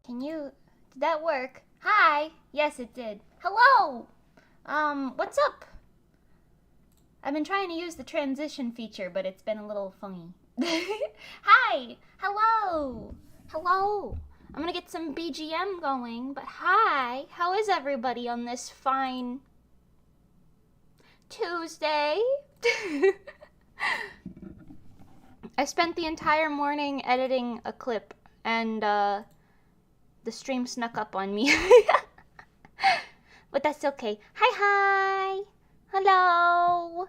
Did that work? Hi! Yes, it did. Hello! What's up? I've been trying to use the transition feature, but it's been a little funny. Hi! Hello! Hello! I'm gonna get some BGM going, but hi! How is everybody on this fine Tuesday? I spent the entire morning editing a clip, and, the stream snuck up on me. But that's okay. Hi! Hello!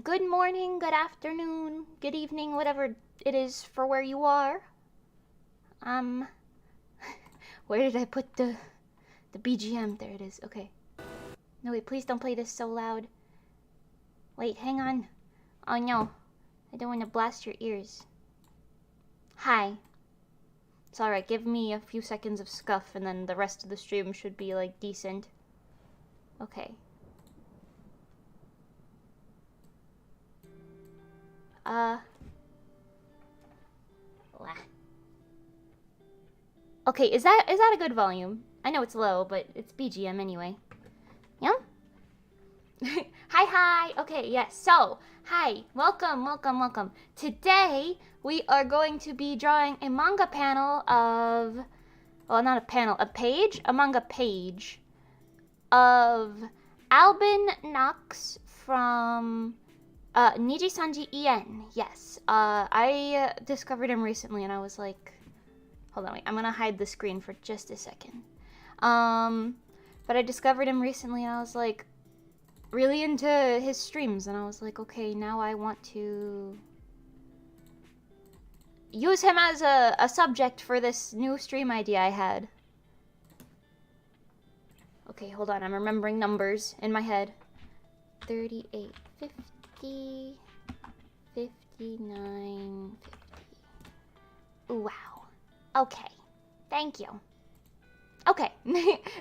Good morning, good afternoon, good evening, whatever it is for where you are. Where did I put the BGM? There it is. Okay. No, wait, please don't play this so loud. Wait, hang on. Oh no. I don't want to blast your ears. Hi. It's alright, give me a few seconds of scuff and then the rest of the stream should be, like, decent. Okay. Okay, is that a good volume? I know it's low, but it's BGM anyway. Yeah? Hi! Okay, yes, so, hi, welcome. Today, we are going to be drawing a manga panel of... Well, not a panel, a manga page of Alban Knox from Niji Sanji Ien. Yes, I discovered him recently and I was like... Hold on, wait, I'm gonna hide the screen for just a second. But I discovered him recently and I was like really into his streams and I was like, okay, now I want to use him as a subject for this new stream idea I had. Okay, hold on, I'm remembering numbers in my head. 38, 50, 59, 50. Wow. Okay, thank you. Okay,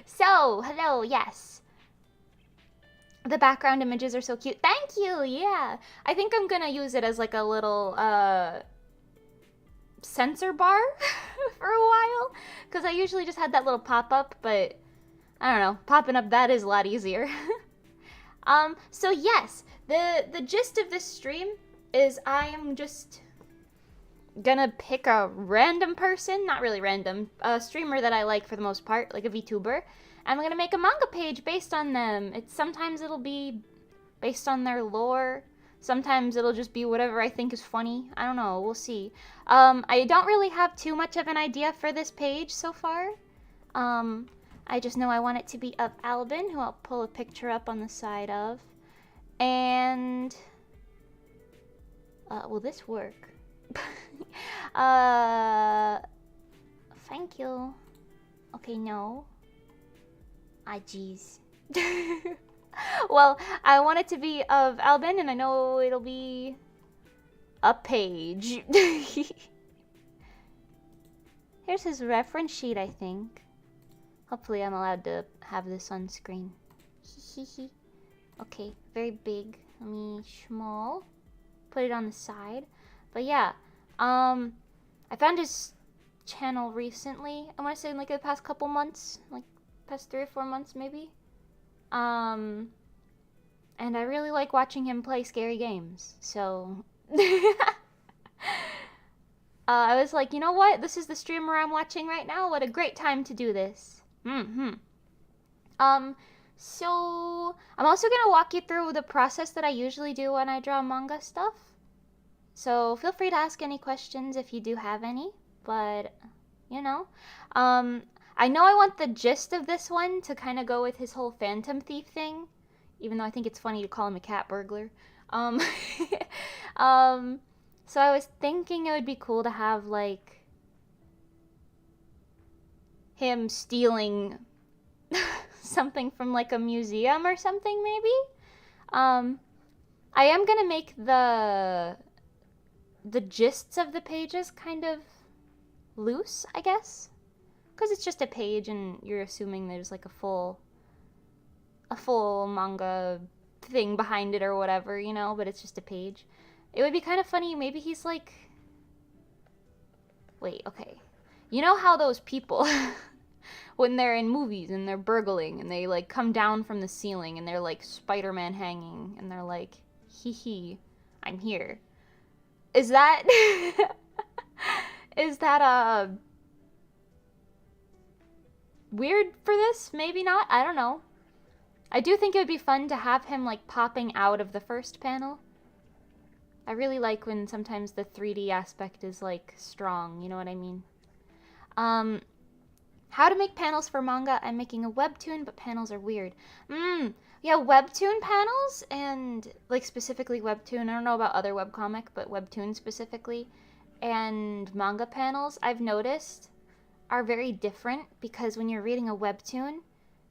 so, hello, yes. The background images are so cute. Thank you, yeah. I think I'm gonna use it as like a little, censor bar for a while. Because I usually just had that little pop-up, but I don't know, popping up that is a lot easier. So yes, the gist of this stream is I am just gonna pick a random person, not really random, a streamer that I like for the most part, like a VTuber. I'm gonna make a manga page based on them. Sometimes it'll be based on their lore. Sometimes it'll just be whatever I think is funny. I don't know, we'll see. I don't really have too much of an idea for this page so far. I just know I want it to be of Alban, who I'll pull a picture up on the side of. And... will this work? Thank you. Okay, no. Ah, jeez. Well, I want it to be of Alban, and I know it'll be a page. Here's his reference sheet, I think. Hopefully I'm allowed to have this on screen. Okay, very big. Let me small. Put it on the side. But yeah, I found his channel recently. I want to say in like the past couple months, like past 3 or 4 months maybe. And I really like watching him play scary games. So I was like, you know what? This is the streamer I'm watching right now. What a great time to do this. So I'm also gonna walk you through the process that I usually do when I draw manga stuff. So feel free to ask any questions if you do have any, but, you know. I know I want the gist of this one to kind of go with his whole Phantom Thief thing, even though I think it's funny to call him a cat burglar. So I was thinking it would be cool to have, like, him stealing something from, like, a museum or something, maybe? I am gonna make the gists of the pages kind of loose, I guess, because it's just a page and you're assuming there's like a full manga thing behind it or whatever, you know, but it's just a page. It would be kind of funny, maybe he's like, wait, okay, You know how those people, when they're in movies and they're burgling and they like come down from the ceiling and they're like Spider-Man hanging and they're like, hee hee, I'm here. Is that, is that, weird for this? Maybe not. I don't know. I do think it would be fun to have him like popping out of the first panel. I really like when sometimes the 3D aspect is like strong, you know what I mean? How to make panels for manga. I'm making a webtoon, but panels are weird. Yeah, webtoon panels and like specifically webtoon. I don't know about other webcomic, but webtoon specifically. And manga panels, I've noticed, are very different because when you're reading a webtoon,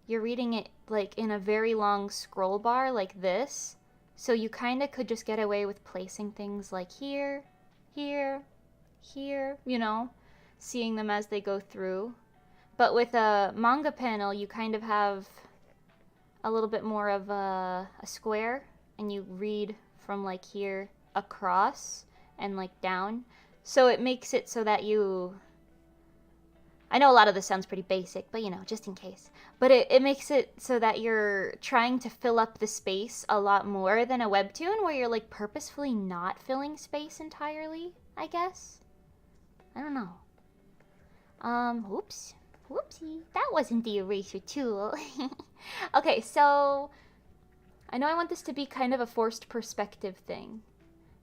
you're reading it like in a very long scroll bar like this. So you kind of could just get away with placing things like here, here, here, you know, seeing them as they go through. But with a manga panel, you kind of have a little bit more of a square, and you read from like here across and like down. So it makes it so that you... I know a lot of this sounds pretty basic, but you know, just in case. But it makes it so that you're trying to fill up the space a lot more than a webtoon where you're like purposefully not filling space entirely, I guess. I don't know. Oops. Whoopsie. That wasn't the eraser tool. Okay, so I know I want this to be kind of a forced perspective thing.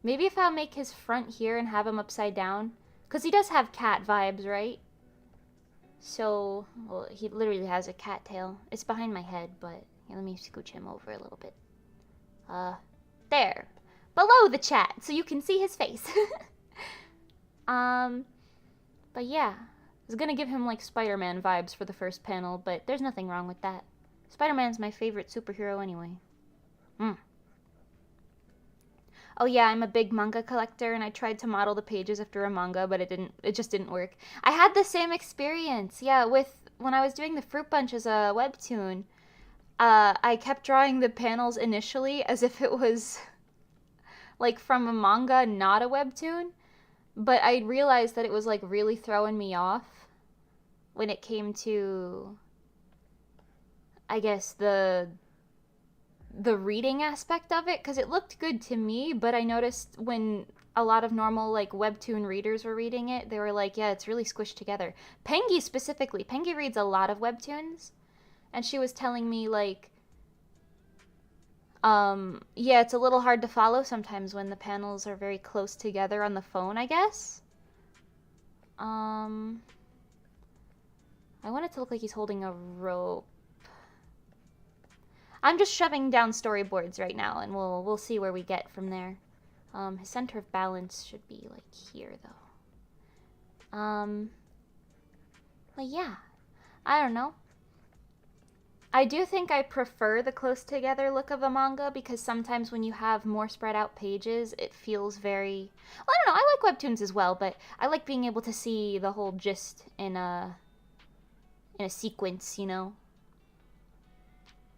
Maybe if I'll make his front here and have him upside down. Because he does have cat vibes, right? So, well, he literally has a cat tail. It's behind my head, but here, let me scooch him over a little bit. There. Below the chat, so you can see his face. But yeah. I was gonna give him, like, Spider-Man vibes for the first panel, but there's nothing wrong with that. Spider-Man's my favorite superhero anyway. Oh yeah, I'm a big manga collector, and I tried to model the pages after a manga, but it just didn't work. I had the same experience, yeah, when I was doing the Fruit Bunch as a webtoon. I kept drawing the panels initially as if it was, like, from a manga, not a webtoon. But I realized that it was, like, really throwing me off when it came to, I guess, the reading aspect of it, because it looked good to me, but I noticed when a lot of normal, like, webtoon readers were reading it, they were like, yeah, it's really squished together. Pengi specifically. Pengi reads a lot of webtoons, and she was telling me, like, yeah, it's a little hard to follow sometimes when the panels are very close together on the phone, I guess. I want it to look like he's holding a rope. I'm just shoving down storyboards right now, and we'll see where we get from there. His center of balance should be, like, here, though. But yeah, I don't know. I do think I prefer the close-together look of a manga, because sometimes when you have more spread-out pages, it feels very... Well, I don't know, I like webtoons as well, but I like being able to see the whole gist in a sequence, you know?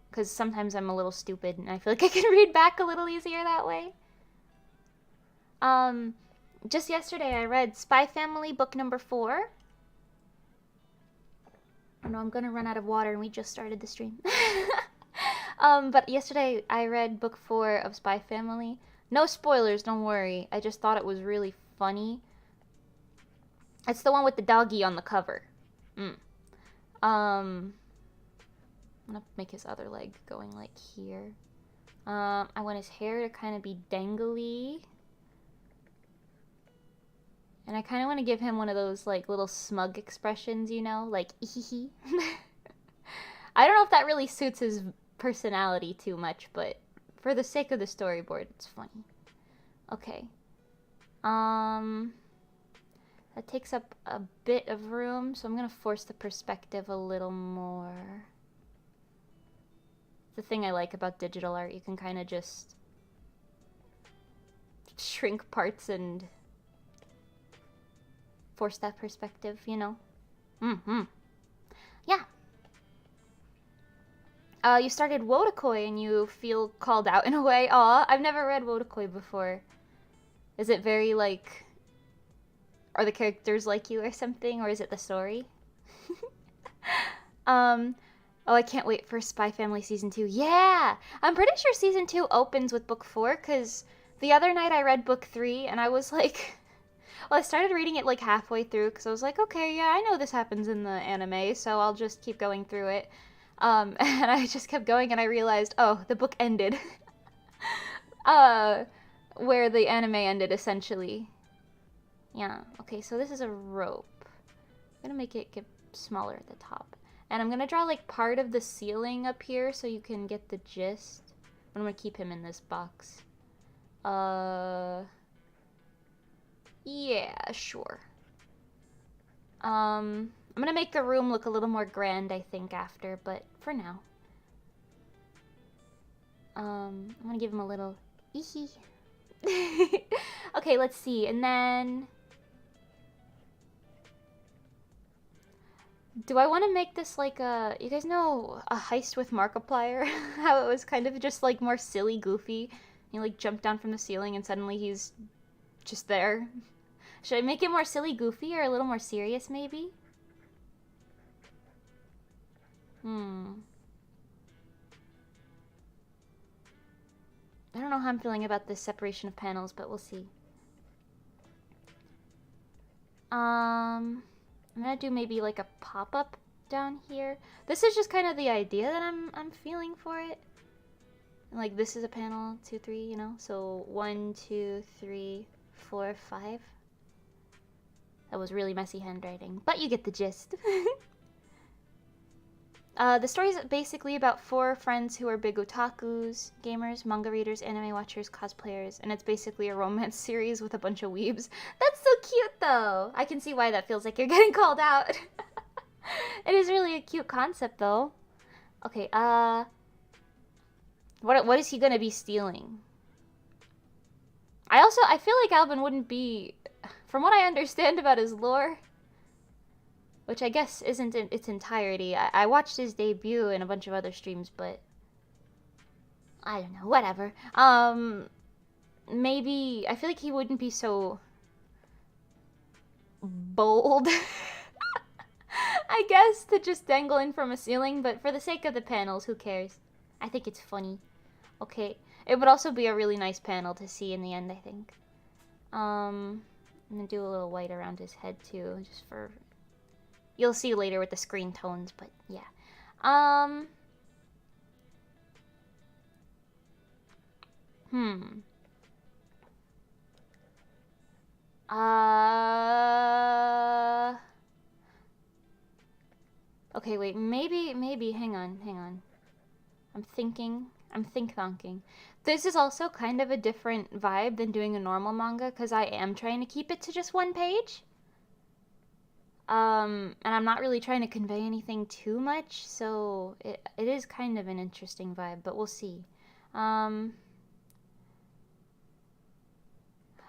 Because sometimes I'm a little stupid, and I feel like I can read back a little easier that way. Just yesterday I read Spy Family book number 4. Oh no, I'm gonna run out of water, and we just started the stream. But yesterday I read book 4 of Spy Family. No spoilers, don't worry. I just thought it was really funny. It's the one with the doggy on the cover. I'm gonna make his other leg going like here. I want his hair to kind of be dangly. And I kind of want to give him one of those, like, little smug expressions, you know? Like, ee. I don't know if that really suits his personality too much, but for the sake of the storyboard, it's funny. Okay. That takes up a bit of room, so I'm going to force the perspective a little more. The thing I like about digital art, you can kind of just shrink parts and force that perspective, you know? Yeah. You started Wotakoi and you feel called out in a way. Aw, I've never read Wotakoi before. Is it very, like, are the characters like you or something, or is it the story? Oh, I can't wait for Spy Family Season 2. Yeah! I'm pretty sure Season 2 opens with Book 4, because the other night I read Book 3, and I was like... Well, I started reading it like halfway through, because I was like, okay, yeah, I know this happens in the anime, so I'll just keep going through it. And I just kept going, and I realized, oh, the book ended. Where the anime ended, essentially. Yeah, okay, so this is a rope. I'm gonna make it get smaller at the top. And I'm gonna draw like part of the ceiling up here so you can get the gist. I'm gonna keep him in this box. Yeah, sure. I'm gonna make the room look a little more grand, I think, after, but for now. I'm gonna give him a little eehee. Okay, let's see, and then... Do I want to make this like a... You guys know a Heist with Markiplier? How it was kind of just like more silly, goofy. You like jump down from the ceiling and suddenly he's just there. Should I make it more silly, goofy, or a little more serious maybe? I don't know how I'm feeling about this separation of panels, but we'll see. I'm gonna do maybe like a pop-up down here. This is just kind of the idea that I'm feeling for it. And like this is a panel, 2, 3, you know? So 1, 2, 3, 4, 5. That was really messy handwriting, but you get the gist. The story is basically about 4 friends who are big otakus, gamers, manga readers, anime watchers, cosplayers, and it's basically a romance series with a bunch of weebs. That's so cute, though! I can see why that feels like you're getting called out. It is really a cute concept, though. Okay, what is he gonna be stealing? I feel like Alban wouldn't be... From what I understand about his lore... Which I guess isn't in its entirety. I watched his debut in a bunch of other streams, but... I don't know, whatever. Maybe... I feel like he wouldn't be so... bold. I guess, to just dangle in from a ceiling, but for the sake of the panels, who cares? I think it's funny. Okay. It would also be a really nice panel to see in the end, I think. I'm gonna do a little white around his head, too, just for... You'll see later with the screen tones, but yeah. Okay, wait, maybe, hang on. I'm think-thonking. This is also kind of a different vibe than doing a normal manga, because I am trying to keep it to just 1 page. And I'm not really trying to convey anything too much, so it is kind of an interesting vibe, but we'll see.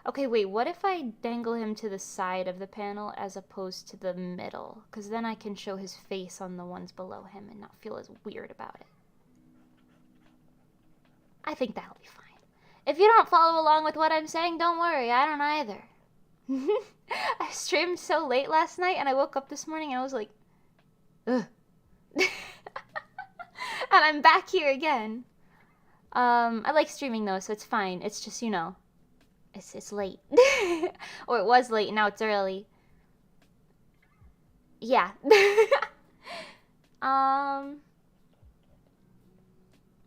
Okay, wait, what if I dangle him to the side of the panel as opposed to the middle? Because then I can show his face on the ones below him and not feel as weird about it. I think that'll be fine. If you don't follow along with what I'm saying, don't worry, I don't either. I streamed so late last night and I woke up this morning and I was like, ugh. And I'm back here again. I like streaming though, so it's fine. It's just, you know, it's late. Or it was late, now it's early. Yeah.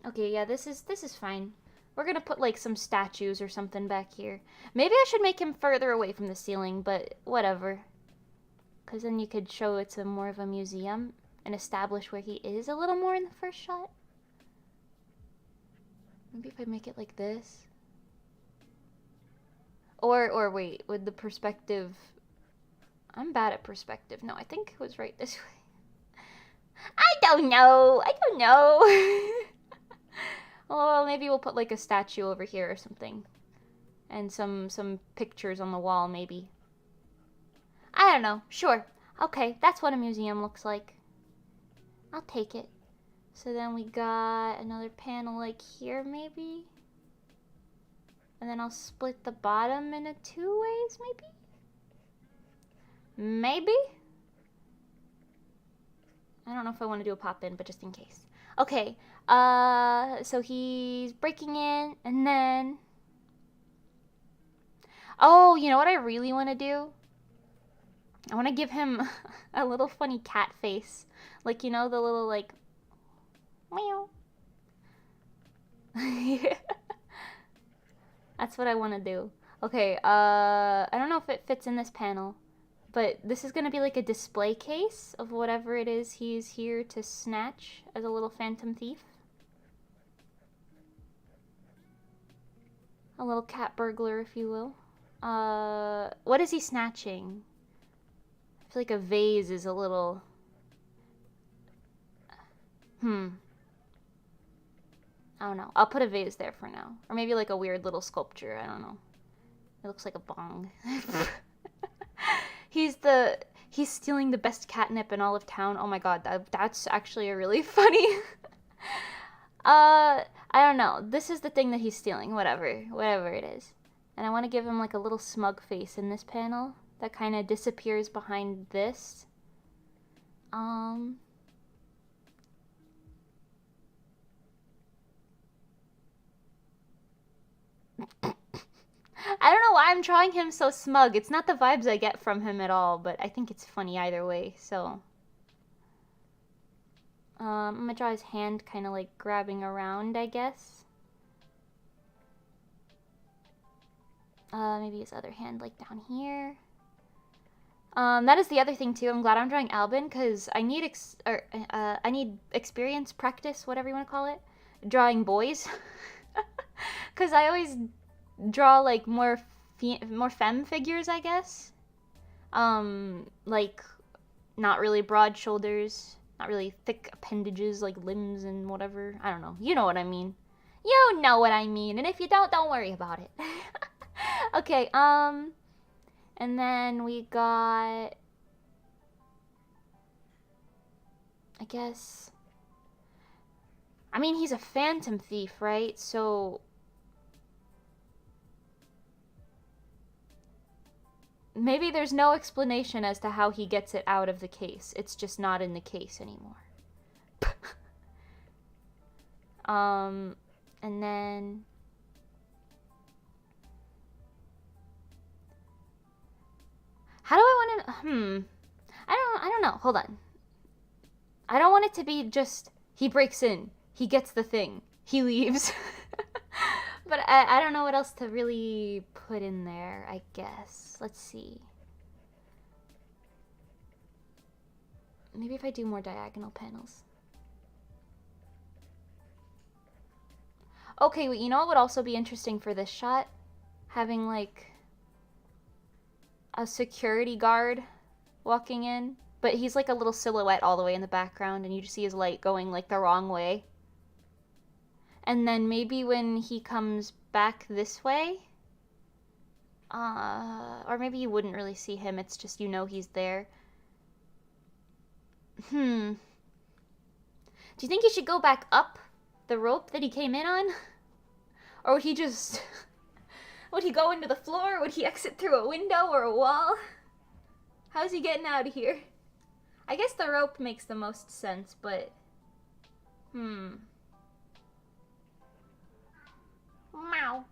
Okay, yeah, this is fine. We're gonna put like some statues or something back here. Maybe I should make him further away from the ceiling, but whatever. Because then you could show it's more of a museum and establish where he is a little more in the first shot. Maybe if I make it like this. Or wait, with the perspective... I'm bad at perspective. No, I think it was right this way. I don't know! Well, maybe we'll put like a statue over here or something. And some pictures on the wall, maybe. I don't know. Sure. Okay, that's what a museum looks like. I'll take it. So then we got another panel like here, maybe? And then I'll split the bottom into 2 ways, maybe? Maybe? I don't know if I want to do a pop-in, but just in case. Okay, so he's breaking in, and then... Oh, you know what I really want to do? I want to give him a little funny cat face. Like, you know, the little, like... Meow. That's what I want to do. Okay, I don't know if it fits in this panel, but this is going to be like a display case of whatever it is he's here to snatch as a little phantom thief. A little cat burglar, if you will. What is he snatching? I feel like a vase is a little... I don't know. I'll put a vase there for now. Or maybe like a weird little sculpture. I don't know. It looks like a bong. He's stealing the best catnip in all of town. Oh my god, that's actually a really funny... I don't know. This is the thing that he's stealing. Whatever it is. And I want to give him like a little smug face in this panel that kind of disappears behind this. I don't know why I'm drawing him so smug. It's not the vibes I get from him at all, but I think it's funny either way, so... I'm gonna draw his hand kind of like grabbing around, I guess. Maybe his other hand like down here. That is the other thing too. I'm glad I'm drawing Alban, because I need I need experience, practice, whatever you want to call it, drawing boys. Because I always draw like more femme figures, I guess. Like not really broad shoulders, not really thick appendages like limbs and whatever. I don't know. You know what I mean. You know what I mean. And if you don't worry about it. Okay, and then we got, I guess, I mean, he's a phantom thief, right? So maybe there's no explanation as to how he gets it out of the case. It's just not in the case anymore. And then... How do I want to... I don't know. Hold on. I don't want it to be just, he breaks in, he gets the thing, he leaves. But I don't know what else to really put in there, I guess. Let's see. Maybe if I do more diagonal panels. Okay, you know what would also be interesting for this shot? Having, like, a security guard walking in. But he's like a little silhouette all the way in the background, and you just see his light going, like, the wrong way. And then maybe when he comes back this way... or maybe you wouldn't really see him, it's just you know he's there. Do you think he should go back up the rope that he came in on? Or would he just... would he go into the floor? Would he exit through a window or a wall? How's he getting out of here? I guess the rope makes the most sense, but... Meow.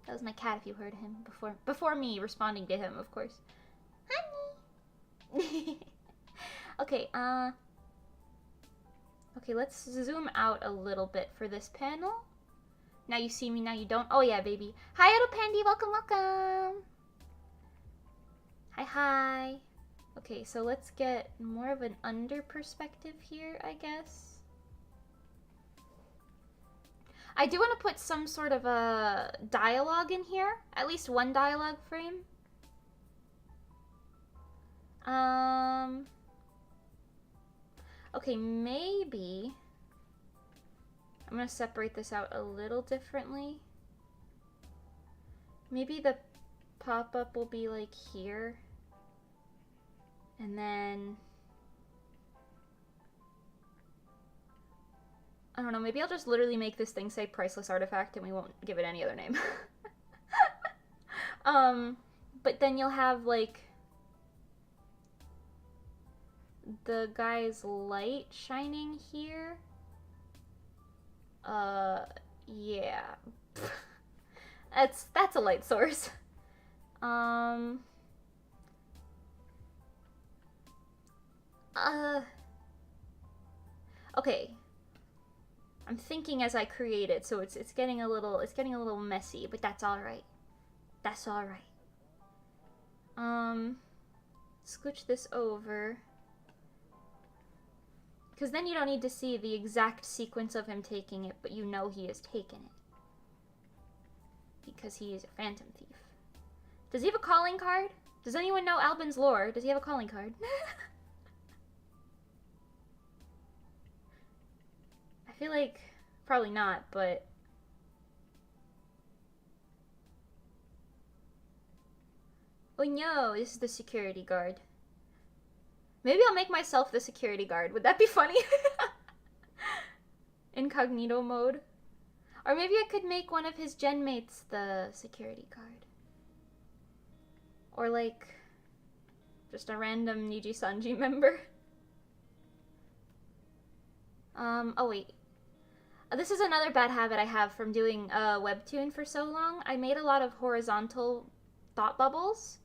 That was my cat if you heard him before me responding to him, of course. Honey! Okay, okay, let's zoom out a little bit for this panel. Now you see me, now you don't. Oh yeah, baby. Hi, Auto Pandy, welcome, welcome. Hi. Okay, so let's get more of an under perspective here, I guess. I do want to put some sort of a dialogue in here. At least one dialogue frame. Okay, maybe... I'm going to separate this out a little differently. Maybe the pop-up will be like here. And then... I don't know, maybe I'll just literally make this thing say priceless artifact and we won't give it any other name. But then you'll have like the guy's light shining here. Yeah. That's a light source. Okay. I'm thinking as I create it, so it's getting a little messy, but that's all right. That's all right. Scooch this over. Because then you don't need to see the exact sequence of him taking it, but you know he has taken it. Because he is a phantom thief. Does he have a calling card? Does anyone know Alban's lore? Does he have a calling card? I feel like probably not, but... Oh no, this is the security guard. Maybe I'll make myself the security guard. Would that be funny? Incognito mode. Or maybe I could make one of his gen mates the security guard. Or like, just a random Niji Sanji member. Oh wait. This is another bad habit I have from doing webtoon for so long. I made a lot of horizontal thought bubbles.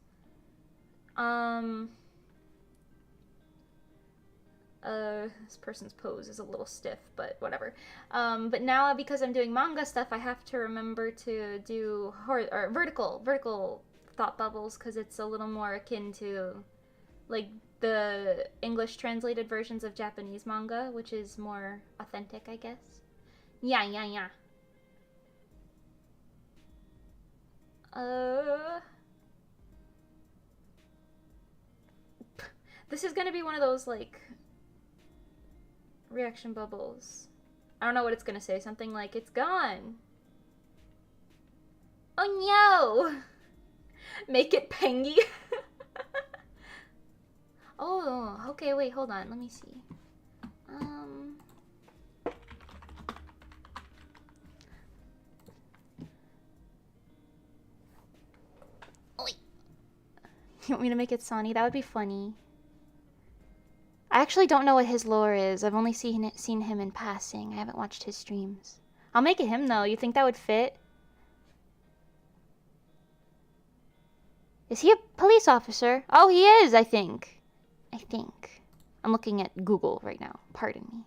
This person's pose is a little stiff, but whatever. But now because I'm doing manga stuff, I have to remember to do vertical thought bubbles, because it's a little more akin to like the English translated versions of Japanese manga, which is more authentic, I guess. Yeah. This is gonna be one of those, like, reaction bubbles. I don't know what it's gonna say. Something like, it's gone. Oh no! Make it pengy. Oh, okay, wait, hold on. Let me see. You want me to make it Sonny? That would be funny. I actually don't know what his lore is. I've only seen him in passing. I haven't watched his streams. I'll make it him, though. You think that would fit? Is he a police officer? Oh, he is, I think. I'm looking at Google right now. Pardon me.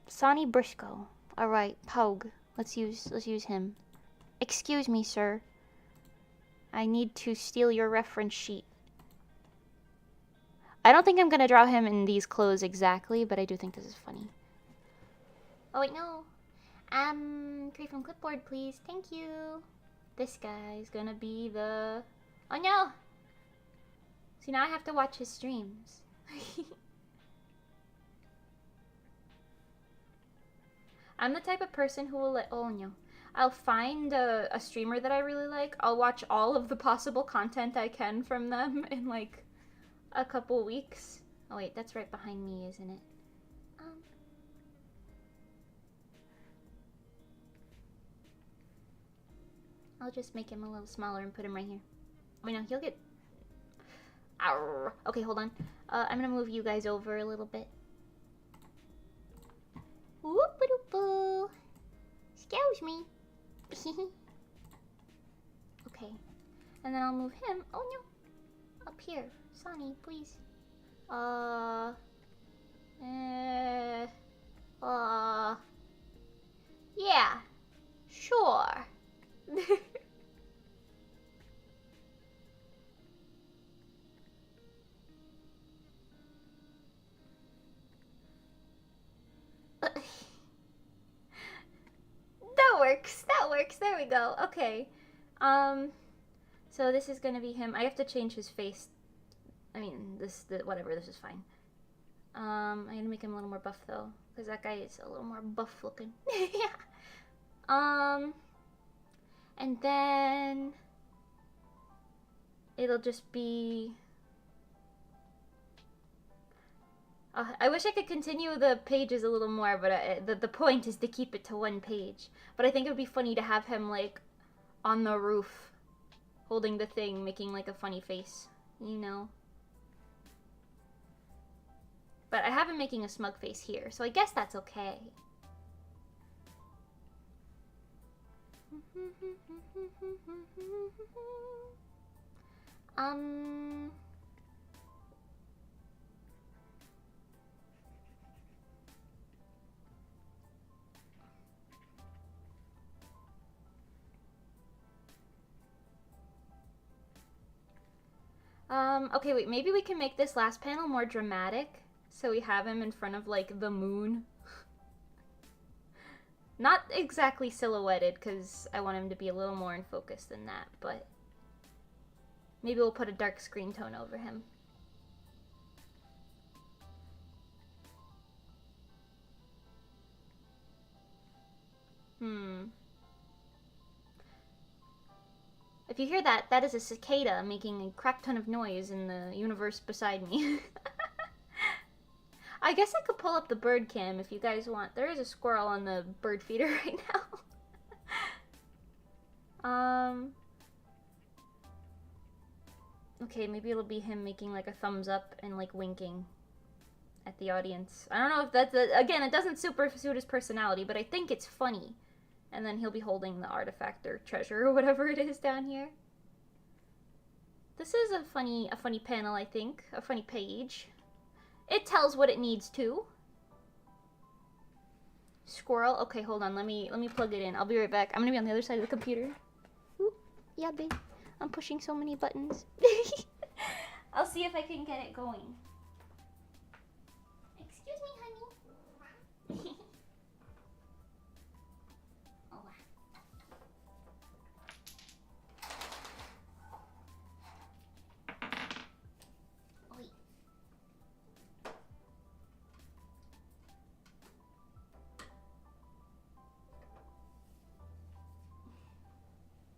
Sonny Briscoe. Alright, Pogue. Let's use him. Excuse me, sir. I need to steal your reference sheet. I don't think I'm gonna draw him in these clothes exactly, but I do think this is funny. Oh wait, no. Create from clipboard, please. Thank you. This guy's gonna be the... Oh no! See, now I have to watch his streams. I'm the type of person who will let... Oh no. I'll find a streamer that I really like. I'll watch all of the possible content I can from them in like a couple weeks. Oh wait, that's right behind me, isn't it? I'll just make him a little smaller and put him right here. Oh no, he'll get... Arr. Okay, hold on. I'm gonna move you guys over a little bit. Whoop-a-doop-boo. Excuse me. Okay, and then I'll move him. Oh no, up here, Sonny, please. Yeah, sure. That works, there we go. Okay, so this is gonna be him. I have to change his face. I mean, whatever, this is fine. I'm gonna make him a little more buff though, because that guy is a little more buff looking. Yeah. And then it'll just be... I wish I could continue the pages a little more, but the point is to keep it to one page. But I think it would be funny to have him, like, on the roof holding the thing, making like a funny face, you know? But I have him making a smug face here, so I guess that's okay. Okay, wait, maybe we can make this last panel more dramatic. So we have him in front of, like, the moon. Not exactly silhouetted, because I want him to be a little more in focus than that, but maybe we'll put a dark screen tone over him. If you hear that, that is a cicada making a crap ton of noise in the universe beside me. I guess I could pull up the bird cam if you guys want. There is a squirrel on the bird feeder right now. Okay, maybe it'll be him making like a thumbs up and like winking at the audience. I don't know if that's, again, it doesn't super suit his personality, but I think it's funny. And then he'll be holding the artifact or treasure or whatever it is down here. This is a funny panel, I think. A funny page. It tells what it needs to. Squirrel. Okay, hold on. Let me plug it in. I'll be right back. I'm gonna be on the other side of the computer. Ooh, yeah, babe. I'm pushing so many buttons. I'll see if I can get it going. Excuse me, honey.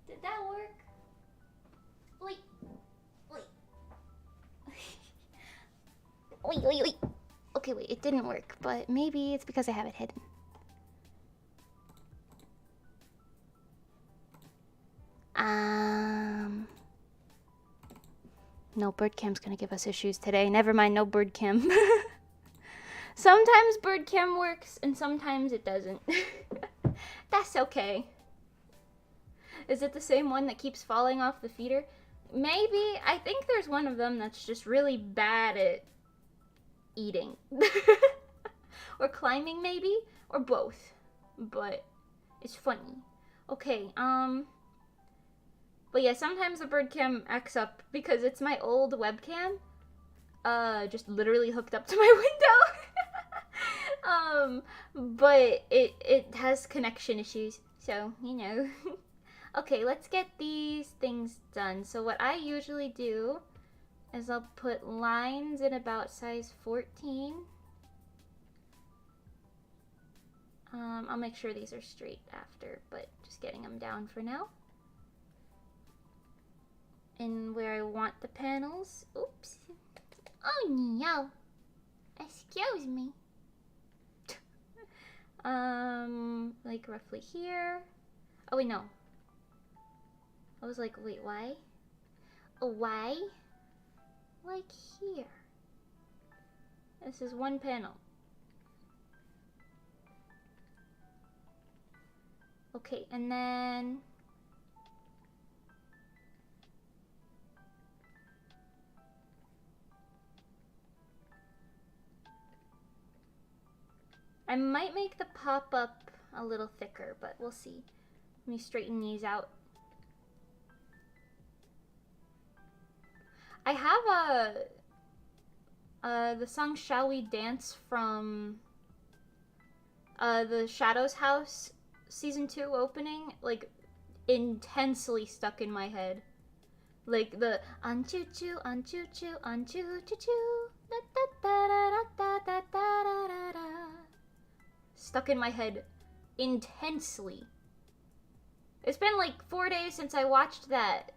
Did that work? Wait. Wait. Okay, wait, it didn't work, but maybe it's because I have it hidden. No, birdcam's gonna give us issues today. Never mind, no birdcam. Sometimes birdcam works, and sometimes it doesn't. That's okay. Is it the same one that keeps falling off the feeder? Maybe. I think there's one of them that's just really bad at eating. Or climbing, maybe? Or both. But it's funny. Okay, but yeah, sometimes the bird cam acts up because it's my old webcam. Just literally hooked up to my window. But it has connection issues, so, you know. Okay, let's get these things done. So what I usually do is I'll put lines in about size 14. I'll make sure these are straight after, but just getting them down for now. And where I want the panels. Oops. Oh no. Excuse me. Like roughly here. Oh wait, no. I was like, wait, why? Oh, why? Like here. This is one panel. Okay, and then I might make the pop-up a little thicker, but we'll see. Let me straighten these out. I have the song Shall We Dance from the Shadows House season 2 opening, like, intensely stuck in my head. Like the on choo choo, on choo choo, on choo choo choo, da da da da da da da da da. Stuck in my head intensely. It's been like 4 days since I watched that.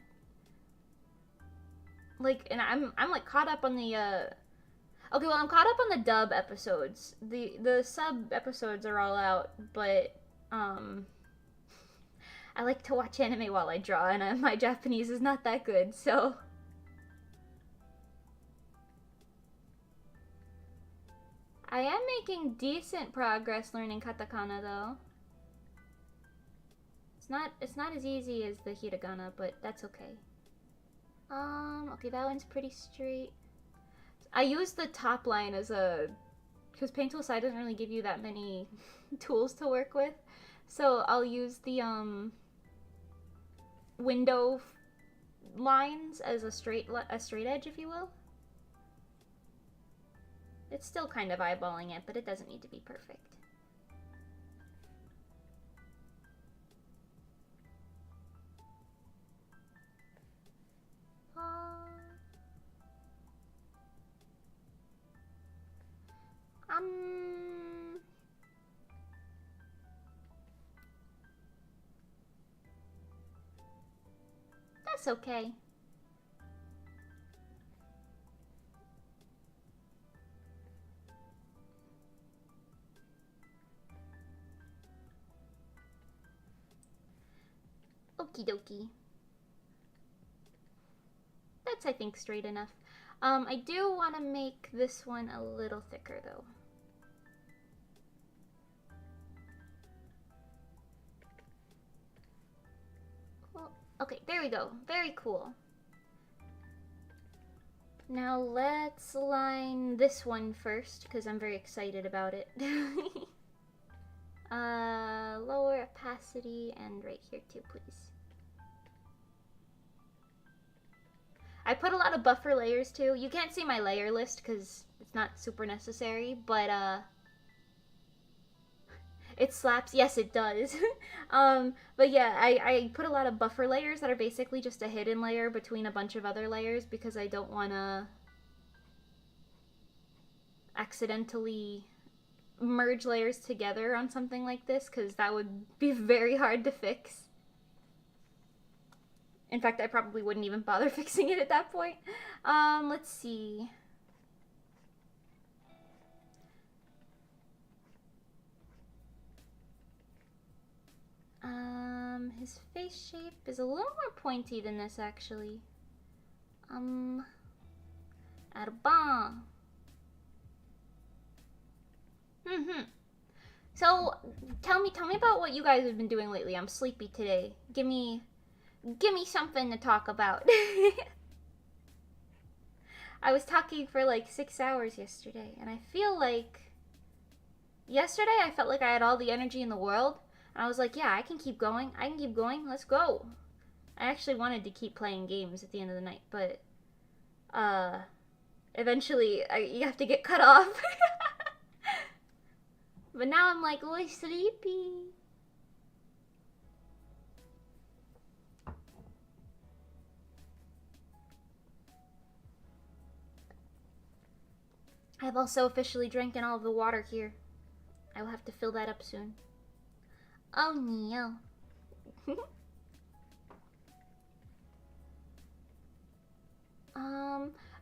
Like, and I'm like caught up on the okay, well, I'm caught up on the dub episodes. The sub episodes are all out, but at I like to watch anime while I draw, and my Japanese is not that good, so... I am making decent progress learning katakana, though. It's not as easy as the hiragana, but that's okay. Okay, that one's pretty straight. I use the top line as a... because Paint Tool Side doesn't really give you that many tools to work with. So I'll use the, window lines as a straight edge, if you will. It's still kind of eyeballing it, but it doesn't need to be perfect. That's okay. Okie dokie. That's, I think, straight enough. I do want to make this one a little thicker, though. Cool. Okay, there we go. Very cool. Now let's line this one first, because I'm very excited about it. Lower opacity, and right here too, please. I put a lot of buffer layers too. You can't see my layer list because it's not super necessary, but it slaps. Yes, it does. But yeah, I put a lot of buffer layers that are basically just a hidden layer between a bunch of other layers because I don't want to accidentally merge layers together on something like this because that would be very hard to fix. In fact, I probably wouldn't even bother fixing it at that point. Let's see. His face shape is a little more pointy than this, actually. Alban. So, tell me about what you guys have been doing lately. I'm sleepy today. Give me something to talk about. I was talking for like 6 hours yesterday, and I feel like... Yesterday, I felt like I had all the energy in the world, and I was like, yeah, I can keep going, let's go. I actually wanted to keep playing games at the end of the night, but... eventually, you have to get cut off. But now I'm like, oh, sleepy. I've also officially drank all of the water here. I will have to fill that up soon. Oh no.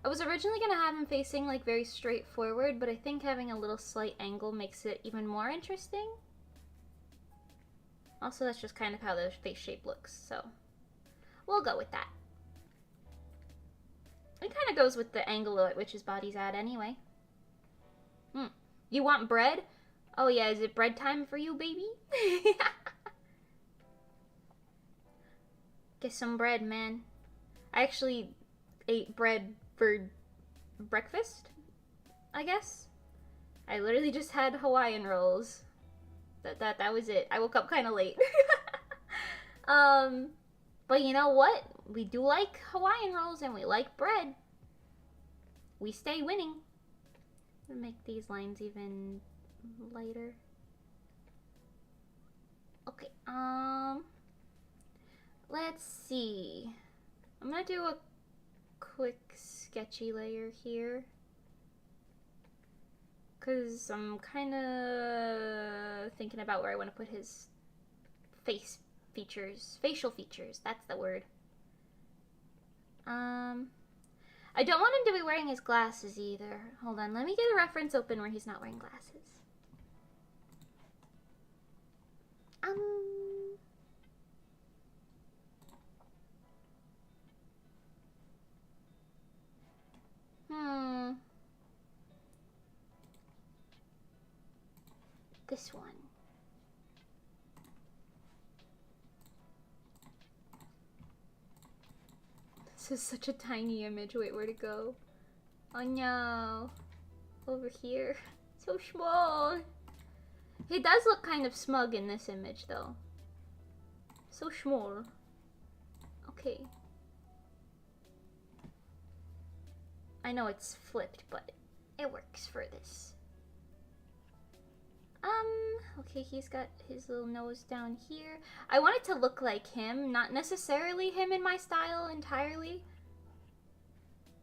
I was originally gonna have him facing like very straightforward, but I think having a little slight angle makes it even more interesting. Also, that's just kind of how the face shape looks, so we'll go with that. It kind of goes with the angle at which his body's at anyway. You want bread? Oh yeah, is it bread time for you, baby? Get some bread, man. I actually ate bread for breakfast, I guess. I literally just had Hawaiian rolls. That was it. I woke up kind of late. But you know what? We do like Hawaiian rolls and we like bread. We stay winning. I'm gonna make these lines even lighter. Okay, let's see. I'm gonna do a quick sketchy layer here. Because I'm kind of thinking about where I want to put his facial features, that's the word. I don't want him to be wearing his glasses either. Hold on, let me get a reference open where he's not wearing glasses. this one. This is such a tiny image. Wait, where'd it go? Oh no. Over here. So small. He does look kind of smug in this image though. So small. Okay. I know it's flipped, but it works for this. Okay, he's got his little nose down here. I want it to look like him, not necessarily him in my style entirely.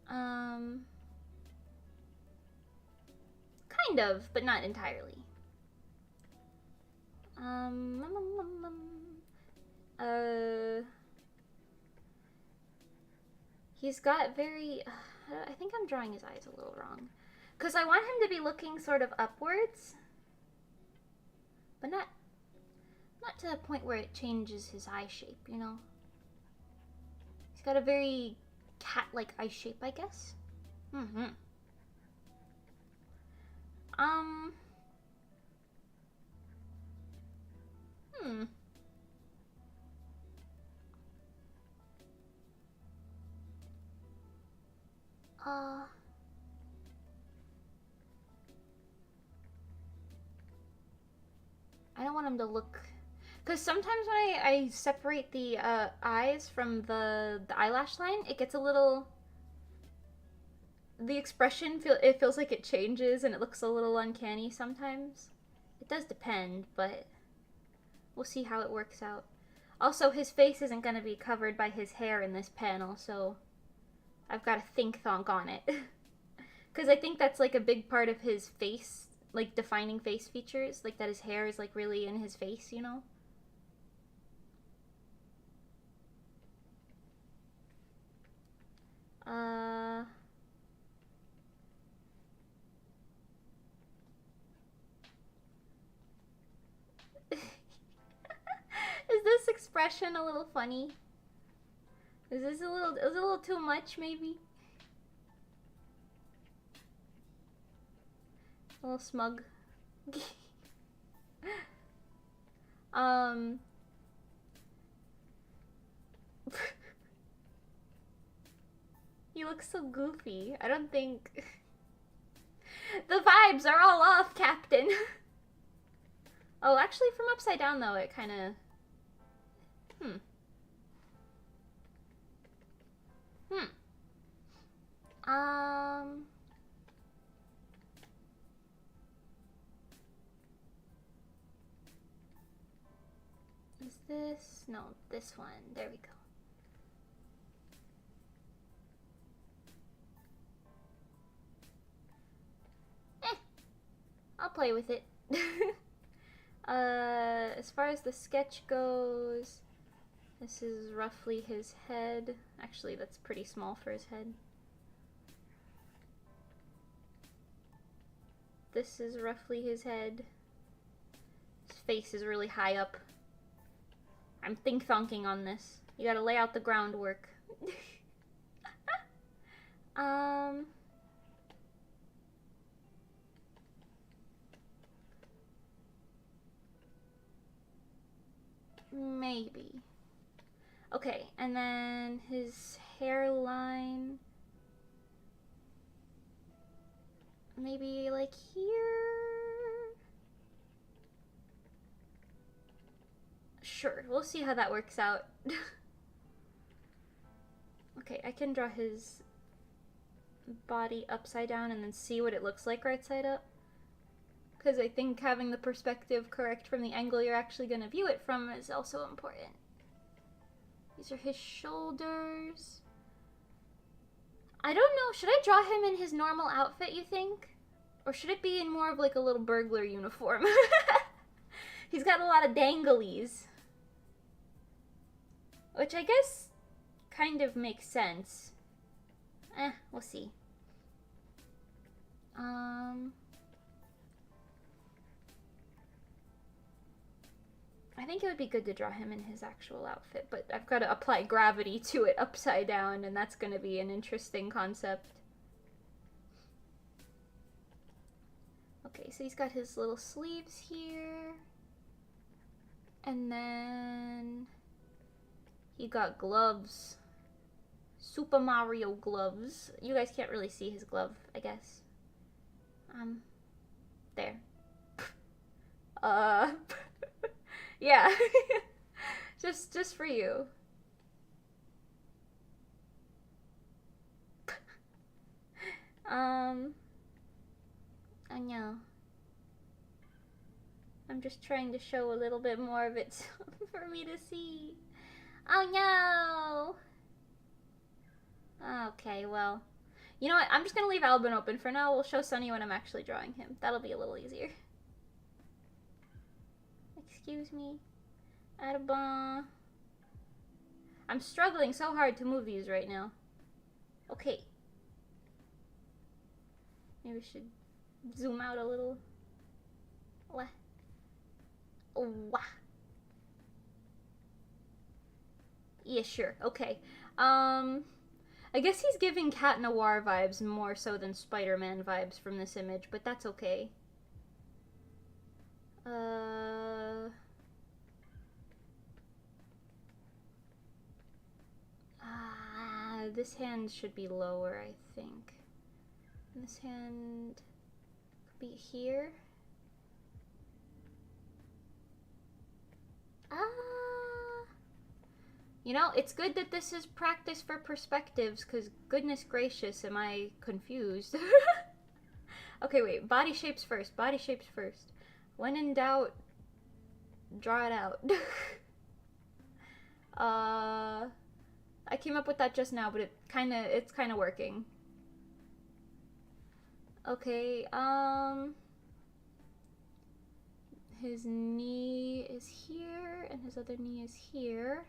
Kind of, but not entirely. He's got very, I think I'm drawing his eyes a little wrong. Because I want him to be looking sort of upwards. But not to the point where it changes his eye shape, you know? He's got a very cat-like eye shape, I guess. Mm-hmm. I don't want him to look... Because sometimes when I separate the eyes from the eyelash line, it gets a little... The expression, it feels like it changes and it looks a little uncanny sometimes. It does depend, but we'll see how it works out. Also, his face isn't going to be covered by his hair in this panel, so I've got to think-thonk on it. Because I think that's like a big part of his face, like defining face features, like that his hair is like really in his face, you know? Is this expression a little funny? Is this a little too much, maybe? A little smug. You look so goofy. I don't think... The vibes are all off, Captain. Oh, actually, from upside down, though, it kind of... Is this... No, this one. There we go. I'll play with it. As far as the sketch goes, this is roughly his head. Actually, that's pretty small for his head. This is roughly his head. His face is really high up. I'm think-thonking on this. You gotta lay out the groundwork. Maybe. Okay, and then his hairline. Maybe like here? Sure, we'll see how that works out. Okay, I can draw his body upside down and then see what it looks like right side up. Because I think having the perspective correct from the angle you're actually going to view it from is also important. These are his shoulders. I don't know, should I draw him in his normal outfit, you think? Or should it be in more of like a little burglar uniform? He's got a lot of danglies. Which I guess kind of makes sense. We'll see. I think it would be good to draw him in his actual outfit, but I've got to apply gravity to it upside down, and that's going to be an interesting concept. Okay, so he's got his little sleeves here. And then he got gloves. Super Mario gloves. You guys can't really see his glove, I guess. There. Yeah. just for you. I know. I'm just trying to show a little bit more of it for me to see. Oh no! Okay, well. You know what? I'm just gonna leave Alban open for now. We'll show Sunny when I'm actually drawing him. That'll be a little easier. Excuse me. Alban. I'm struggling so hard to move these right now. Okay. Maybe we should zoom out a little. Wah. Wah. Yeah, sure. Okay. I guess he's giving Cat Noir vibes more so than Spider-Man vibes from this image, but that's okay. This hand should be lower, I think. And this hand could be here. You know, it's good that this is practice for perspectives, because goodness gracious, am I confused. Okay, wait. Body shapes first. Body shapes first. When in doubt, draw it out. I came up with that just now, but it's kind of working. Okay, his knee is here, and his other knee is here.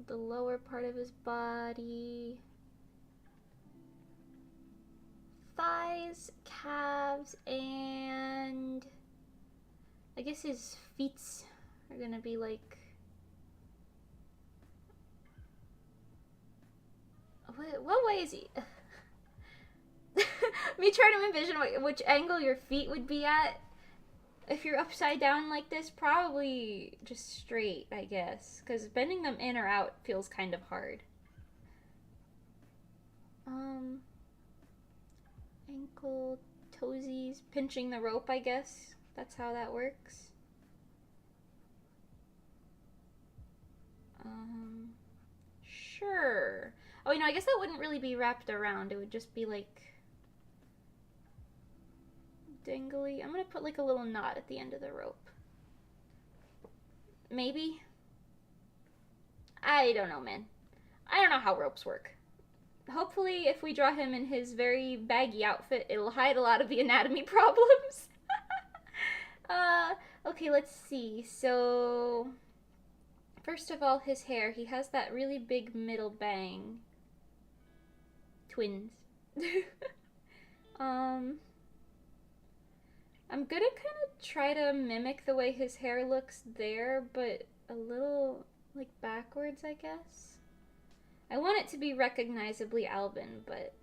The lower part of his body. Thighs, calves, and I guess his feet are gonna be like... What way is he? Me trying to envision which angle your feet would be at if you're upside down like this. Probably just straight, I guess, because bending them in or out feels kind of hard. Ankle, toesies, pinching the rope, I guess. That's how that works. Sure. Oh, you know, I guess that wouldn't really be wrapped around. It would just be like dangly. I'm gonna put like a little knot at the end of the rope. Maybe. I don't know, man. I don't know how ropes work. Hopefully, if we draw him in his very baggy outfit, it'll hide a lot of the anatomy problems. Okay, let's see. So, first of all, his hair. He has that really big middle bang. Twins. I'm gonna kind of try to mimic the way his hair looks there, but a little, like, backwards, I guess. I want it to be recognizably Alban, but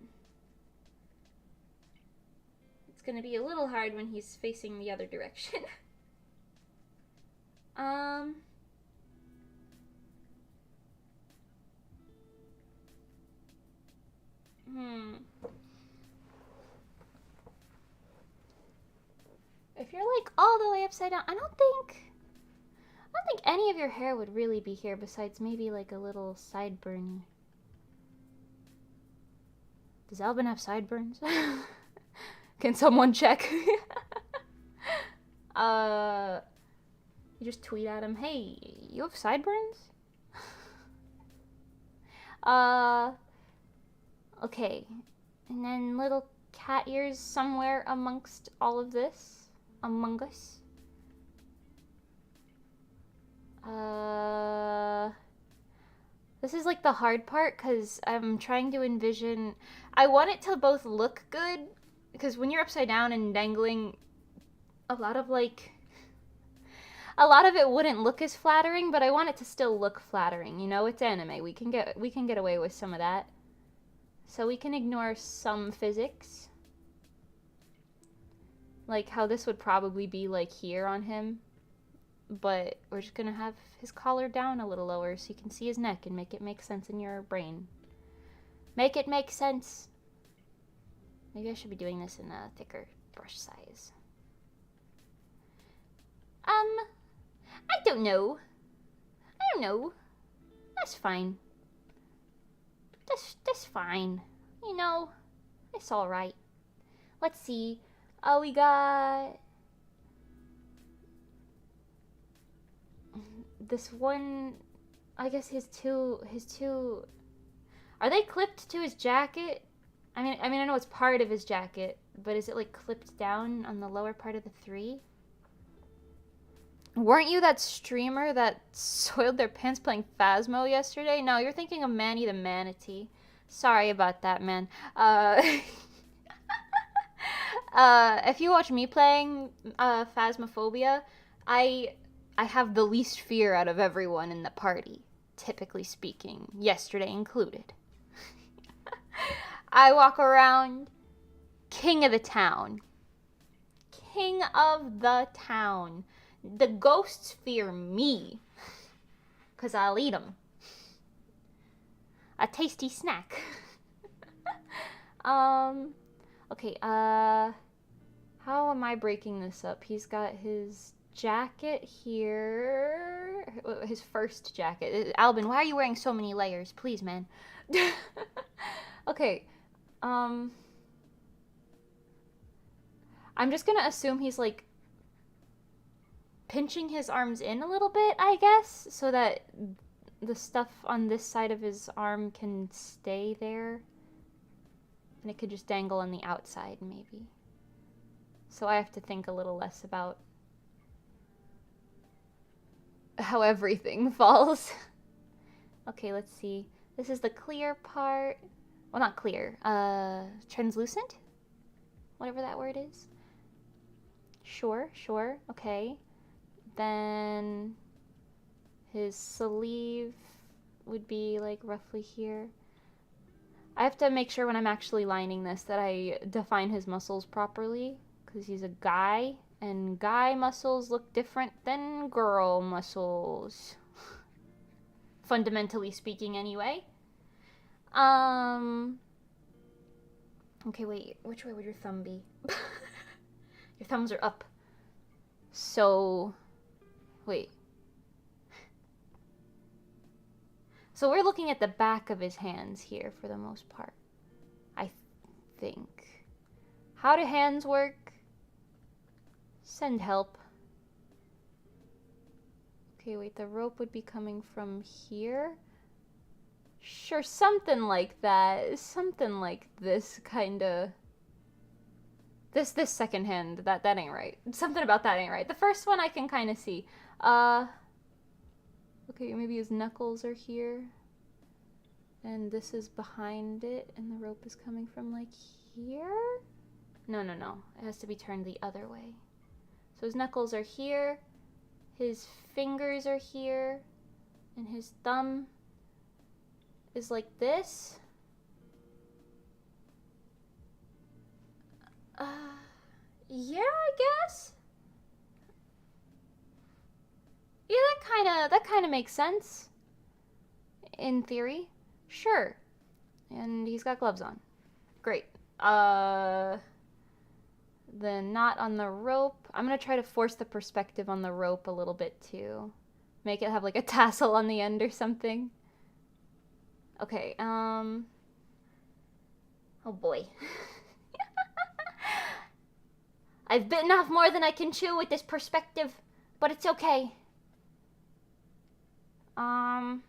it's gonna be a little hard when he's facing the other direction. If you're like all the way upside down, I don't think any of your hair would really be here besides maybe like a little sideburn. Does Alban have sideburns? Can someone check? You just tweet at him, hey, you have sideburns? Okay. And then little cat ears somewhere amongst all of this. Among us. This is like the hard part because I'm trying to envision. I want it to both look good because when you're upside down and dangling, a lot of it wouldn't look as flattering, but I want it to still look flattering. You know, it's anime. We can get away with some of that. So we can ignore some physics. Like how this would probably be like here on him. But we're just gonna have his collar down a little lower so you can see his neck and make it make sense in your brain. Make it make sense. Maybe I should be doing this in a thicker brush size. I don't know. I don't know. That's fine. That's fine. You know, it's alright. Let's see. Oh, we got this one. I guess his two are they clipped to his jacket? I mean I know it's part of his jacket, but is it like clipped down on the lower part of the three? Weren't you that streamer that soiled their pants playing Phasmo yesterday? No, you're thinking of Manny the Manatee. Sorry about that, man. If you watch me playing Phasmophobia, I have the least fear out of everyone in the party, typically speaking, yesterday included. I walk around king of the town. King of the town. The ghosts fear me, 'cause I'll eat them. A tasty snack. Okay, how am I breaking this up? He's got his jacket here. His first jacket. Alban, why are you wearing so many layers? Please, man. Okay, I'm just gonna assume he's, like, pinching his arms in a little bit, I guess, so that the stuff on this side of his arm can stay there. And it could just dangle on the outside, maybe. So I have to think a little less about how everything falls. Okay, let's see. This is the clear part. Well, not clear. Translucent? Whatever that word is. Sure. Okay. Then his sleeve would be like roughly here. I have to make sure when I'm actually lining this that I define his muscles properly, because he's a guy, and guy muscles look different than girl muscles. Fundamentally speaking, anyway. Okay, wait. Which way would your thumb be? Your thumbs are up. So, wait. So we're looking at the back of his hands here for the most part, I think. How do hands work? Send help. Okay, wait, the rope would be coming from here? Sure, something like that. Something like this, kinda. This second hand, that ain't right. Something about that ain't right. The first one I can kind of see. Okay, maybe his knuckles are here. And this is behind it, and the rope is coming from, like, here? No. It has to be turned the other way. So his knuckles are here, his fingers are here, and his thumb is like this. Yeah, I guess. Yeah, that kind of makes sense. In theory. Sure. And he's got gloves on. Great. The knot on the rope. I'm gonna try to force the perspective on the rope a little bit too. Make it have like a tassel on the end or something. Okay, oh boy. I've bitten off more than I can chew with this perspective, but it's okay. I'm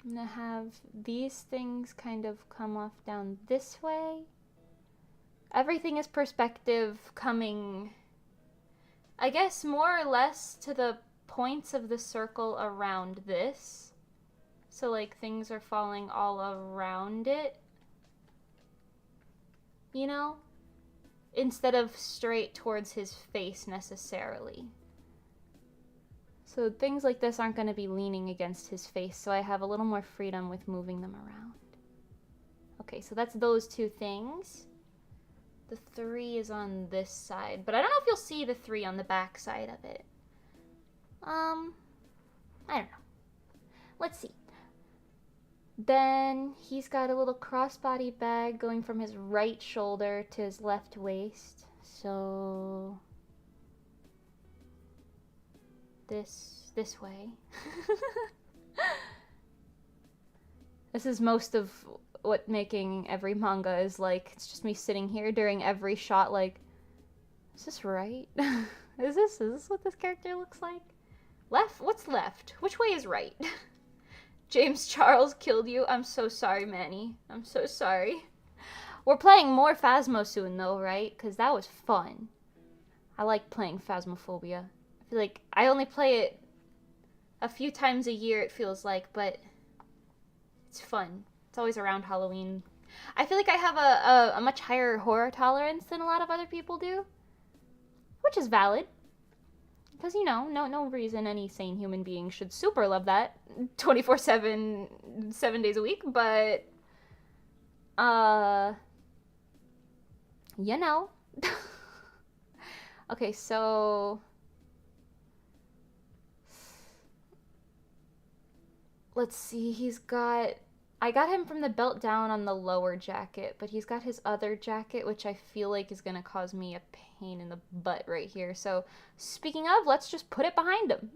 gonna have these things kind of come off down this way. Everything is perspective coming, I guess, more or less to the points of the circle around this. So, like, things are falling all around it. You know? Instead of straight towards his face necessarily. So things like this aren't going to be leaning against his face, so I have a little more freedom with moving them around. Okay, so that's those two things. The 3 is on this side, but I don't know if you'll see the 3 on the back side of it. I don't know. Let's see. Then he's got a little crossbody bag going from his right shoulder to his left waist. So this way. This is most of what making every manga is like. It's just me sitting here during every shot like, is this right? Is this what this character looks like? Left? What's left? Which way is right? James Charles killed you. I'm so sorry, Manny. I'm so sorry. We're playing more Phasmo soon though, right? Because that was fun. I like playing Phasmophobia. I feel like I only play it a few times a year, it feels like, but it's fun. It's always around Halloween. I feel like I have a much higher horror tolerance than a lot of other people do, which is valid. Because, you know, no reason any sane human being should super love that 24/7, 7 days a week, but, you know. Okay, so let's see, I got him from the belt down on the lower jacket, but he's got his other jacket, which I feel like is going to cause me a pain in the butt right here. So, speaking of, let's just put it behind him.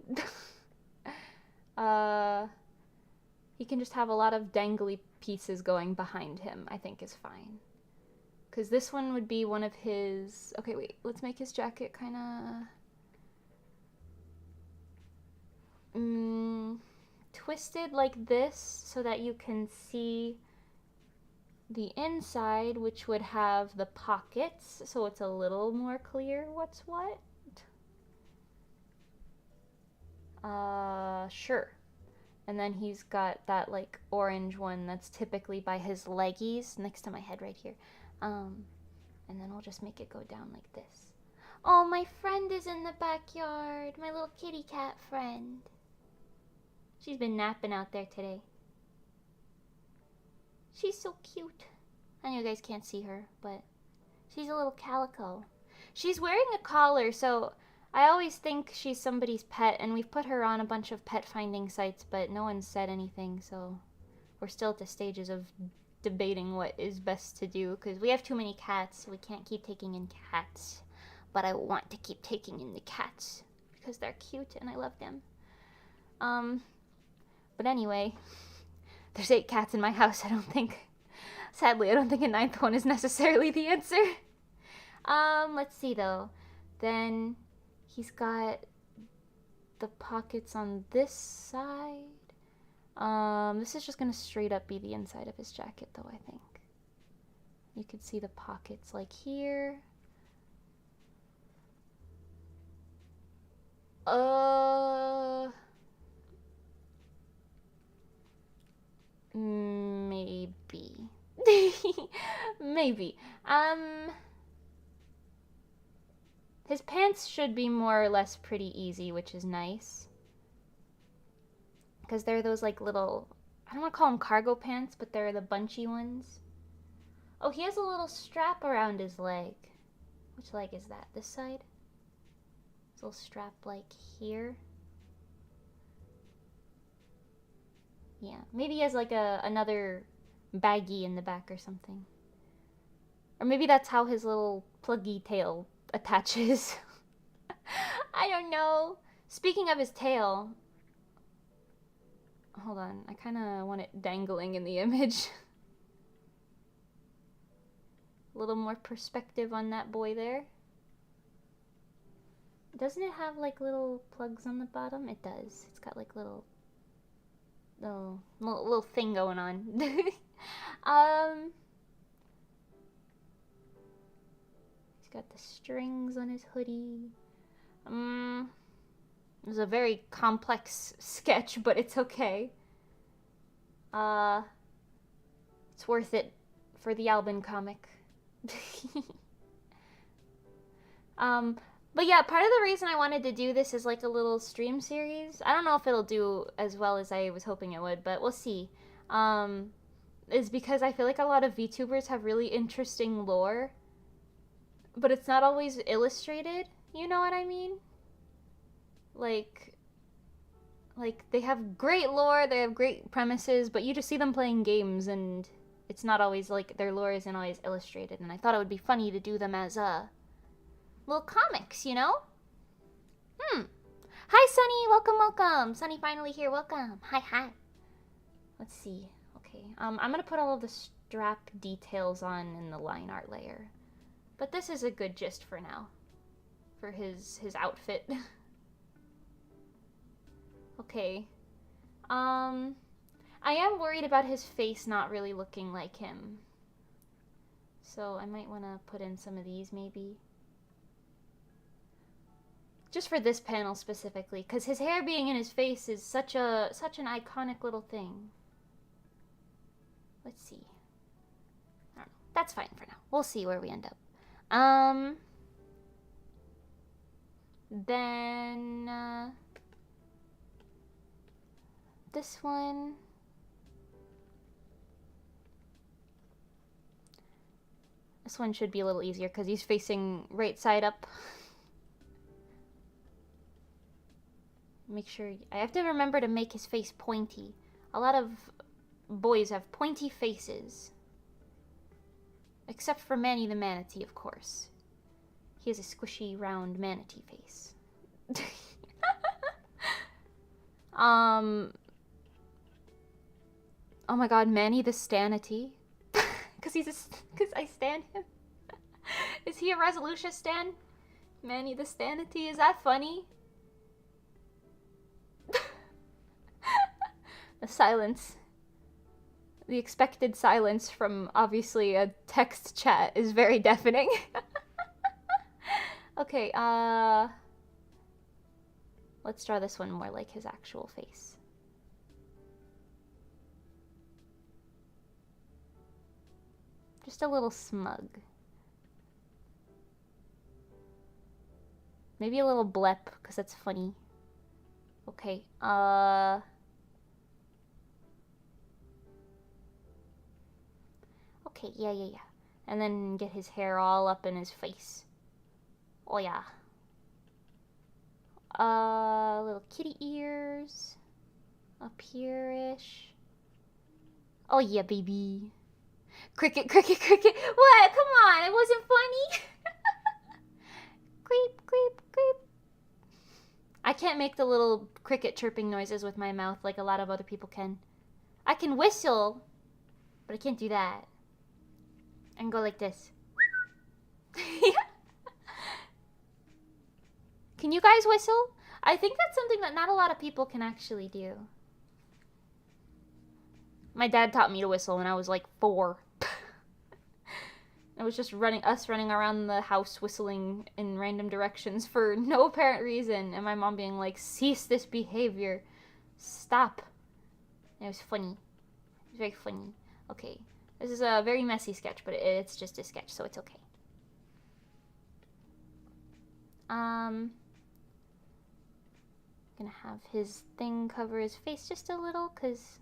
He can just have a lot of dangly pieces going behind him, I think is fine. Because this one would be one of his... Okay, wait, let's make his jacket kind of... twisted like this so that you can see the inside, which would have the pockets, so it's a little more clear what's what. Sure. And then he's got that like orange one that's typically by his leggies next to my head right here. And then we'll just make it go down like this. Oh, my friend is in the backyard. My little kitty cat friend. She's been napping out there today. She's so cute. I know you guys can't see her, but she's a little calico. She's wearing a collar, so I always think she's somebody's pet, and we've put her on a bunch of pet finding sites, but no one said anything, so we're still at the stages of debating what is best to do, because we have too many cats, so we can't keep taking in cats. But I want to keep taking in the cats, because they're cute, and I love them. But anyway, there's 8 cats in my house. Sadly, I don't think a 9th one is necessarily the answer. Let's see though. Then he's got the pockets on this side. This is just gonna straight up be the inside of his jacket though, I think. You could see the pockets like here. Maybe. Maybe. His pants should be more or less pretty easy, which is nice. Because they're those like little, I don't want to call them cargo pants, but they're the bunchy ones. Oh, he has a little strap around his leg. Which leg is that? This side? This little strap like here. Yeah, maybe he has like another baggie in the back or something. Or maybe that's how his little pluggy tail attaches. I don't know. Speaking of his tail, hold on, I kind of want it dangling in the image. A little more perspective on that boy there. Doesn't it have like little plugs on the bottom? It does. It's got like little thing going on. He's got the strings on his hoodie. It was a very complex sketch, but it's okay. It's worth it for the Alban comic. But yeah, part of the reason I wanted to do this is like a little stream series. I don't know if it'll do as well as I was hoping it would, but we'll see. Is because I feel like a lot of VTubers have really interesting lore. but it's not always illustrated. You know what I mean? Like they have great lore, they have great premises, but you just see them playing games and it's not always like their lore isn't always illustrated. And I thought it would be funny to do them as little comics, you know? Hi, Sunny. Welcome, welcome. Sunny finally here. Welcome. Hi. Let's see. Okay. I'm gonna put all of the strap details on in the line art layer, but this is a good gist for now, for his outfit. Okay. I am worried about his face not really looking like him, so I might want to put in some of these maybe. Just for this panel specifically, because his hair being in his face is such an iconic little thing. Let's see. I don't know. That's fine for now. We'll see where we end up. Then this one. This one should be a little easier because he's facing right side up. Make sure I have to remember to make his face pointy. A lot of boys have pointy faces. Except for Manny the manatee, of course. He has a squishy, round manatee face. Oh my god, Manny the Stanity. Because I stan him. Is he a Resolucia stan? Manny the Stanity, is that funny? The silence. The expected silence from, obviously, a text chat is very deafening. Okay, let's draw this one more like his actual face. Just a little smug. Maybe a little blep, because that's funny. Okay, okay, yeah. And then get his hair all up in his face. Oh yeah. Little kitty ears. Up here-ish. Oh yeah, baby. Cricket. What? Come on, it wasn't funny. Creep. I can't make the little cricket chirping noises with my mouth like a lot of other people can. I can whistle, but I can't do that. I can go like this. Can you guys whistle? I think that's something that not a lot of people can actually do. My dad taught me to whistle when I was like 4. It was just us running around the house whistling in random directions for no apparent reason, and my mom being like, cease this behavior. Stop. And it was funny. It was very funny. Okay. This is a very messy sketch, but it's just a sketch, so it's okay. Gonna have his thing cover his face just a little, because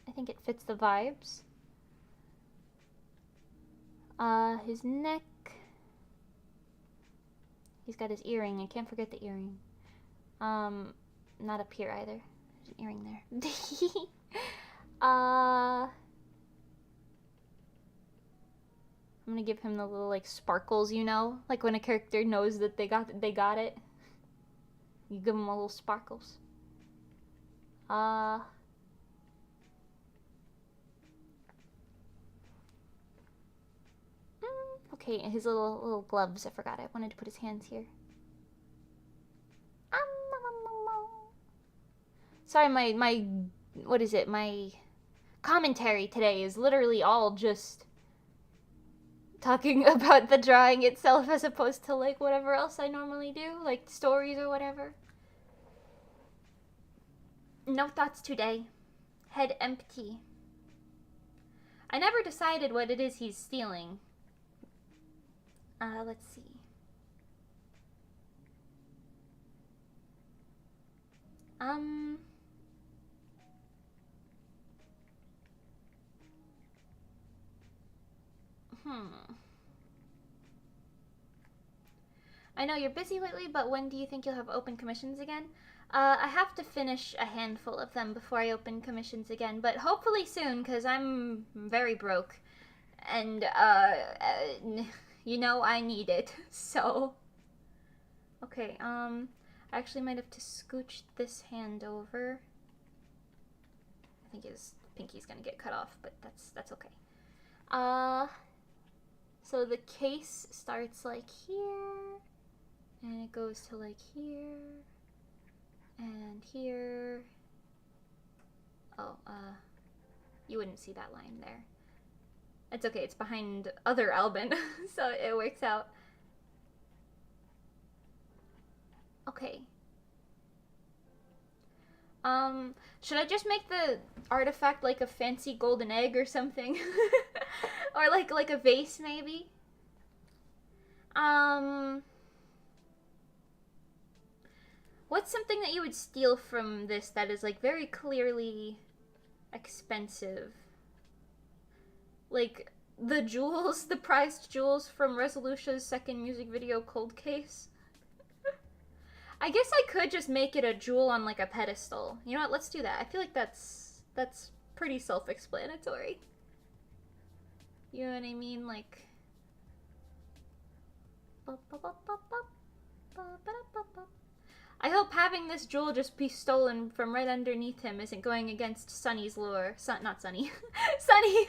I think it fits the vibes. His neck. He's got his earring. I can't forget the earring. Not up here either. There's an earring there. I'm gonna give him the little like sparkles, you know, like when a character knows that they got it. You give them a little sparkles. Okay, his little gloves. I forgot. I wanted to put his hands here. Sorry, my what is it? My commentary today is literally all just talking about the drawing itself as opposed to like whatever else I normally do, like stories or whatever. No thoughts today. Head empty. I never decided what it is he's stealing. Let's see. I know you're busy lately, but when do you think you'll have open commissions again? I have to finish a handful of them before I open commissions again, but hopefully soon, because I'm very broke. And, you know, I need it, so... Okay, I actually might have to scooch this hand over. I think his pinky's gonna get cut off, but that's okay. So the case starts like here, and it goes to like here, and here. Oh, you wouldn't see that line there. It's okay, it's behind other Alban, so it works out. Okay. Should I just make the artifact like a fancy golden egg or something? Or like a vase, maybe? What's something that you would steal from this that is like very clearly expensive? Like the jewels, the prized jewels from Resolucia's second music video, Cold Case? I guess I could just make it a jewel on like a pedestal. You know what? Let's do that. I feel like that's pretty self-explanatory. You know what I mean? Like... I hope having this jewel just be stolen from right underneath him isn't going against Sunny's lore. Not Sunny. Sunny!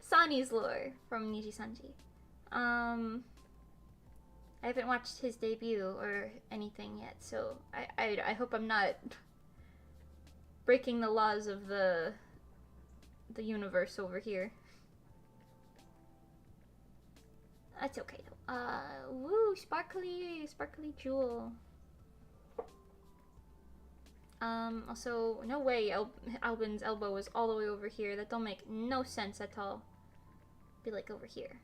Sonny's lore from Niji Sanji. I haven't watched his debut or anything yet, so I hope I'm not breaking the laws of the universe over here. That's okay though. Woo, sparkly jewel. Also, no way Alban's elbow was all the way over here. That don't make no sense at all. Be like over here.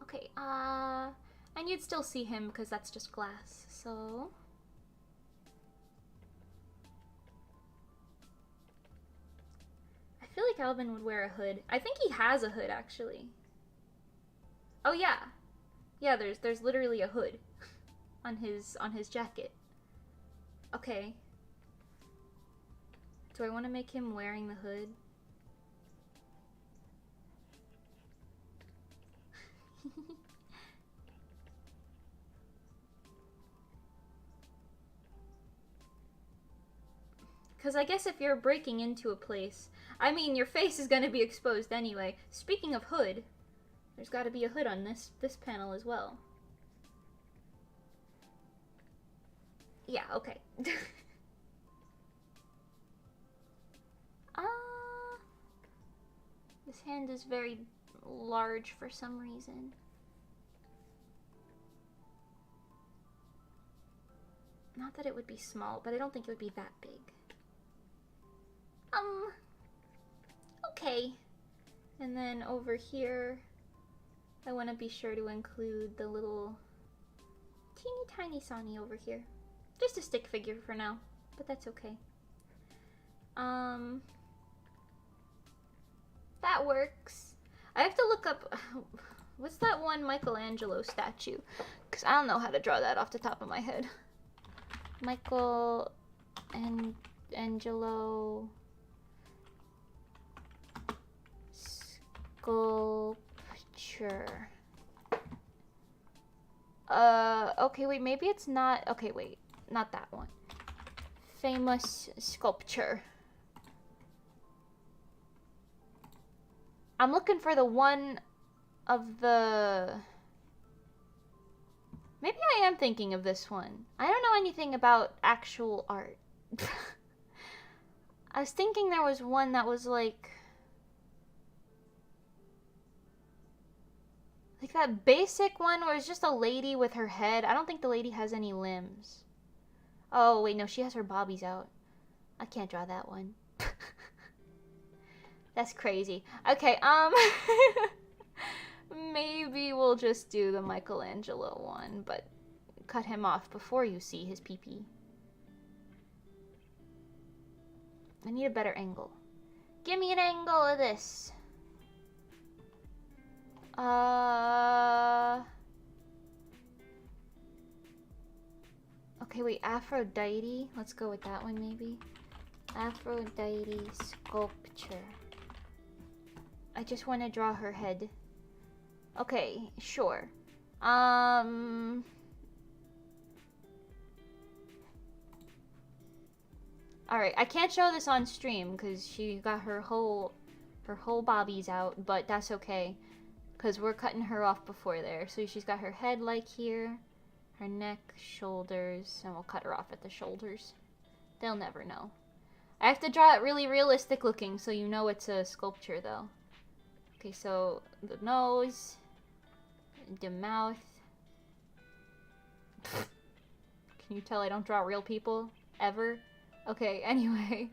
Okay, and you'd still see him because that's just glass, so... I feel like Alban would wear a hood. I think he has a hood, actually. Oh, yeah. Yeah, there's literally a hood on his jacket. Okay. Do I want to make him wearing the hood? Because I guess if you're breaking into a place, I mean, your face is going to be exposed anyway. Speaking of hood, there's got to be a hood on this panel as well. Yeah, okay. This hand is very large for some reason. Not that it would be small, but I don't think it would be that big. Okay. And then over here, I want to be sure to include the little teeny tiny Sonny over here. Just a stick figure for now, but that's okay. That works. I have to look up, what's that one Michelangelo statue? Because I don't know how to draw that off the top of my head. Michelangelo sculpture. Okay, wait, maybe it's not, okay, wait, not that one. Famous sculpture. I'm looking for the one of the... Maybe I am thinking of this one. I don't know anything about actual art. I was thinking there was one that was like that basic one where it's just a lady with her head. I don't think the lady has any limbs. Oh, wait, no, she has her bobbies out. I can't draw that one. That's crazy. Okay, maybe we'll just do the Michelangelo one, but cut him off before you see his pee-pee. I need a better angle. Give me an angle of this. Okay, wait, Aphrodite. Let's go with that one, maybe. Aphrodite sculpture. I just want to draw her head. Okay, sure. Alright, I can't show this on stream because she got her whole bobbies out, but that's okay. Because we're cutting her off before there. So she's got her head like here, her neck, shoulders, and we'll cut her off at the shoulders. They'll never know. I have to draw it really realistic looking so you know it's a sculpture though. Okay, so the nose, the mouth. Can you tell I don't draw real people? Ever? Okay, anyway.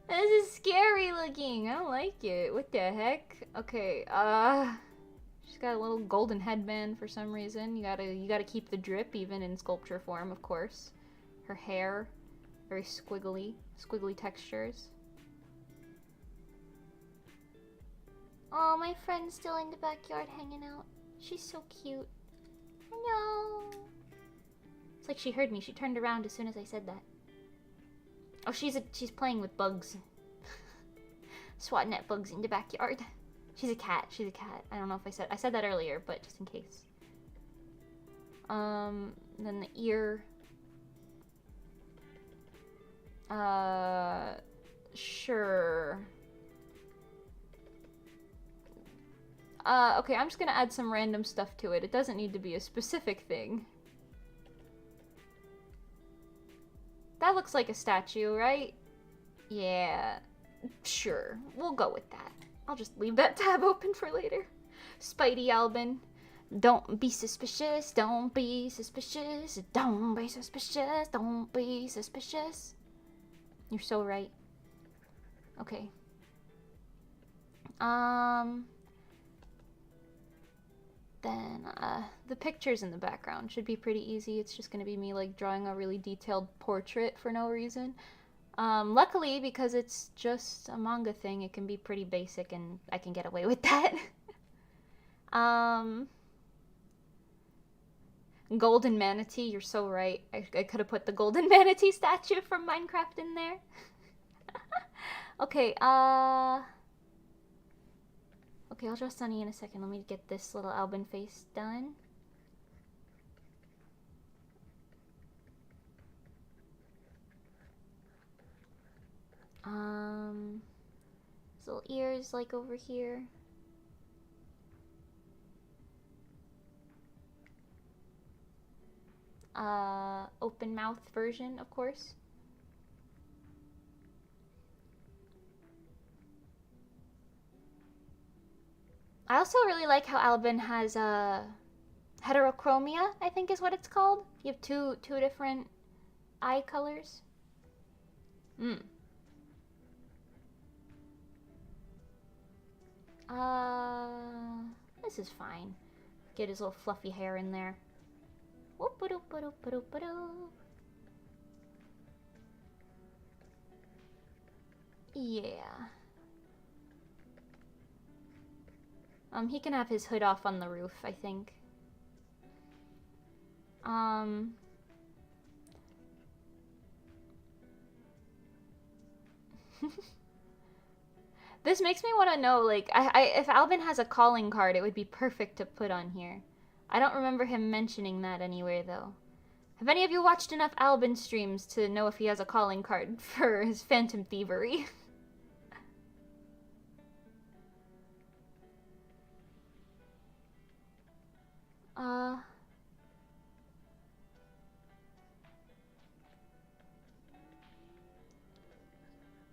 This is scary looking. I don't like it. What the heck? Okay, she's got a little golden headband for some reason. You gotta keep the drip even in sculpture form, of course. Her hair, very squiggly textures. Oh, my friend's still in the backyard hanging out. She's so cute. No. It's like she heard me. She turned around as soon as I said that. Oh, she's playing with bugs. Swatting at bugs in the backyard. She's a cat. She's a cat. I don't know if I said that earlier, but just in case. Then the ear. Sure. Okay, I'm just gonna add some random stuff to it. It doesn't need to be a specific thing. That looks like a statue, right? Yeah, sure. We'll go with that. I'll just leave that tab open for later. Spidey Alban. Don't be suspicious, don't be suspicious, don't be suspicious, don't be suspicious. You're so right. Okay. Then, the pictures in the background should be pretty easy. It's just gonna be me, like, drawing a really detailed portrait for no reason. Luckily, because it's just a manga thing, it can be pretty basic and I can get away with that. Golden manatee, you're so right. I could have put the golden manatee statue from Minecraft in there. Okay, okay, I'll draw Sunny in a second. Let me get this little Alban face done. His little ears, like, over here. Open mouth version, of course. I also really like how Alban has heterochromia, I think is what it's called. You have two different eye colors. This is fine. Get his little fluffy hair in there. Yeah. He can have his hood off on the roof, I think. This makes me want to know, like, if Alban has a calling card, it would be perfect to put on here. I don't remember him mentioning that anywhere, though. Have any of you watched enough Alban streams to know if he has a calling card for his phantom thievery?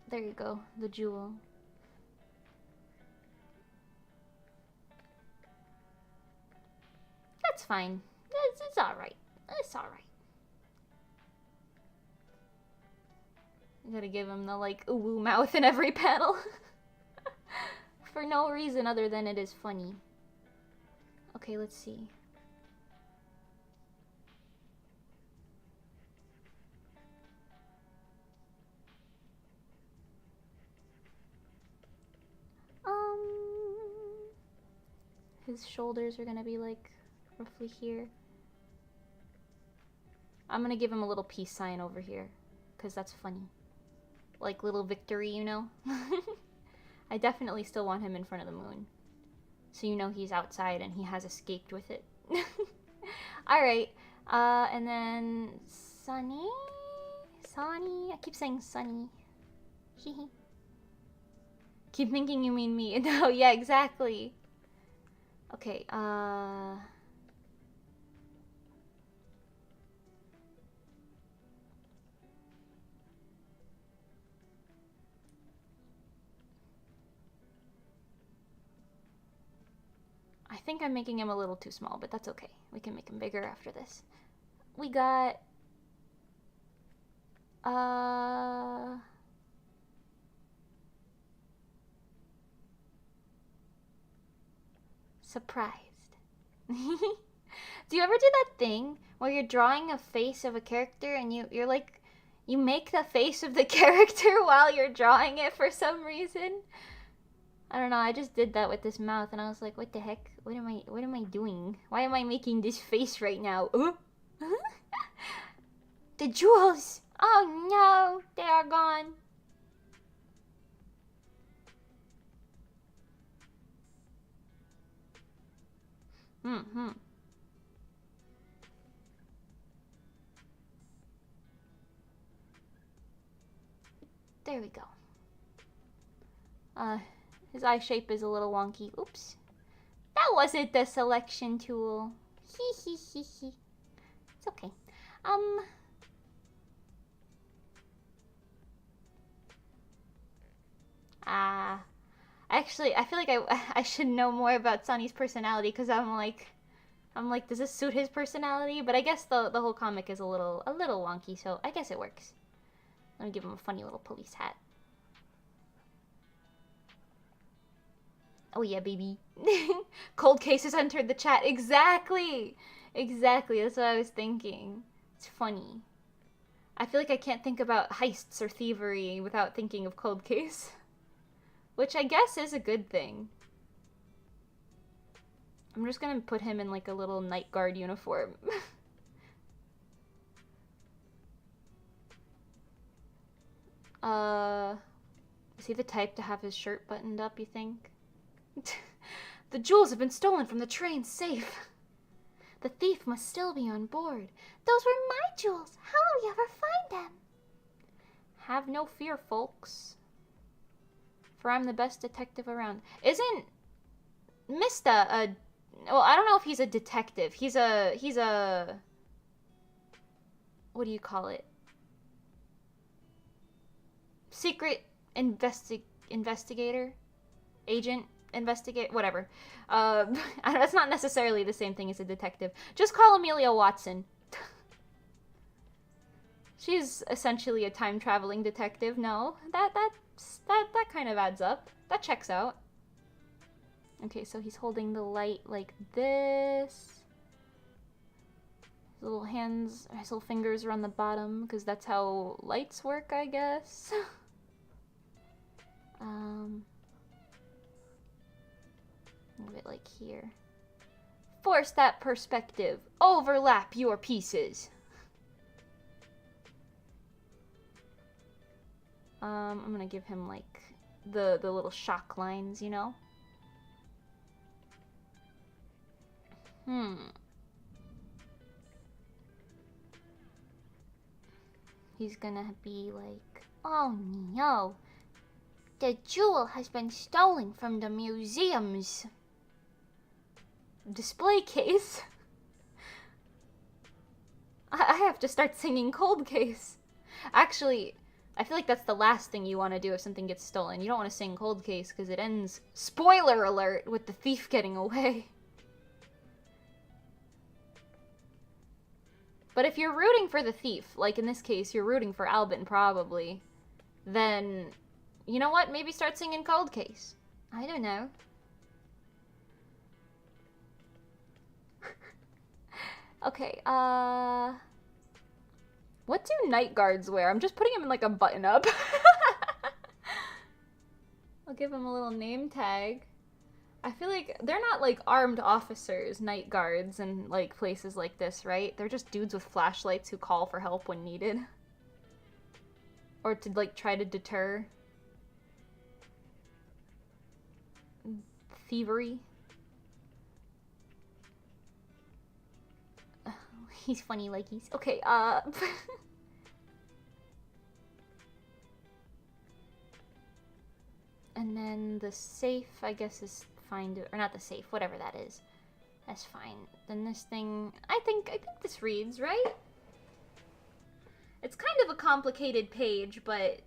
There you go, the jewel. That's fine. It's alright. It's alright. You gotta give him the, like, ooh mouth in every panel. For no reason other than it is funny. Okay, let's see. His shoulders are gonna be, like, roughly here. I'm gonna give him a little peace sign over here, because that's funny. Like little victory, you know? I definitely still want him in front of the moon. So you know he's outside and he has escaped with it. Alright, and then Sunny? Sunny? I keep saying Sunny. Hehe. Keep thinking you mean me. No, yeah, exactly. Okay, I think I'm making him a little too small, but that's okay. We can make him bigger after this. We got... surprised. Do you ever do that thing where you're drawing a face of a character and you're like... You make the face of the character while you're drawing it for some reason? I don't know, I just did that with this mouth and I was like, what the heck? What am I doing? Why am I making this face right now? The jewels! Oh no, they are gone. There we go. His eye shape is a little wonky. Oops. That wasn't the selection tool. Hee. It's okay. Actually, I feel like I should know more about Sunny's personality because I'm like, does this suit his personality? But I guess the whole comic is a little wonky, so I guess it works. Let me give him a funny little police hat. Oh yeah, baby. Cold cases entered the chat. Exactly. That's what I was thinking. It's funny. I feel like I can't think about heists or thievery without thinking of cold case. Which I guess is a good thing. I'm just gonna put him in like a little night guard uniform. Is he the type to have his shirt buttoned up, you think? The jewels have been stolen from the train's safe. The thief must still be on board. Those were my jewels. How will we ever find them? Have no fear, folks. For I'm the best detective around. Isn't Mista a... Well, I don't know if he's a detective. He's a... What do you call it? Secret investigator? Agent? Investigate, whatever. That's not necessarily the same thing as a detective. Just call Amelia Watson. She's essentially a time-traveling detective. No, that kind of adds up. That checks out. Okay, so he's holding the light like this. His little hands, his little fingers are on the bottom because that's how lights work, I guess. Move it like here. Force that perspective. Overlap your pieces. I'm gonna give him like the little shock lines, you know? He's gonna be like, oh no, the jewel has been stolen from the museum's display case. I have to start singing Cold Case. Actually, I feel like that's the last thing you want to do if something gets stolen. You don't want to sing Cold Case because it ends, spoiler alert, with the thief getting away. But if you're rooting for the thief, like in this case, you're rooting for Alban probably, then, you know what? Maybe start singing Cold Case. I don't know. Okay, what do night guards wear? I'm just putting him in like a button up. I'll give him a little name tag. I feel like they're not like armed officers, night guards, and like places like this, right? They're just dudes with flashlights who call for help when needed. Or to like try to deter thievery. He's funny like he's... Okay, and then the safe, I guess, is fine to... Or not the safe, whatever that is. That's fine. Then this thing... I think this reads, right? It's kind of a complicated page, but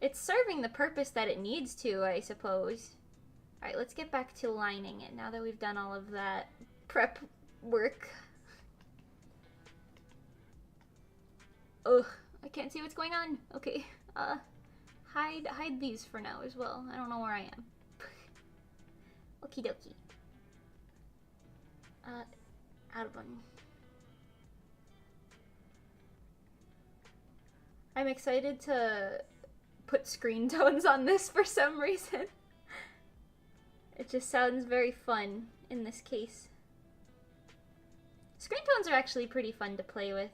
it's serving the purpose that it needs to, I suppose. Alright, let's get back to lining it now that we've done all of that prep work. Ugh, I can't see what's going on. Okay, hide these for now as well. I don't know where I am. Okie dokie. Alban. I'm excited to put screen tones on this for some reason. It just sounds very fun in this case. Screen tones are actually pretty fun to play with.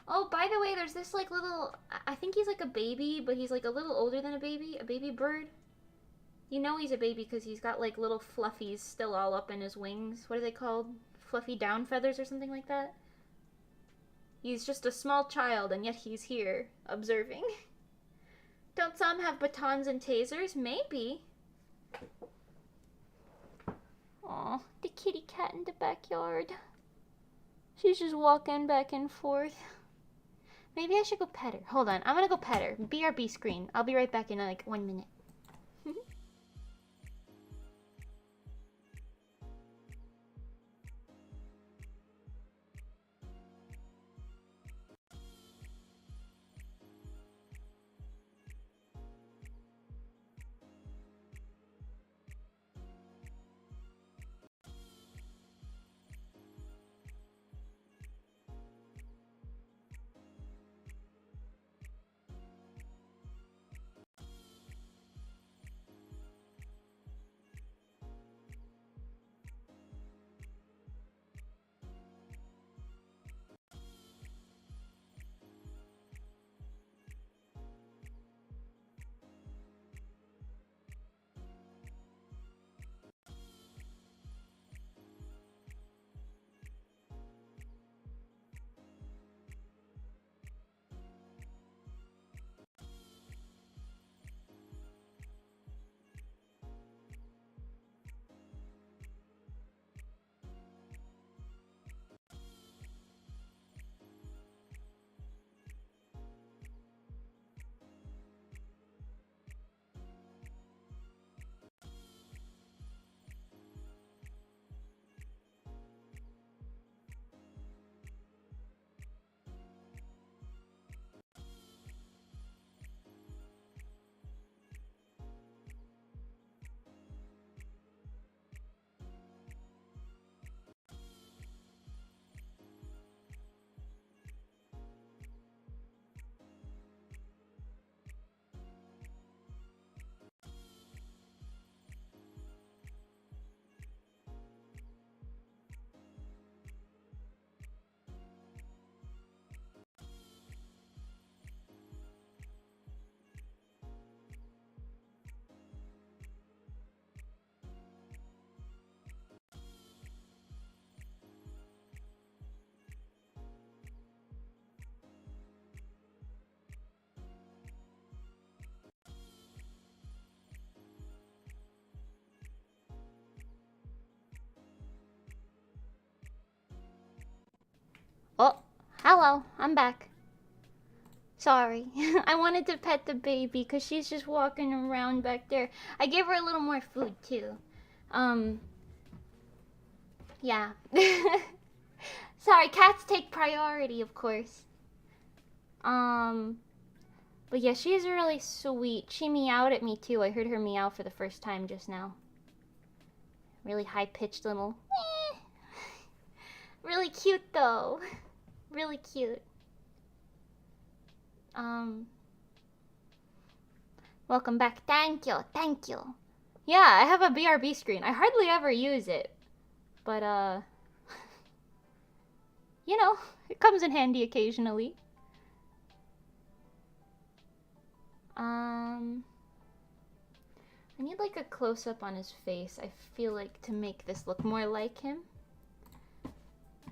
Oh, by the way, there's this like little... I think he's like a baby, but he's like a little older than a baby bird. You know he's a baby because he's got like little fluffies still all up in his wings. What are they called? Fluffy down feathers or something like that? He's just a small child and yet he's here, observing. Don't some have batons and tasers? Maybe. Aw, the kitty cat in the backyard. She's just walking back and forth. Maybe I should go pet her. Hold on, I'm gonna go pet her. BRB screen. I'll be right back in like 1 minute. Oh, hello, I'm back. Sorry, I wanted to pet the baby because she's just walking around back there. I gave her a little more food too. Yeah. Sorry, cats take priority, of course. But yeah, she's really sweet. She meowed at me too. I heard her meow for the first time just now. Really high-pitched little... Really cute though. Really cute. Welcome back. Thank you. Thank you. Yeah, I have a BRB screen. I hardly ever use it. But, you know, it comes in handy occasionally. I need like a close-up on his face, I feel like, to make this look more like him.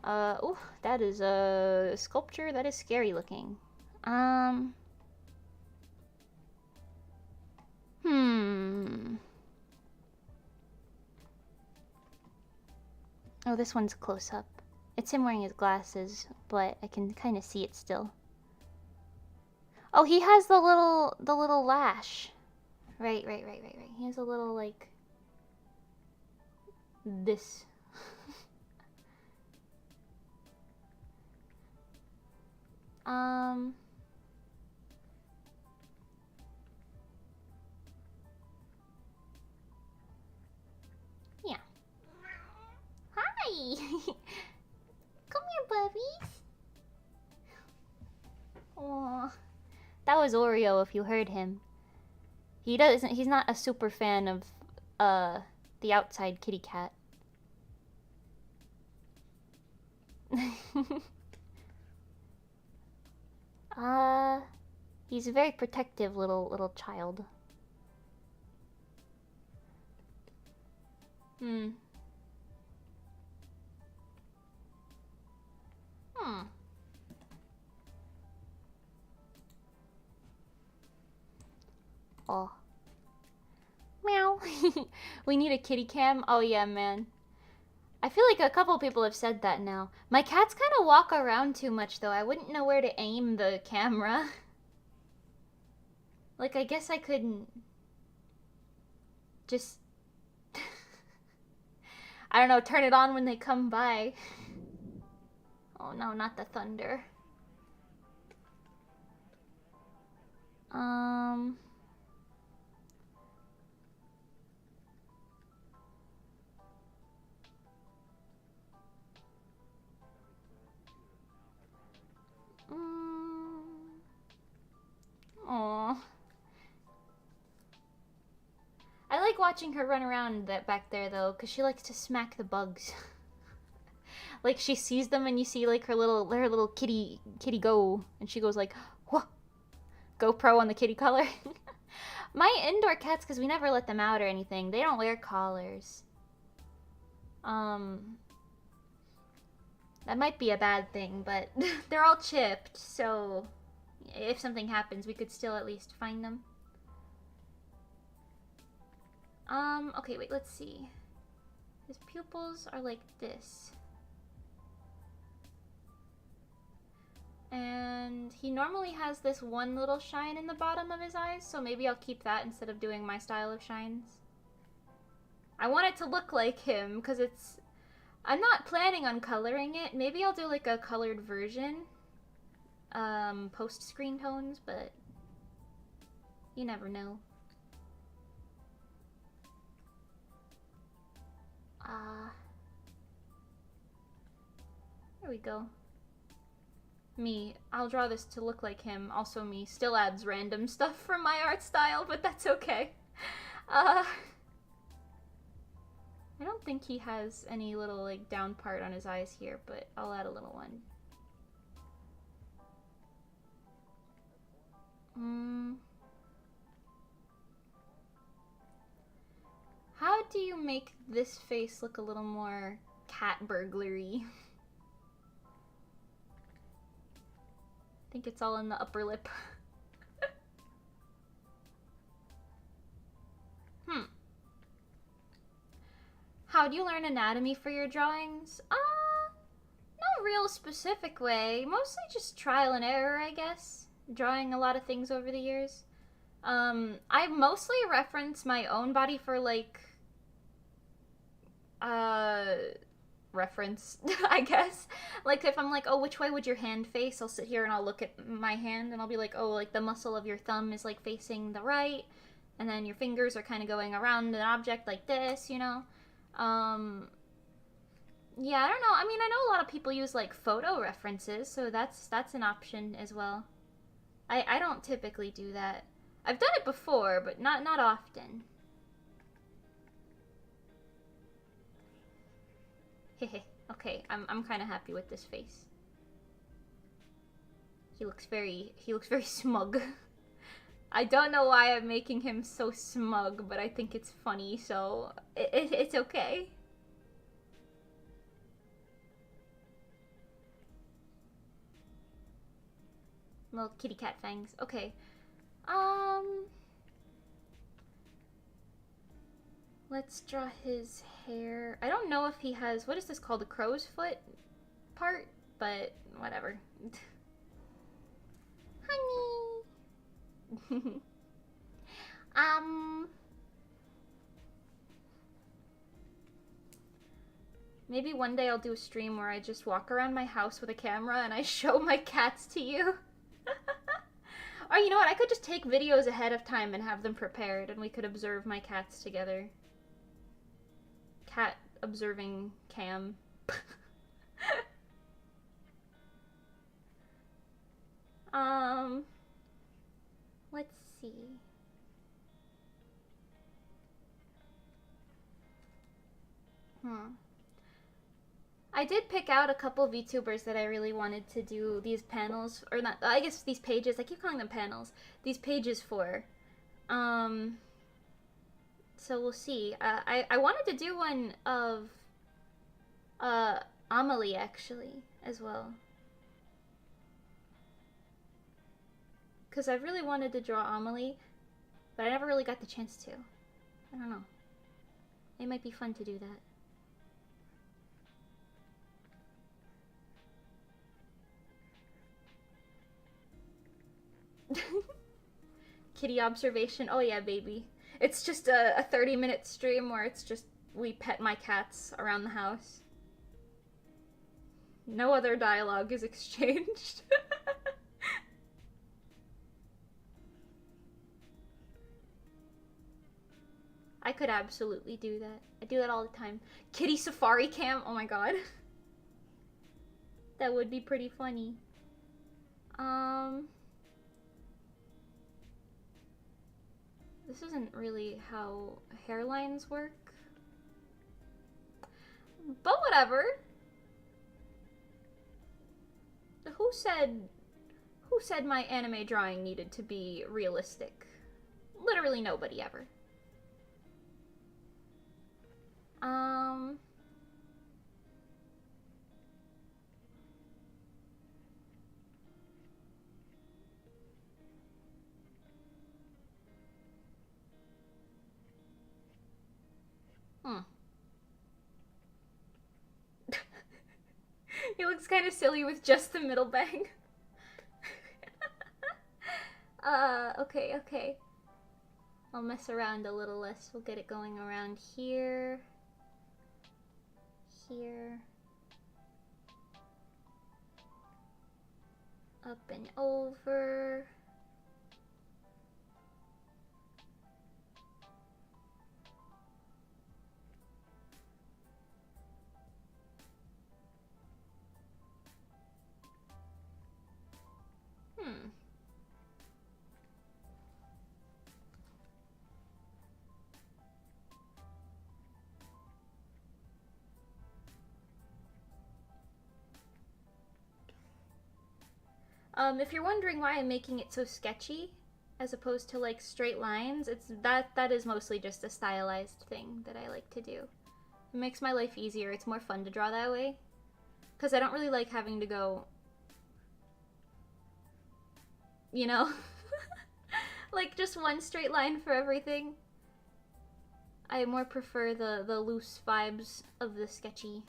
Oh, that is a sculpture that is scary looking. Oh, this one's close-up. It's him wearing his glasses, but I can kind of see it still. Oh, he has the little lash. Right. He has a little, like, this. Yeah. Hi! Come here, puppies. Aww. That was Oreo if you heard him. He's not a super fan of, the outside kitty cat. He's a very protective little child. Oh. Meow. We need a kitty cam? Oh yeah, man. I feel like a couple people have said that now. My cats kind of walk around too much, though. I wouldn't know where to aim the camera. Like, I guess I couldn't... just... I don't know, turn it on when they come by. Oh no, not the thunder. Aww. I like watching her run around back there, though, because she likes to smack the bugs. Like, she sees them and you see, like, her little kitty go, and she goes like, whoa, GoPro on the kitty collar. My indoor cats, because we never let them out or anything, they don't wear collars. That might be a bad thing, but they're all chipped, so if something happens, we could still at least find them. Okay, wait, let's see. His pupils are like this. And he normally has this one little shine in the bottom of his eyes, so maybe I'll keep that instead of doing my style of shines. I want it to look like him, because it's... I'm not planning on coloring it. Maybe I'll do like a colored version. Post screen tones, but you never know. There we go. Me. I'll draw this to look like him. Also me. Still adds random stuff from my art style, but that's okay. I don't think he has any little, like, down part on his eyes here, but I'll add a little one. How do you make this face look a little more cat burglary? I think it's all in the upper lip. How do you learn anatomy for your drawings? No real specific way. Mostly just trial and error, I guess. Drawing a lot of things over the years. I mostly reference my own body for, like, reference, I guess. Like, if I'm like, oh, which way would your hand face? I'll sit here and I'll look at my hand and I'll be like, oh, like, the muscle of your thumb is, like, facing the right, and then your fingers are kind of going around an object like this, you know? Yeah, I don't know. I mean, I know a lot of people use, like, photo references, so that's an option as well. I don't typically do that. I've done it before, but not often. Hehe. Okay, I'm kind of happy with this face. He looks very smug. I don't know why I'm making him so smug, but I think it's funny, so it's okay. Little kitty cat fangs. Okay. Let's draw his hair. I don't know if he has, what is this called? The crow's foot part? But whatever. Honey. Maybe one day I'll do a stream where I just walk around my house with a camera and I show my cats to you. Or you know what, I could just take videos ahead of time and have them prepared and we could observe my cats together. Cat observing cam. Let's see. I did pick out a couple VTubers that I really wanted to do these panels, or not, I guess these pages, I keep calling them panels, these pages for. So we'll see. I wanted to do one of Amelie, actually, as well. Because I really wanted to draw Amelie, but I never really got the chance to. I don't know. It might be fun to do that. Kitty observation. Oh yeah, baby. It's just a 30-minute stream where it's just we pet my cats around the house. No other dialogue is exchanged. I could absolutely do that. I do that all the time. Kitty safari cam. Oh my god. That would be pretty funny. This isn't really how hairlines work. But whatever. Who said my anime drawing needed to be realistic? Literally nobody ever. He looks kind of silly with just the middle bang. Okay. I'll mess around a little less. We'll get it going around here. Here. Up and over. If you're wondering why I'm making it so sketchy, as opposed to like straight lines, it's that is mostly just a stylized thing that I like to do. It makes my life easier. It's more fun to draw that way. Because I don't really like having to go, you know, like just one straight line for everything. I more prefer the loose vibes of the sketchy.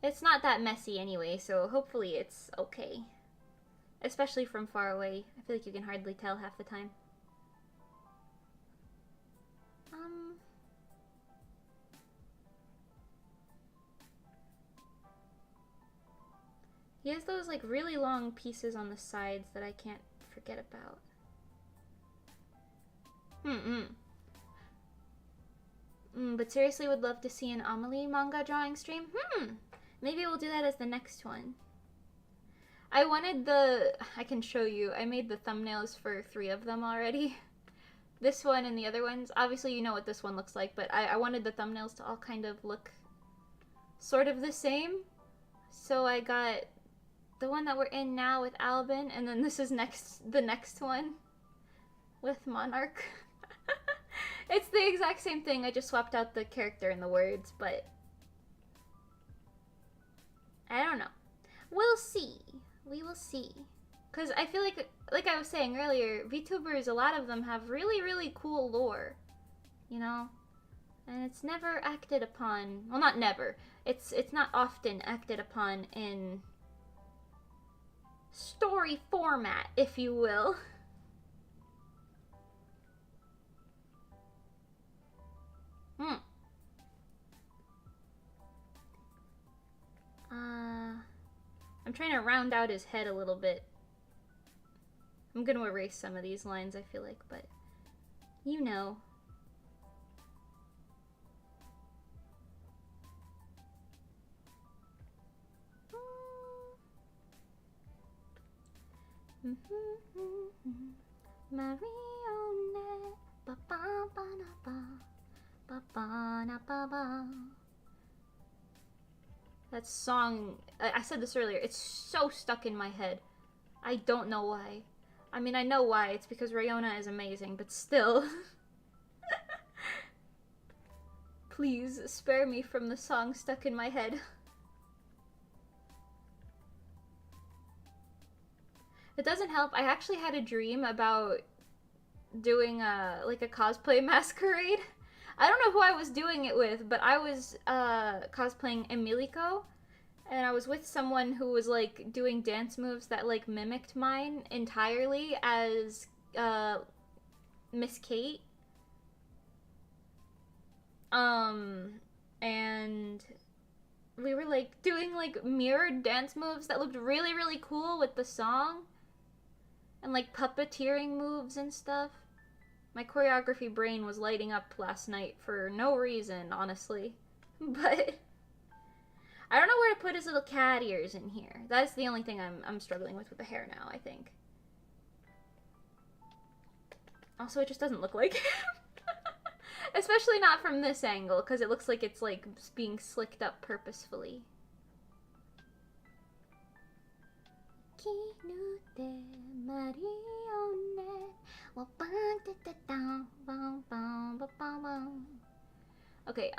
It's not that messy anyway, so hopefully it's okay. Especially from far away. I feel like you can hardly tell half the time. He has those like really long pieces on the sides that I can't forget about. But seriously would love to see an Amelie manga drawing stream. Maybe we'll do that as the next one. I wanted the... I can show you. I made the thumbnails for 3 of them already. This one and the other ones. Obviously you know what this one looks like, but I wanted the thumbnails to all kind of look sort of the same. So I got the one that we're in now with Alban, and then this is the next one with Monarch. It's the exact same thing, I just swapped out the character and the words, but I don't know. We'll see. We will see. Because I feel like I was saying earlier, VTubers, a lot of them have really, really cool lore, you know? And it's never acted upon, well, not never, it's not often acted upon in story format, if you will. I'm trying to round out his head a little bit. I'm gonna erase some of these lines, I feel like, but you know. Marionette, ba ba ba na ba, ba ba na ba ba. That song, I said this earlier, it's so stuck in my head. I don't know why. I mean, I know why. It's because Rayona is amazing, but still. Please, spare me from the song stuck in my head. It doesn't help. I actually had a dream about doing like a cosplay masquerade. I don't know who I was doing it with, but I was cosplaying Emiliko, and I was with someone who was like doing dance moves that like mimicked mine entirely as Miss Kate. And we were like doing like mirrored dance moves that looked really, really cool with the song, and like puppeteering moves and stuff. My choreography brain was lighting up last night for no reason, honestly. But I don't know where to put his little cat ears in here. That's the only thing I'm struggling with the hair now, I think. Also, it just doesn't look like him. Especially not from this angle, because it looks like it's like being slicked up purposefully. Okay,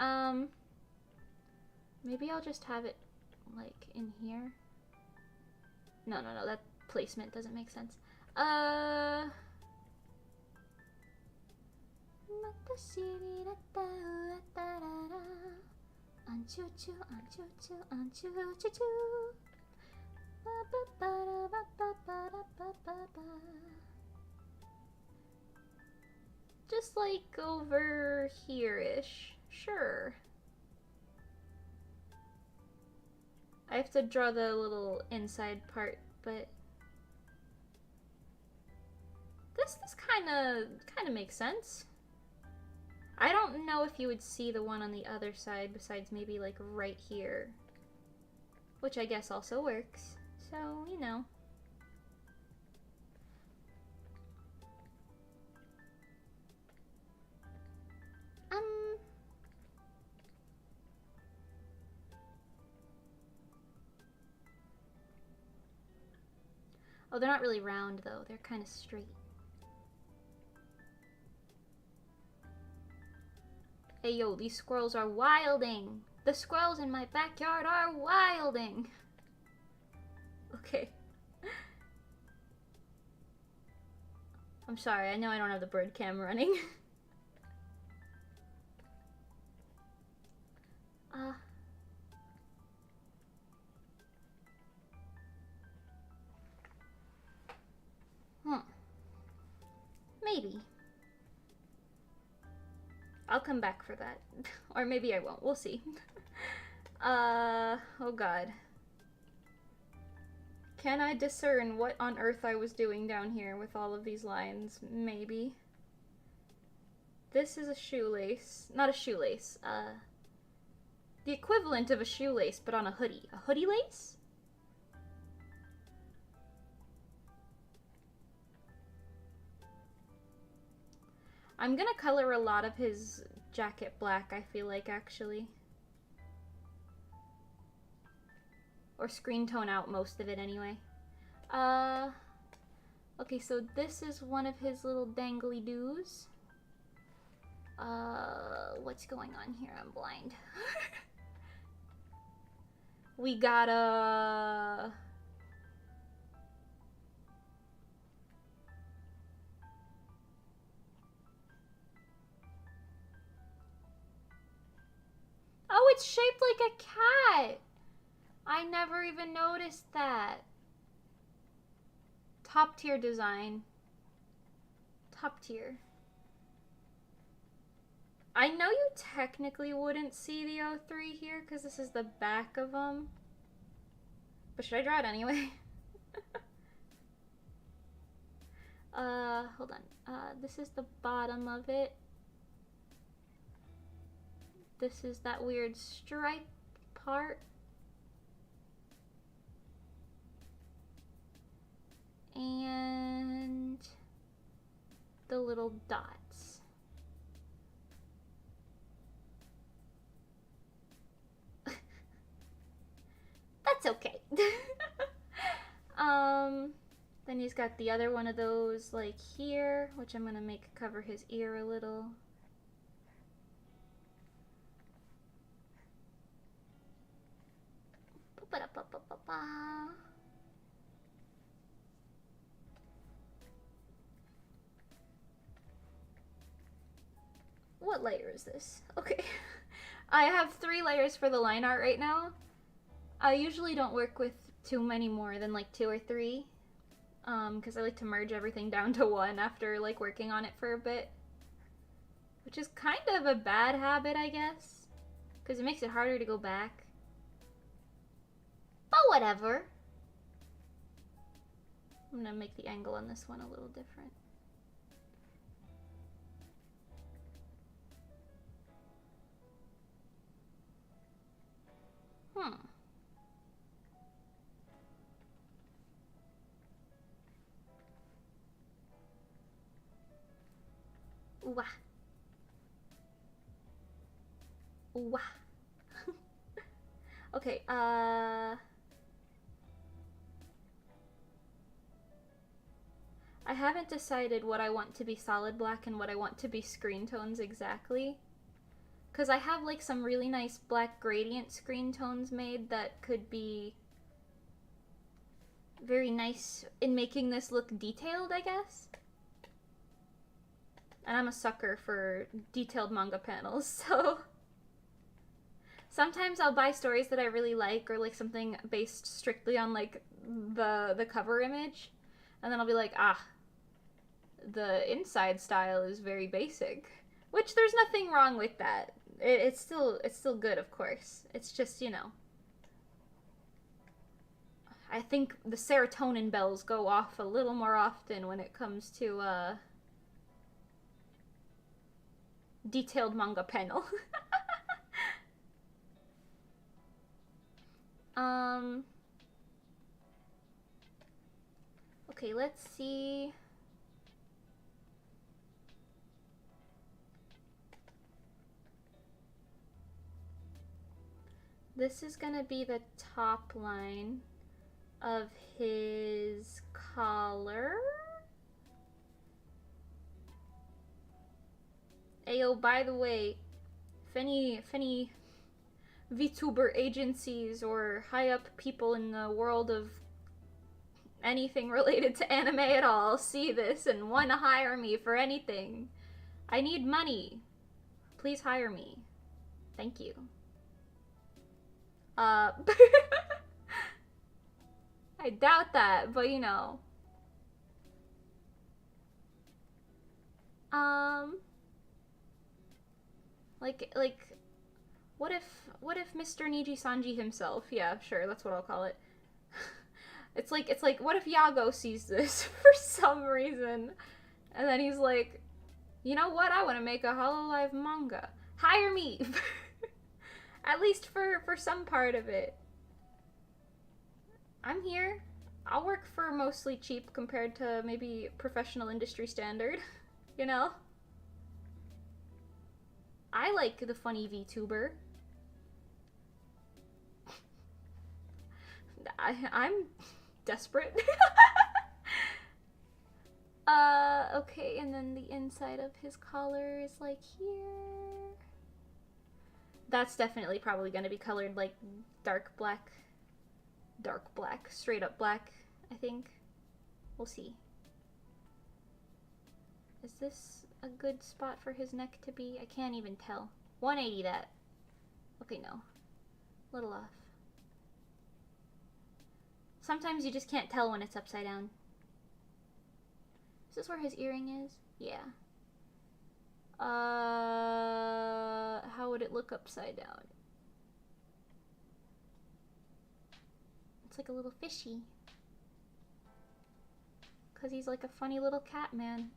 maybe I'll just have it like in here. No, that placement doesn't make sense. Just like over here-ish. Sure. I have to draw the little inside part, but this kind of makes sense. I don't know if you would see the one on the other side besides maybe like right here, which I guess also works. So, you know. Oh, they're not really round though. They're kind of straight. Hey yo, these squirrels are wilding! The squirrels in my backyard are wilding! Okay. I'm sorry, I know I don't have the bird cam running. Maybe. I'll come back for that. Or maybe I won't. We'll see. Oh god. Can I discern what on earth I was doing down here with all of these lines? Maybe. This is a shoelace. Not a shoelace. The equivalent of a shoelace, but on a hoodie. A hoodie lace? I'm gonna color a lot of his jacket black, I feel like, actually. Or screen tone out most of it anyway. Okay, so this is one of his little dangly doos. What's going on here? I'm blind. We got a... Oh, it's shaped like a cat! I never even noticed that. Top tier design. Top tier. I know you technically wouldn't see the O3 here because this is the back of them. But should I draw it anyway? Hold on. This is the bottom of it. This is that weird stripe part. And the little dots. That's okay. Then he's got the other one of those like here, which I'm gonna make cover his ear a little. What layer is this? Okay. I have 3 layers for the line art right now. I usually don't work with too many more than like 2 or 3. Because I like to merge everything down to 1 after like working on it for a bit. Which is kind of a bad habit, I guess. Because it makes it harder to go back. But whatever. I'm gonna make the angle on this one a little different. Wah. Wah. Okay, I haven't decided what I want to be solid black and what I want to be screen tones exactly. Because I have like some really nice black gradient screen tones made that could be very nice in making this look detailed, I guess. And I'm a sucker for detailed manga panels, so... Sometimes I'll buy stories that I really like, or like something based strictly on like the cover image, and then I'll be like, ah, the inside style is very basic. Which there's nothing wrong with that. It's still good, of course. It's just, you know, I think the serotonin bells go off a little more often when it comes to detailed manga panel. Okay, let's see. This is gonna be the top line of his collar. Ayo, by the way, if any VTuber agencies or high up people in the world of anything related to anime at all see this and want to hire me for anything, I need money. Please hire me. Thank you. I doubt that, but you know. Like, what if Mr. Niji Sanji himself, yeah, sure, that's what I'll call it. It's like, what if Yago sees this for some reason, and then he's like, you know what, I want to make a Hololive manga. Hire me! At least for some part of it. I'm here. I'll work for mostly cheap compared to maybe professional industry standard, you know? I like the funny VTuber. I'm desperate. Okay, and then the inside of his collar is like here. That's definitely probably gonna be colored like dark black, straight up black, I think. We'll see. Is this a good spot for his neck to be? I can't even tell. 180 that. Okay, no. A little off. Sometimes you just can't tell when it's upside down. Is this where his earring is? Yeah. How would it look upside down? It's like a little fishy. Cause he's like a funny little cat man.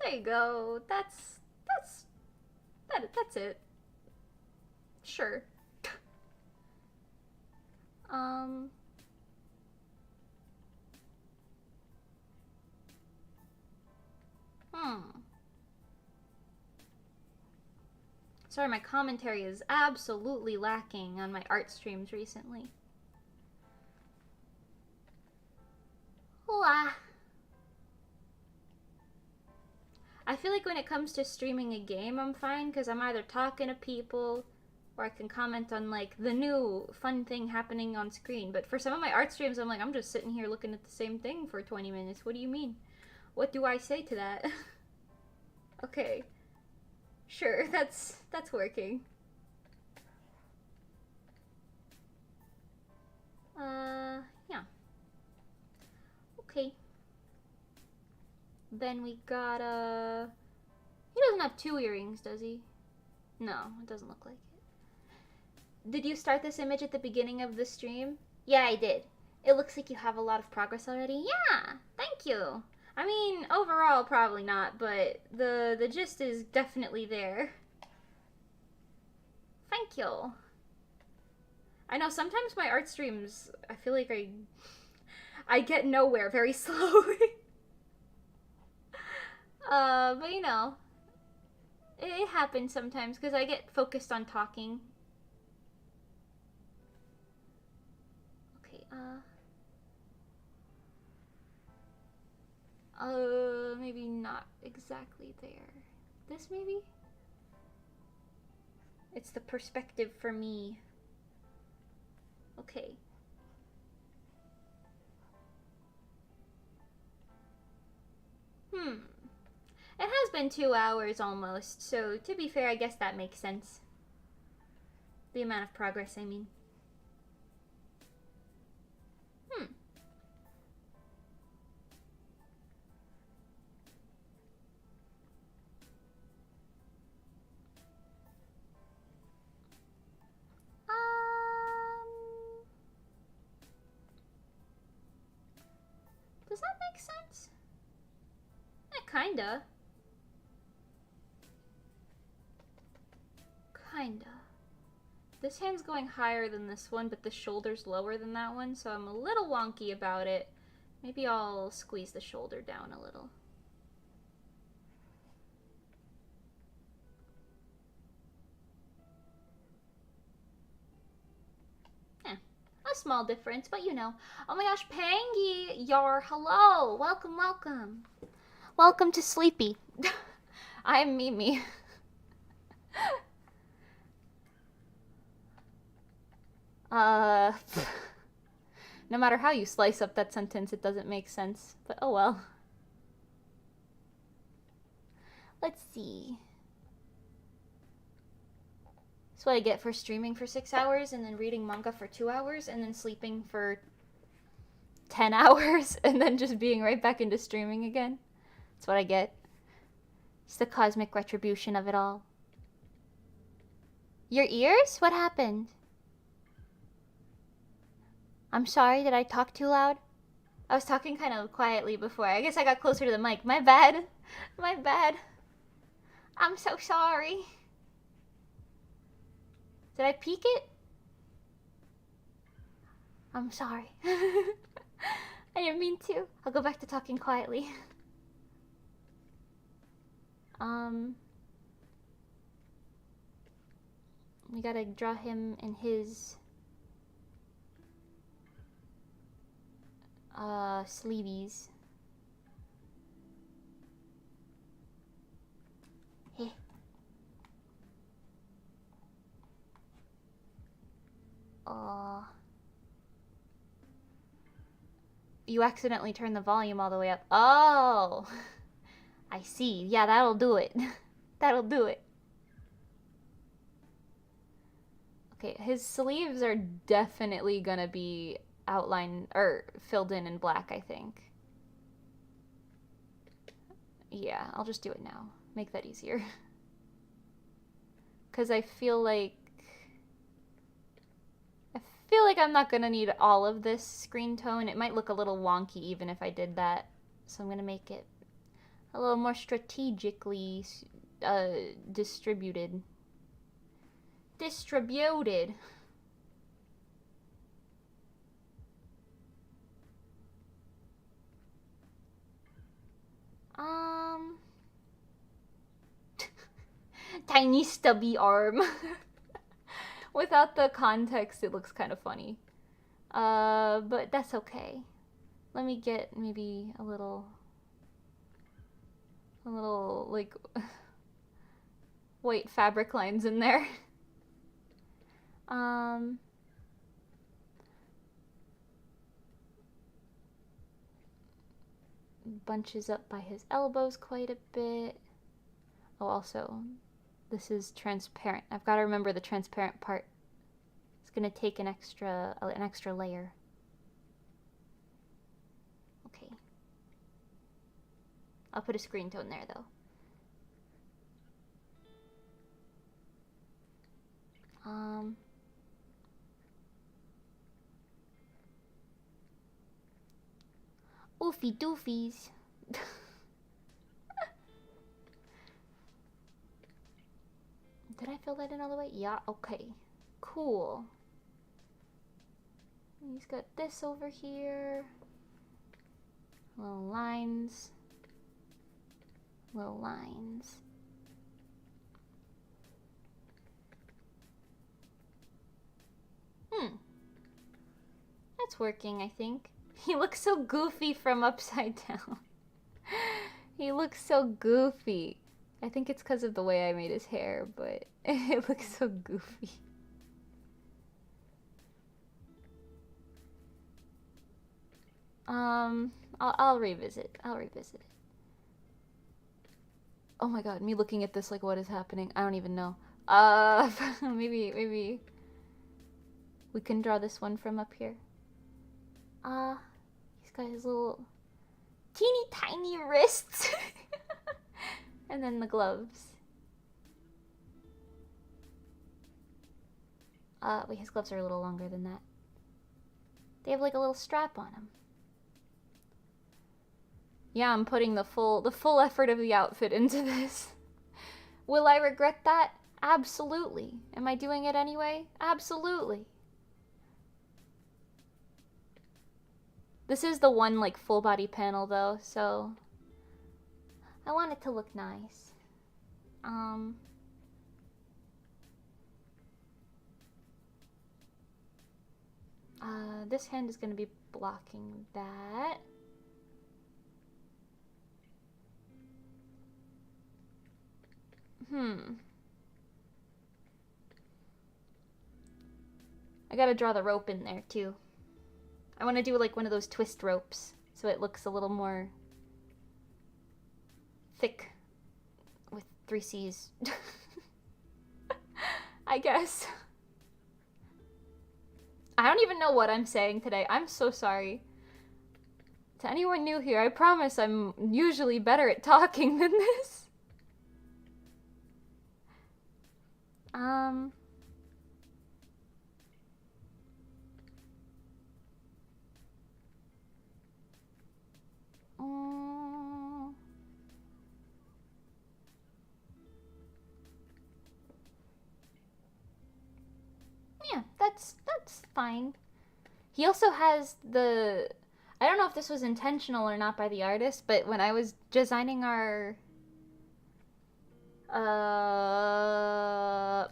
There you go. That's it. Sure. Sorry, my commentary is absolutely lacking on my art streams recently. Hola. I feel like when it comes to streaming a game, I'm fine because I'm either talking to people or I can comment on like the new fun thing happening on screen. But for some of my art streams, I'm like, I'm just sitting here looking at the same thing for 20 minutes. What do you mean? What do I say to that? Okay. Sure, that's working. Yeah. Okay. Then we got, he doesn't have 2 earrings, does he? No, it doesn't look like it. Did you start this image at the beginning of the stream? Yeah, I did. It looks like you have a lot of progress already. Yeah, thank you. I mean, overall, probably not, but the gist is definitely there. Thank you. I know sometimes my art streams, I feel like I get nowhere very slowly. But you know, it happens sometimes because I get focused on talking. Okay, maybe not exactly there. This maybe? It's the perspective for me. Okay. It has been 2 hours almost, so to be fair, I guess that makes sense. The amount of progress, I mean. Does that make sense? Kinda. Kinda. This hand's going higher than this one, but the shoulder's lower than that one, so I'm a little wonky about it. Maybe I'll squeeze the shoulder down a little. A small difference, but you know. Oh my gosh, Pangy, hello. Welcome, welcome. Welcome to Sleepy. I'm Mimi. No matter how you slice up that sentence, it doesn't make sense. But oh well. Let's see. That's what I get for streaming for 6 hours and then reading manga for 2 hours and then sleeping for 10 hours and then just being right back into streaming again. That's what I get. It's the cosmic retribution of it all. Your ears? What happened? I'm sorry, did I talk too loud? I was talking kind of quietly before. I guess I got closer to the mic. My bad. My bad. I'm so sorry. Did I peek it? I'm sorry. I didn't mean to. I'll go back to talking quietly. We gotta draw him in his sleeveys. Hey. You accidentally turned the volume all the way up. Oh! I see. Yeah, that'll do it. That'll do it. Okay, his sleeves are definitely gonna be outlined or filled in black, I think. Yeah, I'll just do it now. Make that easier. Because I feel like I'm not gonna need all of this screen tone. It might look a little wonky even if I did that. So I'm gonna make it a little more strategically distributed. Distributed. Tiny stubby arm. Without the context, it looks kind of funny. But that's okay. Let me get maybe a little like white fabric lines in there. Bunches up by his elbows quite a bit. Oh, also, this is transparent. I've got to remember the transparent part. It's gonna take an extra layer. Okay. I'll put a screen tone there though. Oofy doofies. Did I fill that in all the way? Yeah, okay. Cool. He's got this over here. Little lines. Little lines. That's working, I think. He looks so goofy from upside down. He looks so goofy. I think it's because of the way I made his hair, but it looks so goofy. I'll revisit. I'll revisit it. Oh my god, me looking at this like what is happening? I don't even know. Maybe we can draw this one from up here. He's got his little teeny tiny wrists. And then the gloves. Wait, his gloves are a little longer than that. They have like a little strap on them. Yeah, I'm putting the full effort of the outfit into this. Will I regret that? Absolutely. Am I doing it anyway? Absolutely. This is the one like full body panel though, so I want it to look nice. This hand is going to be blocking that. I gotta draw the rope in there too. I want to do like one of those twist ropes so it looks a little more thick with 3 C's. I guess. I don't even know what I'm saying today. I'm so sorry. To anyone new here, I promise I'm usually better at talking than this. Yeah, that's fine. He also has the... I don't know if this was intentional or not by the artist, but when I was designing our Uh,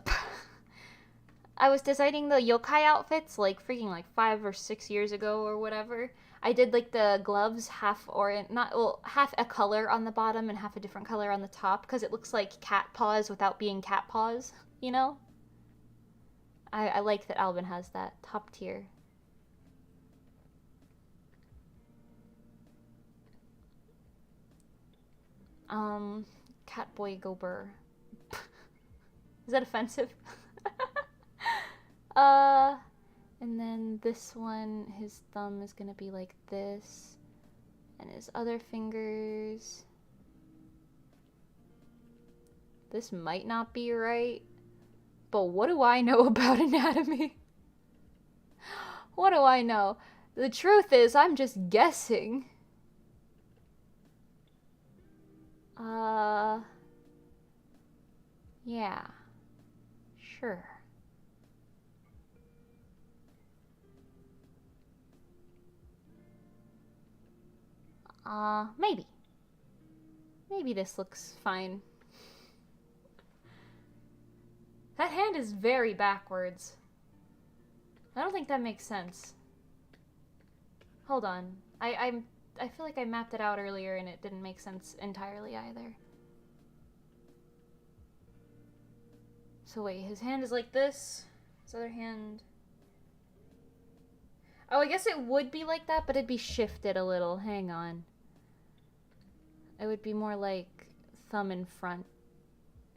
I was designing the yokai outfits like freaking like 5 or 6 years ago or whatever. I did like the gloves half half a color on the bottom and half a different color on the top because it looks like cat paws without being cat paws, you know? I like that Alban has that top tier. Catboy Gober. Is that offensive? And then this one, his thumb is gonna be like this. And his other fingers. This might not be right. But what do I know about anatomy? What do I know? The truth is, I'm just guessing. Yeah. Sure. Maybe. Maybe this looks fine. That hand is very backwards. I don't think that makes sense. Hold on. I feel like I mapped it out earlier and it didn't make sense entirely either. So wait, his hand is like this. His other hand... Oh, I guess it would be like that, but it'd be shifted a little. Hang on. It would be more like thumb in front.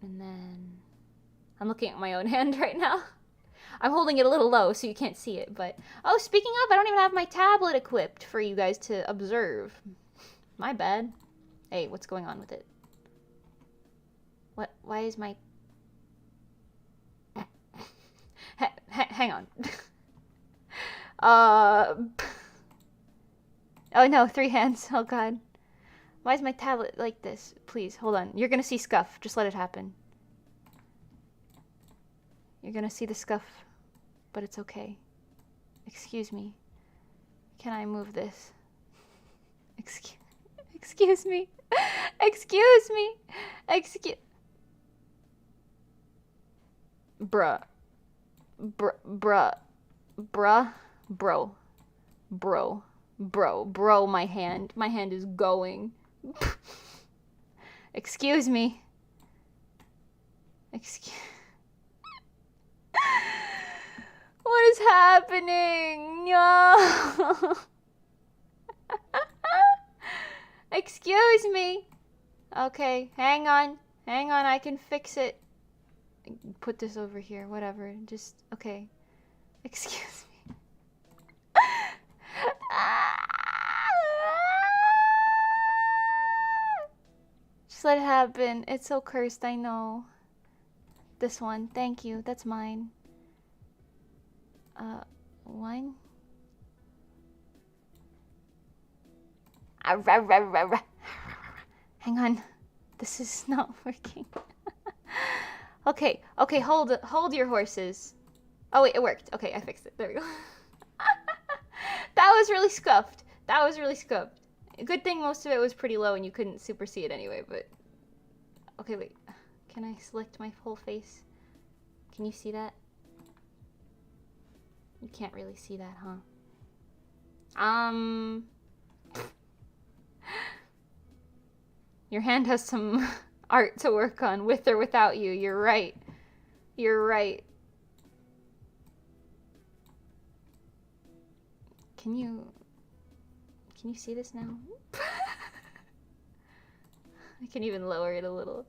And then... I'm looking at my own hand right now. I'm holding it a little low so you can't see it, but... Oh, speaking of, I don't even have my tablet equipped for you guys to observe. My bad. Hey, what's going on with it? What? Why is my... Hang on. Oh no, 3 hands. Oh god. Why is my tablet like this? Please, hold on. You're gonna see scuff. Just let it happen. You're gonna see the scuff, but it's okay. Excuse me. Can I move this? Excuse me. Excuse me. Bruh. Bro, my hand. My hand is going. Excuse me. What is happening? No. Excuse me. Okay, hang on. I can fix it. Put this over here, whatever. Just, okay. Excuse me. Just let it happen. It's so cursed, I know. This one, thank you. That's mine. One. Hang on. This is not working. Okay, hold your horses. Oh wait, it worked. Okay, I fixed it. There we go. That was really scuffed. Good thing most of it was pretty low and you couldn't super see it anyway, but... Okay, wait. Can I select my whole face? Can you see that? You can't really see that, huh? Your hand has some art to work on, with or without you. You're right. Can you see this now? I can even lower it a little.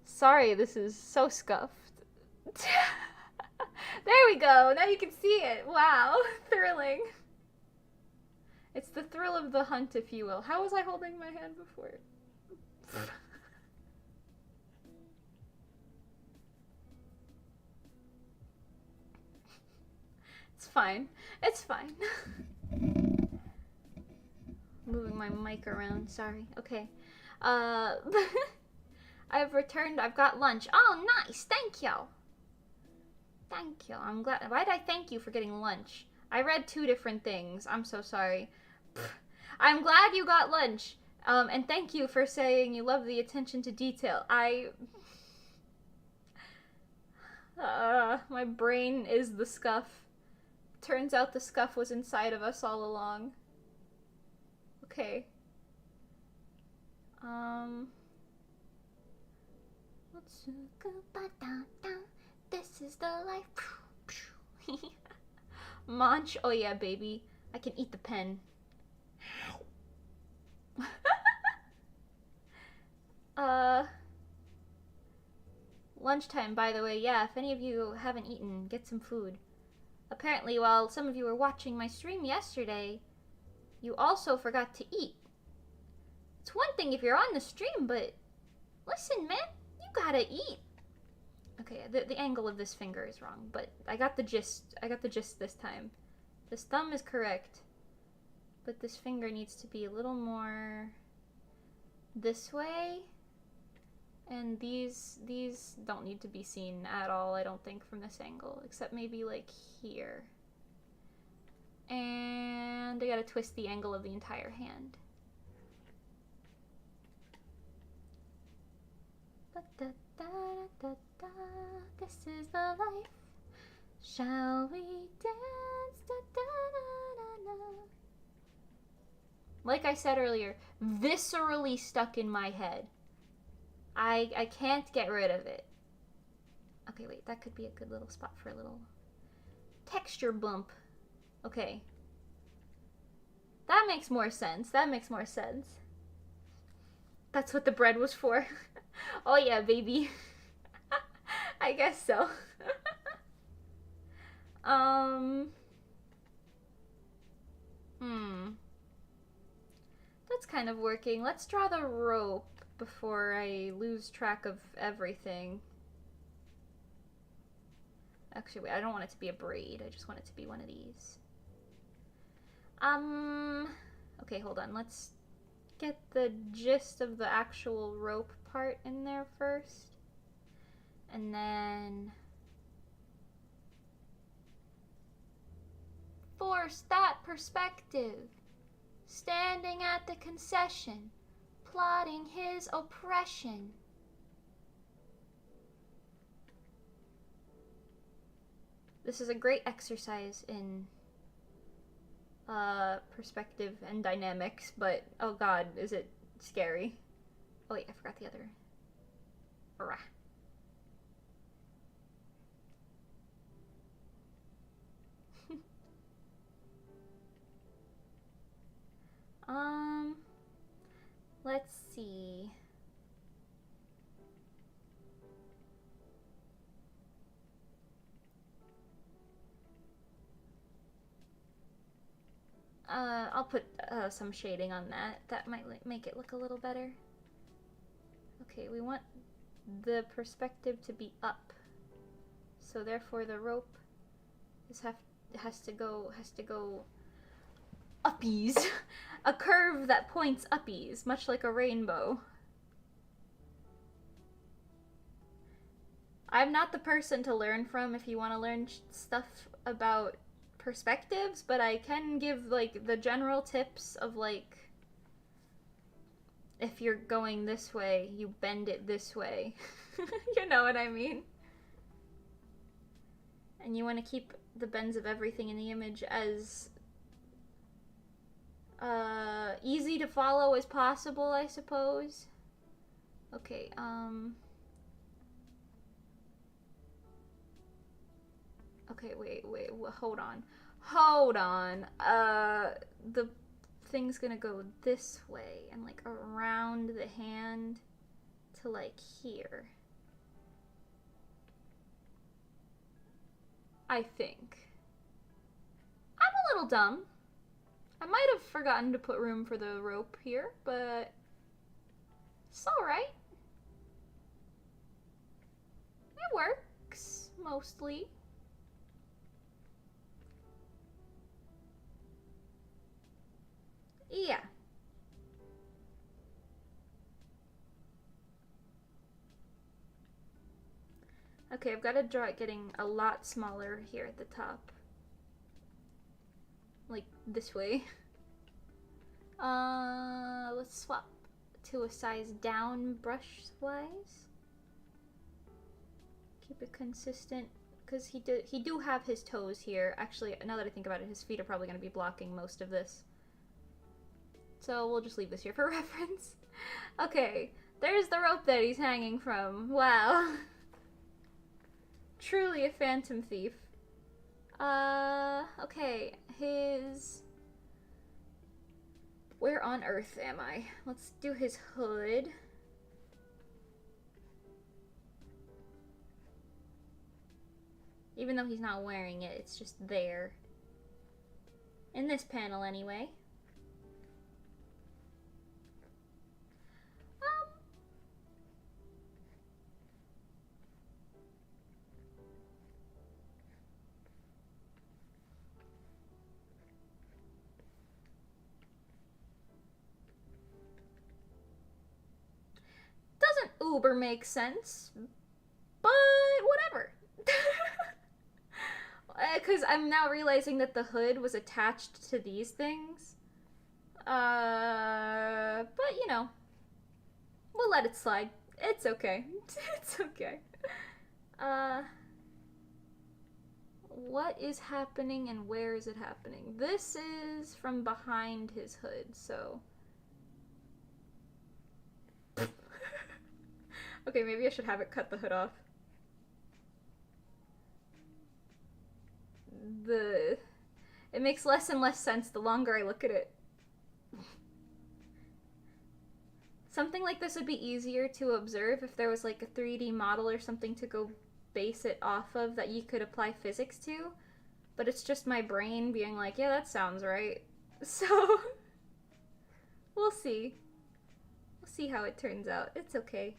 Sorry, this is so scuffed. There we go. Now you can see it. Wow. Thrilling. It's the thrill of the hunt, if you will. How was I holding my hand before? It's fine. Moving my mic around. Sorry. Okay. I've returned. I've got lunch. Oh, nice. Thank you. I'm glad. Why did I thank you for getting lunch? I read 2 different things. I'm so sorry. I'm glad you got lunch. And thank you for saying you love the attention to detail. My brain is the scuff. Turns out the scuff was inside of us all along. Okay. This is the life. Munch. Oh yeah, baby. I can eat the pen. Lunchtime, by the way. Yeah, if any of you haven't eaten, get some food. Apparently, while some of you were watching my stream yesterday, you also forgot to eat. It's one thing if you're on the stream, but listen, man, you gotta eat. Okay, the angle of this finger is wrong, but I got the gist. I got the gist this time. This thumb is correct, but this finger needs to be a little more this way. And these don't need to be seen at all, I don't think, from this angle, except maybe like here. And I gotta twist the angle of the entire hand. This is the life. Shall we dance? Like I said earlier, viscerally stuck in my head. I can't get rid of it. Okay, wait, that could be a good little spot for a little texture bump. Okay. That makes more sense. That makes more sense. That's what the bread was for. Oh yeah, baby. I guess so. That's kind of working. Let's draw the rope before I lose track of everything. Actually, wait, I don't want it to be a braid. I just want it to be one of these. Okay, hold on. Let's get the gist of the actual rope part in there first. And then force that perspective. Standing at the concession, plotting his oppression. This is a great exercise in perspective and dynamics, but oh god, is it scary. Oh wait, I forgot the other. Rah. Let's see. I'll put some shading on that. That might make it look a little better. Okay, we want the perspective to be up. So therefore the rope has to go uppies. A curve that points uppies, much like a rainbow. I'm not the person to learn from if you want to learn stuff about perspectives, but I can give like the general tips of like if you're going this way, you bend it this way. You know what I mean? And you want to keep the bends of everything in the image as easy to follow as possible, I suppose. Okay, okay, wait, hold on. The thing's gonna go this way and like around the hand to like here. I think. I'm a little dumb. I might have forgotten to put room for the rope here, but it's alright. It works, mostly. Yeah. Okay, I've got to draw it getting a lot smaller here at the top. Like, this way. Let's swap to a size down brush-wise. Keep it consistent, because he do have his toes here. Actually, now that I think about it, his feet are probably going to be blocking most of this. So we'll just leave this here for reference. Okay, there's the rope that he's hanging from. Wow. Truly a phantom thief. Okay, his... Where on earth am I? Let's do his hood. Even though he's not wearing it, it's just there. In this panel, anyway. Doesn't uber make sense, but whatever. Because I'm now realizing that the hood was attached to these things. But you know, we'll let it slide. It's okay. It's okay. What is happening and where is it happening? This is from behind his hood, so... Okay, maybe I should have it cut the hood off. It makes less and less sense the longer I look at it. Something like this would be easier to observe if there was like a 3D model or something to go base it off of that you could apply physics to, but it's just my brain being like, yeah, that sounds right. So, we'll see. We'll see how it turns out. It's okay.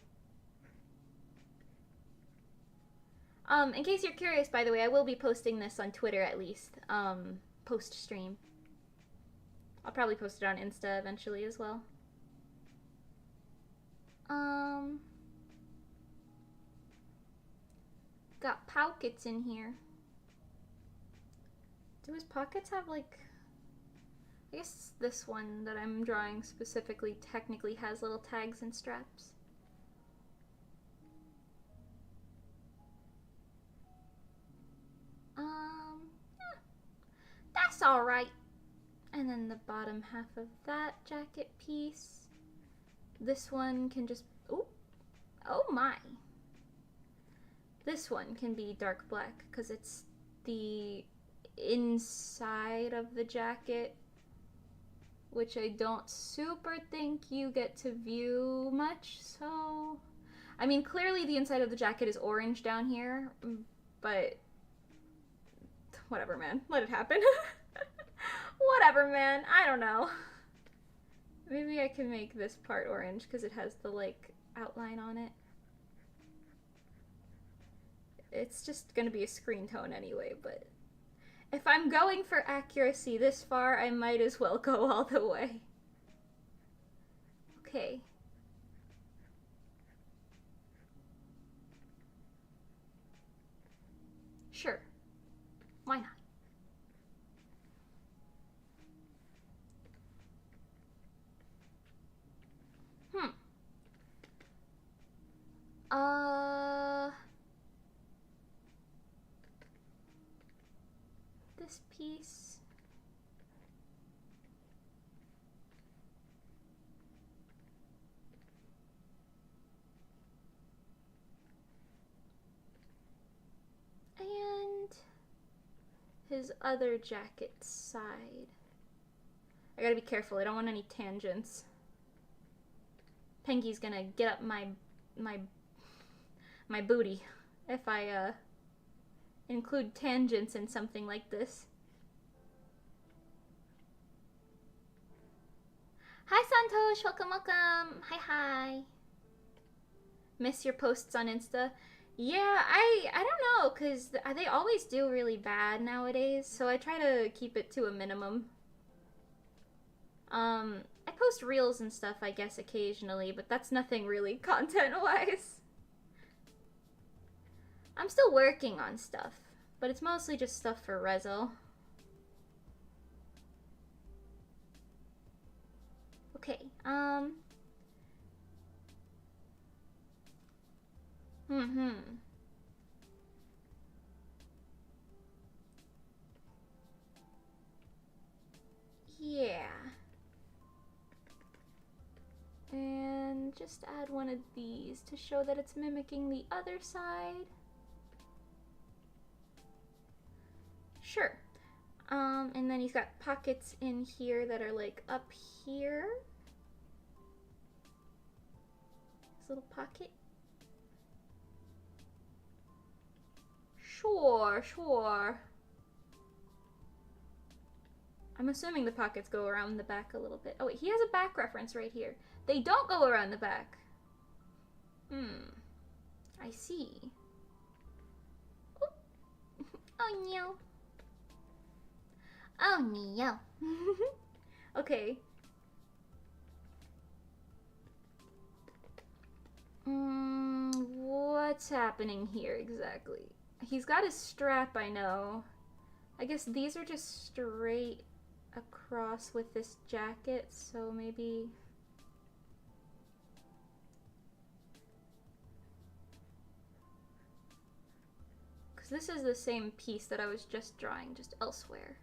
In case you're curious, by the way, I will be posting this on Twitter at least, post-stream. I'll probably post it on Insta eventually as well. Got pockets in here. Do his pockets have, like... I guess this one that I'm drawing specifically technically has little tags and straps. Yeah, that's alright. And then the bottom half of that jacket piece. This one can just... Ooh. Oh my. This one can be dark black because it's the inside of the jacket, which I don't super think you get to view much, so... I mean, clearly the inside of the jacket is orange down here, but... Whatever, man. Let it happen. Whatever, man. I don't know. Maybe I can make this part orange because it has the, like, outline on it. It's just gonna be a screen tone anyway, but... If I'm going for accuracy this far, I might as well go all the way. Okay. Sure. Why not? This piece. And his other jacket side. I gotta be careful, I don't want any tangents. Pengy's gonna get up my booty if I include tangents in something like this. Hi Santosh, welcome, welcome. Hi. Miss your posts on Insta? Yeah, I don't know, because they always do really bad nowadays, so I try to keep it to a minimum. I post reels and stuff, I guess, occasionally, but that's nothing really content-wise. I'm still working on stuff, but it's mostly just stuff for Reso. Okay, yeah. And just add one of these to show that it's mimicking the other side. Sure. And then he's got pockets in here that are like up here. This little pocket. Sure. I'm assuming the pockets go around the back a little bit. Oh wait, he has a back reference right here. They don't go around the back. I see. Oh no. Oh no. Okay. What's happening here exactly? He's got his strap, I know. I guess these are just straight across with this jacket, so maybe... Because this is the same piece that I was just drawing, just elsewhere.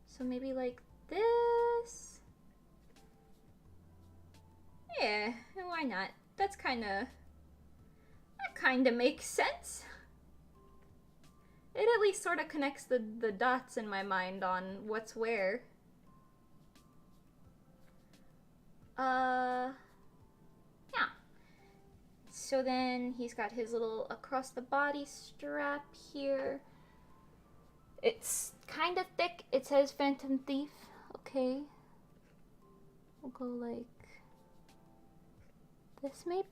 So maybe like this? Yeah, why not? That kinda makes sense. It at least sort of connects the dots in my mind on what's where. Yeah. So then he's got his little across the body strap here. It's kind of thick. It says Phantom Thief. Okay. We'll go like this maybe?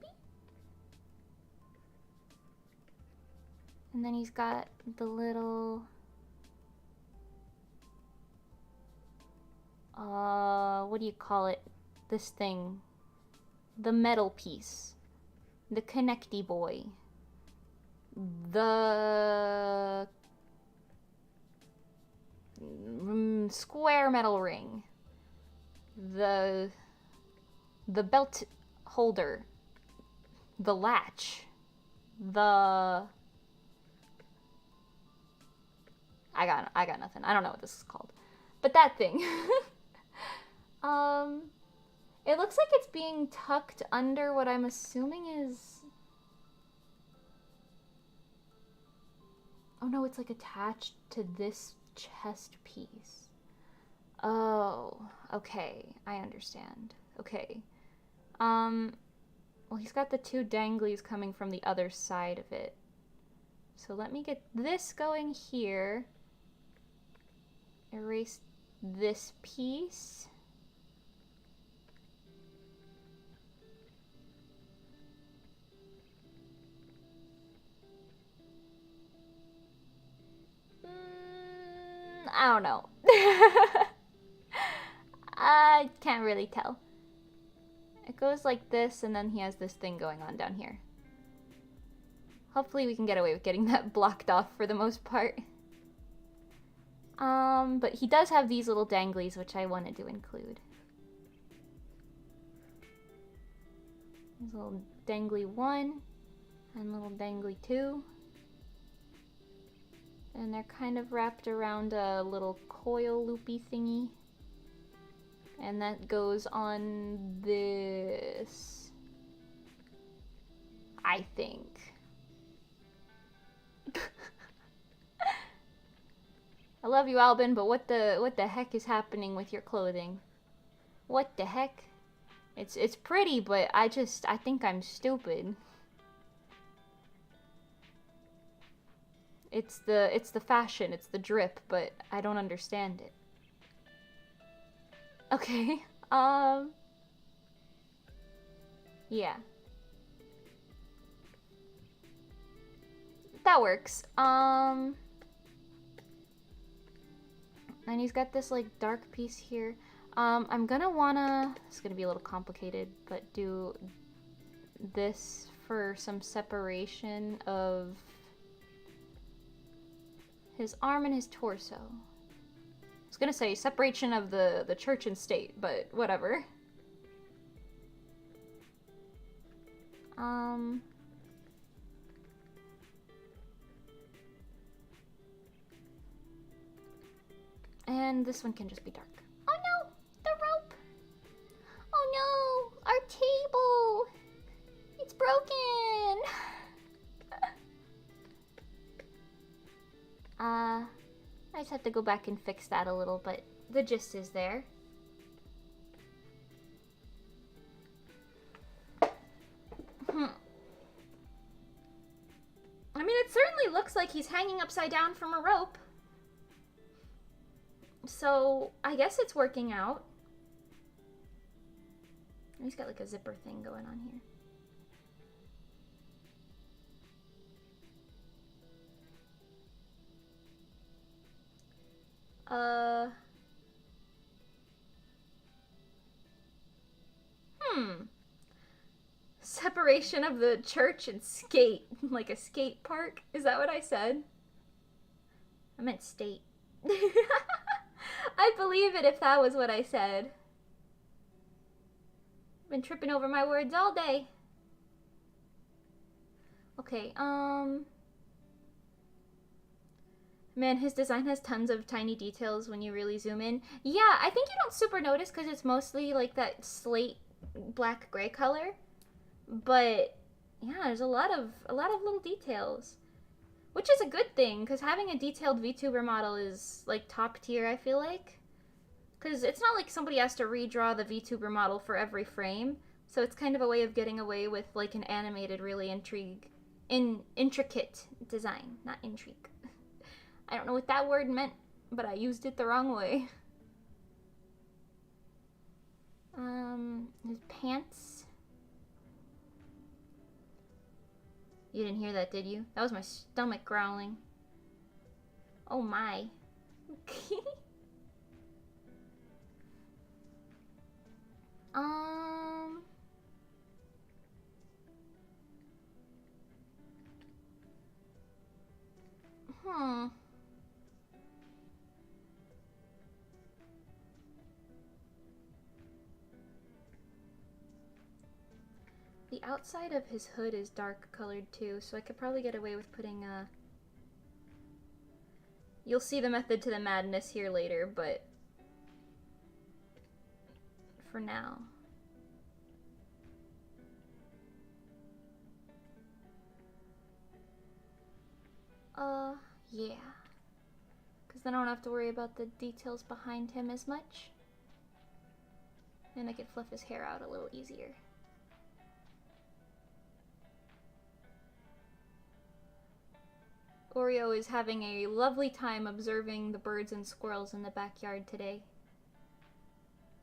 And then he's got the little... what do you call it? This thing. The metal piece. The connecty boy. The... square metal ring. The belt holder. The latch. The... I got nothing. I don't know what this is called. But that thing. It looks like it's being tucked under what I'm assuming is... Oh no, it's like attached to this chest piece. Oh, okay. I understand. Okay. Well, he's got the two danglies coming from the other side of it. So let me get this going here. Erase this piece. I don't know. I can't really tell. It goes like this, and then he has this thing going on down here. Hopefully we can get away with getting that blocked off for the most part. But he does have these little danglies, which I wanted to include. There's a little dangly 1 and little dangly 2. And they're kind of wrapped around a little coil loopy thingy. And that goes on this, I think. I love you, Alban, but what the heck is happening with your clothing? What the heck? It's pretty, but I think I'm stupid. It's the fashion, it's the drip, but I don't understand it. Okay, yeah. That works. And he's got this like dark piece here. I'm gonna wanna, it's gonna be a little complicated, but do this for some separation of his arm and his torso. I was gonna say separation of the church and state, but whatever. And this one can just be dark. Oh no! The rope! Oh no! Our table! It's broken! I just have to go back and fix that a little, but the gist is there. I mean, it certainly looks like he's hanging upside down from a rope. So, I guess it's working out. He's got like a zipper thing going on here. Separation of the church and skate. Like a skate park? Is that what I said? I meant state. I'd believe it if that was what I said. Been tripping over my words all day. Okay, man, his design has tons of tiny details when you really zoom in. Yeah, I think you don't super notice because it's mostly like that slate black gray color. But yeah, there's a lot of little details. Which is a good thing, because having a detailed VTuber model is like top tier, I feel like. Because it's not like somebody has to redraw the VTuber model for every frame. So it's kind of a way of getting away with like an animated, really intricate design. Not intrigue. I don't know what that word meant, but I used it the wrong way. His pants. You didn't hear that, did you? That was my stomach growling. Oh my. The outside of his hood is dark colored too, so I could probably get away with putting a... You'll see the method to the madness here later, but... for now. Yeah. Because then I don't have to worry about the details behind him as much. And I could fluff his hair out a little easier. Oreo is having a lovely time observing the birds and squirrels in the backyard today.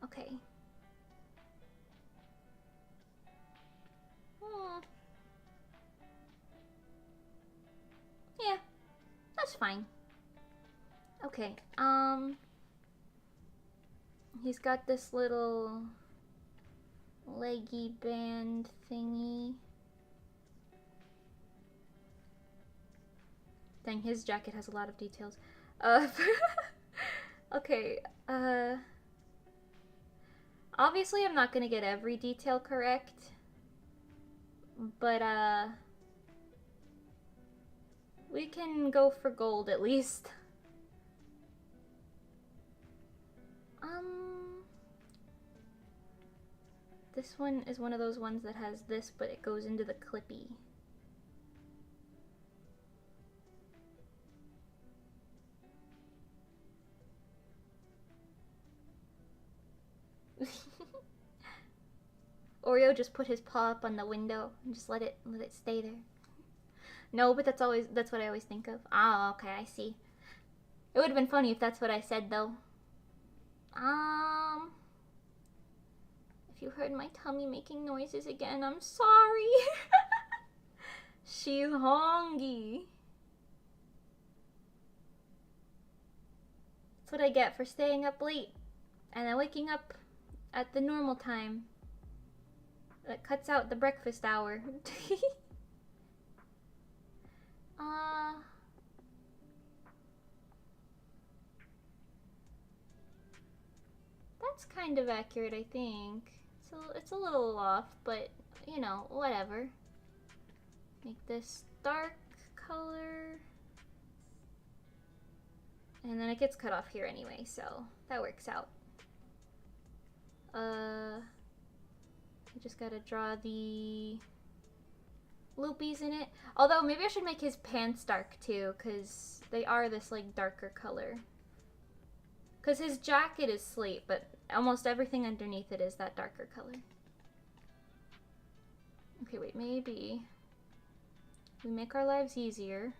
Okay. Yeah, that's fine. Okay, he's got this little leggy band thingy. Dang, his jacket has a lot of details. Okay, obviously I'm not gonna get every detail correct, but, we can go for gold at least. This one is one of those ones that has this, but it goes into the clippy. Oreo just put his paw up on the window and just let it stay there. No, but that's what I always think of. Oh, okay, I see. It would have been funny if that's what I said though. If you heard my tummy making noises again, I'm sorry. She's hungry. That's what I get for staying up late and then waking up at the normal time. That cuts out the breakfast hour. That's kind of accurate, I think. So it's a little off, but you know, whatever. Make this dark color. And then it gets cut off here anyway, so that works out. I just gotta draw the loopies in it. Although maybe I should make his pants dark too, because they are this like darker color. Because his jacket is slate, but almost everything underneath it is that darker color. Okay, wait, maybe we make our lives easier.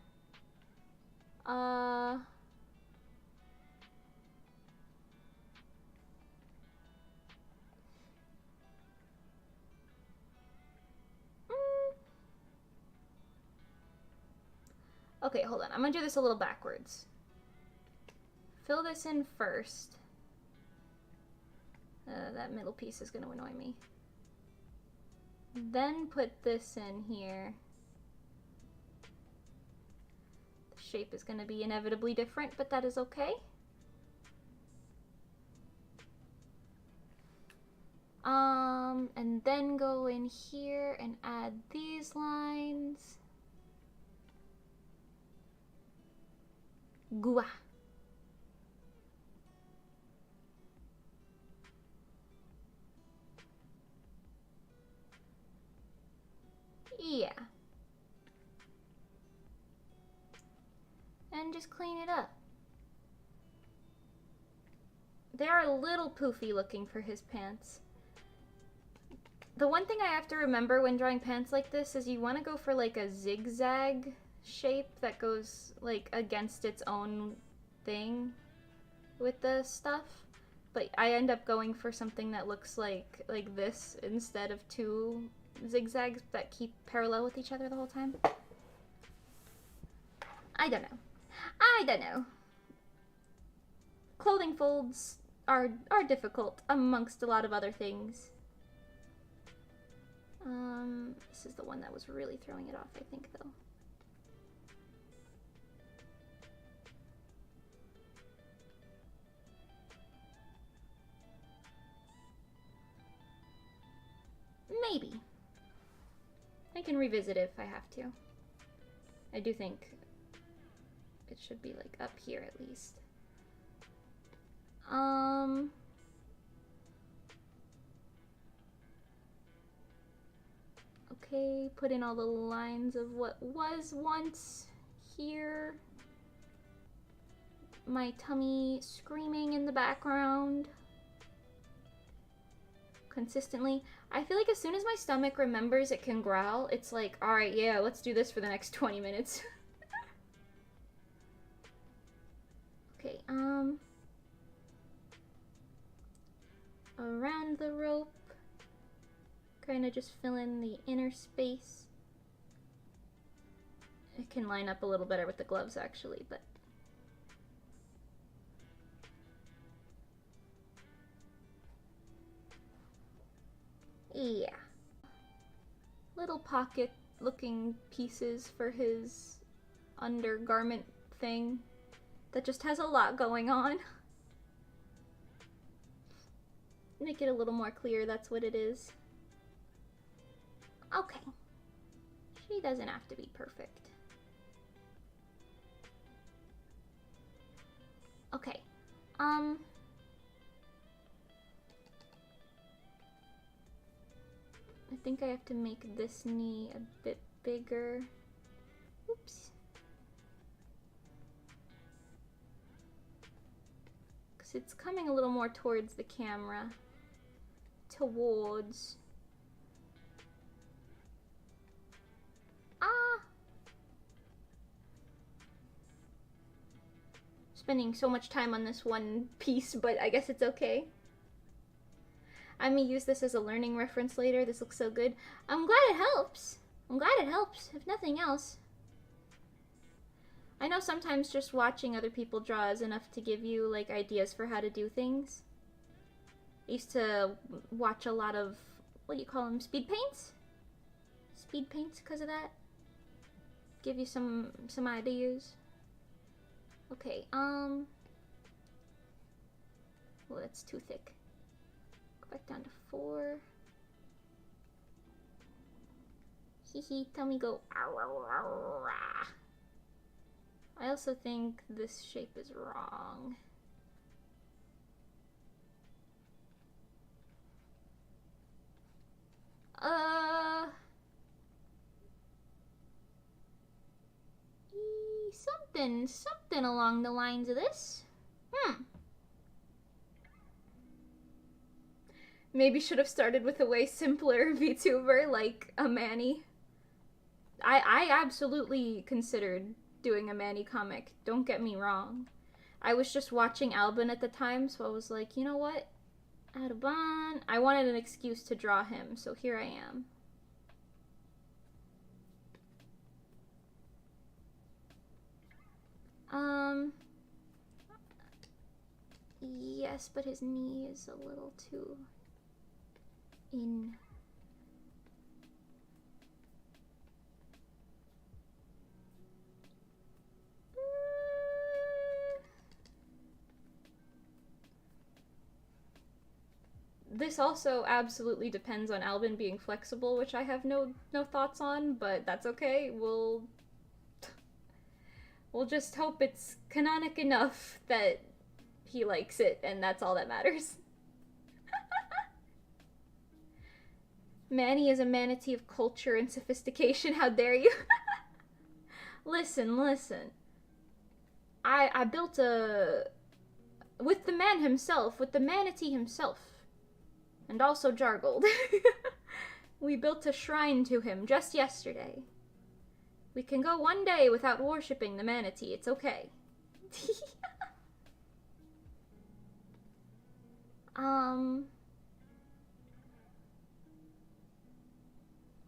Okay, hold on. I'm gonna do this a little backwards. Fill this in first. That middle piece is gonna annoy me. Then put this in here. The shape is gonna be inevitably different, but that is okay. And then go in here and add these lines. Gua. Yeah. And just clean it up. They are a little poofy looking for his pants. The one thing I have to remember when drawing pants like this is you want to go for like a zigzag shape that goes like against its own thing with the stuff. But I end up going for something that looks like this instead of two zigzags that keep parallel with each other the whole time. I don't know. I don't know. Clothing folds are difficult amongst a lot of other things. This is the one that was really throwing it off, I think, though. Maybe. I can revisit it if I have to. I do think it should be like up here at least. Okay, put in all the lines of what was once here. My tummy screaming in the background. Consistently. I feel like as soon as my stomach remembers it can growl, it's like, alright, yeah, let's do this for the next 20 minutes. Okay, around the rope, kind of just fill in the inner space. It can line up a little better with the gloves actually, but yeah. Little pocket looking pieces for his undergarment thing that just has a lot going on. Make it a little more clear that's what it is. Okay. She doesn't have to be perfect. Okay. I think I have to make this knee a bit bigger. Oops. Because it's coming a little more towards the camera. Towards. Spending so much time on this one piece, but I guess it's okay. I may use this as a learning reference later. This looks so good. I'm glad it helps. I'm glad it helps, if nothing else. I know sometimes just watching other people draw is enough to give you like ideas for how to do things. I used to watch a lot of, what do you call them, speed paints? Speed paints because of that. Give you some ideas. Okay, well, that's too thick. Go back down to 4. Hee Tell me go. I also think this shape is wrong. Something along the lines of this. Maybe should have started with a way simpler VTuber like a Manny. I absolutely considered doing a Manny comic, don't get me wrong. I was just watching Alban at the time, so I was like, you know what? Alban. I wanted an excuse to draw him, so here I am. Yes, but his knee is a little too in. This also absolutely depends on Alban being flexible, which I have no thoughts on, but that's okay. We'll just hope it's canonic enough that he likes it, and that's all that matters. Manny is a manatee of culture and sophistication. How dare you? Listen. I built a... with the man himself, with the manatee himself. And also Jargold. We built a shrine to him just yesterday. We can go one day without worshipping the manatee. It's okay.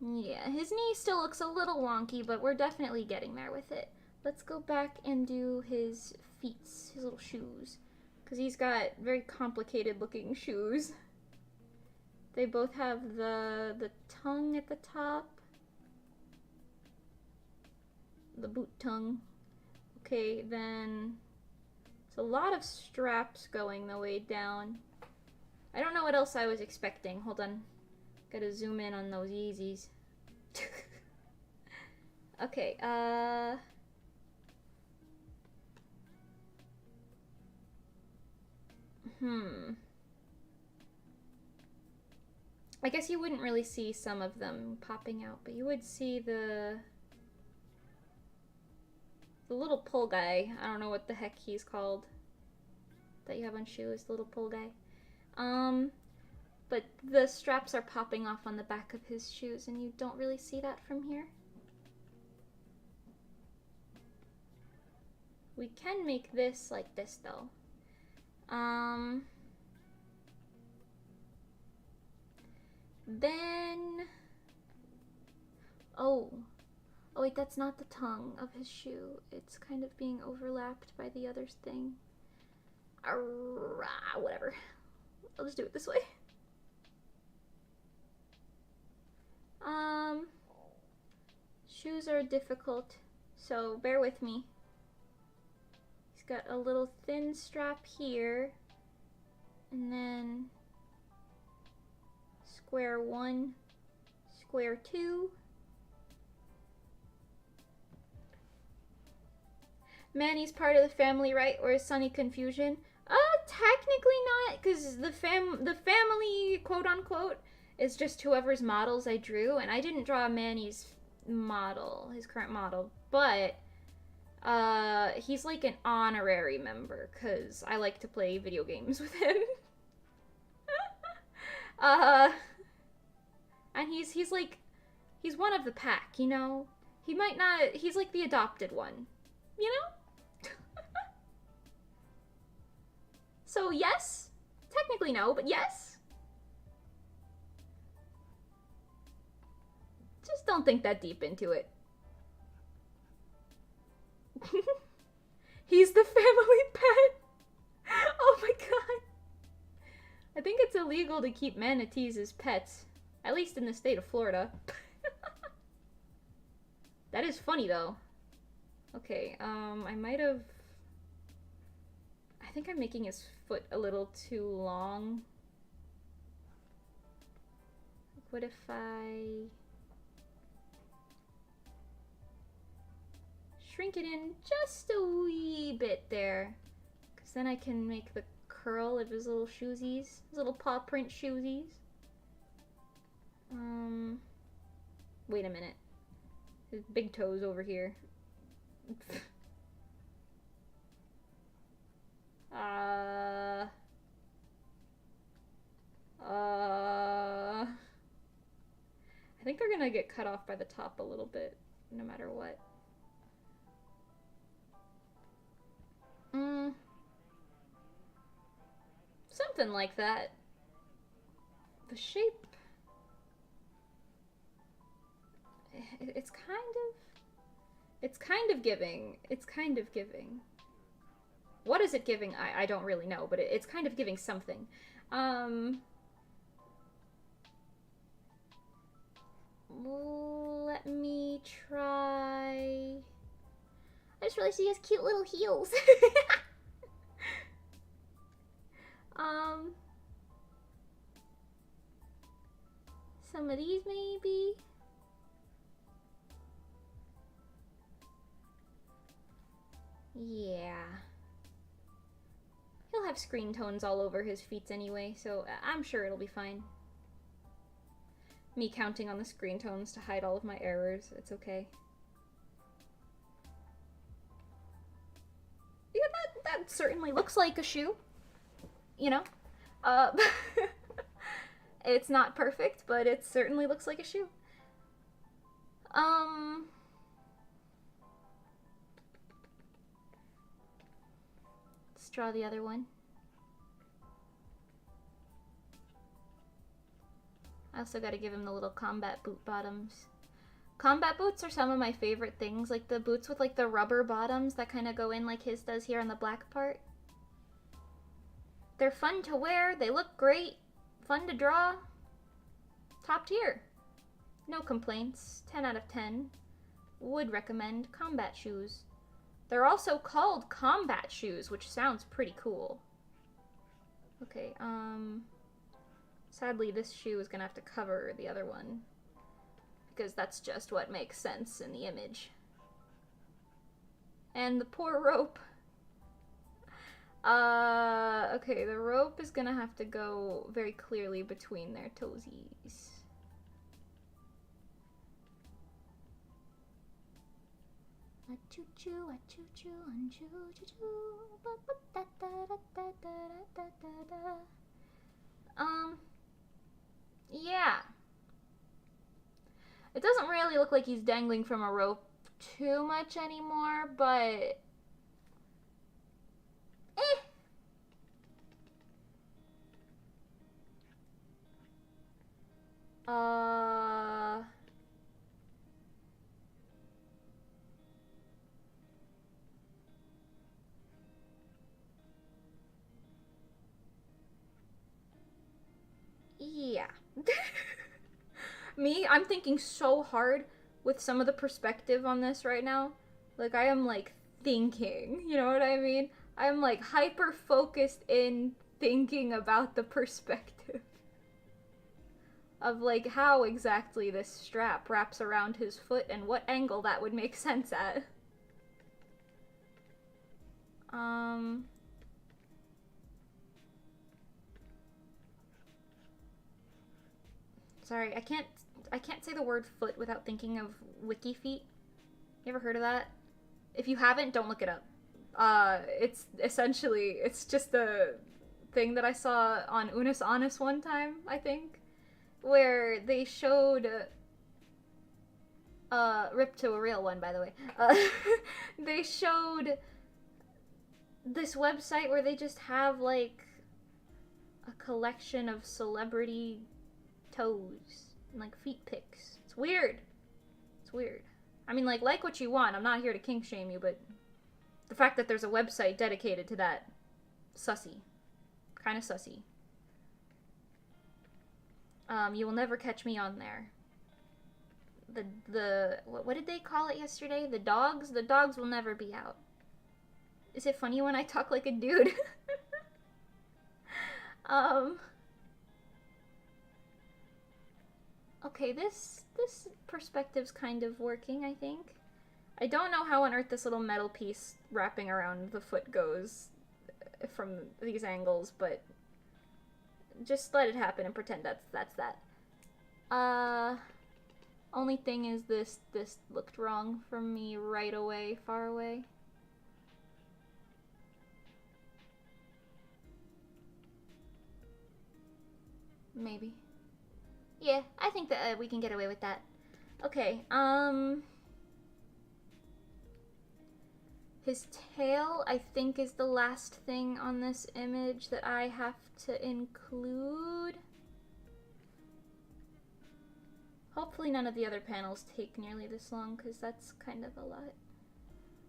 Yeah, his knee still looks a little wonky, but we're definitely getting there with it. Let's go back and do his feet, his little shoes. Because he's got very complicated looking shoes. They both have the tongue at the top. The boot tongue. Okay, then it's a lot of straps going the way down. I don't know what else I was expecting. Hold on. Gotta zoom in on those Yeezys. Okay, I guess you wouldn't really see some of them popping out, but you would see the little pull guy. I don't know what the heck he's called. That you have on shoes, the little pull guy. But the straps are popping off on the back of his shoes, and you don't really see that from here. We can make this like this, though. Then... Oh wait, that's not the tongue of his shoe. It's kind of being overlapped by the other thing. Whatever. I'll just do it this way. Shoes are difficult, so bear with me. He's got a little thin strap here, and then square 1, square 2. Manny's part of the family, right? Or is Sunny confusion? Technically not, because the family, quote unquote, is just whoever's models I drew, and I didn't draw Manny's model, his current model, but he's like an honorary member, because I like to play video games with him. And he's like, he's one of the pack, you know? He might not, he's like the adopted one, you know? So yes, technically no, but yes. Just don't think that deep into it. He's the family pet. Oh my god. I think it's illegal to keep manatees as pets, at least in the state of Florida. That is funny though. Okay, I might have... I think I'm making his foot a little too long. What if I... shrink it in just a wee bit there. Because then I can make the curl of his little shoesies. His little paw print shoesies. Wait a minute. His big toes over here. I think they're gonna get cut off by the top a little bit, no matter what. Something like that. The shape... It's kind of giving. It's kind of giving. What is it giving? I don't really know, but it's kind of giving something. Let me try... I just realized he has cute little heels. Some of these maybe? Yeah. He'll have screen tones all over his feet anyway, so I'm sure it'll be fine. Me counting on the screen tones to hide all of my errors, it's okay. Yeah, that certainly looks like a shoe. You know? It's not perfect, but it certainly looks like a shoe. Let's draw the other one. I also gotta give him the little combat boot bottoms. Combat boots are some of my favorite things, like the boots with like the rubber bottoms that kind of go in like his does here on the black part. They're fun to wear, they look great, fun to draw. Top tier. No complaints, 10 out of 10. Would recommend combat shoes. They're also called combat shoes, which sounds pretty cool. Okay, sadly this shoe is gonna have to cover the other one, because that's just what makes sense in the image. And the poor rope. Okay, the rope is gonna have to go very clearly between their toesies. A choo choo, a choo choo, and choo choo choo, ba ba da da da da da da da da. Yeah. It doesn't really look like he's dangling from a rope too much anymore, but... Yeah. Me, I'm thinking so hard with some of the perspective on this right now. Like, I am, like, thinking, you know what I mean? I'm, like, hyper-focused in thinking about the perspective of, like, how exactly this strap wraps around his foot and what angle that would make sense at. Sorry, I can't say the word foot without thinking of wiki feet. You ever heard of that? If you haven't, don't look it up. It's essentially, it's just a thing that I saw on Unus Annus one time, I think, where they showed, rip to a real one, by the way, they showed this website where they just have, like, a collection of celebrity toes and, like, feet pics. It's weird. It's weird. I mean, like what you want. I'm not here to kink shame you, but the fact that there's a website dedicated to that, sussy. Kind of sussy. You will never catch me on there. What did they call it yesterday? The dogs? The dogs will never be out. Is it funny when I talk like a dude? Okay, this perspective's kind of working, I think. I don't know how on earth this little metal piece wrapping around the foot goes from these angles, but just let it happen and pretend that's that. Only thing is this looked wrong from me right away, far away. Maybe. Yeah, I think that we can get away with that. Okay, his tail, I think, is the last thing on this image that I have to include. Hopefully none of the other panels take nearly this long, because that's kind of a lot.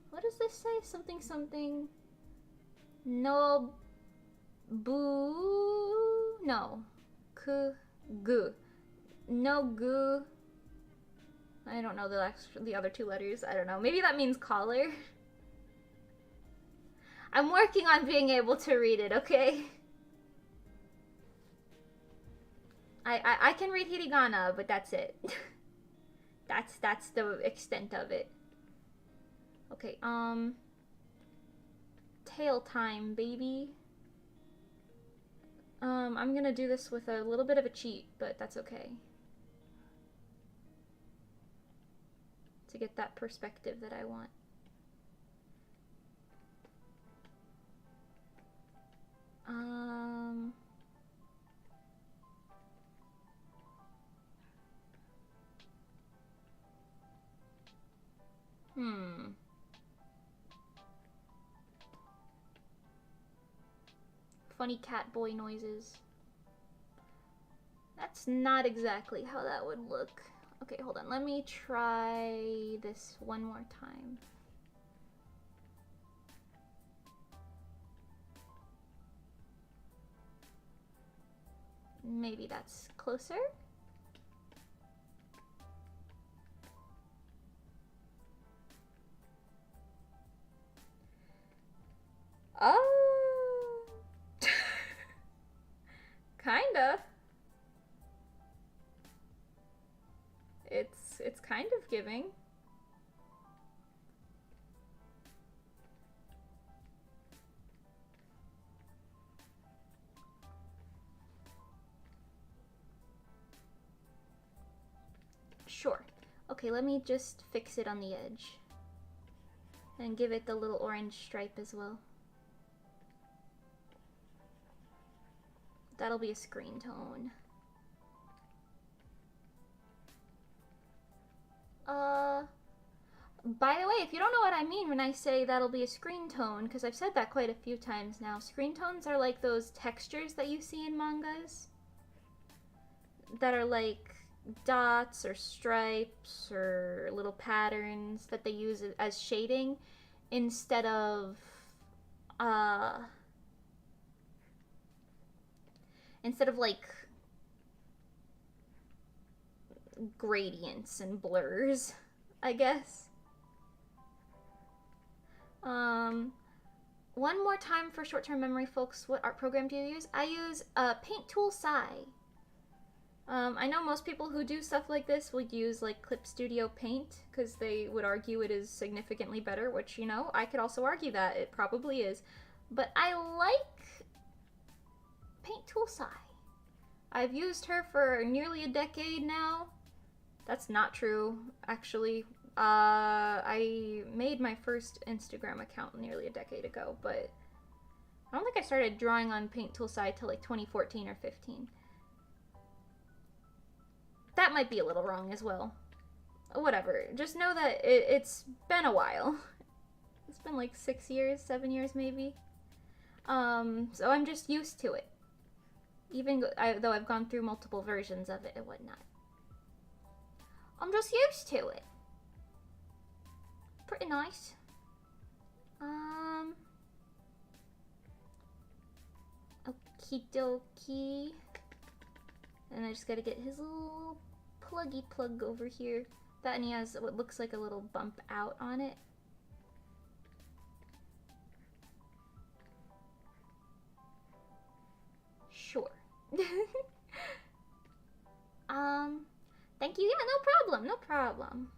What does this say? Something something. No. Boo. No. Gu. No gu. I don't know the other two letters. I don't know. Maybe that means collar. I'm working on being able to read it, okay? I can read hiragana, but that's it. that's the extent of it. Okay, tail time, baby. I'm gonna do this with a little bit of a cheat, but that's okay. To get that perspective that I want. Funny cat boy noises. That's not exactly how that would look. Okay, hold on. Let me try this one more time. Maybe that's closer. Kinda. It's kind of giving. Sure. Okay, let me just fix it on the edge. And give it the little orange stripe as well. That'll be a screen tone. By the way, if you don't know what I mean when I say that'll be a screen tone, because I've said that quite a few times now, screen tones are like those textures that you see in mangas. That are like dots or stripes or little patterns that they use as shading instead of like gradients and blurs, I guess. One more time for short-term memory, folks. What art program do you use? I use Paint Tool Sai. I know most people who do stuff like this would use like Clip Studio Paint because they would argue it is significantly better, which, you know, I could also argue that it probably is. But I like Paint Tool Sai. I've used her for nearly a decade now. That's not true, actually. I made my first Instagram account nearly a decade ago, but I don't think I started drawing on Paint Tool Sai till like 2014 or 15. That might be a little wrong as well. Whatever. Just know that it's been a while. It's been like 6 years, 7 years maybe. So I'm just used to it. Even though I've gone through multiple versions of it and whatnot. I'm just used to it. Pretty nice. Okie dokie. And I just gotta get his little pluggy plug over here. That, and he has what looks like a little bump out on it. Sure. Thank you. Yeah, no problem. No problem.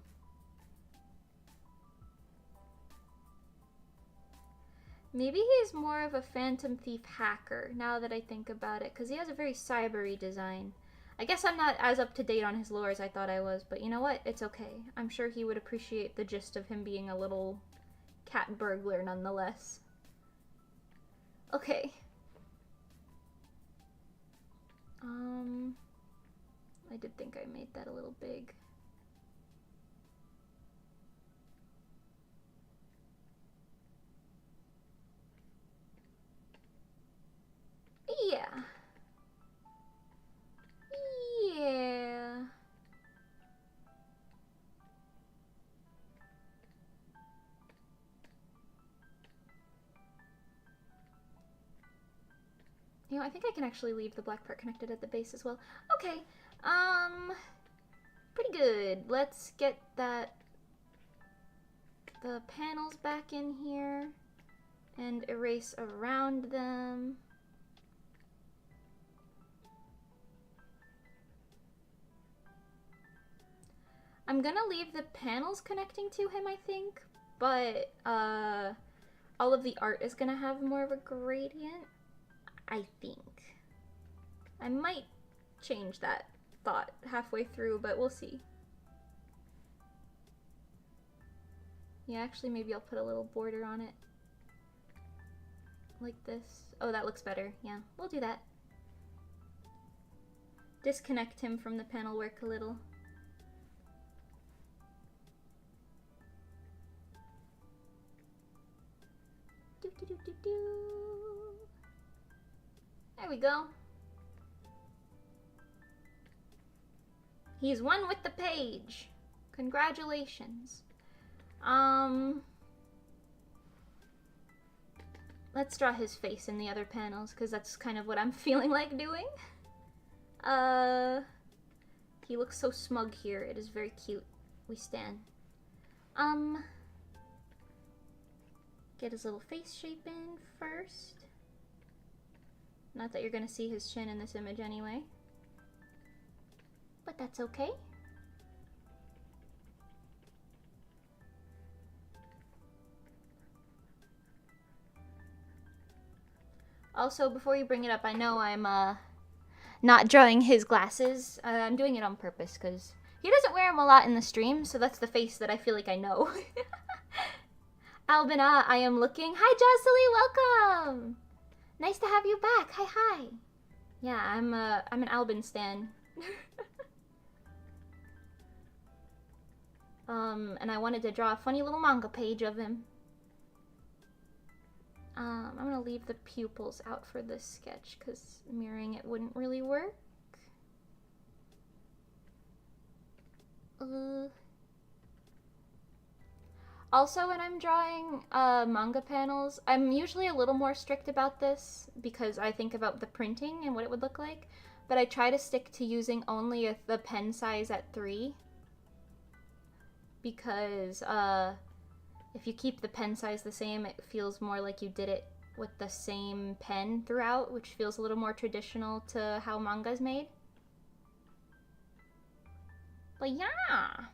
Maybe he's more of a Phantom Thief hacker, now that I think about it, because he has a very cybery design. I guess I'm not as up to date on his lore as I thought I was, but you know what? It's okay. I'm sure he would appreciate the gist of him being a little cat burglar nonetheless. Okay. I did think I made that a little big. Yeah. Yeah. You know, I think I can actually leave the black part connected at the base as well. Okay, pretty good. Let's get the panels back in here and erase around them. I'm gonna leave the panels connecting to him, I think, but all of the art is gonna have more of a gradient, I think. I might change that thought halfway through, but we'll see. Yeah, actually, maybe I'll put a little border on it. Like this. Oh, that looks better. Yeah, we'll do that. Disconnect him from the panel work a little. There we go. He's one with the page. Congratulations. Let's draw his face in the other panels, because that's kind of what I'm feeling like doing. He looks so smug here. It is very cute. We stan. Get his little face shape in first. Not that you're gonna see his chin in this image anyway. But that's okay. Also, before you bring it up, I know I'm not drawing his glasses. I'm doing it on purpose because he doesn't wear them a lot in the stream, so that's the face that I feel like I know. Alban, I am looking. Hi, Jocelyn, welcome. Nice to have you back. Hi. Yeah, I'm an Alban stan. And I wanted to draw a funny little manga page of him. I'm gonna leave the pupils out for this sketch because mirroring it wouldn't really work. Also, when I'm drawing manga panels, I'm usually a little more strict about this because I think about the printing and what it would look like, but I try to stick to using only the pen size at 3 because if you keep the pen size the same, it feels more like you did it with the same pen throughout, which feels a little more traditional to how manga's made. But yeah!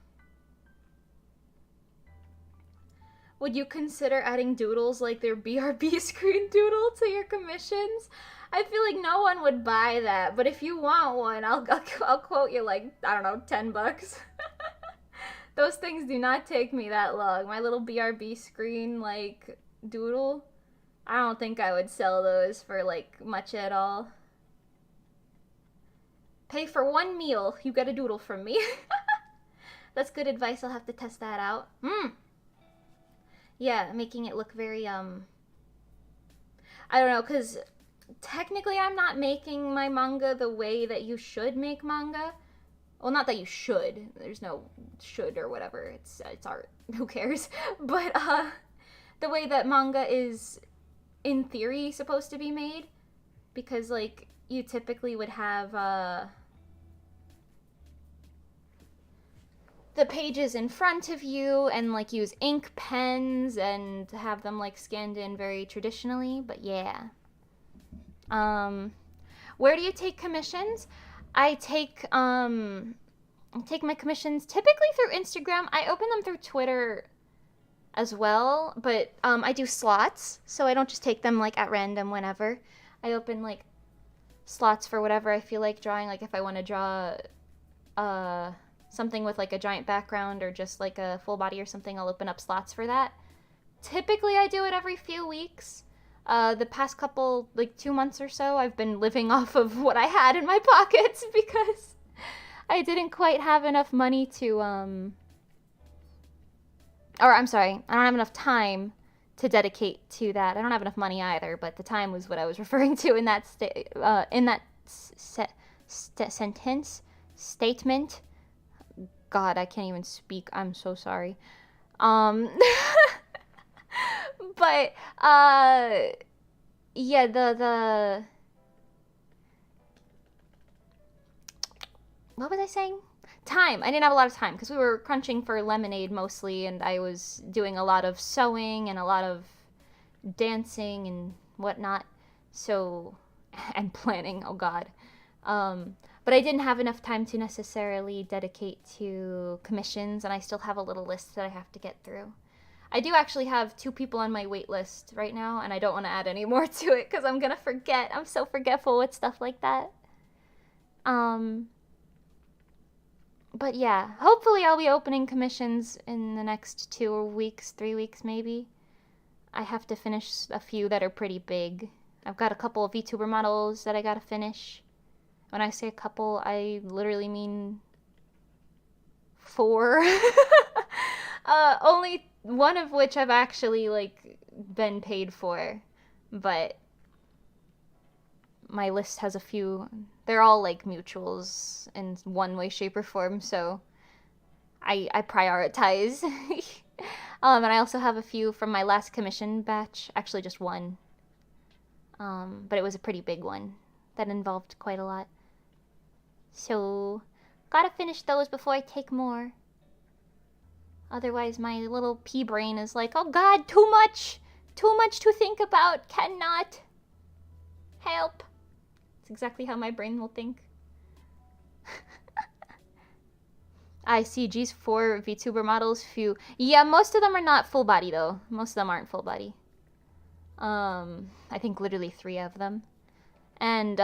Would you consider adding doodles like their BRB screen doodle to your commissions? I feel like no one would buy that, but if you want one, I'll quote you like, I don't know, 10 bucks. Those things do not take me that long. My little BRB screen, like, doodle, I don't think I would sell those for, like, much at all. Pay for one meal, you get a doodle from me. That's good advice, I'll have to test that out. Yeah, making it look very, I don't know, because technically I'm not making my manga the way that you should make manga. Well, not that you should. There's no should or whatever. It's art. Who cares? But the way that manga is, in theory, supposed to be made, because like you typically would have the pages in front of you and like use ink pens and have them like scanned in very traditionally. But yeah. Where do you take commissions? I take my commissions typically through Instagram. I open them through Twitter as well, but I do slots, so I don't just take them like at random whenever. I open like slots for whatever I feel like drawing, like if I want to draw something with like a giant background or just like a full body or something, I'll open up slots for that. Typically I do it every few weeks. The past couple, like 2 months or so, I've been living off of what I had in my pockets because I didn't quite have enough money to, or I'm sorry, I don't have enough time to dedicate to that. I don't have enough money either, but the time was what I was referring to in that statement. God, I can't even speak. I'm so sorry. But yeah, the what was I saying? Time. I didn't have a lot of time because we were crunching for lemonade mostly, and I was doing a lot of sewing and a lot of dancing and whatnot. So, and planning. Oh God. But I didn't have enough time to necessarily dedicate to commissions, and I still have a little list that I have to get through. I do actually have 2 people on my wait list right now, and I don't want to add any more to it because I'm gonna forget. I'm so forgetful with stuff like that. But yeah, hopefully I'll be opening commissions in the next 2 weeks, 3 weeks maybe. I have to finish a few that are pretty big. I've got a couple of VTuber models that I gotta finish. When I say a couple, I literally mean 4. Only one of which I've actually, like, been paid for. But my list has a few. They're all, like, mutuals in one way, shape, or form, so I prioritize. And I also have a few from my last commission batch. Actually, just one. But it was a pretty big one that involved quite a lot. So, gotta finish those before I take more. Otherwise, my little pea brain is like, oh God, too much! Too much to think about! Cannot! Help! It's exactly how my brain will think. ICG's 4 VTuber models, few. Yeah, most of them are not full body though. Most of them aren't full body. I think literally 3 of them. And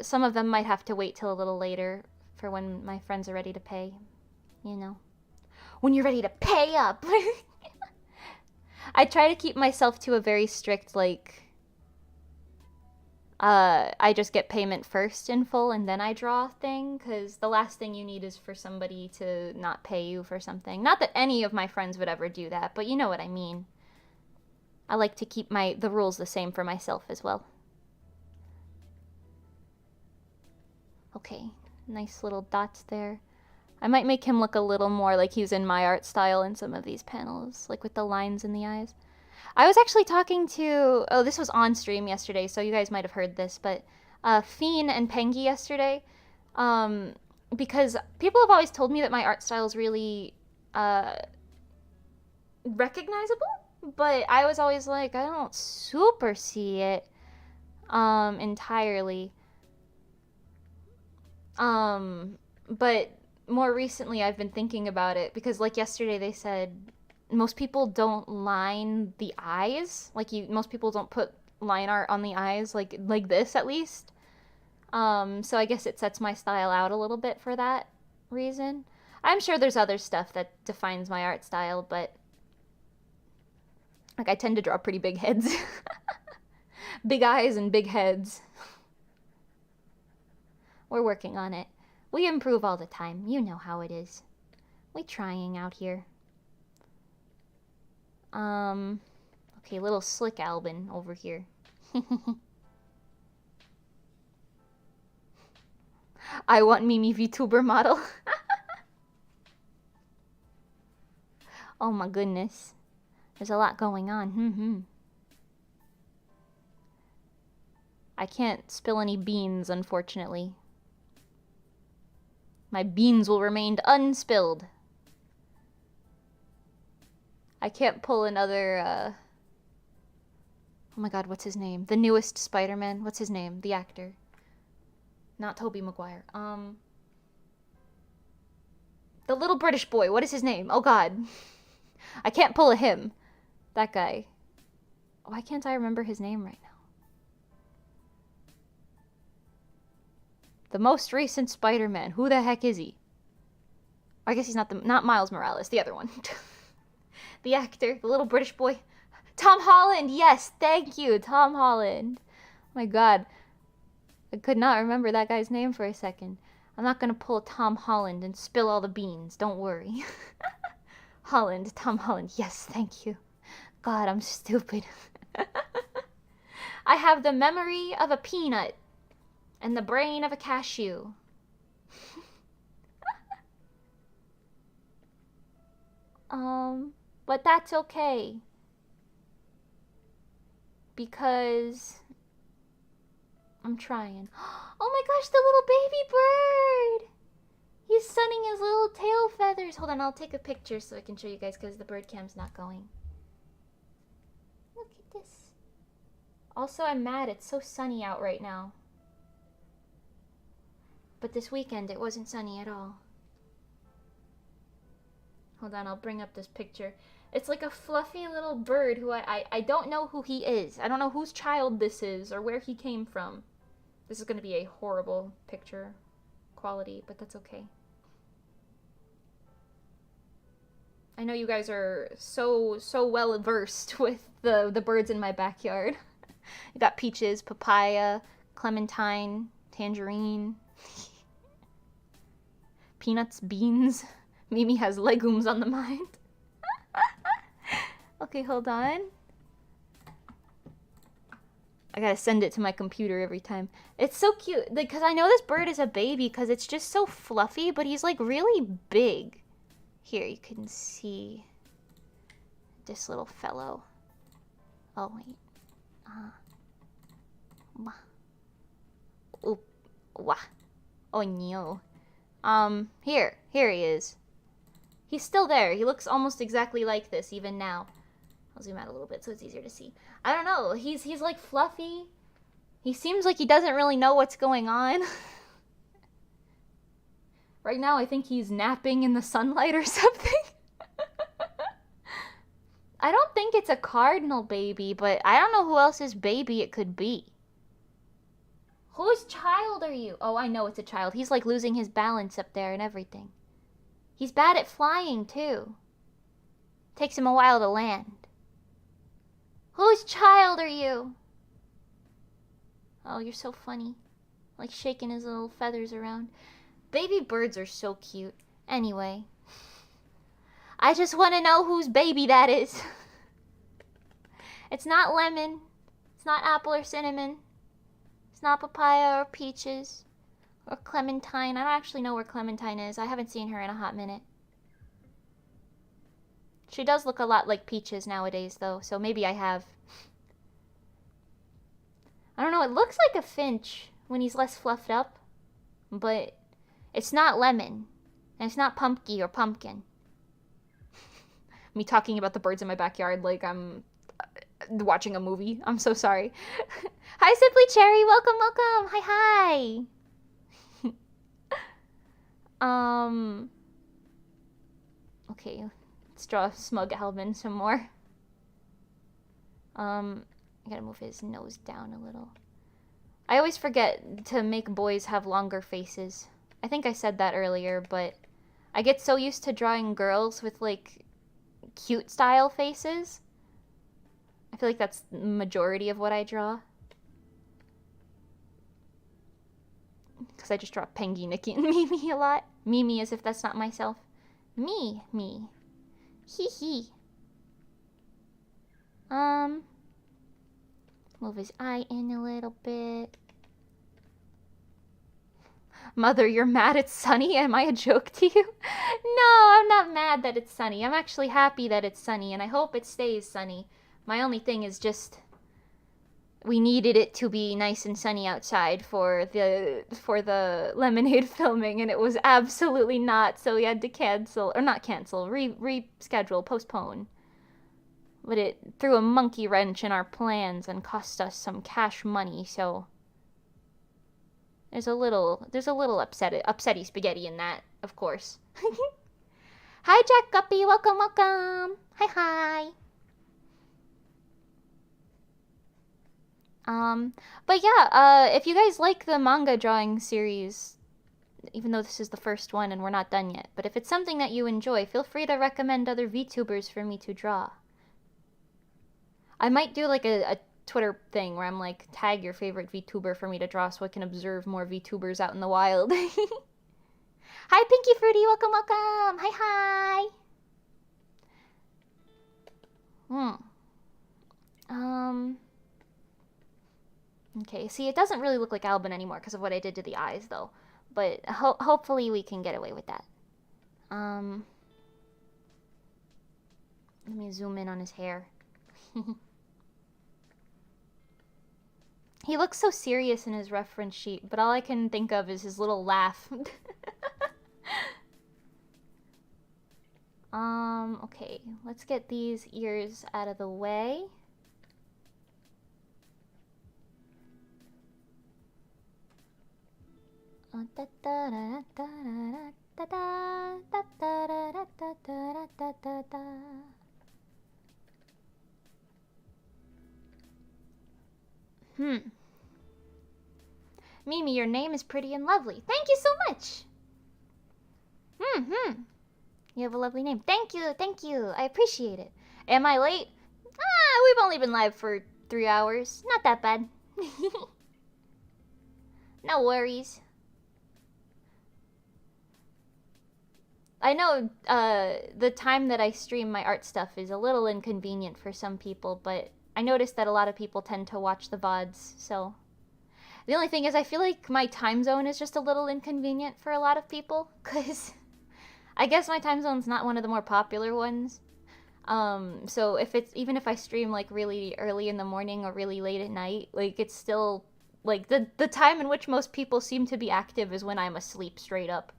some of them might have to wait till a little later for when my friends are ready to pay. You know. When you're ready to pay up! I try to keep myself to a very strict, like, I just get payment first in full and then I draw thing, because the last thing you need is for somebody to not pay you for something. Not that any of my friends would ever do that, but you know what I mean. I like to keep the rules the same for myself as well. Okay, nice little dots there. I might make him look a little more like he's in my art style in some of these panels, like with the lines in the eyes. I was actually talking to, oh, this was on stream yesterday, so you guys might have heard this, but Fiend and Pengy yesterday, because people have always told me that my art style is really recognizable, but I was always like, I don't super see it entirely. But more recently I've been thinking about it because, like, yesterday they said most people don't line the eyes. Like, most people don't put line art on the eyes like this, at least. So I guess it sets my style out a little bit for that reason. I'm sure there's other stuff that defines my art style, but like, I tend to draw pretty big heads. Big eyes and big heads. We're working on it. We improve all the time. You know how it is. We trying out here. Okay, little slick Alban over here. I want Mimi VTuber model. Oh my goodness. There's a lot going on. I can't spill any beans, unfortunately. My beans will remain unspilled. I can't pull another, oh my god, what's his name? The newest Spider-Man. What's his name? The actor. Not Tobey Maguire. The little British boy. What is his name? Oh god. I can't pull a him. That guy. Why can't I remember his name right now? The most recent Spider-Man. Who the heck is he? I guess he's not Miles Morales, the other one. The actor, the little British boy. Tom Holland, yes, thank you, Tom Holland. Oh my god. I could not remember that guy's name for a second. I'm not gonna pull Tom Holland and spill all the beans, don't worry. Holland, Tom Holland, yes, thank you. God, I'm stupid. I have the memory of a peanut and the brain of a cashew. But that's okay. Because I'm trying. Oh my gosh, the little baby bird! He's sunning his little tail feathers. Hold on, I'll take a picture so I can show you guys because the bird cam's not going. Look at this. Also, I'm mad. It's so sunny out right now. But this weekend, it wasn't sunny at all. Hold on, I'll bring up this picture. It's like a fluffy little bird who I don't know who he is. I don't know whose child this is or where he came from. This is going to be a horrible picture quality, but that's okay. I know you guys are so well versed with the birds in my backyard. You got peaches, papaya, clementine, tangerine, peanuts, beans. Mimi has legumes on the mind. Okay, hold on. I gotta send it to my computer every time. It's so cute, because I know this bird is a baby because it's just so fluffy, but he's like really big. Here, you can see this little fellow. Oh, wait. Oh, no. Here he is. He's still there. He looks almost exactly like this, even now. I'll zoom out a little bit so it's easier to see. I don't know. He's like fluffy. He seems like he doesn't really know what's going on. Right now, I think he's napping in the sunlight or something. I don't think it's a cardinal baby, but I don't know who else's baby it could be. Whose child are you? Oh, I know it's a child. He's like losing his balance up there and everything. He's bad at flying, too. Takes him a while to land. Whose child are you? Oh, you're so funny. Like shaking his little feathers around. Baby birds are so cute. Anyway. I just want to know whose baby that is. It's not lemon. It's not apple or cinnamon. It's not papaya or peaches. Or clementine. I don't actually know where Clementine is. I haven't seen her in a hot minute. She does look a lot like Peaches nowadays, though, so maybe I have. I don't know, it looks like a finch when he's less fluffed up, but it's not lemon, and it's not pumpkin or pumpkin. Me talking about the birds in my backyard like I'm watching a movie. I'm so sorry. Hi, Simply Cherry. Welcome, welcome. Hi, hi. Okay. Let's draw Smug Alban some more. I gotta move his nose down a little. I always forget to make boys have longer faces. I think I said that earlier, but I get so used to drawing girls with, like, cute style faces. I feel like that's the majority of what I draw. Because I just draw Pengy, Nikki, and Mimi a lot. Mimi as if that's not myself. Me. Hee hee. Move his eye in a little bit. Mother, you're mad it's sunny? Am I a joke to you? No, I'm not mad that it's sunny. I'm actually happy that it's sunny, and I hope it stays sunny. My only thing is just we needed it to be nice and sunny outside for the Lemonade filming, and it was absolutely not, so we had to cancel, or not cancel, reschedule, postpone. But it threw a monkey wrench in our plans and cost us some cash money, so there's a little upsetty spaghetti in that, of course. Hi, Jack Guppy, welcome. Hi. But yeah, if you guys like the manga drawing series, even though this is the first one and we're not done yet, but if it's something that you enjoy, feel free to recommend other VTubers for me to draw. I might do like a Twitter thing where I'm like, tag your favorite VTuber for me to draw so I can observe more VTubers out in the wild. Hi, Pinky Fruity, welcome, welcome. Hi, hi. Okay, see, it doesn't really look like Alban anymore because of what I did to the eyes, though. But hopefully we can get away with that. Let me zoom in on his hair. He looks so serious in his reference sheet, but all I can think of is his little laugh. Okay, let's get these ears out of the way. Mimi, your name is pretty and lovely. Thank you so much. You have a lovely name. Thank you, thank you. I appreciate it. Am I late? We've only been live for 3 hours. Not that bad. No worries. I know the time that I stream my art stuff is a little inconvenient for some people, but I noticed that a lot of people tend to watch the VODs, so... The only thing is I feel like my time zone is just a little inconvenient for a lot of people, because I guess my time zone's not one of the more popular ones. So even if I stream like really early in the morning or really late at night, like it's still like the time in which most people seem to be active is when I'm asleep straight up.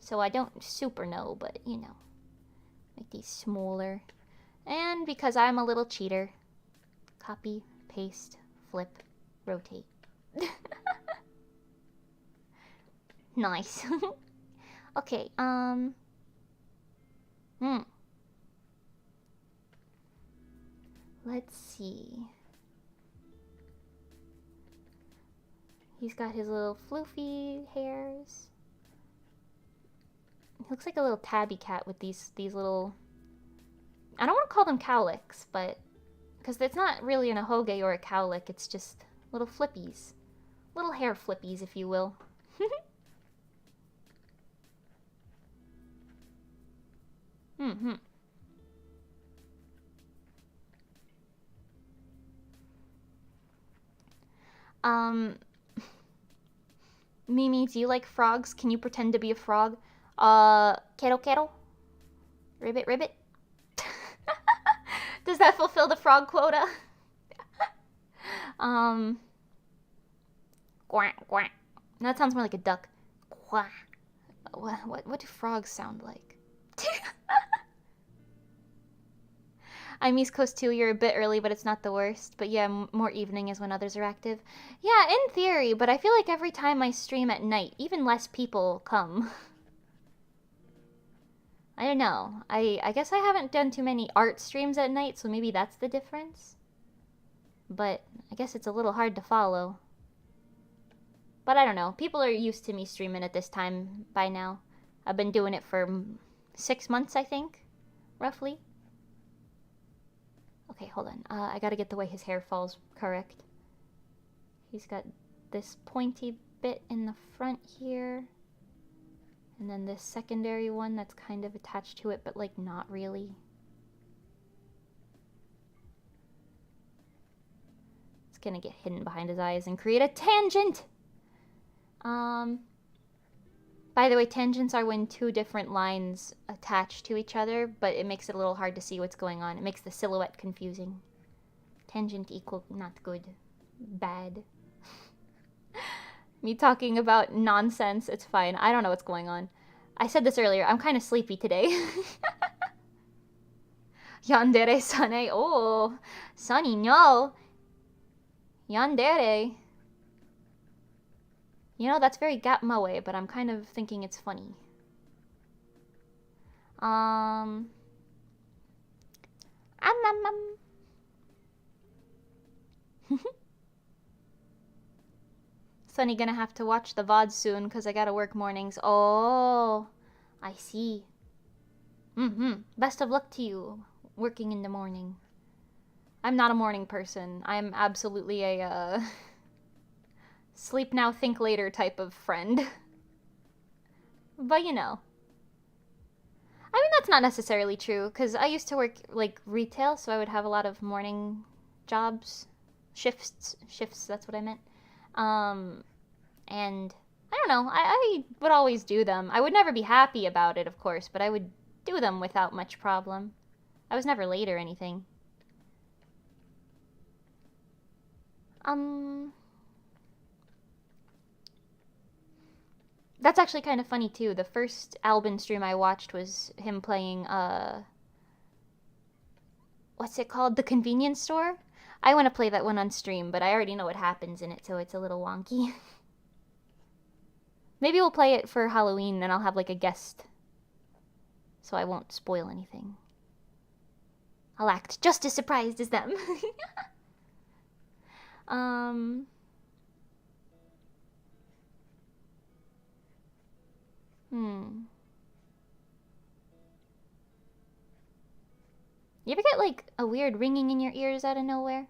So I don't super know, but you know, make these smaller. And because I'm a little cheater, copy, paste, flip, rotate. Nice. Okay, let's see. He's got his little floofy hairs. He looks like a little tabby cat with these little... I don't want to call them cowlicks, but... Because it's not really an ahoge or a cowlick, it's just little flippies. Little hair flippies, if you will. Mimi, do you like frogs? Can you pretend to be a frog? Kero. Ribbit. Does that fulfill the frog quota? Quack. That sounds more like a duck. Quack. What do frogs sound like? I'm East Coast too. You're a bit early, but it's not the worst. But yeah, more evening is when others are active. Yeah, in theory, but I feel like every time I stream at night, even less people come. I don't know. I guess I haven't done too many art streams at night, so maybe that's the difference. But I guess it's a little hard to follow. But I don't know. People are used to me streaming at this time by now. I've been doing it for 6 months, I think, roughly. Okay, hold on. I gotta get the way his hair falls correct. He's got this pointy bit in the front here. And then this secondary one that's kind of attached to it, but like not really. It's gonna get hidden behind his eyes and create a tangent! By the way, tangents are when two different lines attach to each other, but it makes it a little hard to see what's going on. It makes the silhouette confusing. Tangent equal not good. Bad. Me talking about nonsense, it's fine. I don't know what's going on. I said this earlier, I'm kind of sleepy today. Yandere sane. Oh, sunny no. Yandere. You know, that's very Gatmawe, but I'm kind of thinking it's funny. Sunny gonna have to watch the VOD soon because I gotta work mornings. Oh, I see. Best of luck to you working in the morning. I'm not a morning person. I'm absolutely a sleep now, think later type of friend. But you know. I mean, that's not necessarily true because I used to work like retail, so I would have a lot of morning jobs, shifts, that's what I meant. And I don't know, I would always do them. I would never be happy about it, of course, but I would do them without much problem. I was never late or anything. That's actually kind of funny too. The first Alban stream I watched was him playing, what's it called? The Convenience Store? I want to play that one on stream, but I already know what happens in it, so it's a little wonky. Maybe we'll play it for Halloween and I'll have like a guest. So I won't spoil anything. I'll act just as surprised as them. You ever get like a weird ringing in your ears out of nowhere?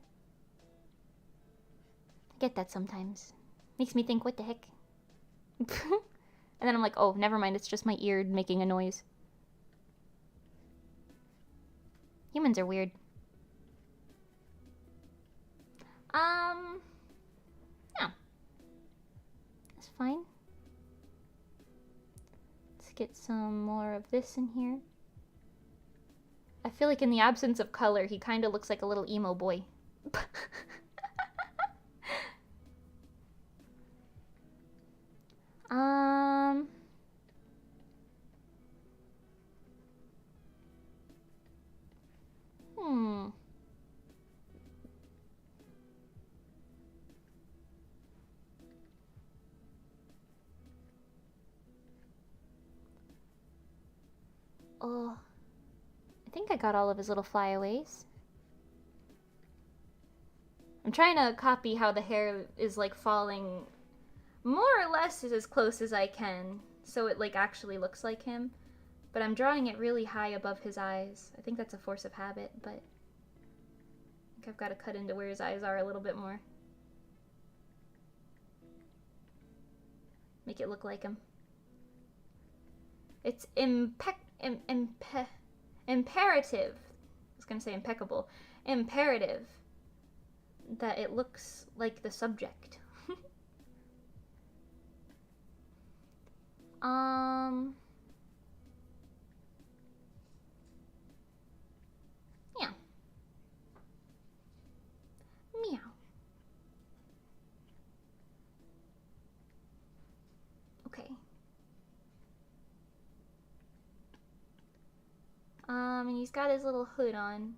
I get that sometimes. Makes me think, what the heck? And then I'm like, oh, never mind, it's just my ear making a noise. Humans are weird. Yeah. That's fine. Let's get some more of this in here. I feel like in the absence of color, he kind of looks like a little emo boy. Oh, I think I got all of his little flyaways. I'm trying to copy how the hair is like falling more or less as close as I can, so it like actually looks like him. But I'm drawing it really high above his eyes. I think that's a force of habit, but I think I've got to cut into where his eyes are a little bit more. Make it look like him. It's imperative. I was gonna say impeccable. Imperative that it looks like the subject. Yeah. Meow. Okay. And he's got his little hood on.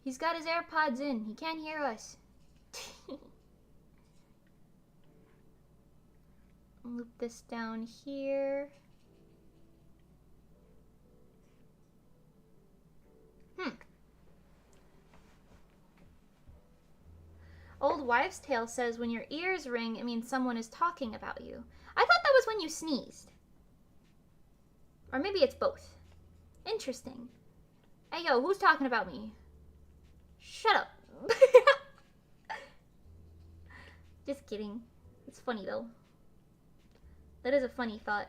He's got his AirPods in. He can't hear us. Loop this down here. Old Wives' Tale says when your ears ring, it means someone is talking about you. I thought that was when you sneezed. Or maybe it's both. Interesting. Hey, yo, who's talking about me? Shut up. Just kidding. It's funny, though. That is a funny thought.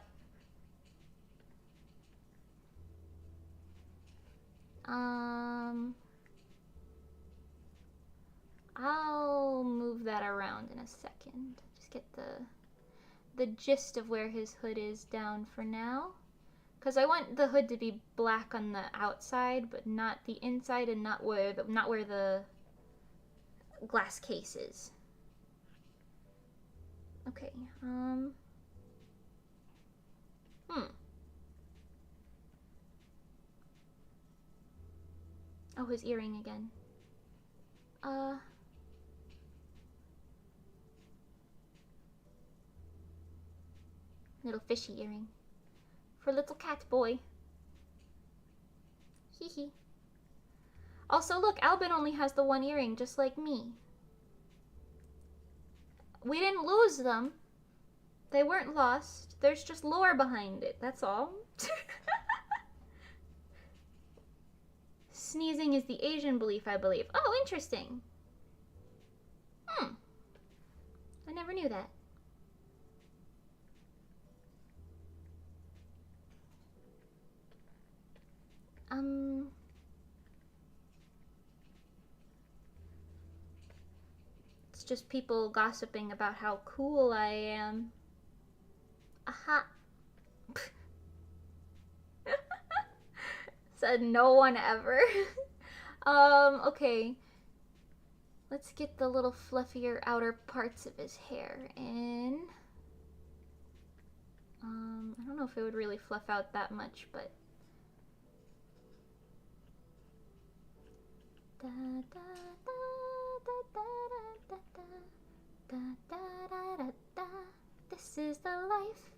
I'll move that around in a second. Just get the gist of where his hood is down for now. Because I want the hood to be black on the outside, but not the inside, and not where the glass case is. Okay. Oh, his earring again. Little fishy earring. For little cat boy. Hee hee. Also, look, Alban only has the one earring, just like me. We didn't lose them. They weren't lost. There's just lore behind it, that's all. Sneezing is the Asian belief, I believe. Oh, interesting. I never knew that. It's just people gossiping about how cool I am. Aha. Said no one ever. Okay. Let's get the little fluffier outer parts of his hair in. I don't know if it would really fluff out that much, but... This is the life.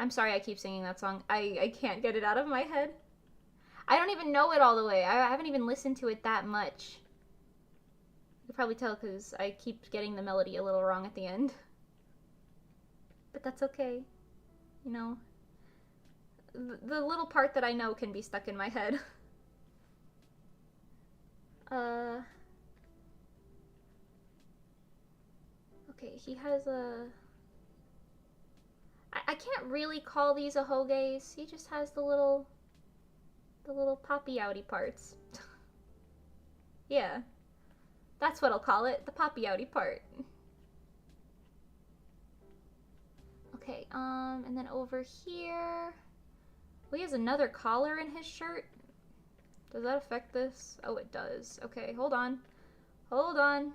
I'm sorry I keep singing that song. I can't get it out of my head. I don't even know it all the way. I haven't even listened to it that much. You can probably tell because I keep getting the melody a little wrong at the end. But that's okay. You know, the little part that I know can be stuck in my head. Okay, he has a... I can't really call these a hogaze. He just has the little poppy outy parts. Yeah. That's what I'll call it, the poppy outy part. Okay, and then over here... Oh, he has another collar in his shirt. Does that affect this? Oh, it does. Okay, hold on. Hold on.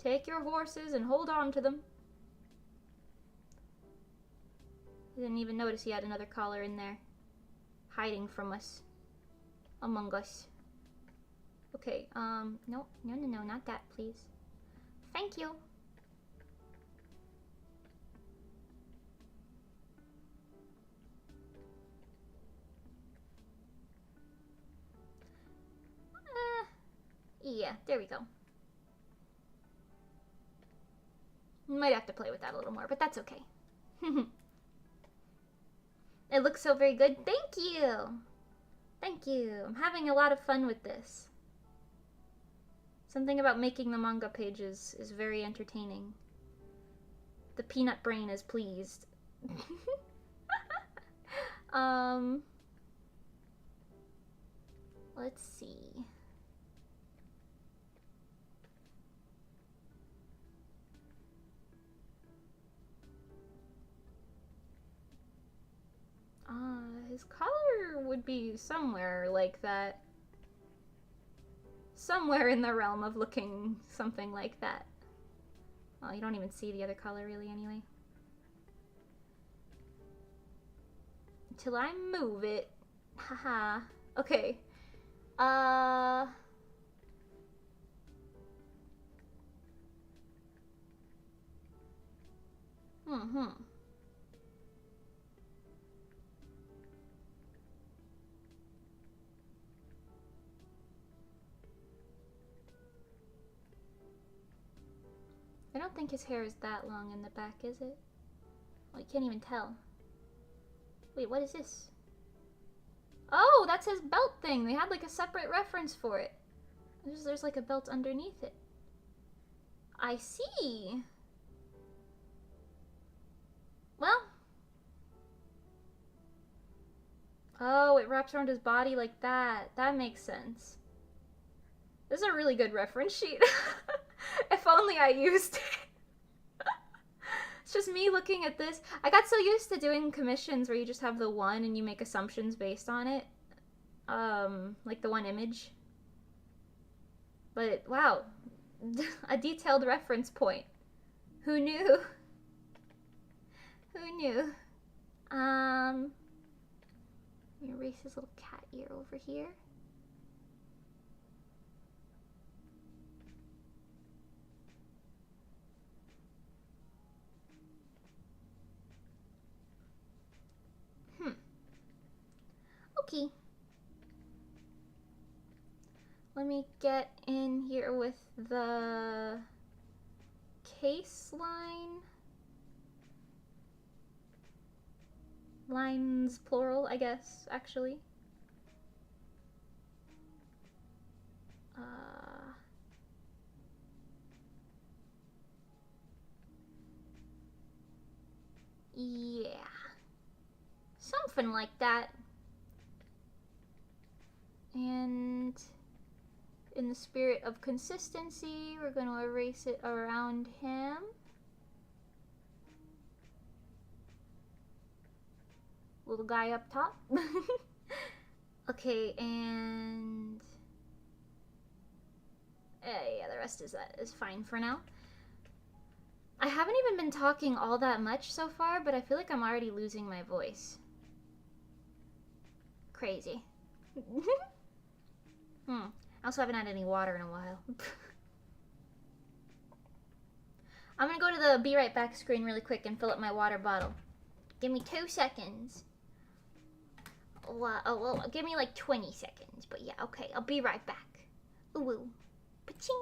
Take your horses and hold on to them. I didn't even notice he had another collar in there. Hiding from us. Among us. Okay, no, not that, please. Thank you. Yeah, there we go. Might have to play with that a little more, but that's okay. It looks so very good. Thank you! Thank you. I'm having a lot of fun with this. Something about making the manga pages is very entertaining. The peanut brain is pleased. Let's see. His collar would be somewhere like that. Somewhere in the realm of looking something like that. Well, you don't even see the other color really anyway. Until I move it. Haha. Okay. I don't think his hair is that long in the back, is it? Well, you can't even tell. Wait, what is this? Oh, that's his belt thing. They had like a separate reference for it. There's like a belt underneath it. I see. Well. Oh, it wraps around his body like that. That makes sense. This is a really good reference sheet. If only I used it. It's just me looking at this. I got so used to doing commissions where you just have the one and you make assumptions based on it. Like the one image. But, wow. A detailed reference point. Who knew? Who knew? Let me erase his little cat ear over here. Let me get in here with the case line. Lines plural, I guess, actually. Yeah. Something like that. And in the spirit of consistency, we're going to erase it around him. Little guy up top. Okay, and yeah, the rest is fine for now. I haven't even been talking all that much so far, but I feel like I'm already losing my voice. Crazy. I also haven't had any water in a while. I'm gonna go to the be right back screen really quick and fill up my water bottle. Give me 2 seconds. Well, give me like 20 seconds, but yeah, okay, I'll be right back. Ooh, pa-ching.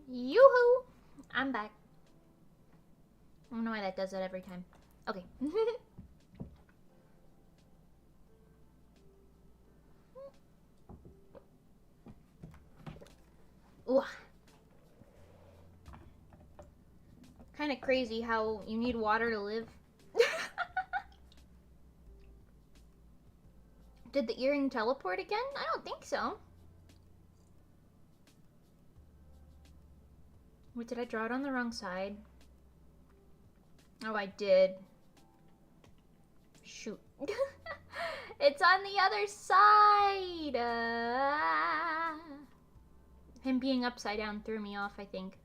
Yoo-hoo! I'm back. I don't know why that does that every time. Okay. Ooh. Kind of crazy how you need water to live. Did the earring teleport again? I don't think so. Wait, did I draw it on the wrong side? Oh, I did. Shoot. It's on the other side! Him being upside down threw me off, I think.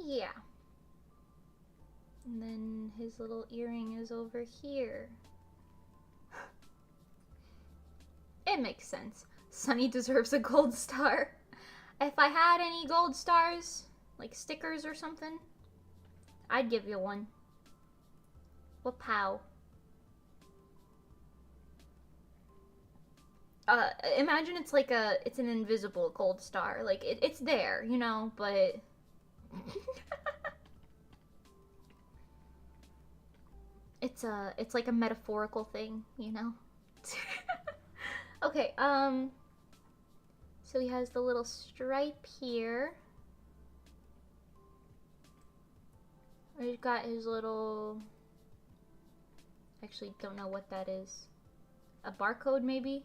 Yeah. And then his little earring is over here. It makes sense. Sunny deserves a gold star. If I had any gold stars, like stickers or something, I'd give you one. Wapow. Imagine it's like it's an invisible gold star. Like, it's there, you know, but... it's like a metaphorical thing, you know? Okay, so he has the little stripe here. He's got his little... Actually, don't know what that is. A barcode, maybe?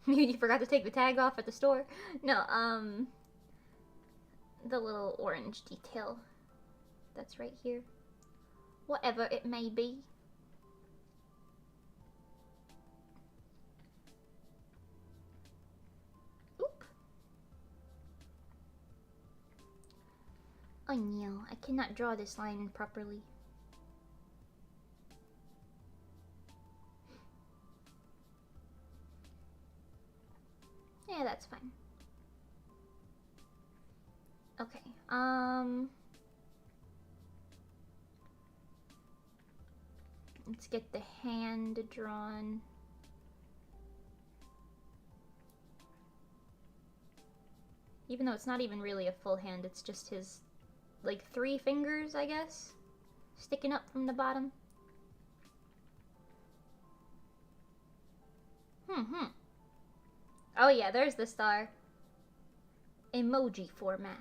You forgot to take the tag off at the store? No, the little orange detail that's right here. Whatever it may be. Oop. Oh no, I cannot draw this line properly. Yeah, that's fine. Okay, let's get the hand drawn. Even though it's not even really a full hand, it's just his, like, 3 fingers, I guess, sticking up from the bottom. Oh yeah, there's the star. Emoji format.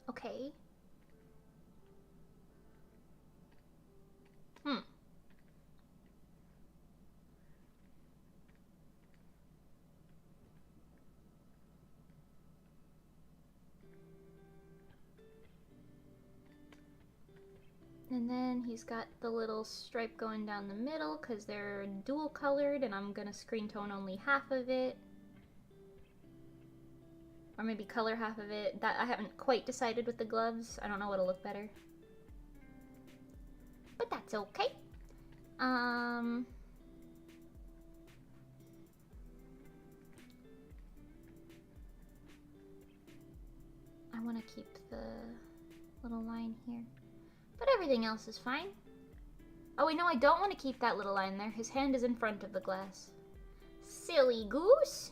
Okay. And then he's got the little stripe going down the middle because they're dual colored, and I'm gonna screen tone only half of it. Or maybe color half of it. That I haven't quite decided with the gloves. I don't know what'll look better. But that's okay. I want to keep the little line here. But everything else is fine. Oh wait, no, I don't want to keep that little line there. His hand is in front of the glass. Silly goose.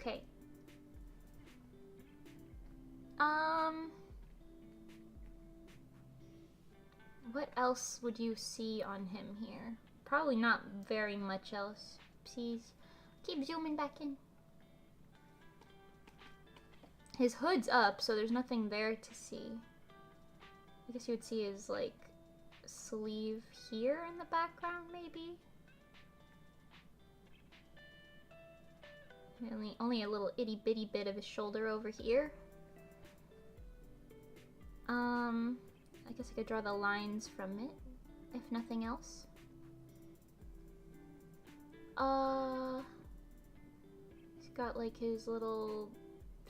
Okay. What else would you see on him here? Probably not very much else. Please. Keep zooming back in. His hood's up, so there's nothing there to see. I guess you would see his, like, sleeve here in the background, maybe? Only a little itty bitty bit of his shoulder over here. I guess I could draw the lines from it, if nothing else. He's got like his little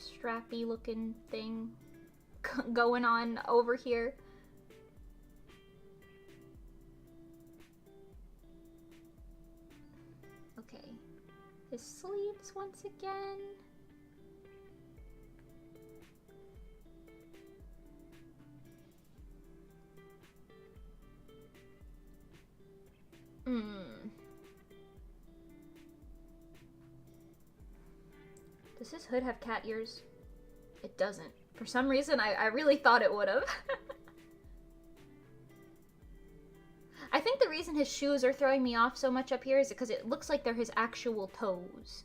strappy looking thing going on over here. Okay. His sleeves once again. Does his hood have cat ears? It doesn't. For some reason, I really thought it would have. I think the reason his shoes are throwing me off so much up here is because it looks like they're his actual toes.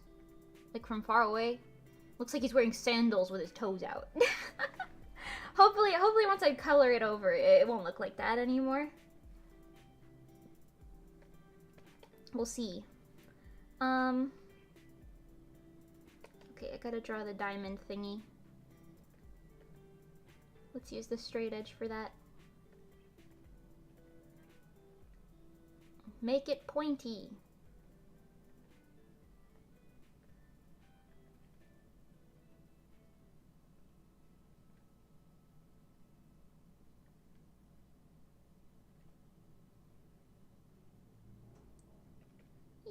Like from far away. Looks like he's wearing sandals with his toes out. Hopefully once I color it over, it won't look like that anymore. We'll see. Okay, I gotta draw the diamond thingy. Let's use the straight edge for that. Make it pointy.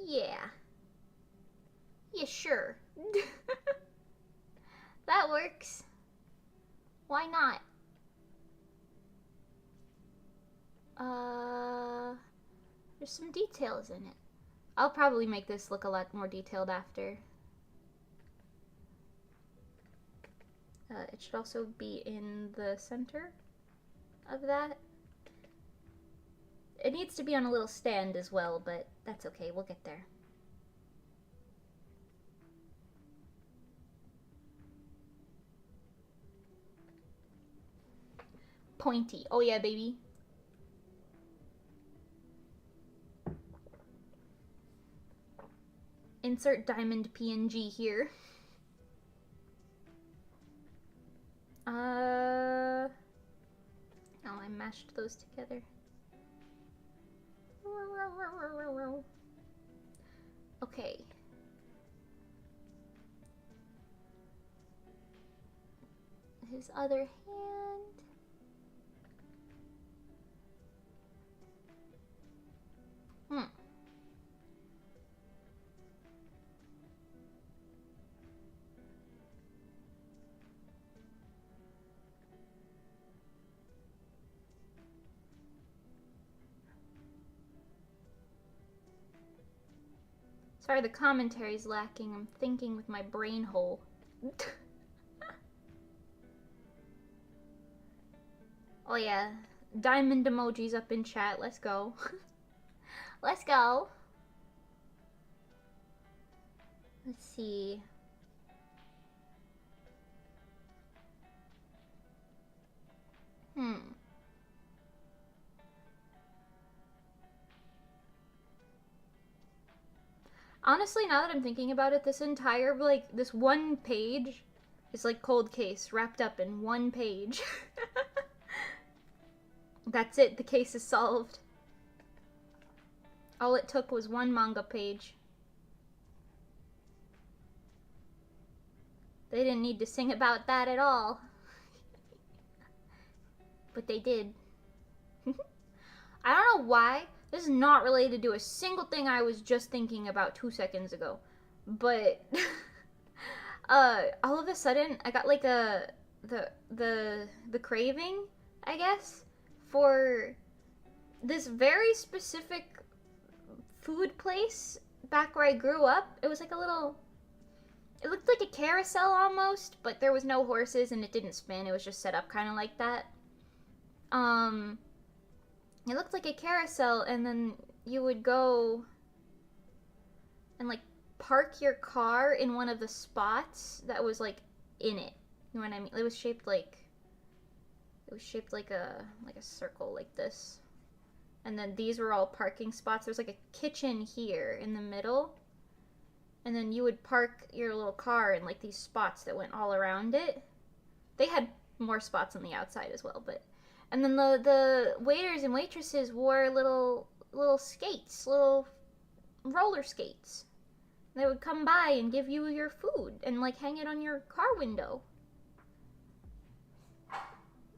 Yeah. Yeah, sure. That works. Why not? There's some details in it. I'll probably make this look a lot more detailed after. It should also be in the center of that. It needs to be on a little stand as well, but that's okay, we'll get there. Pointy. Oh yeah, baby. Insert diamond PNG here. Oh, I mashed those together. Okay. His other hand. Sorry, the commentary's lacking. I'm thinking with my brain hole. Oh yeah, diamond emojis up in chat. Let's go. Let's go. Let's see. Honestly, now that I'm thinking about it, this entire, like, this one page is like Cold Case wrapped up in one page. That's it, the case is solved. All it took was one manga page. They didn't need to sing about that at all. But they did. I don't know why. This is not related to a single thing I was just thinking about 2 seconds ago. But all of a sudden I got like the craving, I guess, for this very specific food place back where I grew up. It was like a little, it looked like a carousel almost, but there was no horses and it didn't spin. It was just set up kind of like that. It looked like a carousel, and then you would go and like park your car in one of the spots that was like in it. You know what I mean? It was shaped like a circle like this. And then these were all parking spots. There's like a kitchen here in the middle. And then you would park your little car in like these spots that went all around it. They had more spots on the outside as well, but and then the waiters and waitresses wore little skates, little roller skates. They would come by and give you your food and like hang it on your car window.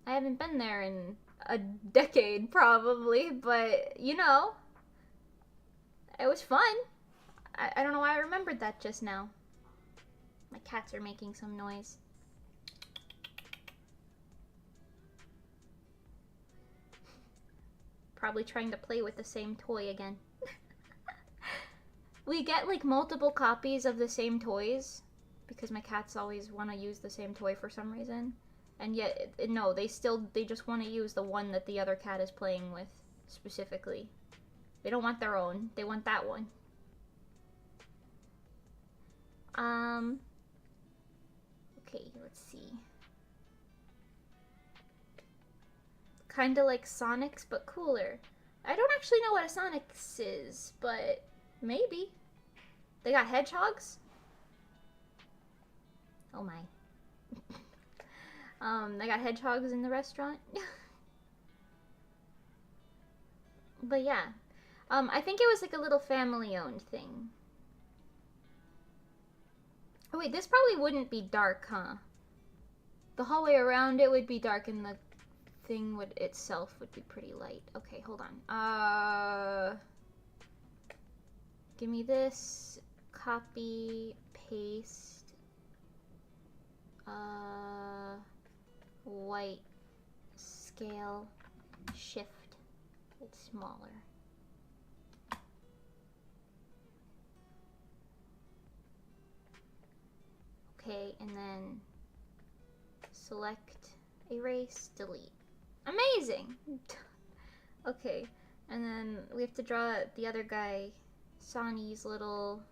I haven't been there in a decade probably, but you know, it was fun. I don't know why I remembered that just now. My cats are making some noise. Probably trying to play with the same toy again. We get like multiple copies of the same toys because my cats always want to use the same toy for some reason. And yet, no, they just want to use the one that the other cat is playing with specifically. They don't want their own. They want that one. Okay, let's see. Kinda like Sonic's, but cooler. I don't actually know what a Sonic's is, but maybe. They got hedgehogs? Oh my. They got hedgehogs in the restaurant? But yeah. I think it was like a little family-owned thing. Oh wait, this probably wouldn't be dark, huh? The hallway around it would be dark and the thing itself would be pretty light. Okay, hold on. Give me this. Copy, paste. White, scale, shift. It's smaller. Okay, and then select, erase, delete. Amazing! Okay, and then we have to draw the other guy, Sani's little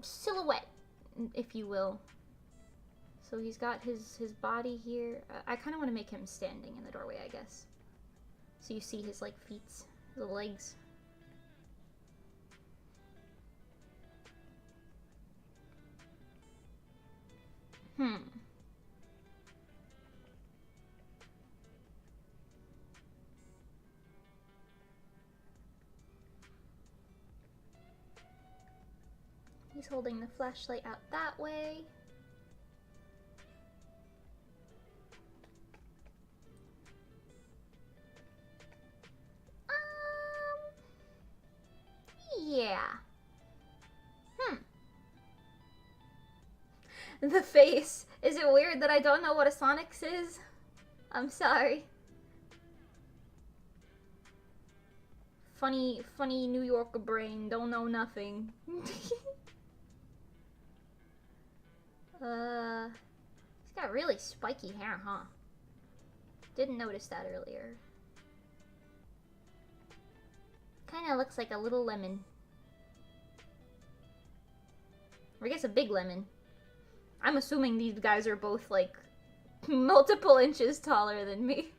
silhouette, if you will. So he's got his body here. I kind of want to make him standing in the doorway, I guess. So you see his, like, feet, the legs. He's holding the flashlight out that way. Yeah. The face. Is it weird that I don't know what a Sonic's is? I'm sorry. Funny New Yorker brain, don't know nothing. He's got really spiky hair, huh? Didn't notice that earlier. Kinda looks like a little lemon. Or I guess a big lemon. I'm assuming these guys are both, like, multiple inches taller than me.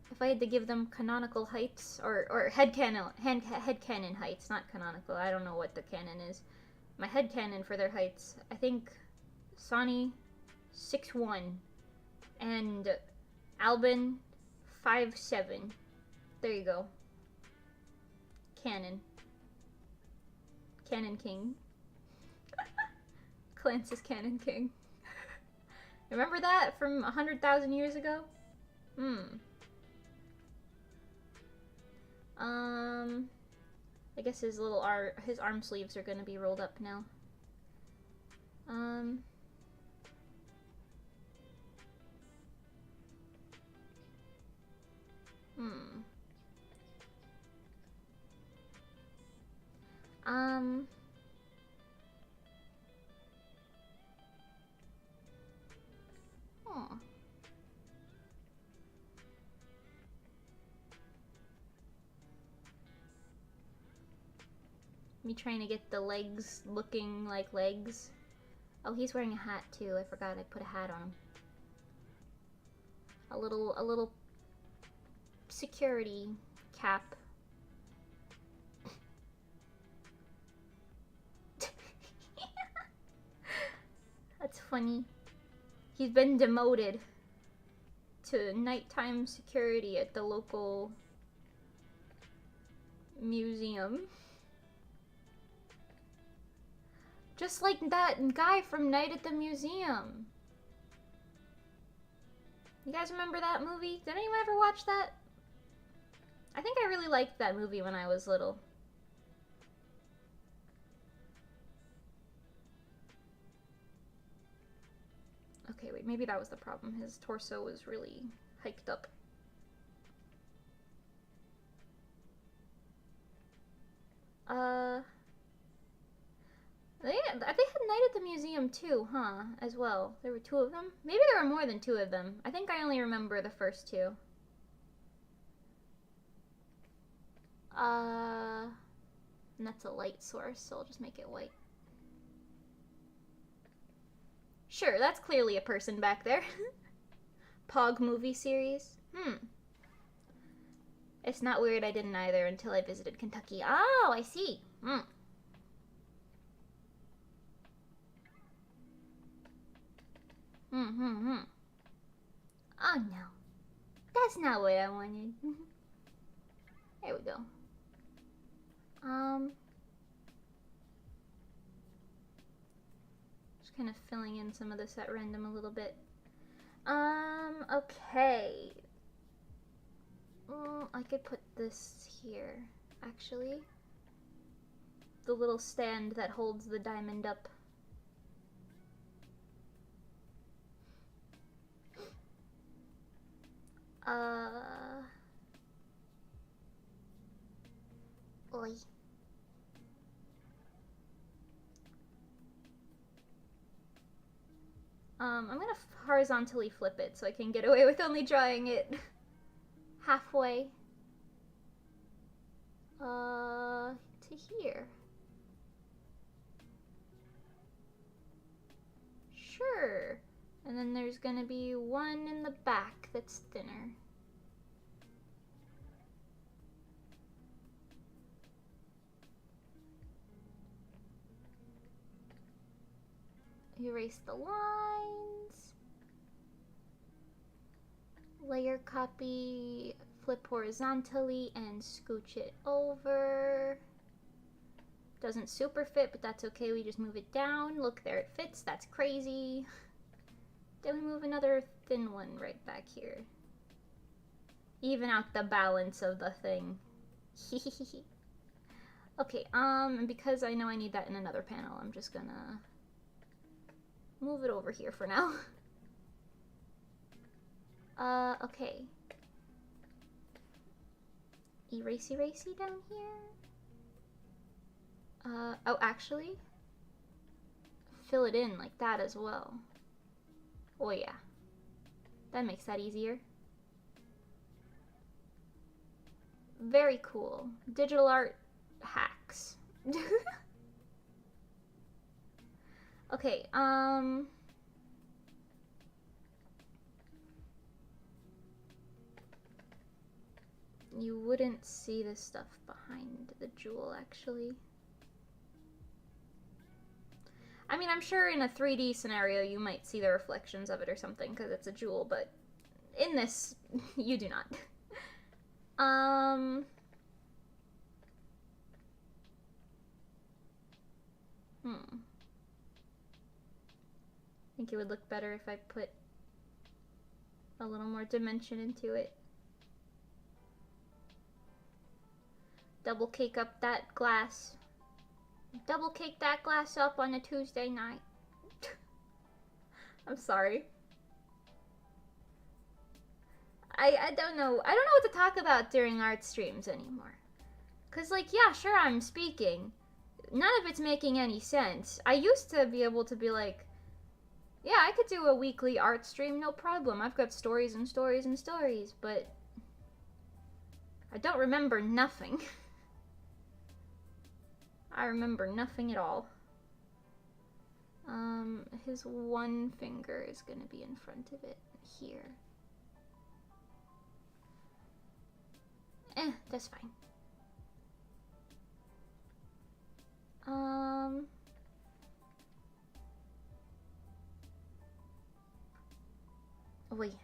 If I had to give them canonical heights, or headcanon heights, not canonical, I don't know what the canon is. My headcanon for their heights, I think Sonny 6'1", and Alban 5'7". There you go. Canon. Canon King. Clance is Canon King. Remember that from 100,000 years ago? I guess his arm sleeves are gonna be rolled up now. Me trying to get the legs looking like legs. Oh, he's wearing a hat too. I forgot I put a hat on him. A little security cap. That's funny. He's been demoted to nighttime security at the local museum. Just like that guy from Night at the Museum. You guys remember that movie? Did anyone ever watch that? I think I really liked that movie when I was little. Okay, wait, maybe that was the problem. His torso was really hiked up. They had Night at the Museum too, huh? As well. There were two of them? Maybe there were more than two of them. I think I only remember the first two. And that's a light source, so I'll just make it white. Sure, that's clearly a person back there. Pog movie series. It's not weird I didn't either until I visited Kentucky. Oh, I see. Oh no. That's not what I wanted. There we go. Just kind of filling in some of this at random a little bit. Okay. I could put this here, actually. The little stand that holds the diamond up. Oi. I'm gonna horizontally flip it so I can get away with only drawing it halfway. To here. Sure. And then there's gonna be one in the back that's thinner. Erase the lines. Layer copy, flip horizontally and scooch it over. Doesn't super fit, but that's okay. We just move it down. Look, there it fits. That's crazy. Then we move another thin one right back here. Even out the balance of the thing. Okay, and because I know I need that in another panel, I'm just gonna move it over here for now. Okay. Erasey down here. Oh, actually, fill it in like that as well. Oh yeah, that makes that easier. Very cool. Digital art hacks. Okay, you wouldn't see this stuff behind the jewel, actually. I mean, I'm sure in a 3D scenario you might see the reflections of it or something because it's a jewel, but in this, you do not. I think it would look better if I put a little more dimension into it. Double cake up that glass. Double cake that glass up on a Tuesday night. I'm sorry. I don't know. I don't know what to talk about during art streams anymore. Cause like, yeah, sure I'm speaking. None of it's making any sense. I used to be able to be like, yeah, I could do a weekly art stream, no problem. I've got stories and stories and stories, but I don't remember nothing. I remember nothing at all. His one finger is gonna be in front of it here. That's fine. Oh wait.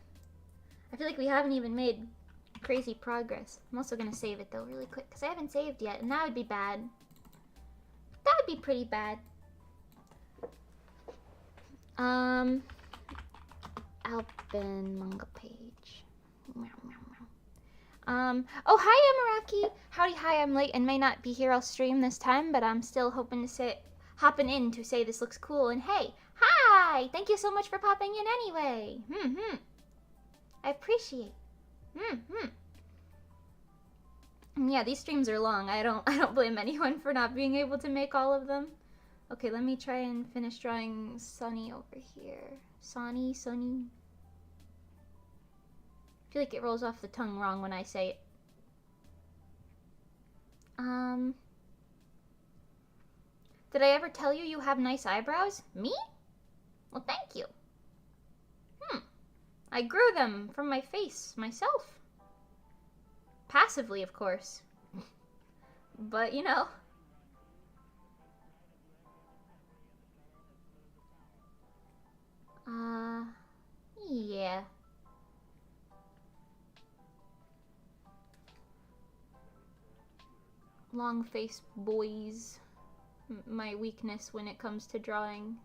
I feel like we haven't even made crazy progress. I'm also gonna save it though really quick because I haven't saved yet, and that would be bad. That would be pretty bad. Alban Manga page. Meow, meow, meow. Oh, hi, Amaraki. Howdy, hi, I'm late and may not be here. I'll stream this time, but I'm still hoping to hopping in to say this looks cool. And hey, hi! Thank you so much for popping in anyway. I appreciate. Yeah, these streams are long. I don't blame anyone for not being able to make all of them. Okay, let me try and finish drawing Sunny over here. Sunny. I feel like it rolls off the tongue wrong when I say it. Did I ever tell you you have nice eyebrows? Me? Well, thank you. I grew them from my face myself. Passively, of course. But, you know. Yeah. Long face boys. My weakness when it comes to drawing.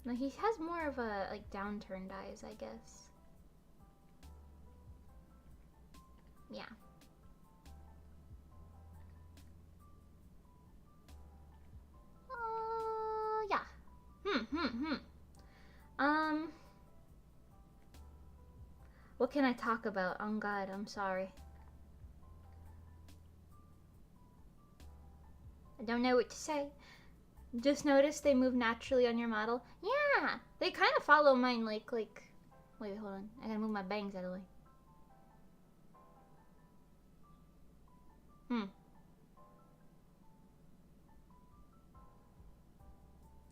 No, he has more of a, like, downturned eyes, I guess. Yeah. Yeah. What can I talk about? Oh God, I'm sorry. I don't know what to say. Just notice they move naturally on your model. Yeah, Yeah, they kind of follow mine like, wait, hold on. I gotta move my bangs out of the way.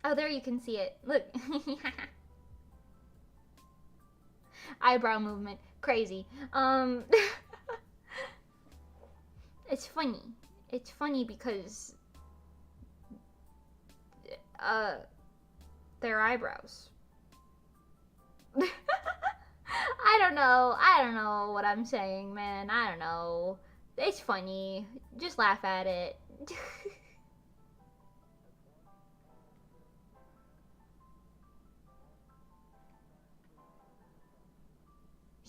Oh, there you can see it. Look. Eyebrow movement. Crazy. It's funny. It's funny because, their eyebrows. I don't know. I don't know what I'm saying, man. I don't know. It's funny. Just laugh at it.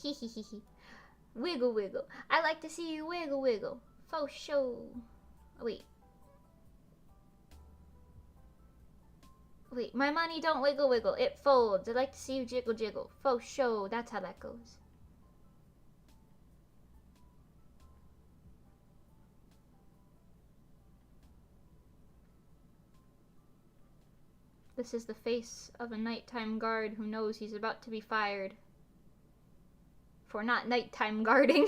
Hehehehe. Wiggle wiggle. I like to see you wiggle wiggle. Faux show. Wait. Wait, my money don't wiggle wiggle. It folds. I like to see you jiggle jiggle. Faux show. That's how that goes. This is the face of a nighttime guard who knows he's about to be fired for not nighttime guarding.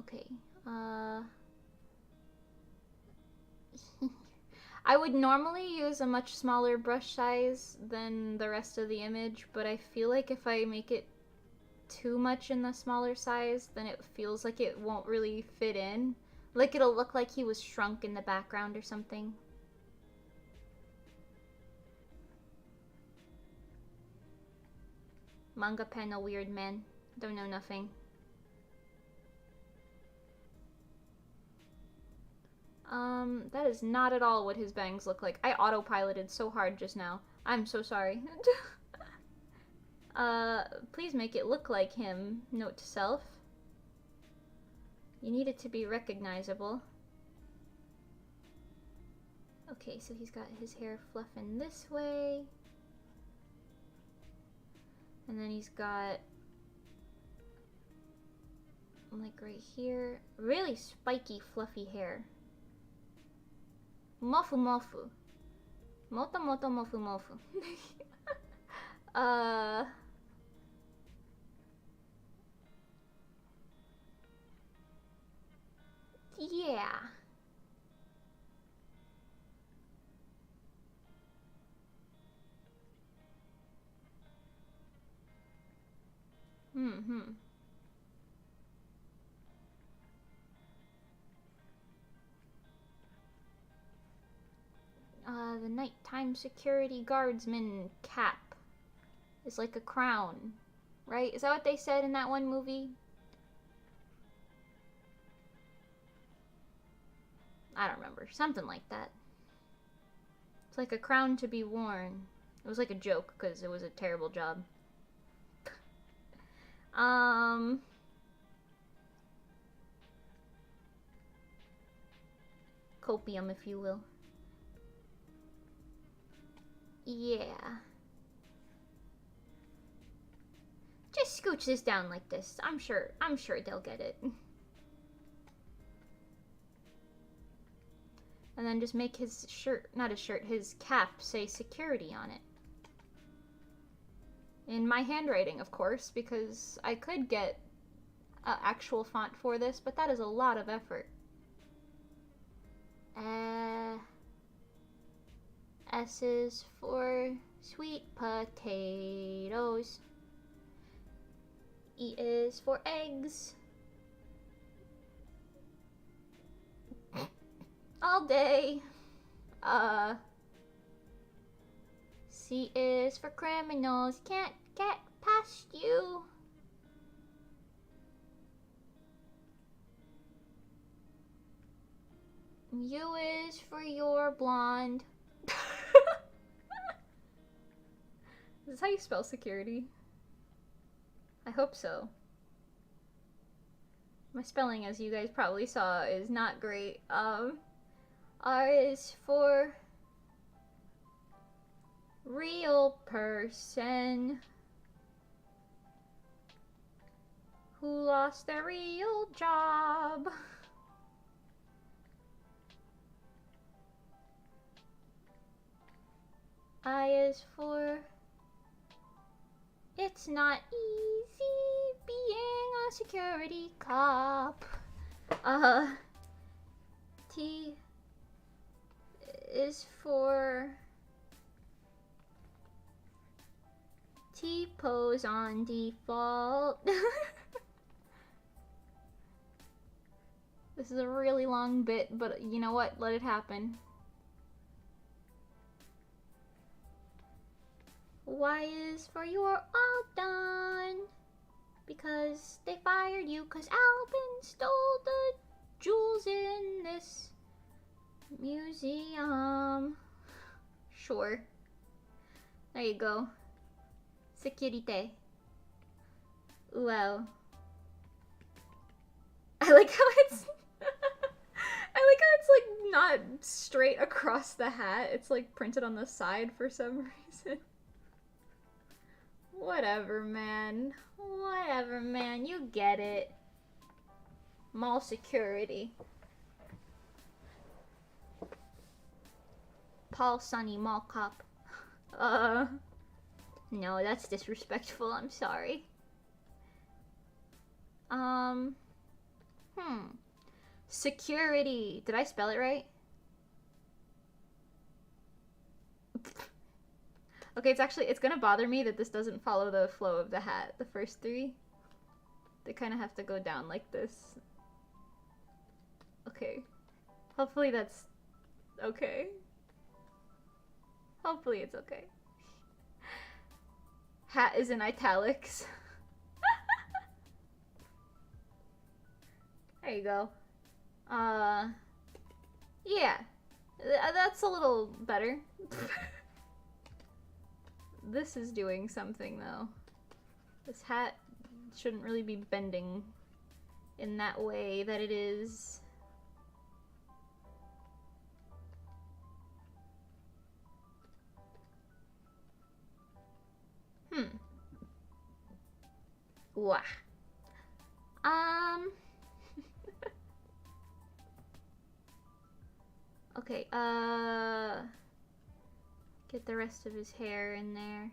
Okay, I would normally use a much smaller brush size than the rest of the image, but I feel like if I make it too much in the smaller size, then it feels like it won't really fit in. Like it'll look like he was shrunk in the background or something. Manga pen, a weird man. Don't know nothing. That is not at all what his bangs look like. I autopiloted so hard just now. I'm so sorry. Please make it look like him. Note to self. You need it to be recognizable. Okay, so he's got his hair fluffing this way. And then he's got, like right here, really spiky, fluffy hair. Mofu mofu. Moto moto mofu mofu. Yeah. The nighttime security guardsman cap is like a crown, right? Is that what they said in that one movie? I don't remember. Something like that. It's like a crown to be worn. It was like a joke because it was a terrible job. Copium, if you will. Yeah. Just scooch this down like this. I'm sure they'll get it. And then just make his shirt, not his shirt, his cap say security on it. In my handwriting, of course, because I could get actual font for this, but that is a lot of effort. S is for sweet potatoes. E is for eggs. All day. C is for criminals. Can't get past you. U is for your blonde. Is this how you spell security? I hope so. My spelling, as you guys probably saw, is not great. R is for real person who lost their real job. I is for it's not easy being a security cop. T is for T-pose on default. This is a really long bit, but you know what? Let it happen. Y is for you're all done. Because they fired you because Alban stole the jewels in this museum. Sure. There you go. Securite. Wow. I like how it's I like how it's like not straight across the hat. It's like printed on the side for some reason. Whatever, man. Whatever, man. You get it. Mall security. Paul Sunny, mall cop. No, that's disrespectful. I'm sorry. Security. Did I spell it right? Okay, it's gonna bother me that this doesn't follow the flow of the hat. The first three, they kind of have to go down like this. Okay. Hopefully that's okay. Hopefully it's okay. Hat is in italics. There you go. Yeah. That's a little better. This is doing something, though. This hat shouldn't really be bending in that way that it is. Wah. Okay, get the rest of his hair in there.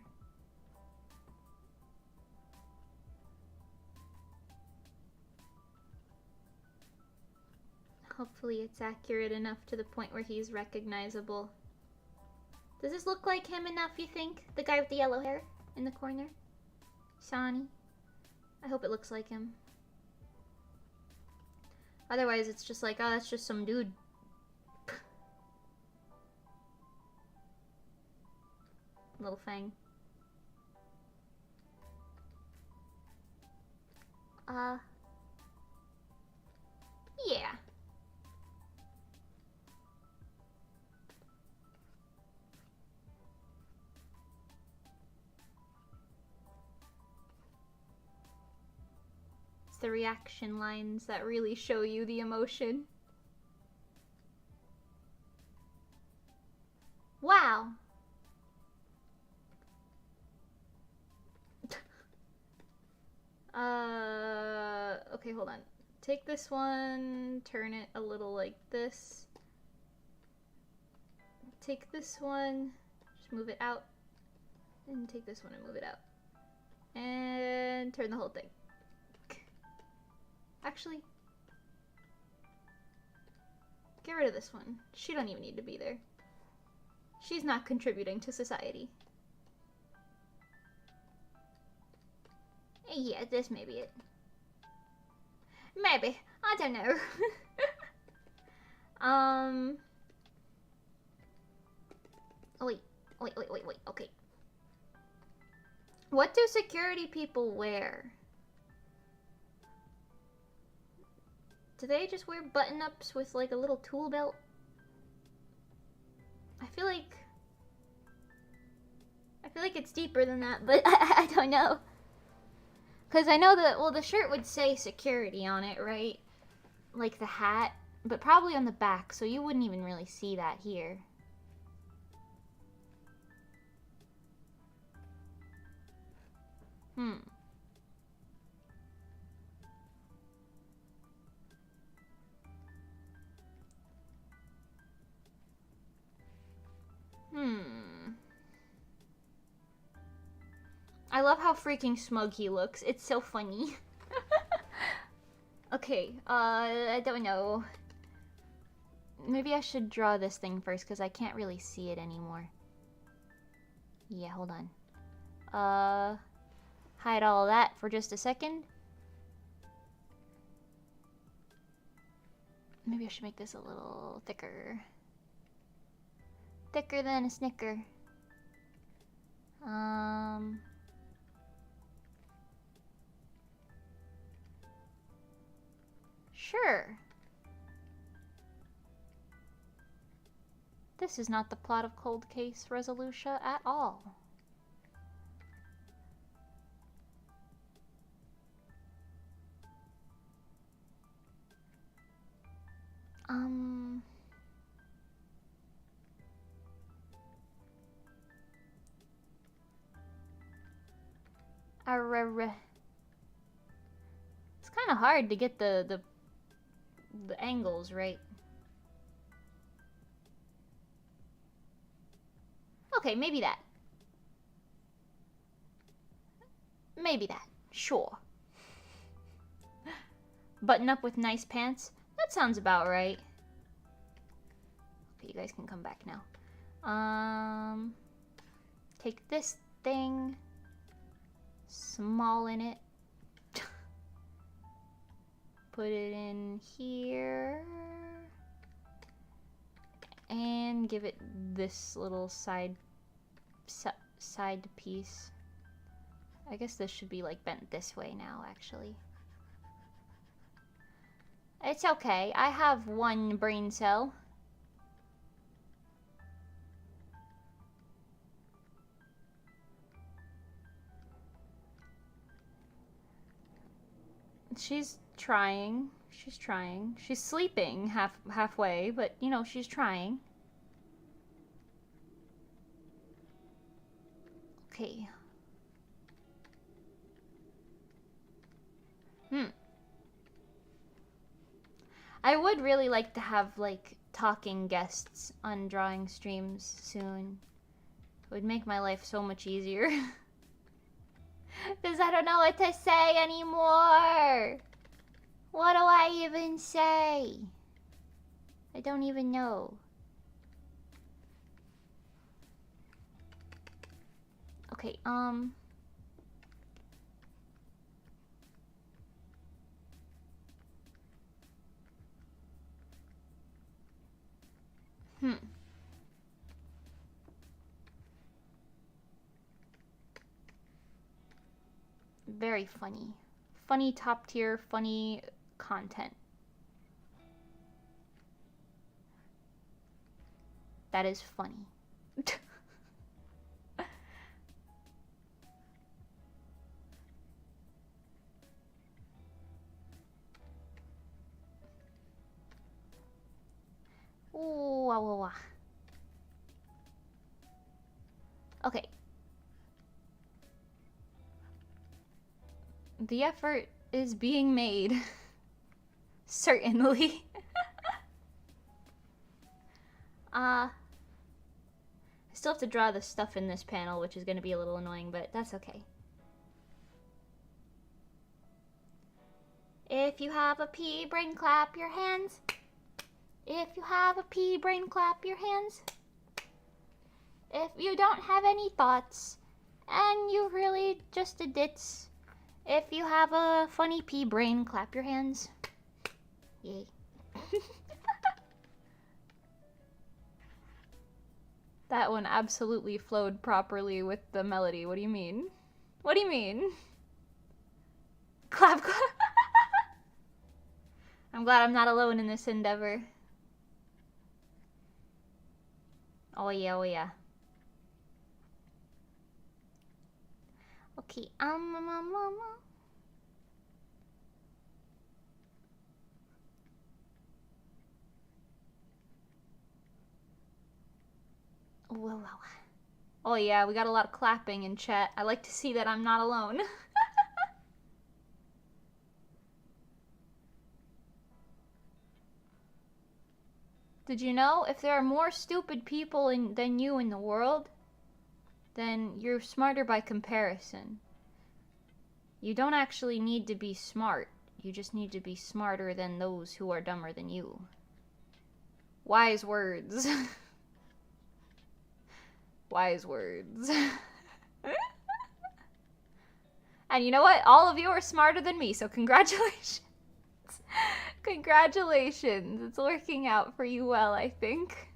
Hopefully it's accurate enough to the point where he's recognizable. Does this look like him enough, you think? The guy with the yellow hair in the corner? Shani? I hope it looks like him. Otherwise it's just like, oh, that's just some dude. Little thing. Yeah. It's the reaction lines that really show you the emotion. Wow. Okay, hold on. Take this one, turn it a little like this. Take this one, just move it out. And take this one and move it out. And turn the whole thing. Actually, get rid of this one. She don't even need to be there. She's not contributing to society. Yeah, this may be it. Maybe. I don't know. Oh, wait. Wait. Okay. What do security people wear? Do they just wear button-ups with, like, a little tool belt? I feel like it's deeper than that, but I don't know. Because I know that, well, the shirt would say security on it, right? Like the hat, but probably on the back, so you wouldn't even really see that here. Hmm. I love how freaking smug he looks. It's so funny. Okay, I don't know. Maybe I should draw this thing first because I can't really see it anymore. Yeah, hold on. Hide all that for just a second. Maybe I should make this a little thicker. Thicker than a Snicker. Sure. This is not the plot of Cold Case Resolucia at all. It's kind of hard to get the angles right. Okay, maybe that. Maybe that. Sure. Button up with nice pants. That sounds about right. Okay, you guys can come back now. Take this thing. Small in it. Put it in here. And give it this little side piece. I guess this should be like bent this way now, actually. It's okay. I have one brain cell. She's trying. She's trying. She's sleeping halfway, but you know, she's trying. Okay. I would really like to have like talking guests on drawing streams soon. It would make my life so much easier. Because I don't know what to say anymore. What do I even say? I don't even know. Okay, Very funny. Funny top tier, funny content. That is funny. Ooh, wah, wah, wah. Okay. The effort is being made. Certainly. I still have to draw the stuff in this panel, which is going to be a little annoying, but that's okay. If you have a pea brain, clap your hands. If you have a pea brain, clap your hands. If you don't have any thoughts, and you really just a ditz, if you have a funny pea brain, clap your hands. Yay. That one absolutely flowed properly with the melody. What do you mean? What do you mean? Clap, clap. I'm glad I'm not alone in this endeavor. Oh yeah, oh yeah. Okay, Whoa. Oh yeah, we got a lot of clapping in chat. I like to see that I'm not alone. Did you know if there are more stupid people than you in the world, then you're smarter by comparison. You don't actually need to be smart. You just need to be smarter than those who are dumber than you. Wise words. Wise words. And you know what? All of you are smarter than me, so congratulations. Congratulations. It's working out for you well, I think.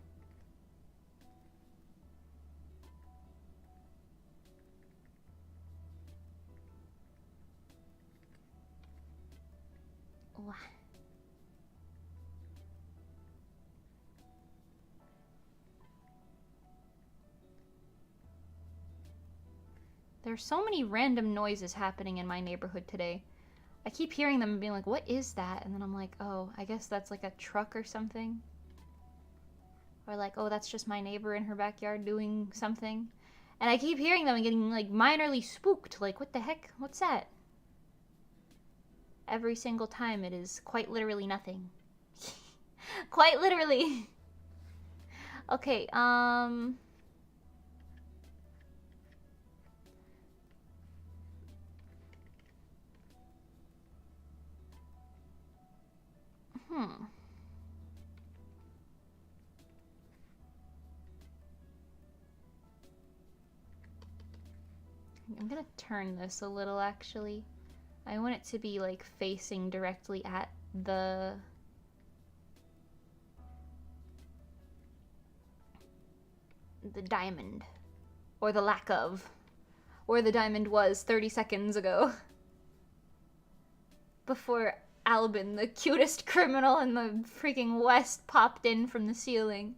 There's so many random noises happening in my neighborhood today. I keep hearing them and being like, what is that? And then I'm like, oh, I guess that's like a truck or something. Or like, oh, that's just my neighbor in her backyard doing something. And I keep hearing them and getting like minorly spooked. Like, what the heck? What's that? Every single time it is quite literally nothing. Quite literally. Okay, I'm gonna turn this a little, actually. I want it to be, like, facing directly at the diamond. Or the lack of. Where the diamond was 30 seconds ago. Before Alban, the cutest criminal in the freaking West, popped in from the ceiling.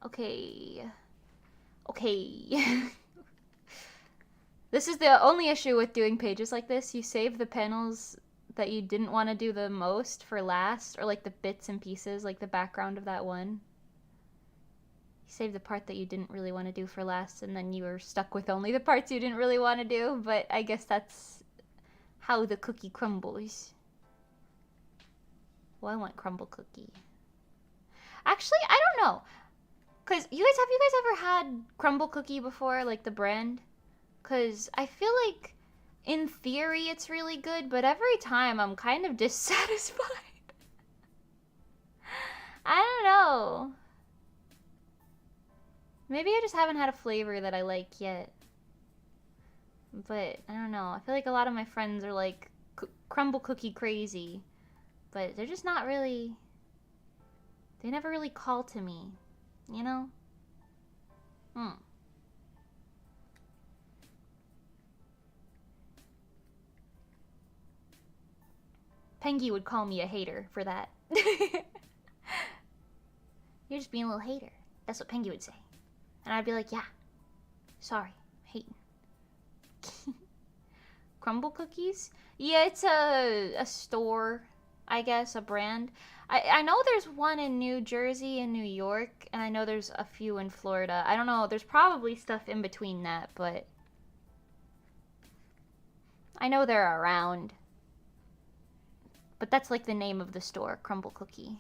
Okay. Okay. This is the only issue with doing pages like this. You save the panels that you didn't want to do the most for last, or like the bits and pieces, like the background of that one. You save the part that you didn't really want to do for last, and then you were stuck with only the parts you didn't really want to do, but I guess that's how the cookie crumbles. Well, I want crumble cookie. Actually, I don't know. Cause have you guys ever had crumble cookie before, like the brand? Cause I feel like in theory it's really good, but every time I'm kind of dissatisfied. I don't know. Maybe I just haven't had a flavor that I like yet. But I don't know. I feel like a lot of my friends are like crumble cookie crazy, but they're just not really. They never really call to me. You know? Pengy would call me a hater for that. You're just being a little hater. That's what Pengy would say. And I'd be like, yeah. Sorry. I'm hating. Crumble cookies? Yeah, it's a store, I guess, a brand. I know there's one in New Jersey and New York, and I know there's a few in Florida. I don't know, there's probably stuff in between that, but I know they're around. But that's like the name of the store, Crumble Cookie.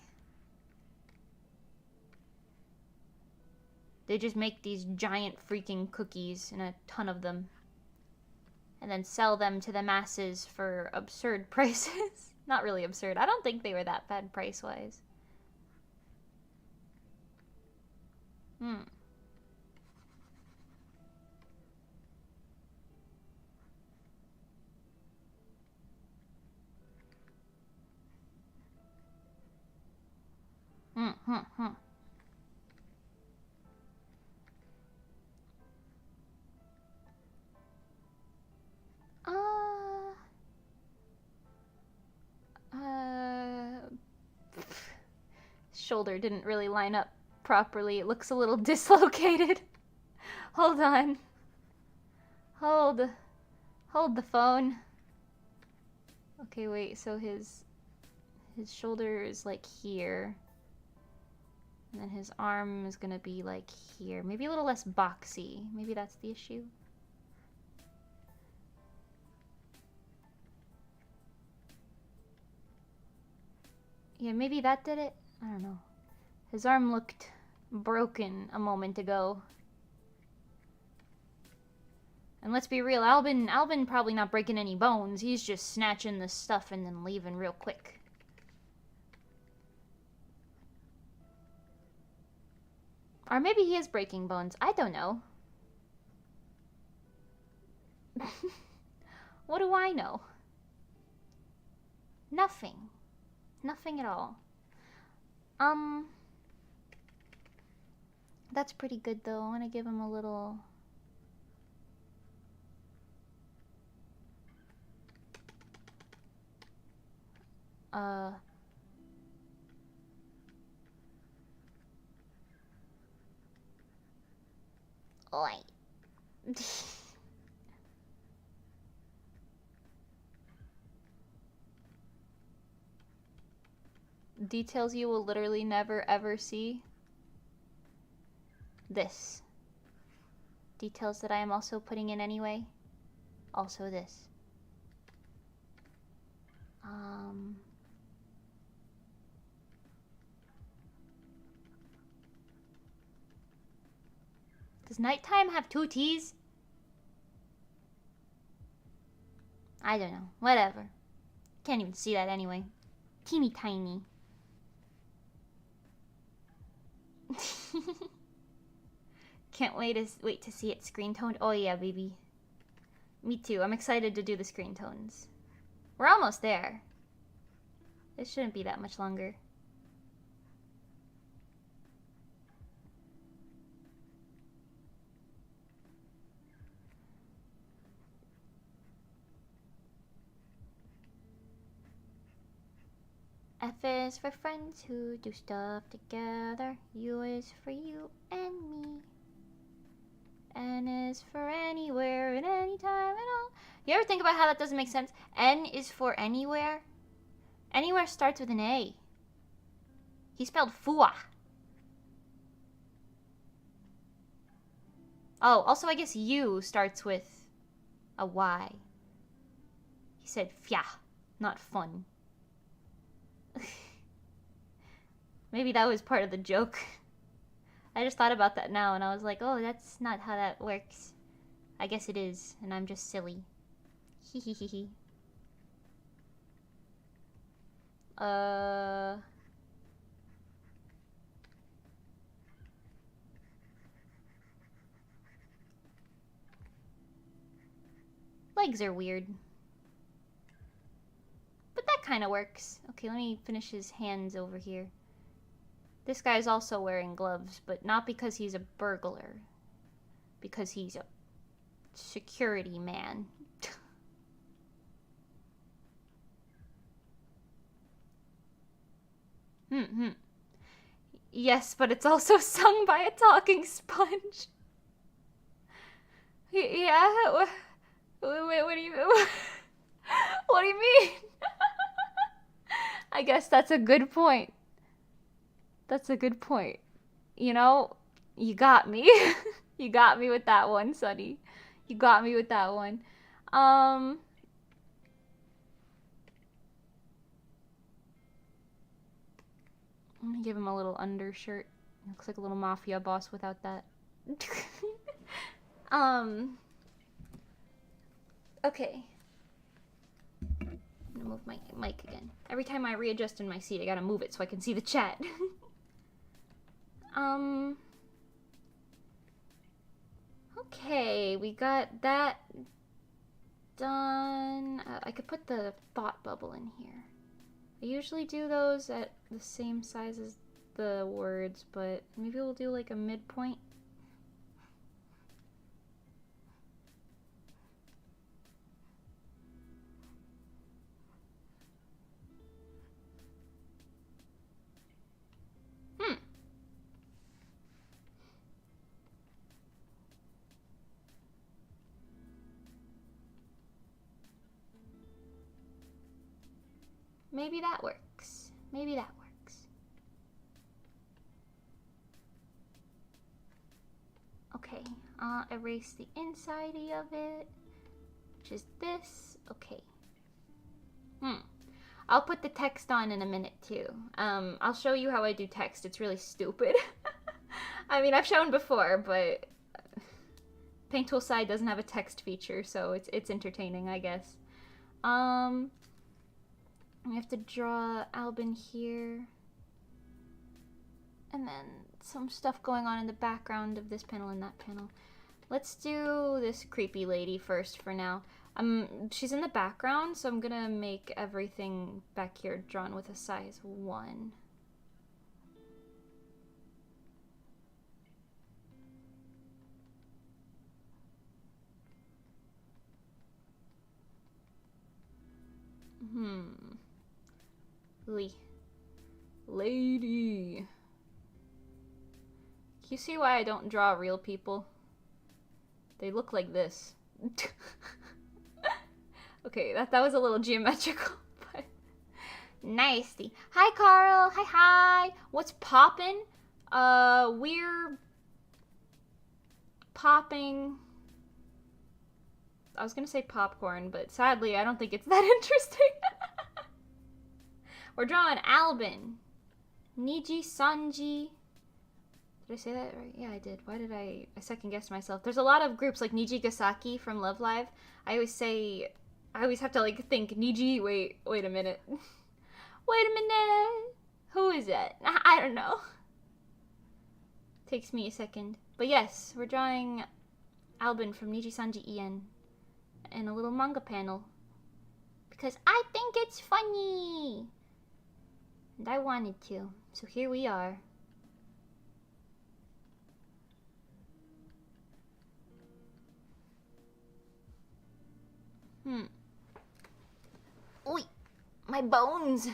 They just make these giant freaking cookies, and a ton of them. And then sell them to the masses for absurd prices. Not really absurd. I don't think they were that bad price-wise. Shoulder didn't really line up properly. It looks a little dislocated. Hold on. Hold the phone. Okay, wait, so his shoulder is like here. And then his arm is gonna be like here. Maybe a little less boxy. Maybe that's the issue. Yeah, maybe that did it? I don't know. His arm looked broken a moment ago. And let's be real, Alban probably not breaking any bones. He's just snatching the stuff and then leaving real quick. Or maybe he is breaking bones. I don't know. What do I know? Nothing. Nothing at all. That's pretty good though. I want to give him a little... Oi. Details you will literally never ever see. This. Details that I am also putting in anyway. Also this. Does nighttime have two T's? I don't know. Whatever. Can't even see that anyway. Teeny tiny. Can't wait to see it screen toned. Oh yeah, baby. Me too. I'm excited to do the screen tones. We're almost there. It shouldn't be that much longer. F is for friends who do stuff together. U is for you and me. N is for anywhere and anytime at all. You ever think about how that doesn't make sense? N is for anywhere. Anywhere starts with an A. He spelled fua. Oh, also I guess U starts with a Y. He said fya, not fun. Maybe that was part of the joke. I just thought about that now and I was like, oh, that's not how that works. I guess it is, and I'm just silly. Hee hee hee hee. Legs are weird. But that kind of works. Okay, let me finish his hands over here. This guy's also wearing gloves, but not because he's a burglar. Because he's a security man. Yes, but it's also sung by a talking sponge. Yeah? Wait, what do you mean? What do you mean? I guess that's a good point. That's a good point. You know, you got me. You got me with that one, Sonny. You got me with that one. I'm gonna give him a little undershirt. Looks like a little mafia boss without that. Okay. I'm gonna move my mic again. Every time I readjust in my seat, I gotta move it so I can see the chat. Okay, we got that done. I could put the thought bubble in here. I usually do those at the same size as the words, but maybe we'll do like a midpoint. Maybe that works. Maybe that works. Okay, I'll erase the inside of it, which is this. Okay. I'll put the text on in a minute too. I'll show you how I do text. It's really stupid. I mean, I've shown before, but Paint Tool Side doesn't have a text feature, so it's entertaining, I guess. We have to draw Alban here. And then some stuff going on in the background of this panel and that panel. Let's do this creepy lady first for now. She's in the background, so I'm gonna make everything back here drawn with a size 1. Lady. Can you see why I don't draw real people? They look like this. Okay, that was a little geometrical, but nasty. Hi, Carl. Hi. What's poppin'? We're popping. I was gonna say popcorn, but sadly, I don't think it's that interesting. We're drawing Alban. Niji Sanji. Did I say that right? Yeah, I did. Why did I second-guessed myself. There's a lot of groups like Niji Gasaki from Love Live. I always have to like think Niji. Wait a minute. Wait a minute. Who is that? I don't know. Takes me a second. But yes, we're drawing Alban from Niji Sanji En in a little manga panel because I think it's funny and I wanted to. So here we are. Oy, my bones.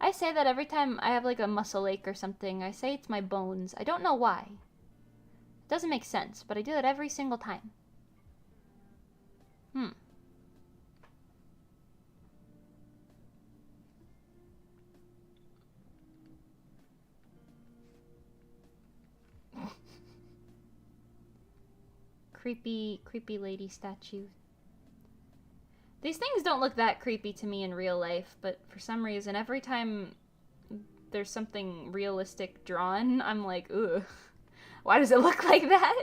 I say that every time I have like a muscle ache or something. I say it's my bones. I don't know why. It doesn't make sense, but I do it every single time. Creepy lady statue. These things don't look that creepy to me in real life, but for some reason, every time there's something realistic drawn, I'm like, ugh. Why does it look like that?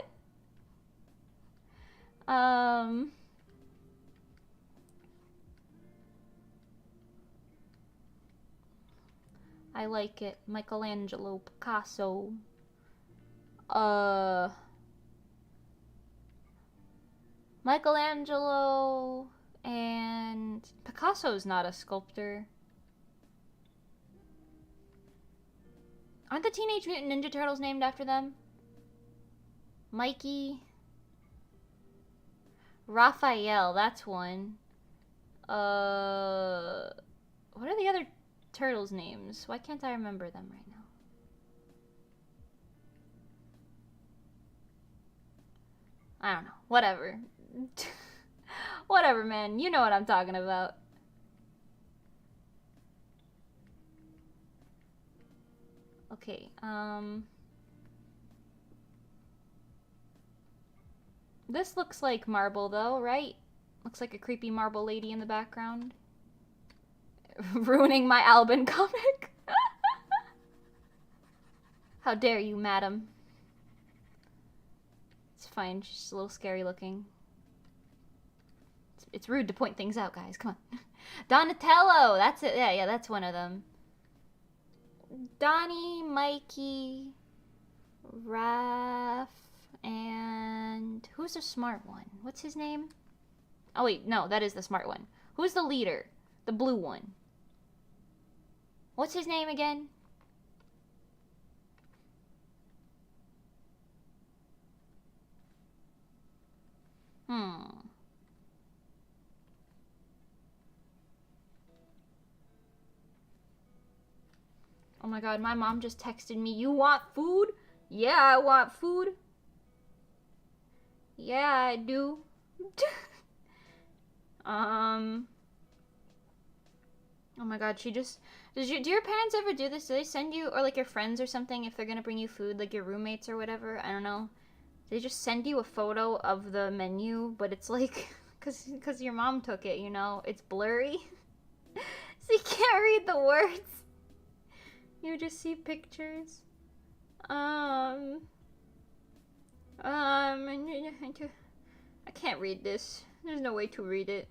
I like it. Michelangelo, Picasso. Michelangelo and Picasso's not a sculptor. Aren't the Teenage Mutant Ninja Turtles named after them? Mikey. Raphael, that's one. What are the other turtles' names? Why can't I remember them right now? I don't know. Whatever. Whatever, man. You know what I'm talking about. Okay, this looks like marble, though, right? Looks like a creepy marble lady in the background. Ruining my Alban comic. How dare you, madam. It's fine. She's just a little scary looking. It's rude to point things out, guys. Come on. Donatello! That's it. Yeah, that's one of them. Donnie, Mikey, Raph, and... who's the smart one? What's his name? Oh, wait. No, that is the smart one. Who's the leader? The blue one. What's his name again? Oh my god, my mom just texted me, "You want food?" Yeah, I want food. Yeah, I do. Oh my god, she just... do your parents ever do this? Do they send you, or like your friends or something, if they're gonna bring you food, like your roommates or whatever? I don't know. They just send you a photo of the menu, but it's like Cause your mom took it, you know? It's blurry. So you can't read the words. You just see pictures. I can't read this. There's no way to read it.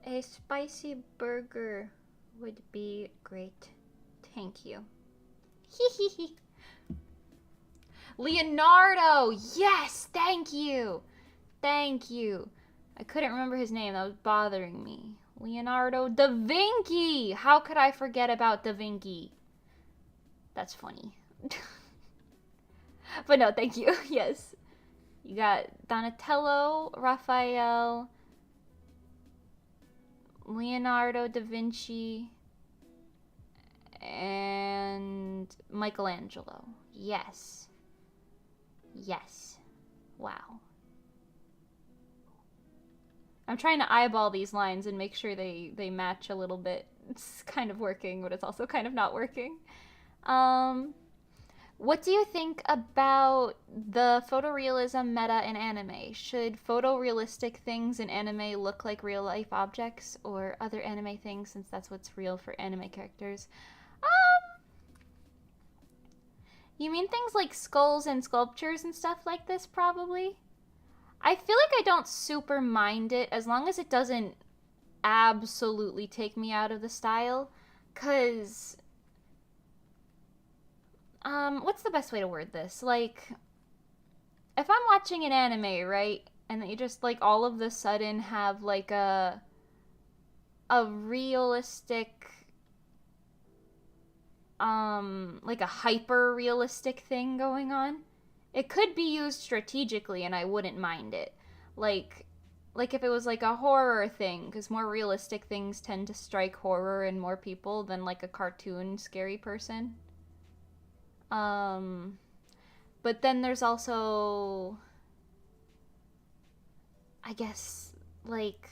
A spicy burger would be great. Thank you. Hehehe. Leonardo! Yes! Thank you! Thank you. I couldn't remember his name. That was bothering me. Leonardo da Vinci! How could I forget about da Vinci? That's funny. But no, thank you. Yes. You got Donatello, Raphael, Leonardo da Vinci, and Michelangelo. Yes. Yes. Wow. I'm trying to eyeball these lines and make sure they match a little bit. It's kind of working, but it's also kind of not working. What do you think about the photorealism meta in anime? Should photorealistic things in anime look like real-life objects or other anime things, since that's what's real for anime characters? You mean things like skulls and sculptures and stuff like this, probably? I feel like I don't super mind it as long as it doesn't absolutely take me out of the style. 'Cause what's the best way to word this? Like, if I'm watching an anime, right, and then you just, like, all of the sudden have, like, a realistic, like a hyper-realistic thing going on, it could be used strategically and I wouldn't mind it. Like if it was, like, a horror thing, because more realistic things tend to strike horror in more people than, like, a cartoon scary person. But then there's also, I guess, like,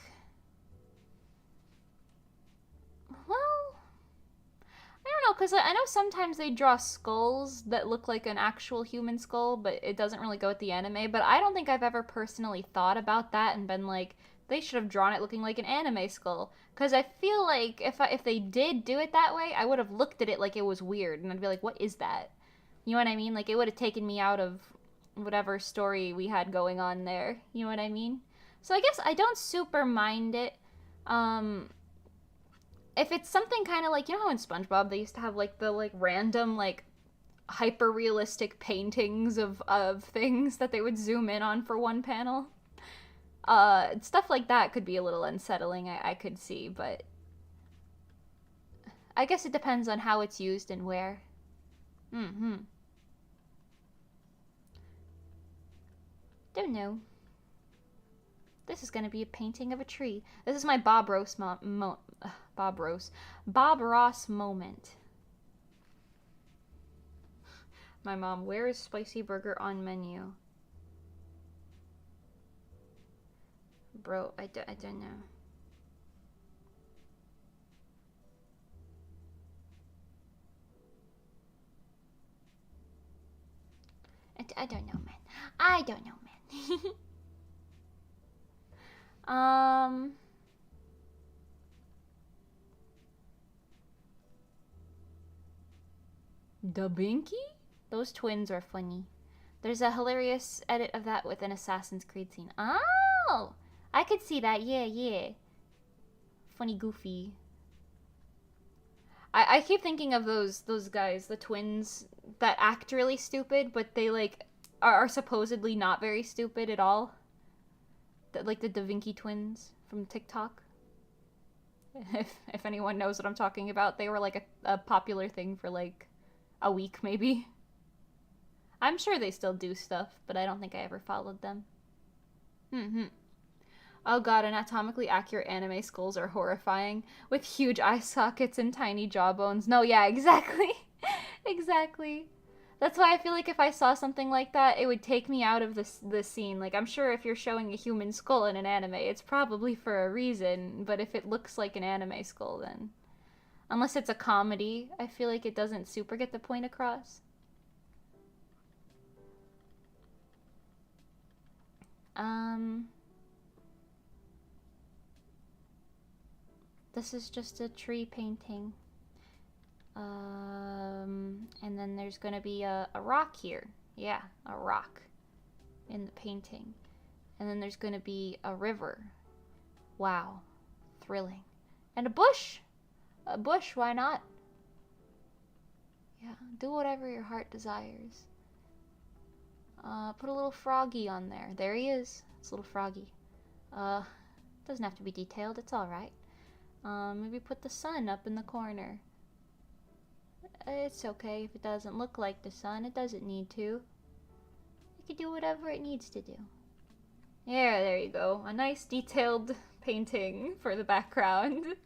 well, I don't know, because I know sometimes they draw skulls that look like an actual human skull, but it doesn't really go with the anime. But I don't think I've ever personally thought about that and been like, they should have drawn it looking like an anime skull. Because I feel like if they did do it that way, I would have looked at it like it was weird, and I'd be like, what is that? You know what I mean? Like, it would have taken me out of whatever story we had going on there. You know what I mean? So I guess I don't super mind it. If it's something kind of like, you know how in SpongeBob they used to have, like, the, like, random, like, hyper-realistic paintings of things that they would zoom in on for one panel? Stuff like that could be a little unsettling, I could see, but I guess it depends on how it's used and where. Don't know. This is gonna be a painting of a tree. This is my Bob Ross moment. My mom, where is spicy burger on menu? Bro, I don't know. I don't know, man. I don't know, man. Da Vinci? Those twins are funny. There's a hilarious edit of that with an Assassin's Creed scene. Oh! I could see that, yeah. Funny, goofy. I keep thinking of those guys, the twins, that act really stupid, but they, like, are supposedly not very stupid at all. Like the Da Vinci twins from TikTok. If anyone knows what I'm talking about, they were, like, a popular thing for, like, a week, maybe. I'm sure they still do stuff, but I don't think I ever followed them. Oh god, anatomically accurate anime skulls are horrifying, with huge eye sockets and tiny jawbones. No, yeah, exactly. Exactly. That's why I feel like if I saw something like that, it would take me out of the scene. Like, I'm sure if you're showing a human skull in an anime, it's probably for a reason, but if it looks like an anime skull, then... Unless it's a comedy, I feel like it doesn't super get the point across. This is just a tree painting. And then there's gonna be a rock here. Yeah, a rock in the painting. And then there's gonna be a river. Wow. Thrilling. And a bush! A bush, why not? Yeah, do whatever your heart desires. Put a little froggy on there. There he is. It's a little froggy. Doesn't have to be detailed, it's alright. Maybe put the sun up in the corner. It's okay if it doesn't look like the sun. It doesn't need to. It can do whatever it needs to do. Yeah, there you go. A nice detailed painting for the background.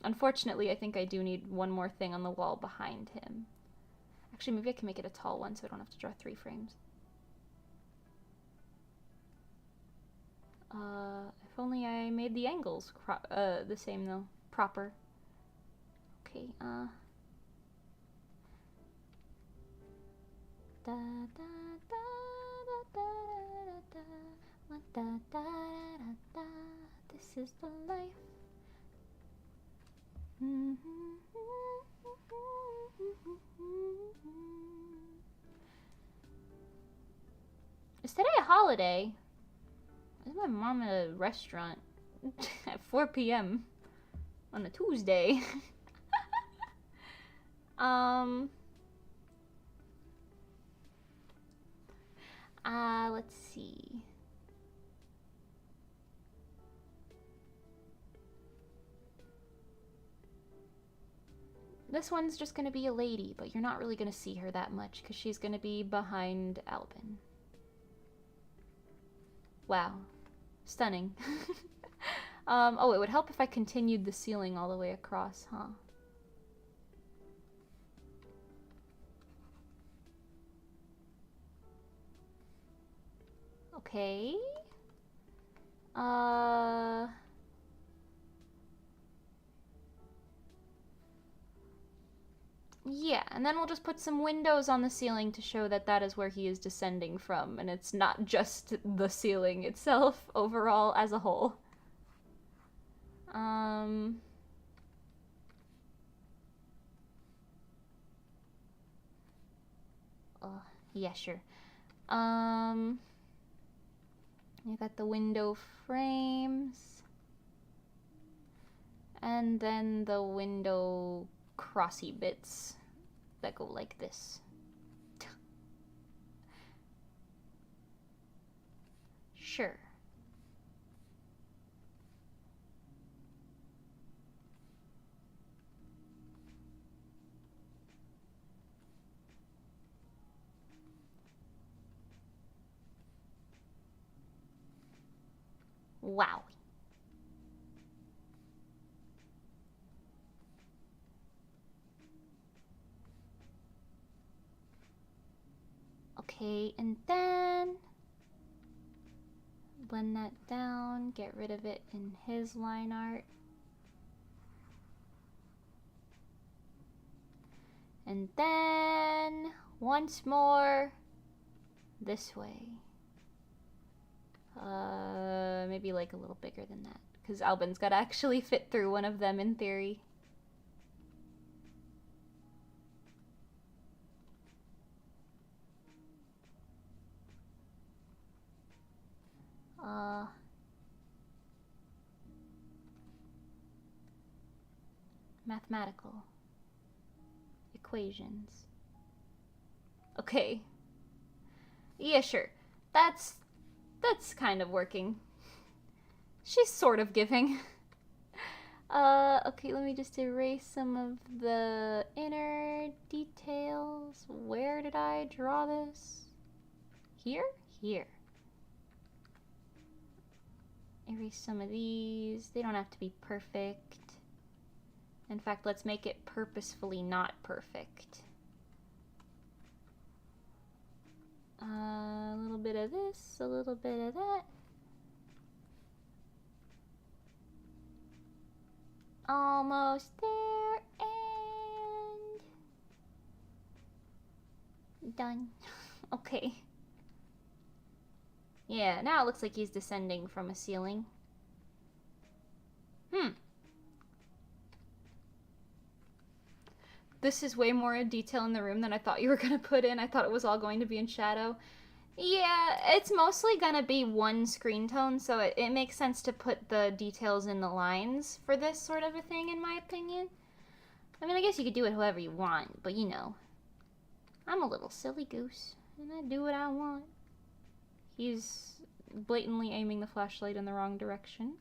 Unfortunately, I think I do need one more thing on the wall behind him. Actually, maybe I can make it a tall one so I don't have to draw 3 frames. If only I made the angles the same though. Proper. Okay, da da da da da da da da da. This is the life. Is today a holiday? Is my mom at a restaurant at 4 p.m. on a Tuesday? Let's see. This one's just gonna be a lady, but you're not really gonna see her that much because she's gonna be behind Alban. Wow. Stunning. Oh, it would help if I continued the ceiling all the way across, huh? Okay. Yeah, and then we'll just put some windows on the ceiling to show that that is where he is descending from, and it's not just the ceiling itself overall as a whole. Yeah, sure. You got the window frames. And then the window crossy bits that go like this. Sure. Wow. Okay, and then blend that down, get rid of it in his line art. And then once more this way. Maybe like a little bigger than that, because Alban's got to actually fit through one of them in theory. Mathematical equations. Okay. Yeah, sure. That's kind of working. She's sort of giving. Okay, let me just erase some of the inner details. Where did I draw this? Here? Here. Erase some of these. They don't have to be perfect. In fact, let's make it purposefully not perfect. A little bit of this, a little bit of that. Almost there, and done. Okay. Yeah, now it looks like he's descending from a ceiling. This is way more detail in the room than I thought you were going to put in. I thought it was all going to be in shadow. Yeah, it's mostly going to be one screen tone, so it makes sense to put the details in the lines for this sort of a thing, in my opinion. I mean, I guess you could do it however you want, but you know. I'm a little silly goose, and I do what I want. He's blatantly aiming the flashlight in the wrong direction.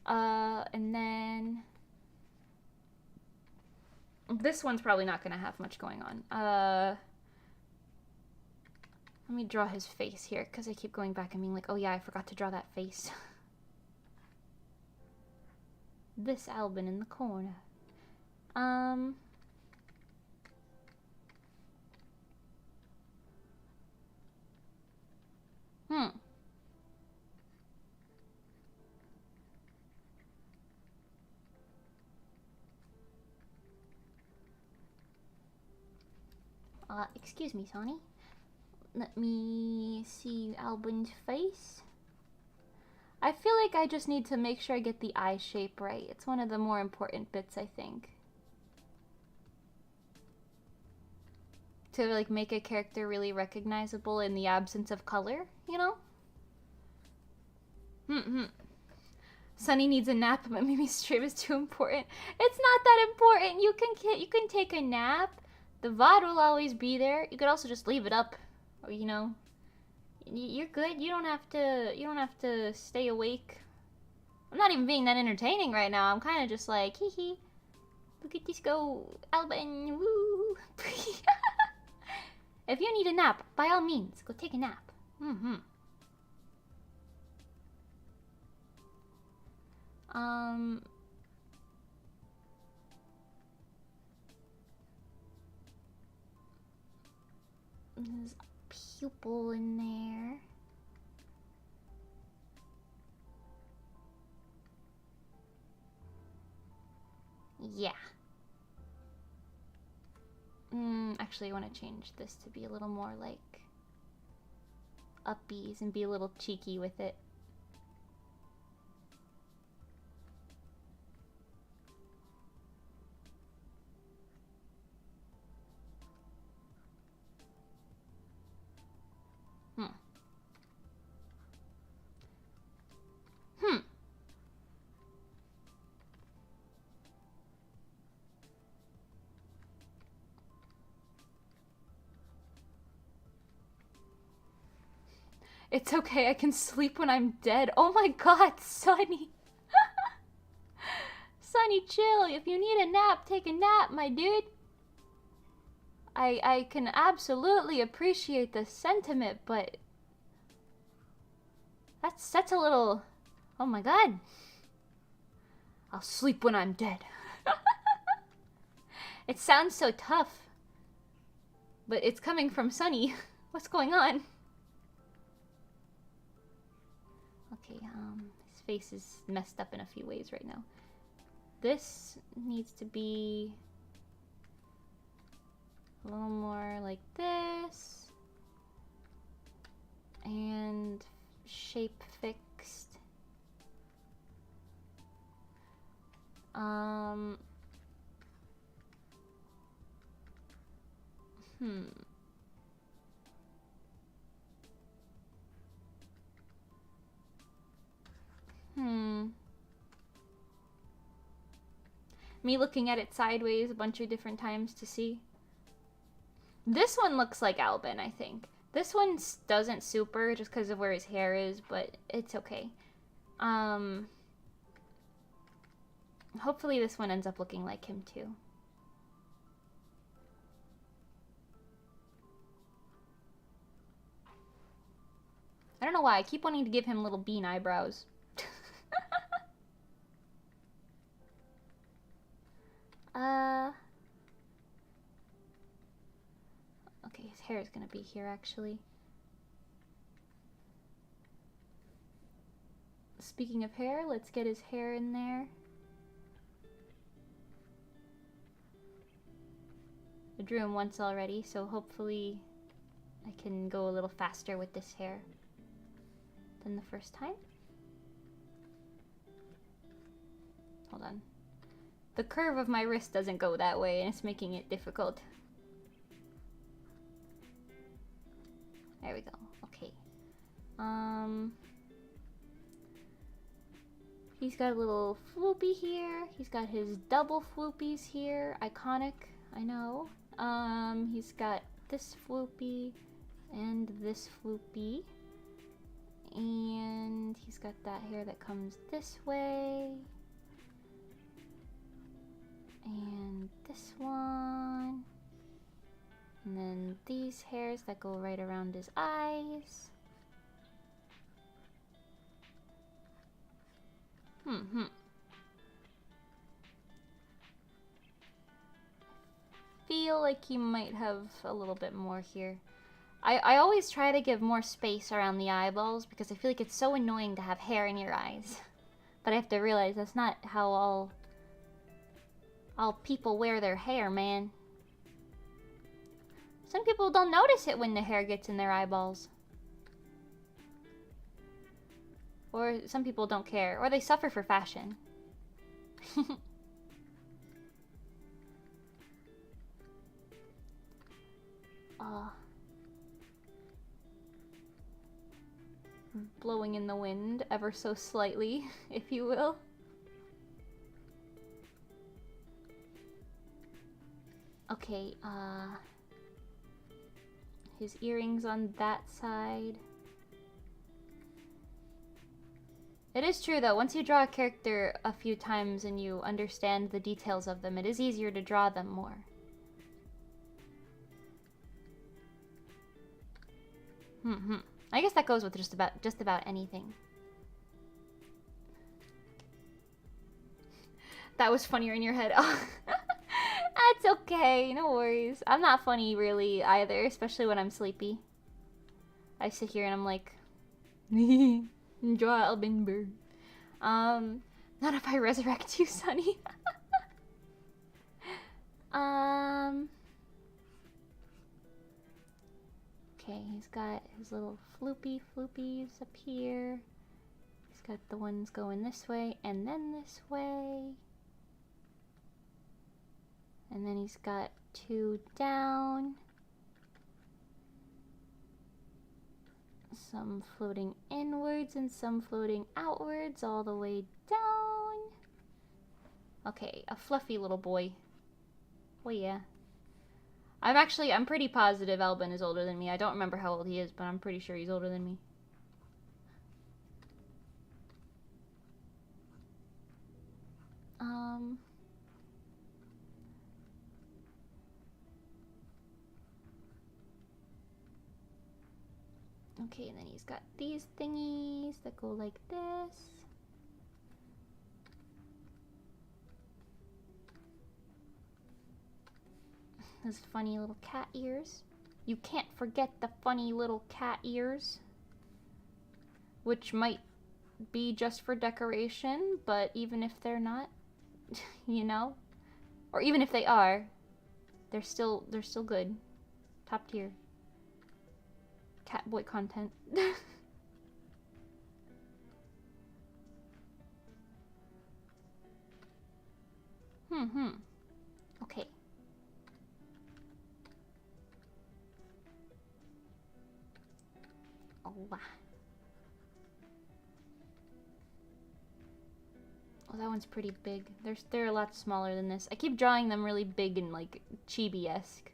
And then... this one's probably not going to have much going on. Let me draw his face here, because I keep going back and being like, oh yeah, I forgot to draw that face. This Alban in the corner. Excuse me, Sonny. Let me see Alban's face. I feel like I just need to make sure I get the eye shape right. It's one of the more important bits, I think. To, like, make a character really recognizable in the absence of color, you know? Sunny needs a nap, but maybe stream is too important. It's not that important. You can take a nap. The VOD will always be there. You could also just leave it up, or you know, you're good. You don't have to stay awake. I'm not even being that entertaining right now. I'm kind of just like, hee hee. Look at this go, Alban. Woo. If you need a nap, by all means, go take a nap. There's a pupil in there. Yeah. Actually, I want to change this to be a little more like uppies and be a little cheeky with it. It's okay, I can sleep when I'm dead. Oh my god, Sunny. Sunny, chill. If you need a nap, take a nap, my dude. I can absolutely appreciate the sentiment, but... That's a little... Oh my god. I'll sleep when I'm dead. It sounds so tough. But it's coming from Sunny. What's going on? Okay, his face is messed up in a few ways right now. This needs to be a little more like this. And shape fixed. Me looking at it sideways a bunch of different times to see. This one looks like Alban, I think. This one doesn't super just because of where his hair is, but it's okay. Hopefully this one ends up looking like him too. I don't know why, I keep wanting to give him little bean eyebrows. Okay, his hair is gonna be here actually. Speaking of hair, let's get his hair in there. I drew him once already, so hopefully I can go a little faster with this hair. than the first time. Hold on. The curve of my wrist doesn't go that way, and it's making it difficult. There we go. Okay. He's got a little floopy here. He's got his double floopies here. Iconic, I know. He's got this floopy and this floopy. And he's got that hair that comes this way. And this one. And then these hairs that go right around his eyes. Feel like he might have a little bit more here. I always try to give more space around the eyeballs because I feel like it's so annoying to have hair in your eyes. But I have to realize that's not how all people wear their hair, man. Some people don't notice it when the hair gets in their eyeballs. Or some people don't care. Or they suffer for fashion. Blowing in the wind ever so slightly, if you will. Okay, his earrings on that side. It is true though, once you draw a character a few times and you understand the details of them, it is easier to draw them more. I guess that goes with just about anything. That was funnier in your head. Oh. That's okay, no worries. I'm not funny really either, especially when I'm sleepy. I sit here and I'm like, draw Alban bird. Not if I resurrect you, Sonny. Okay, he's got his little floopies up here. He's got the ones going this way and then this way. And then he's got two down. Some floating inwards and some floating outwards all the way down. Okay, a fluffy little boy. Oh yeah. I'm pretty positive Alban is older than me. I don't remember how old he is, but I'm pretty sure he's older than me. Okay, and then he's got these thingies that go like this. Those funny little cat ears. You can't forget the funny little cat ears. Which might be just for decoration, but even if they're not, you know? Or even if they are, they're still good. Top tier. Catboy content. Okay. Oh, wow. Oh, that one's pretty big. They're a lot smaller than this. I keep drawing them really big and like chibi-esque.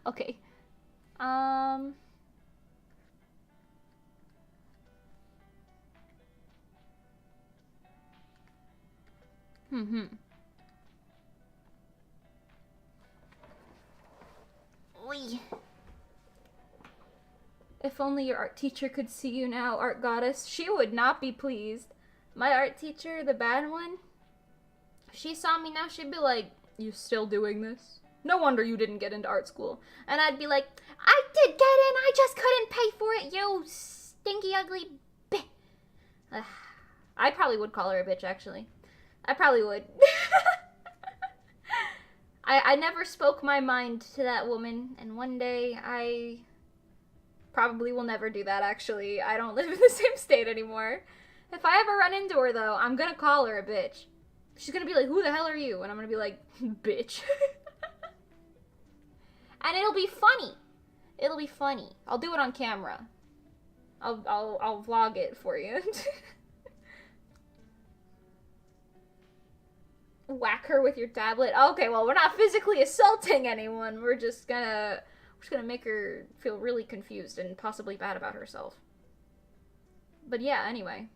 Okay. Oy. If only your art teacher could see you now, art goddess. She would not be pleased. My art teacher, the bad one, if she saw me now, she'd be like, "You still doing this? No wonder you didn't get into art school." And I'd be like, "I did get in, I just couldn't pay for it, you stinky, ugly bitch." I probably would call her a bitch, actually. I probably would. I never spoke my mind to that woman, and one day I probably will never do that, actually. I don't live in the same state anymore. If I ever run into her, though, I'm gonna call her a bitch. She's gonna be like, who the hell are you? And I'm gonna be like, bitch. And it'll be funny. It'll be funny. I'll do it on camera. I'll vlog it for you. Whack her with your tablet. Okay, well, we're not physically assaulting anyone. We're just gonna make her feel really confused and possibly bad about herself. But yeah, anyway.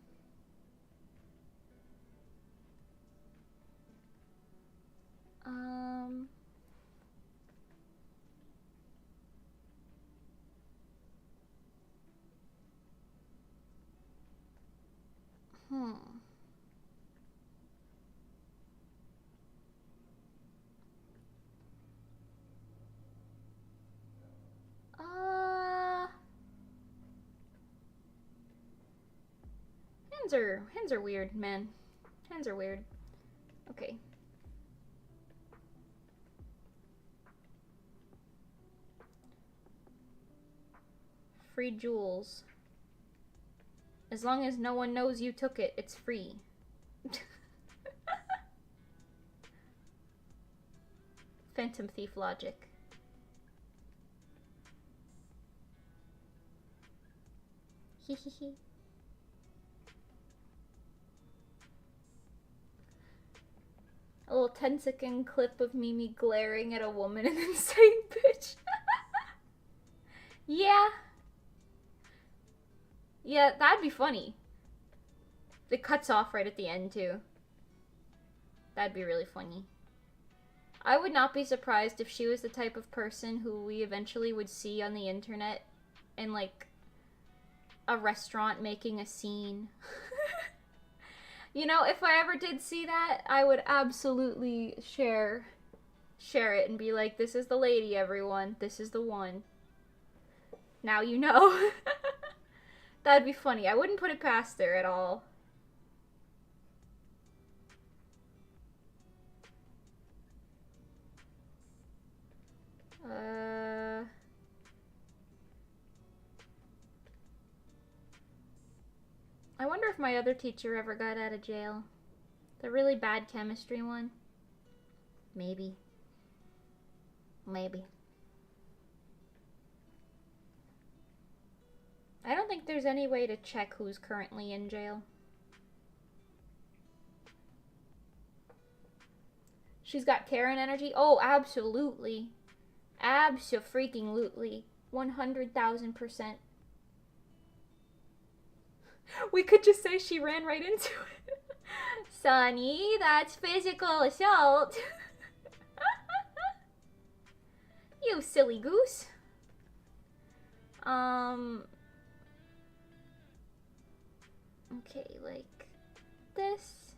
Hands are weird, man. Hands are weird. Okay. Free jewels. As long as no one knows you took it, it's free. Phantom thief logic. Hehehe. A little 10-second clip of Mimi glaring at a woman and then saying bitch. Yeah. Yeah, that'd be funny. It cuts off right at the end, too. That'd be really funny. I would not be surprised if she was the type of person who we eventually would see on the internet in, like, a restaurant making a scene. You know, if I ever did see that, I would absolutely share it and be like, this is the lady, everyone. This is the one. Now you know. That'd be funny. I wouldn't put it past her at all. I wonder if my other teacher ever got out of jail. The really bad chemistry one. Maybe. Maybe. I don't think there's any way to check who's currently in jail. She's got Karen energy? Oh, absolutely. Abso-freaking-lutely. 100,000%. We could just say she ran right into it. Sonny, that's physical assault. You silly goose. Okay, like this.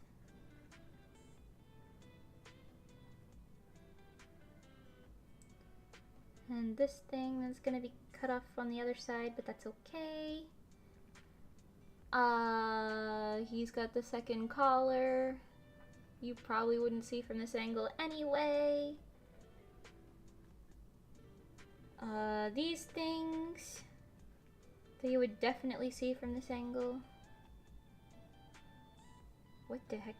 And this thing that's gonna be cut off on the other side, but that's okay. He's got the second collar. You probably wouldn't see from this angle anyway. These things that you would definitely see from this angle. What the heck?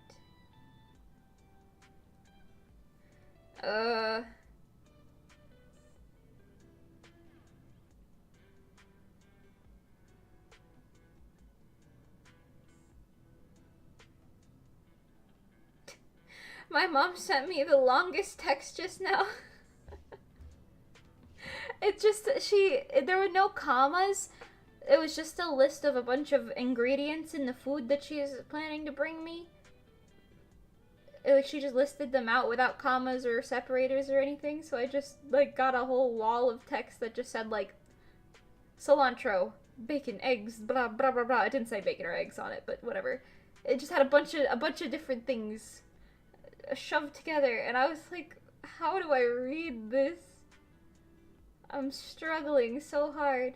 My mom sent me the longest text just now. There were no commas. It was just a list of a bunch of ingredients in the food that she's planning to bring me. She just listed them out without commas or separators or anything, so I just, like, got a whole wall of text that just said, like, cilantro, bacon, eggs, blah, blah, blah, blah. It didn't say bacon or eggs on it, but whatever. It just had a bunch of different things shoved together, and I was like, how do I read this? I'm struggling so hard.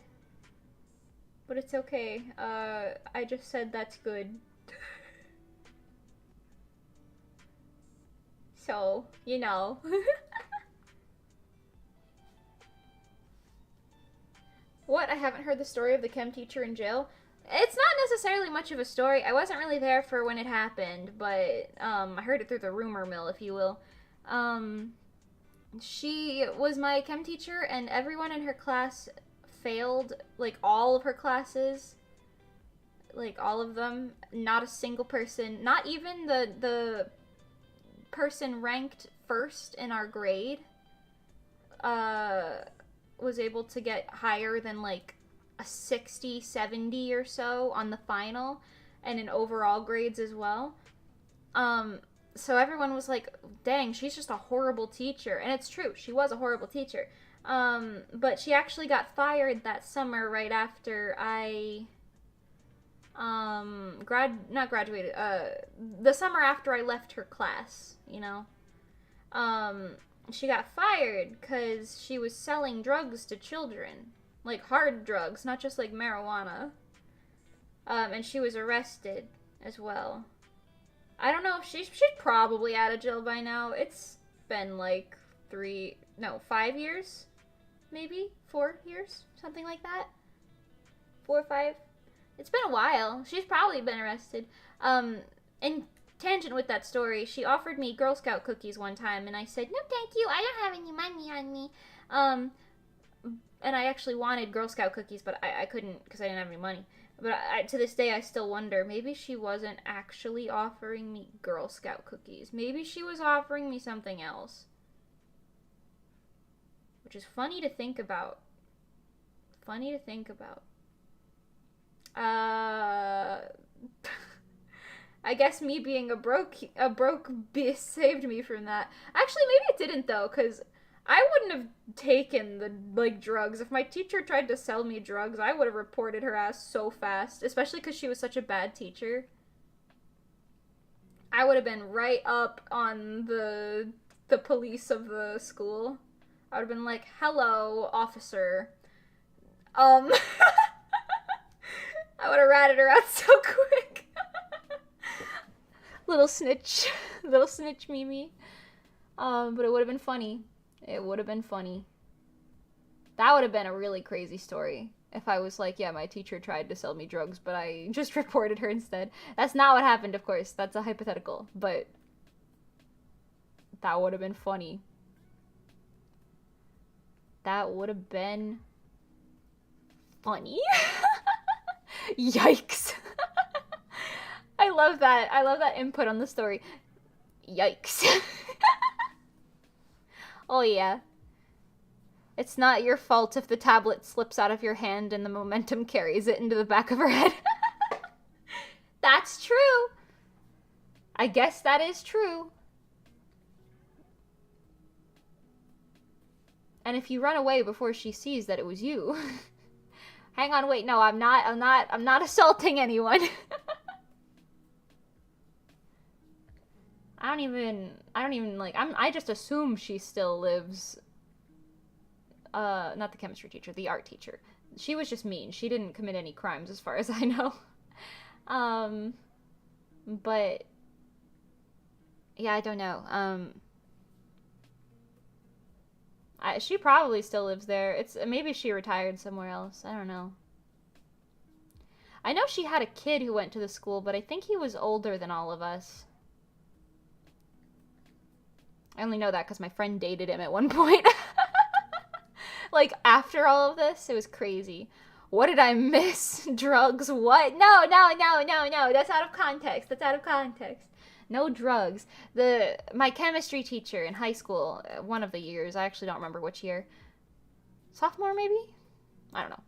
But it's okay. I just said that's good. So, you know. What? I haven't heard the story of the chem teacher in jail? It's not necessarily much of a story. I wasn't really there for when it happened, but I heard it through the rumor mill, if you will. Um, she was my chem teacher, and everyone in her class failed, like, all of her classes. Like, all of them. Not a single person, not even the person ranked first in our grade, was able to get higher than, like, a 60, 70 or so on the final, and in overall grades as well. So everyone was like, dang, she's just a horrible teacher. And it's true, she was a horrible teacher. But she actually got fired that summer right after I, not graduated, the summer after I left her class, you know? She got fired because she was selling drugs to children. Like, hard drugs, not just, like, marijuana. And she was arrested as well. I don't know if she's probably out of jail by now. It's been, like, 5 years? Maybe? 4 years? Something like that? 4 or 5? It's been a while. She's probably been arrested. In tangent with that story, she offered me Girl Scout cookies one time, and I said, no thank you, I don't have any money on me. And I actually wanted Girl Scout cookies, but I couldn't because I didn't have any money. But to this day, I still wonder, maybe she wasn't actually offering me Girl Scout cookies. Maybe she was offering me something else. Which is funny to think about. Funny to think about. I guess me being a broke beast saved me from that. Actually, maybe it didn't, though, because I wouldn't have taken the, like, drugs. If my teacher tried to sell me drugs, I would have reported her ass so fast, especially because she was such a bad teacher. I would have been right up on the police of the school. I would have been like, hello, officer. I would have ratted her out so quick. Little snitch. Little snitch Mimi. But it would have been funny. It would have been funny. That would have been a really crazy story. If I was like, yeah, my teacher tried to sell me drugs, but I just reported her instead. That's not what happened, of course. That's a hypothetical. But that would have been funny. That would have been funny. Yikes. I love that. I love that input on the story. Yikes. Oh yeah. It's not your fault if the tablet slips out of your hand and the momentum carries it into the back of her head. That's true. I guess that is true. And if you run away before she sees that it was you. Hang on, wait, no, I'm not assaulting anyone. I don't even like, I just assume she still lives. Not the chemistry teacher, the art teacher. She was just mean. She didn't commit any crimes as far as I know. But yeah, I don't know. She probably still lives there. Maybe she retired somewhere else. I don't know. I know she had a kid who went to the school, but I think he was older than all of us. I only know that because my friend dated him at one point. Like, after all of this, it was crazy. What did I miss? Drugs? What? No. That's out of context. No drugs. My chemistry teacher in high school, one of the years, I actually don't remember which year. Sophomore, maybe? I don't know.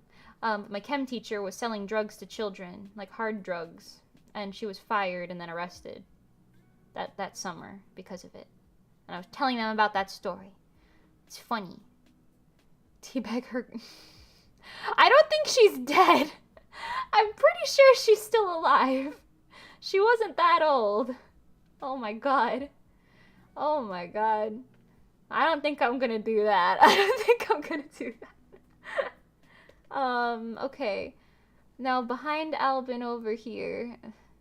My chem teacher was selling drugs to children, like hard drugs, and she was fired and then arrested that summer because of it. And I was telling them about that story. It's funny. Teabag her. I don't think she's dead. I'm pretty sure she's still alive. She wasn't that old. Oh my god. Oh my god. I don't think I'm gonna do that. Okay. Now behind Alban over here,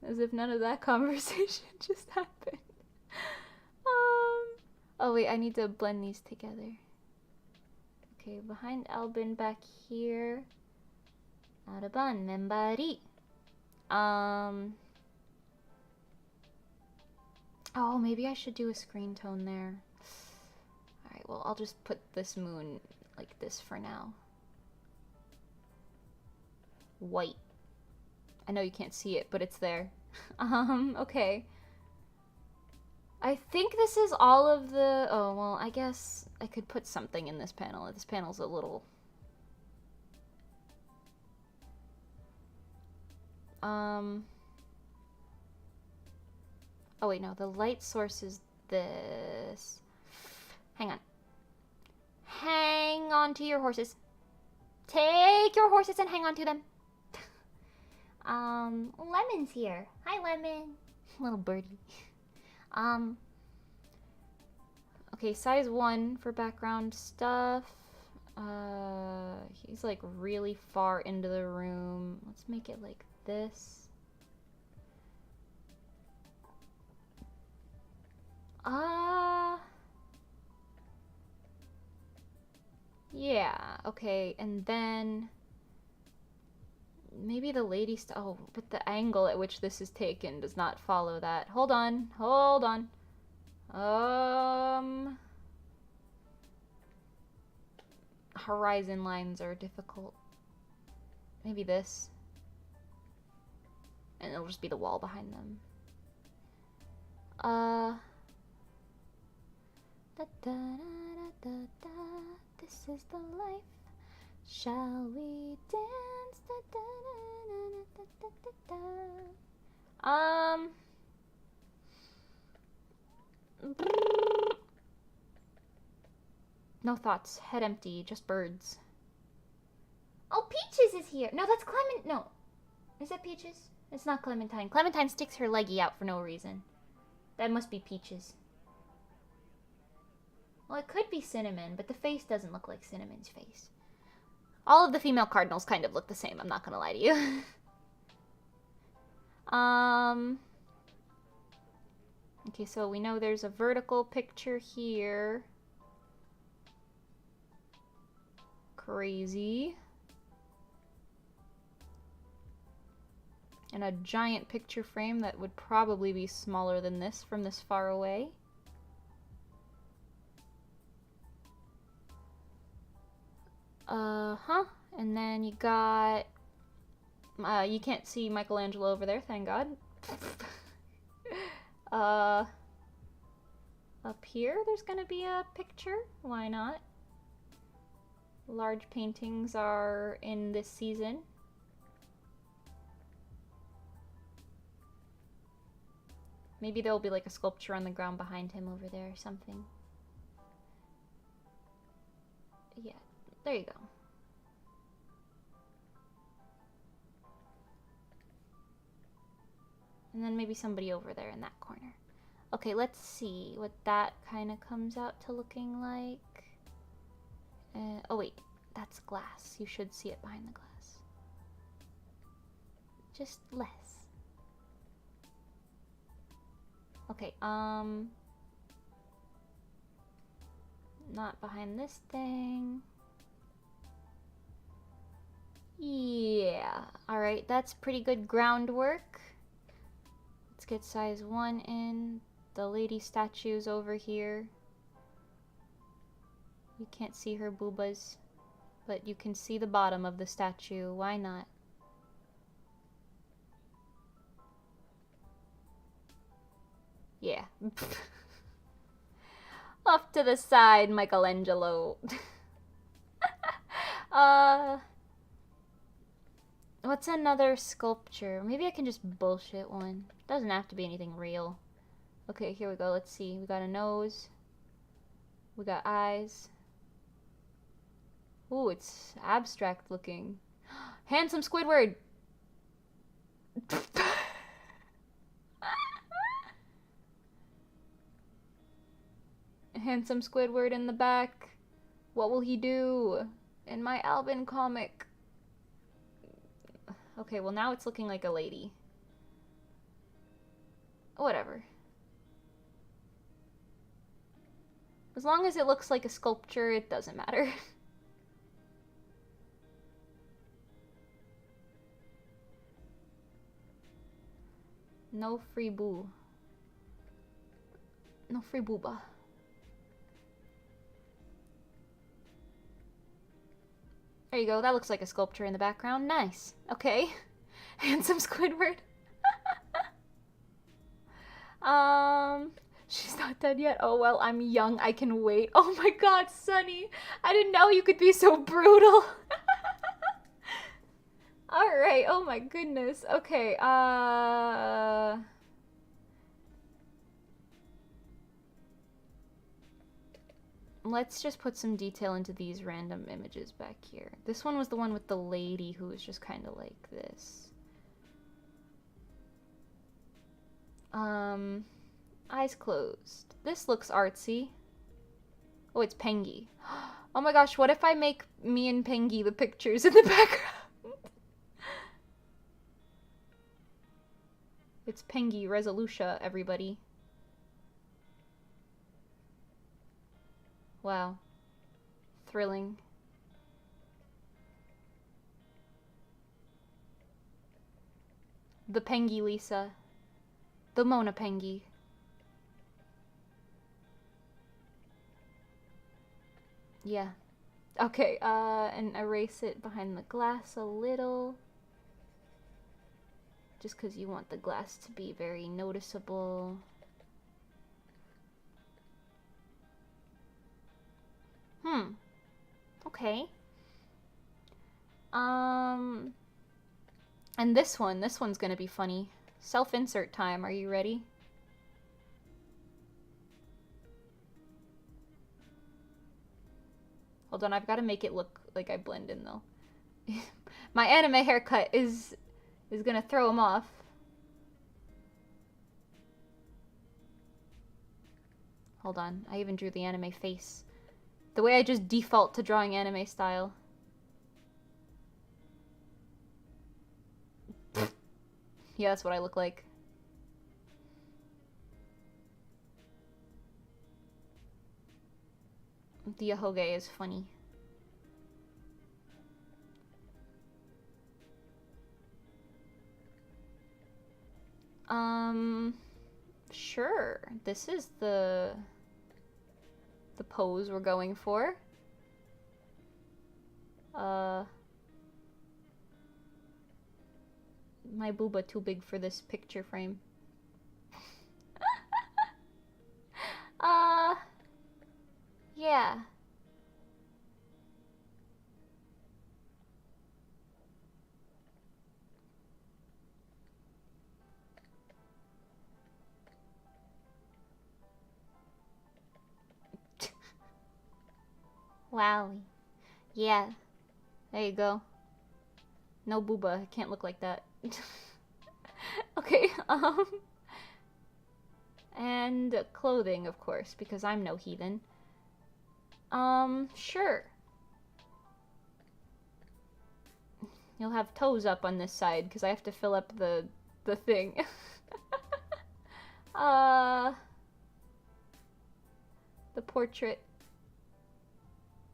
as if none of that conversation just happened. Oh wait, I need to blend these together. Okay, behind Alban back here. Alban membari. Oh, maybe I should do a screen tone there. Alright, well, I'll just put this moon like this for now. White. I know you can't see it, but it's there. Okay. I think this is all of the... Oh, well, I guess I could put something in this panel. This panel's a little... Oh, wait, no. The light source is this. Hang on. Hang on to your horses. Take your horses and hang on to them. Lemon's here. Hi, Lemon. Little birdie. Okay, size 1 for background stuff. He's like really far into the room. Let's make it like this. Yeah, okay, and then maybe the lady oh, but the angle at which this is taken does not follow that. Hold on. Horizon lines are difficult. Maybe this. And it'll just be the wall behind them. This is the life. Shall we dance? No thoughts. Head empty. Just birds. Oh, Peaches is here. No, that's Clement. No. Is that Peaches? It's not Clementine. Clementine sticks her leggy out for no reason. That must be Peaches. Well, it could be Cinnamon, but the face doesn't look like Cinnamon's face. All of the female cardinals kind of look the same, I'm not gonna lie to you. Okay, so we know there's a vertical picture here. Crazy. And a giant picture frame that would probably be smaller than this from this far away. And then you got... you can't see Michelangelo over there, thank God. Up here there's gonna be a picture. Why not? Large paintings are in this season. Maybe there'll be like a sculpture on the ground behind him over there or something. Yeah, there you go. And then maybe somebody over there in that corner. Okay, let's see what that kind of comes out to looking like. Oh wait, that's glass. You should see it behind the glass. Just less. Okay, not behind this thing. Yeah, alright, that's pretty good groundwork. Let's get size 1 in. The lady statue's over here. You can't see her boobas, but you can see the bottom of the statue. Why not? Yeah. Off to the side, Michelangelo. What's another sculpture? Maybe I can just bullshit one. Doesn't have to be anything real. Okay, here we go. Let's see. We got a nose. We got eyes. Ooh, it's abstract looking. Handsome Squidward! Handsome Squidward in the back. What will he do? In my Alban comic. Okay, well now it's looking like a lady. Whatever. As long as it looks like a sculpture, it doesn't matter. No free boo. No free booba. There you go, that looks like a sculpture in the background. Nice. Okay. Handsome Squidward. She's not dead yet. Oh well, I'm young, I can wait. Oh my god, Sunny! I didn't know you could be so brutal! Alright, oh my goodness. Okay, let's just put some detail into these random images back here. This one was the one with the lady who was just kind of like this. Eyes closed. This looks artsy. Oh, it's Pengy. Oh my gosh, what if I make me and Pengy the pictures in the background? It's Pengy Resoluscia, everybody. Wow. Thrilling. The Pengy Lisa. The Mona Pengy. Yeah. Okay, and erase it behind the glass a little. Just because you want the glass to be very noticeable. Okay. And this one's gonna be funny. Self-insert time, are you ready? Hold on, I've got to make it look like I blend in though. My anime haircut is gonna throw him off. Hold on, I even drew the anime face. The way I just default to drawing anime style. Yeah, that's what I look like. The Ahoge is funny. Sure. This is the pose we're going for. My booba too big for this picture frame. Yeah. Wowie. Yeah. There you go. No booba. It can't look like that. Okay, and clothing, of course, because I'm no heathen. Sure. You'll have toes up on this side, because I have to fill up the thing. The portrait.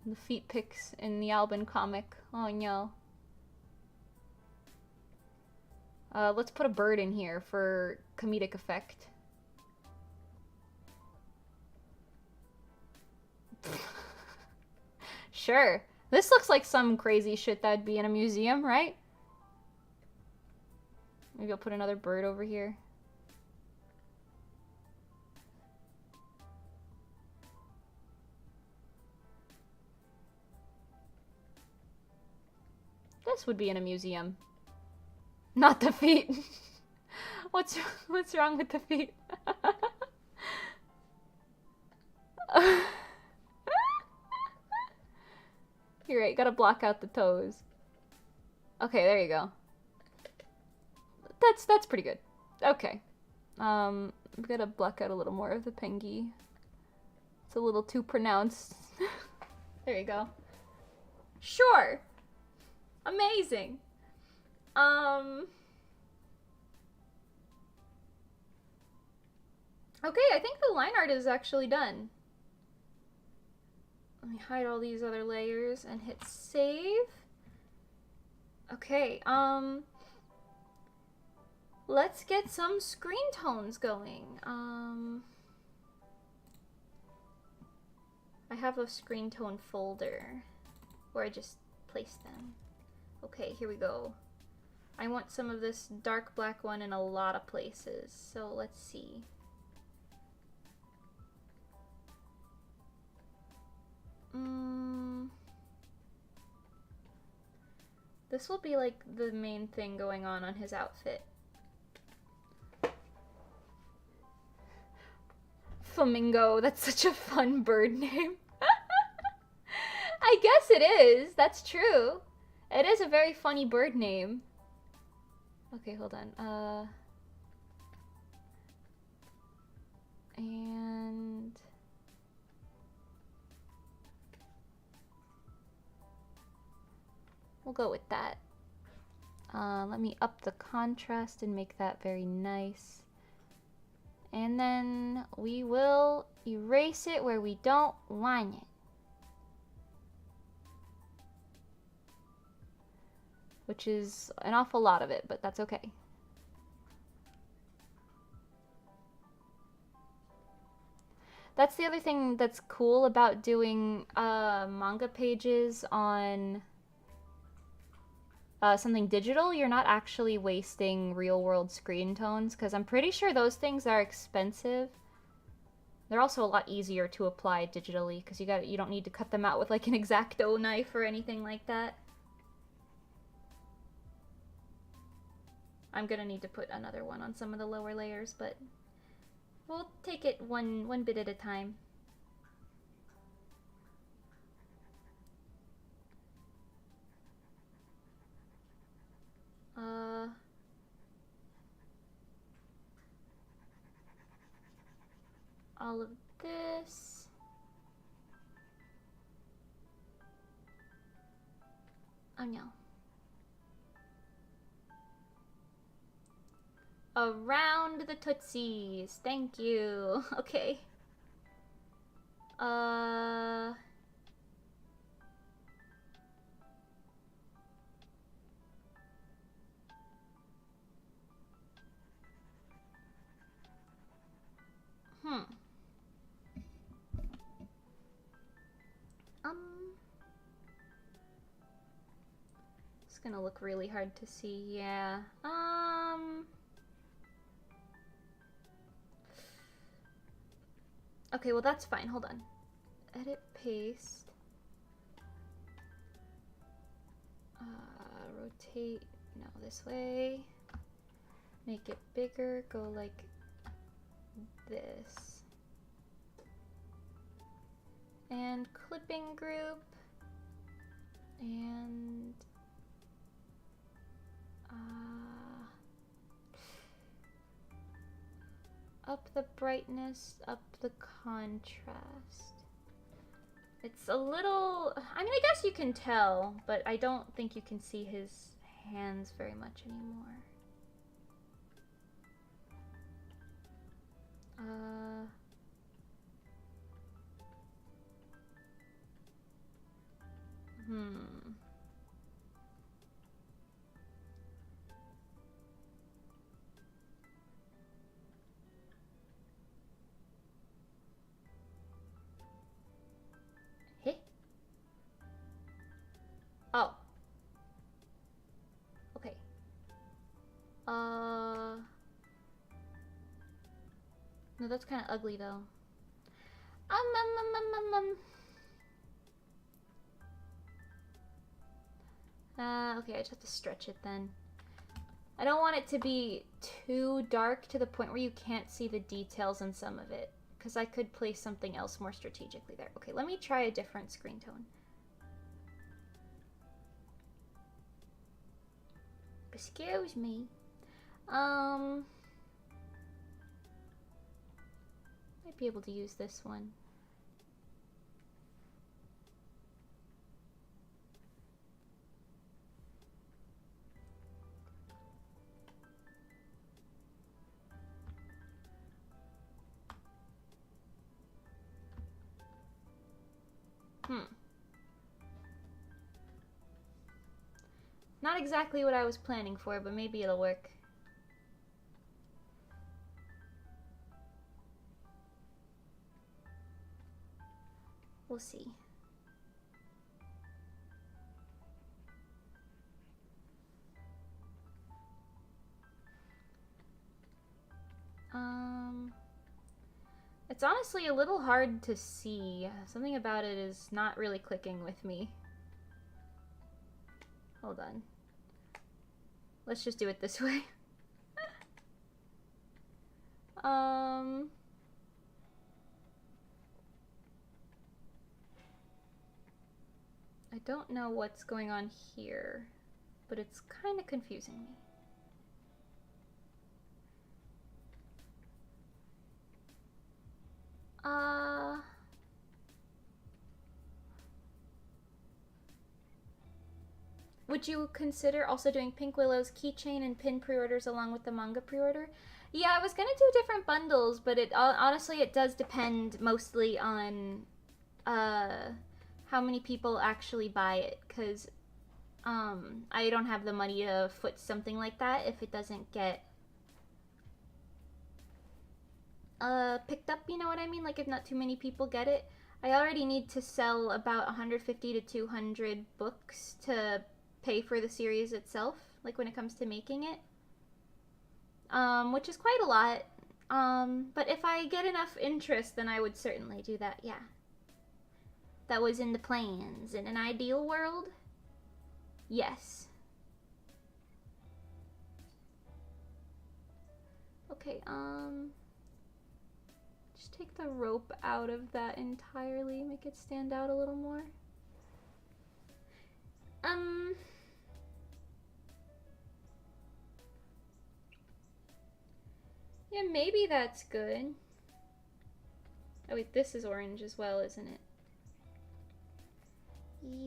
The feet pics in the Alban comic. Oh no. Let's put a bird in here for comedic effect. Sure. This looks like some crazy shit that'd be in a museum, right? Maybe I'll put another bird over here. This would be in a museum. Not the feet. What's wrong with the feet? You're right, gotta block out the toes. Okay, there you go. That's pretty good. Okay. I'm gonna block out a little more of the Pengy. It's a little too pronounced. There you go. Sure! Amazing! Okay, I think the line art is actually done. Let me hide all these other layers and hit save. Okay, let's get some screen tones going. I have a screen tone folder where I just place them. Okay, here we go. I want some of this dark black one in a lot of places, so let's see. This will be like the main thing going on his outfit. Flamingo, that's such a fun bird name. I guess it is, that's true. It is a very funny bird name. Okay, hold on. And we'll go with that. Let me up the contrast and make that very nice. And then we will erase it where we don't want it. Which is an awful lot of it, but that's okay. That's the other thing that's cool about doing manga pages on something digital. You're not actually wasting real-world screen tones, because I'm pretty sure those things are expensive. They're also a lot easier to apply digitally, because you don't need to cut them out with like an X-Acto knife or anything like that. I'm gonna need to put another one on some of the lower layers, but we'll take it one bit at a time. All of this. Oh no. Around the tootsies. Thank you. Okay. It's gonna look really hard to see, yeah. Okay, well that's fine, hold on. Edit, paste. Rotate, no, this way. Make it bigger, go like this. And clipping group. And up the brightness, up the contrast. It's a little, I mean, I guess you can tell, but I don't think you can see his hands very much anymore. Hey. Oh. Okay. No, that's kind of ugly though. Okay, I just have to stretch it then. I don't want it to be too dark to the point where you can't see the details in some of it, because I could place something else more strategically there. Okay, let me try a different screen tone. Excuse me. Might be able to use this one. Not exactly what I was planning for, but maybe it'll work. We'll see. It's honestly a little hard to see. Something about it is not really clicking with me. Hold on. Let's just do it this way. I don't know what's going on here, but it's kind of confusing me. Would you consider also doing Pink Willow's keychain and pin pre-orders along with the manga pre-order? Yeah, I was gonna do different bundles, but it honestly it does depend mostly on how many people actually buy it, because I don't have the money to foot something like that if it doesn't get picked up, you know what I mean? Like if not too many people get it. I already need to sell about 150 to 200 books to pay for the series itself, like when it comes to making it. Which is quite a lot. But if I get enough interest, then I would certainly do that, yeah. That was in the plans. In an ideal world, yes. Okay, just take the rope out of that entirely, make it stand out a little more. Yeah, maybe that's good. Oh wait, this is orange as well, isn't it?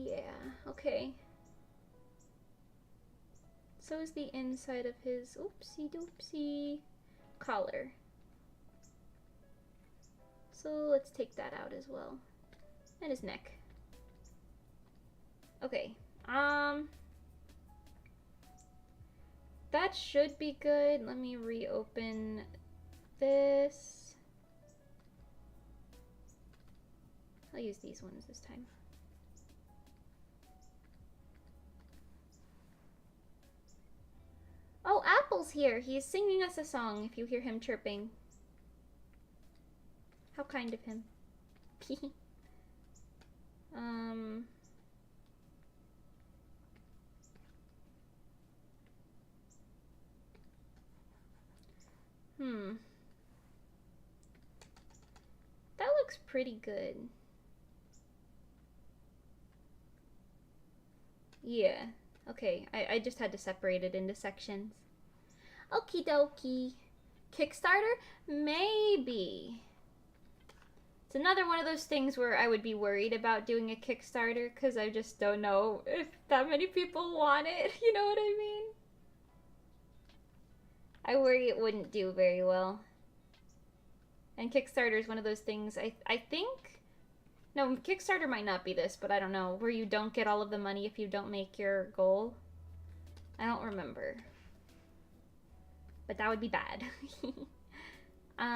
Yeah, okay. So is the inside of his oopsie doopsie collar. So let's take that out as well. And his neck. Okay. That should be good. Let me reopen this. I'll use these ones this time. Oh, Apple's here. He is singing us a song if you hear him chirping. How kind of him. That looks pretty good. Yeah. Okay, I just had to separate it into sections. Okie dokie. Kickstarter? Maybe. It's another one of those things where I would be worried about doing a Kickstarter because I just don't know if that many people want it. You know what I mean? I worry it wouldn't do very well. And Kickstarter is one of those things, I think... No, Kickstarter might not be this, but I don't know. Where you don't get all of the money if you don't make your goal. I don't remember. But that would be bad. Okay,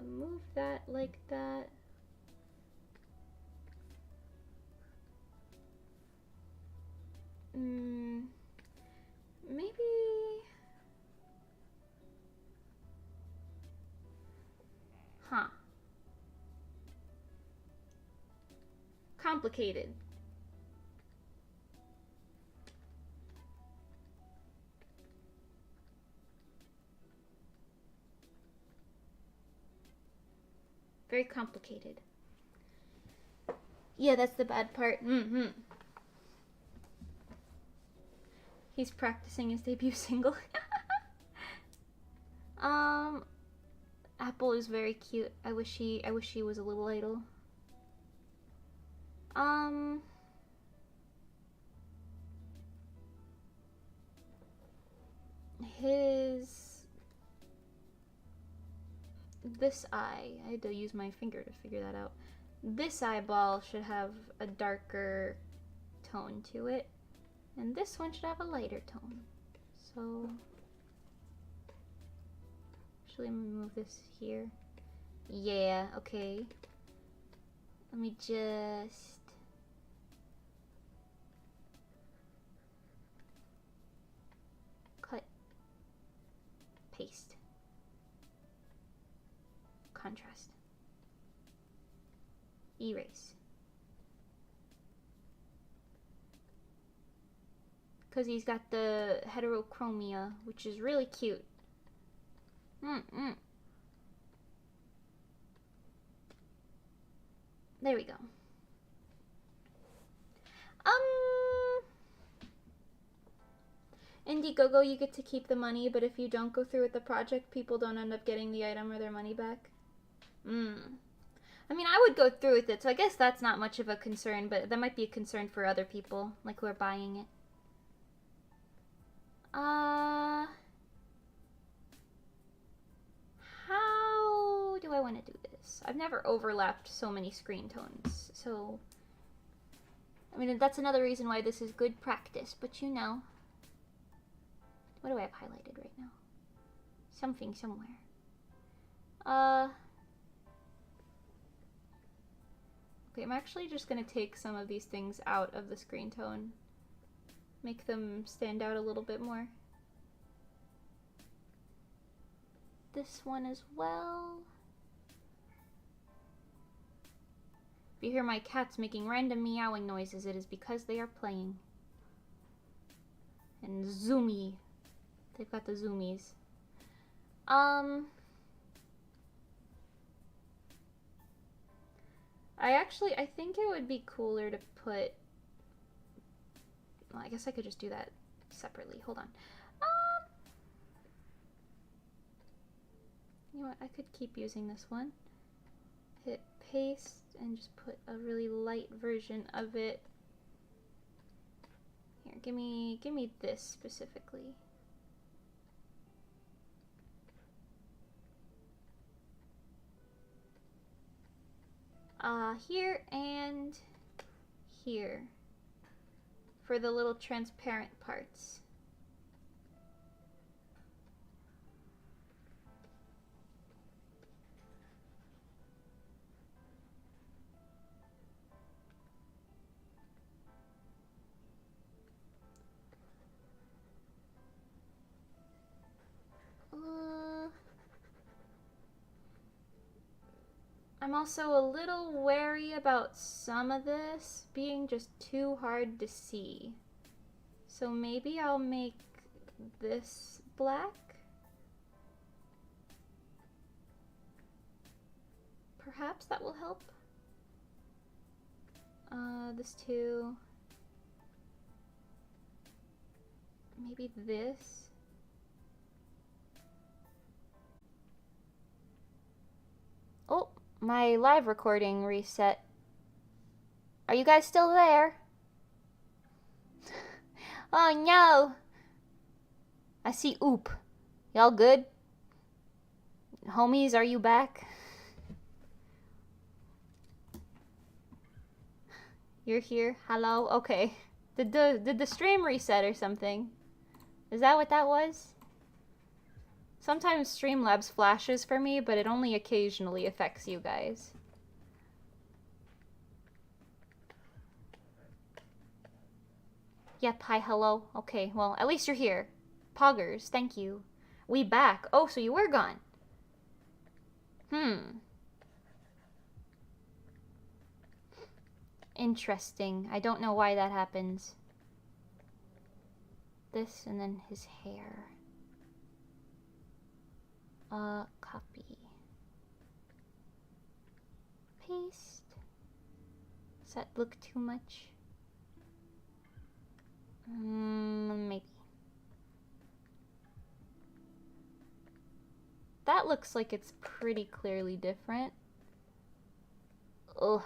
move that like that. Maybe... Huh. Complicated. Very complicated. Yeah, that's the bad part. He's practicing his debut single. Apple is very cute. I wish he was a little idol. This eye, I had to use my finger to figure that out. this eyeball should have a darker tone to it, and this one should have a lighter tone. So, actually, let me move this here. Yeah, okay. Let me just... cut. Paste. Contrast. Erase. Because he's got the heterochromia, which is really cute. There we go. Indiegogo, you get to keep the money, but if you don't go through with the project, people don't end up getting the item or their money back. I mean, I would go through with it, so I guess that's not much of a concern, but that might be a concern for other people, like who are buying it. How do I want to do this? I've never overlapped so many screen tones, so... I mean, that's another reason why this is good practice, but you know. What do I have highlighted right now? Something somewhere. Okay, I'm actually just gonna take some of these things out of the screen tone. Make them stand out a little bit more. This one as well. If you hear my cats making random meowing noises, it is because they are playing. And zoomy. They've got the zoomies. I think it would be cooler to put... Well, I guess I could just do that separately. Hold on. You know what? I could keep using this one. Hit paste and just put a really light version of it. Here, give me this specifically. Here and here for the little transparent parts. I'm also a little wary about some of this being just too hard to see. So maybe I'll make this black? Perhaps that will help. This too. Maybe this. Oh, my live recording reset. Are you guys still there? Oh no! I see oop. Y'all good? Homies, are you back? You're here? Hello? Okay. Did the stream reset or something? Is that what that was? Sometimes Streamlabs flashes for me, but it only occasionally affects you guys. Yep, hi, hello. Okay, well, at least you're here. Poggers, thank you. We back. Oh, so you were gone. Interesting. I don't know why that happens. This and then his hair. Copy. Paste. Does that look too much? Maybe. That looks like it's pretty clearly different. Ugh.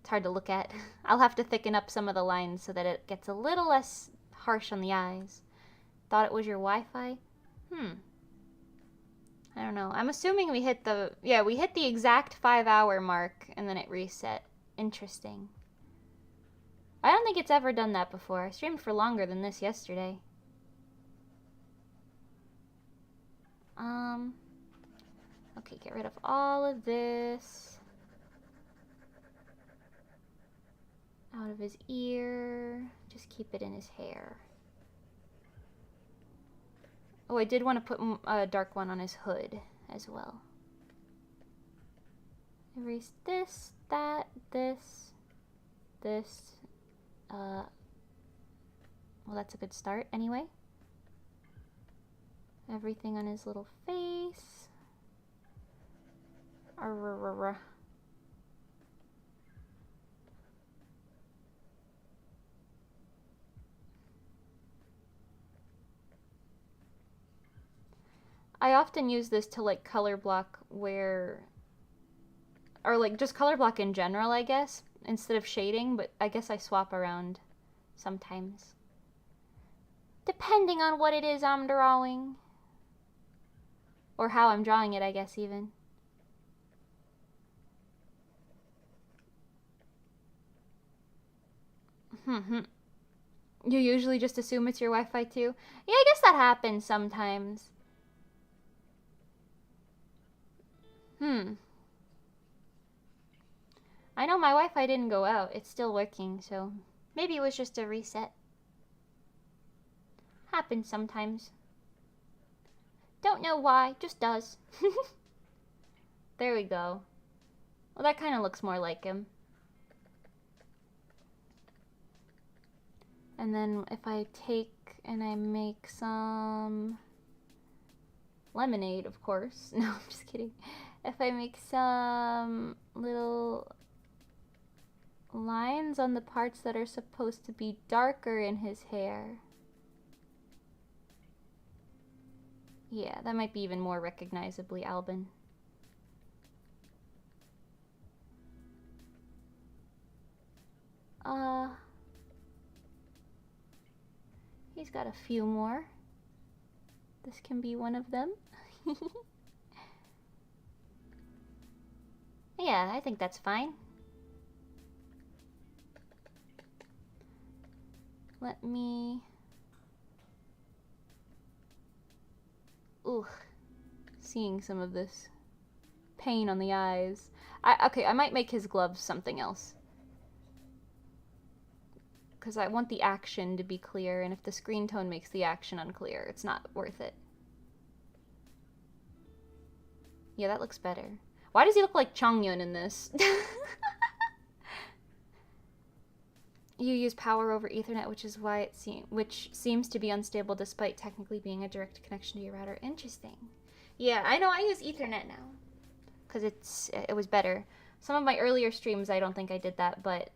It's hard to look at. I'll have to thicken up some of the lines so that it gets a little less harsh on the eyes. Thought it was your Wi-Fi? I don't know. I'm assuming we hit the... Yeah, we hit the exact 5-hour mark, and then it reset. Interesting. I don't think it's ever done that before. I streamed for longer than this yesterday. Okay, get rid of all of this. Out of his ear. Just keep it in his hair. Oh, I did want to put a dark one on his hood as well. Erase this, that, this. Well, that's a good start anyway. Everything on his little face. Arrrrrrr. I often use this to like color block where, or like just color block in general, I guess, instead of shading, but I guess I swap around sometimes. Depending on what it is I'm drawing. Or how I'm drawing it, I guess, even. You usually just assume it's your Wi-Fi too? Yeah, I guess that happens sometimes. I know my Wi-Fi didn't go out. It's still working, so maybe it was just a reset. Happens sometimes. Don't know why, just does. There we go. Well, that kind of looks more like him. And then if I take and I make some lemonade, of course. No, I'm just kidding. If I make some little lines on the parts that are supposed to be darker in his hair. Yeah, that might be even more recognizably Alban. He's got a few more. This can be one of them. Yeah, I think that's fine. Let me... Ooh, seeing some of this pain on the eyes. Okay, I might make his gloves something else. Because I want the action to be clear, and if the screen tone makes the action unclear, it's not worth it. Yeah, that looks better. Why does he look like Changyun in this? You use power over Ethernet, which is why which seems to be unstable despite technically being a direct connection to your router. Interesting. Yeah, I know I use Ethernet now. Because it was better. Some of my earlier streams, I don't think I did that, but...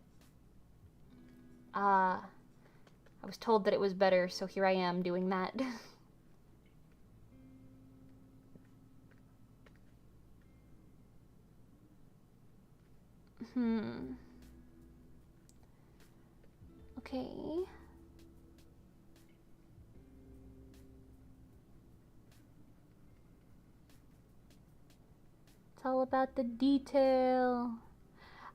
I was told that it was better, so here I am doing that. Okay. It's all about the detail.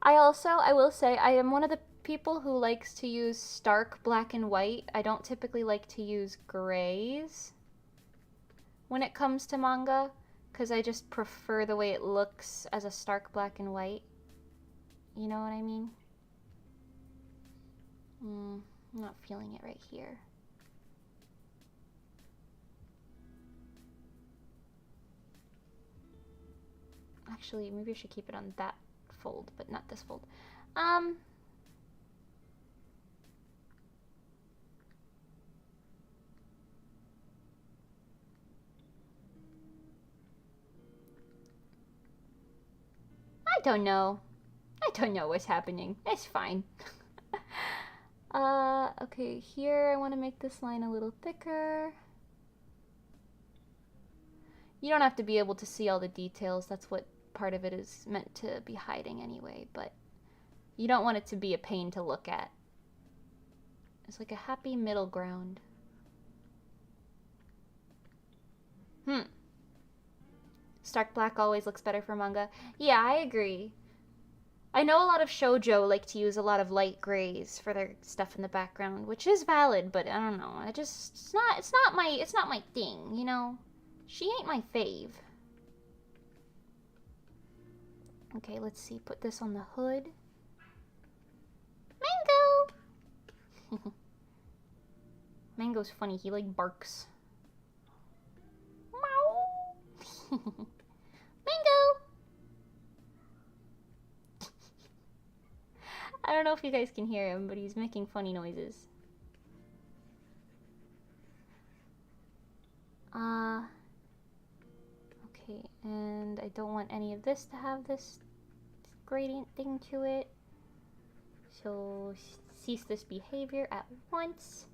I will say, I am one of the people who likes to use stark black and white. I don't typically like to use grays when it comes to manga, because I just prefer the way it looks as a stark black and white. You know what I mean? I'm not feeling it right here. Actually, maybe I should keep it on that fold, but not this fold. I don't know. I don't know what's happening. It's fine. Okay, here I want to make this line a little thicker. You don't have to be able to see all the details. That's what part of it is meant to be hiding anyway, but you don't want it to be a pain to look at. It's like a happy middle ground. Stark black always looks better for manga. Yeah, I agree. I know a lot of shoujo like to use a lot of light grays for their stuff in the background, which is valid, but I don't know. I just it's not my thing, you know? She ain't my fave. Okay, let's see. Put this on the hood. Mango! Mango's funny. He like barks. Meow. Mango! I don't know if you guys can hear him, but he's making funny noises. Okay, and I don't want any of this to have this gradient thing to it. So cease this behavior at once.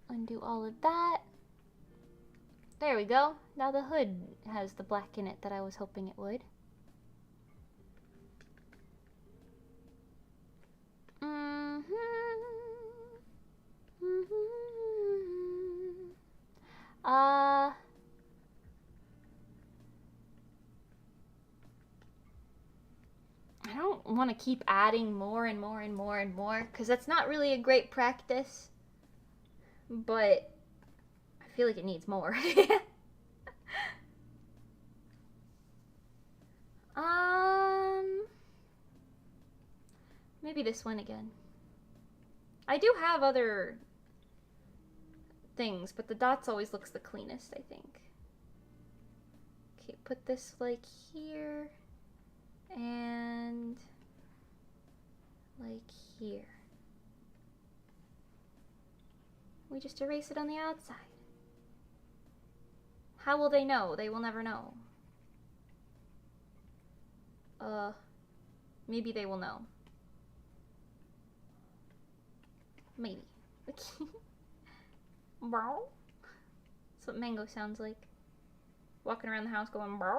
Undo all of that. There we go. Now the hood has the black in it that I was hoping it would. I don't want to keep adding more and more and more and more, because that's not really a great practice. But I feel like it needs more. Maybe this one again. I do have other things, but the dots always looks the cleanest, I think. Okay, put this like here and like here. We just erase it on the outside. How will they know? They will never know. Maybe they will know. Maybe. Bro? That's what Mango sounds like. Walking around the house going, bro?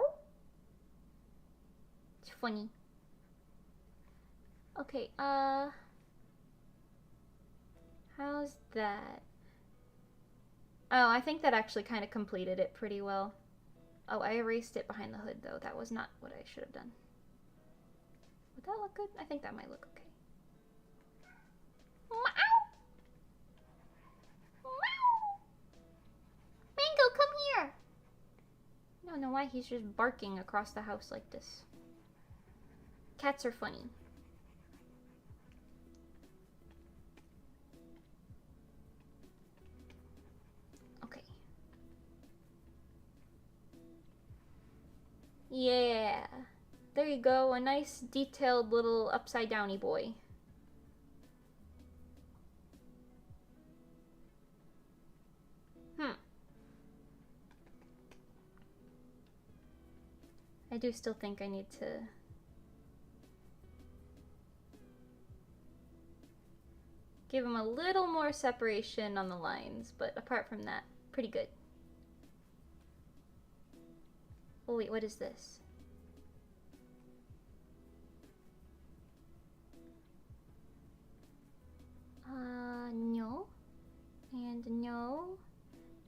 It's funny. Okay, how's that? Oh, I think that actually kind of completed it pretty well. Oh, I erased it behind the hood, though. That was not what I should have done. Would that look good? I think that might look okay. Mango, come here! I don't know why he's just barking across the house like this. Cats are funny. Okay. Yeah. There you go, a nice detailed little upside downy boy. I do still think I need to give him a little more separation on the lines, but apart from that, pretty good. Oh wait, what is this? No. And no.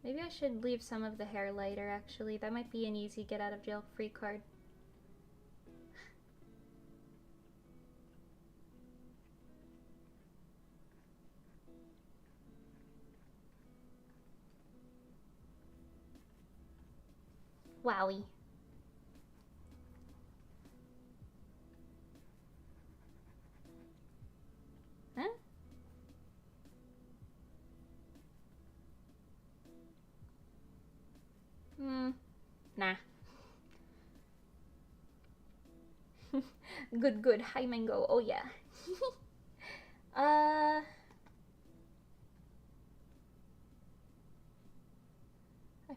Maybe I should leave some of the hair lighter, actually. That might be an easy get out of jail free card. Wowie. Huh? Nah. Good, good. Hi, Mango. Oh, yeah. I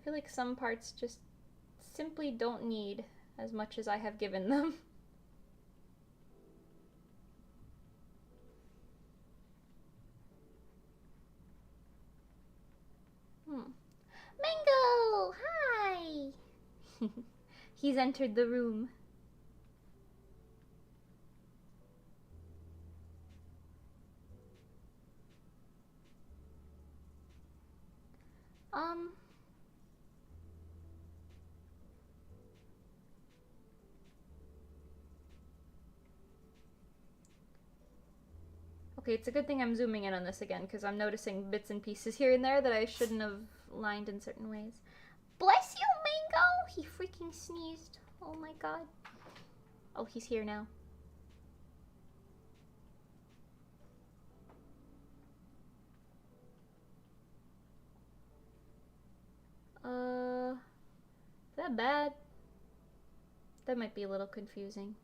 feel like some parts just simply don't need as much as I have given them. Mango! Hi! He's entered the room. Okay, it's a good thing I'm zooming in on this again, because I'm noticing bits and pieces here and there that I shouldn't have lined in certain ways. Bless you, Mango! He freaking sneezed. Oh my god. Oh, he's here now. Is that bad? That might be a little confusing.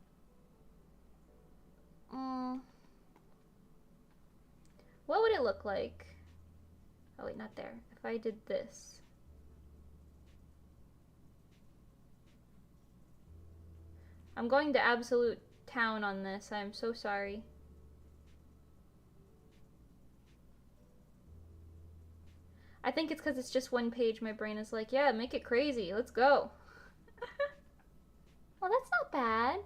What would it look like? Oh wait, not there. If I did this. I'm going to absolute town on this. I'm so sorry. I think it's because it's just one page. My brain is like, yeah, make it crazy. Let's go. Well, that's not bad.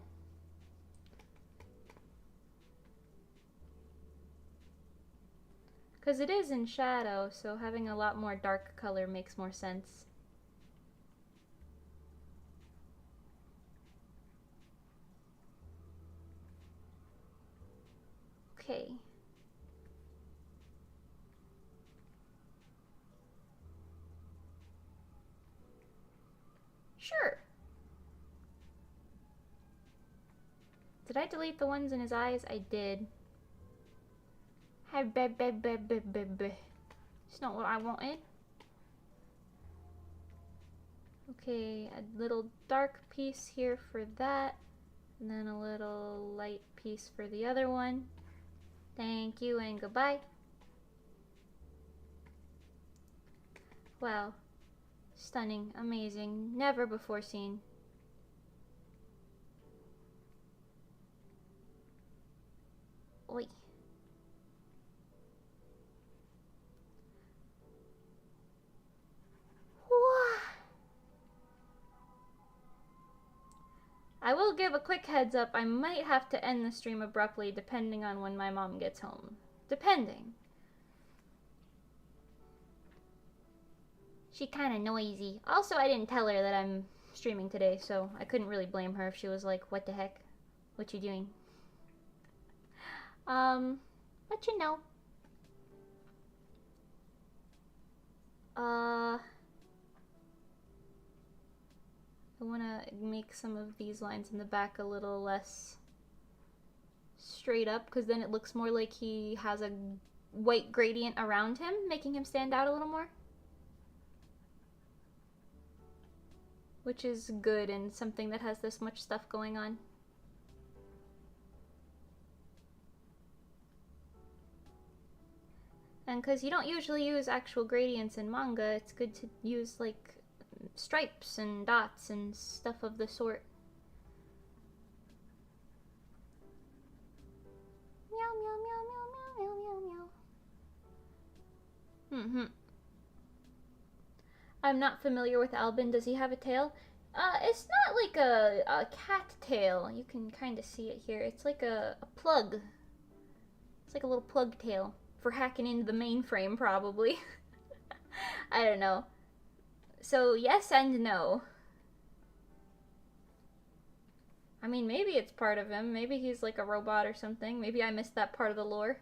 Because it is in shadow, so having a lot more dark color makes more sense. Okay. Sure. Did I delete the ones in his eyes? I did. It's not what I wanted. Okay, a little dark piece here for that. And then a little light piece for the other one. Thank you and goodbye. Wow. Stunning, amazing, never before seen. Oi. I will give a quick heads up, I might have to end the stream abruptly depending on when my mom gets home. Depending. She kinda noisy. Also, I didn't tell her that I'm streaming today, so I couldn't really blame her if she was like, what the heck? What you doing? But you know. I want to make some of these lines in the back a little less straight up, because then it looks more like he has a white gradient around him, making him stand out a little more. Which is good in something that has this much stuff going on. And because you don't usually use actual gradients in manga, it's good to use like stripes and dots and stuff of the sort. Meow, meow, meow, meow, meow, meow, meow, meow. I'm not familiar with Alban. Does he have a tail? It's not like a cat tail. You can kind of see it here. It's like a plug. It's like a little plug tail for hacking into the mainframe, probably. I don't know. So, yes and no. I mean, maybe it's part of him. Maybe he's like a robot or something. Maybe I missed that part of the lore.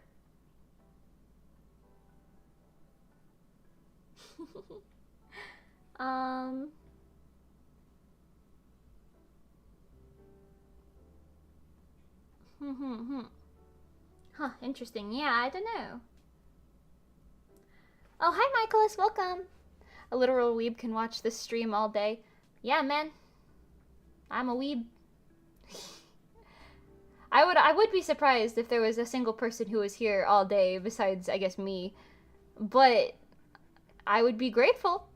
Huh, interesting. Yeah, I don't know. Oh, hi, Michaelis. Welcome. A literal weeb can watch this stream all day. Yeah, man. I'm a weeb. I would be surprised if there was a single person who was here all day besides, I guess, me. But I would be grateful.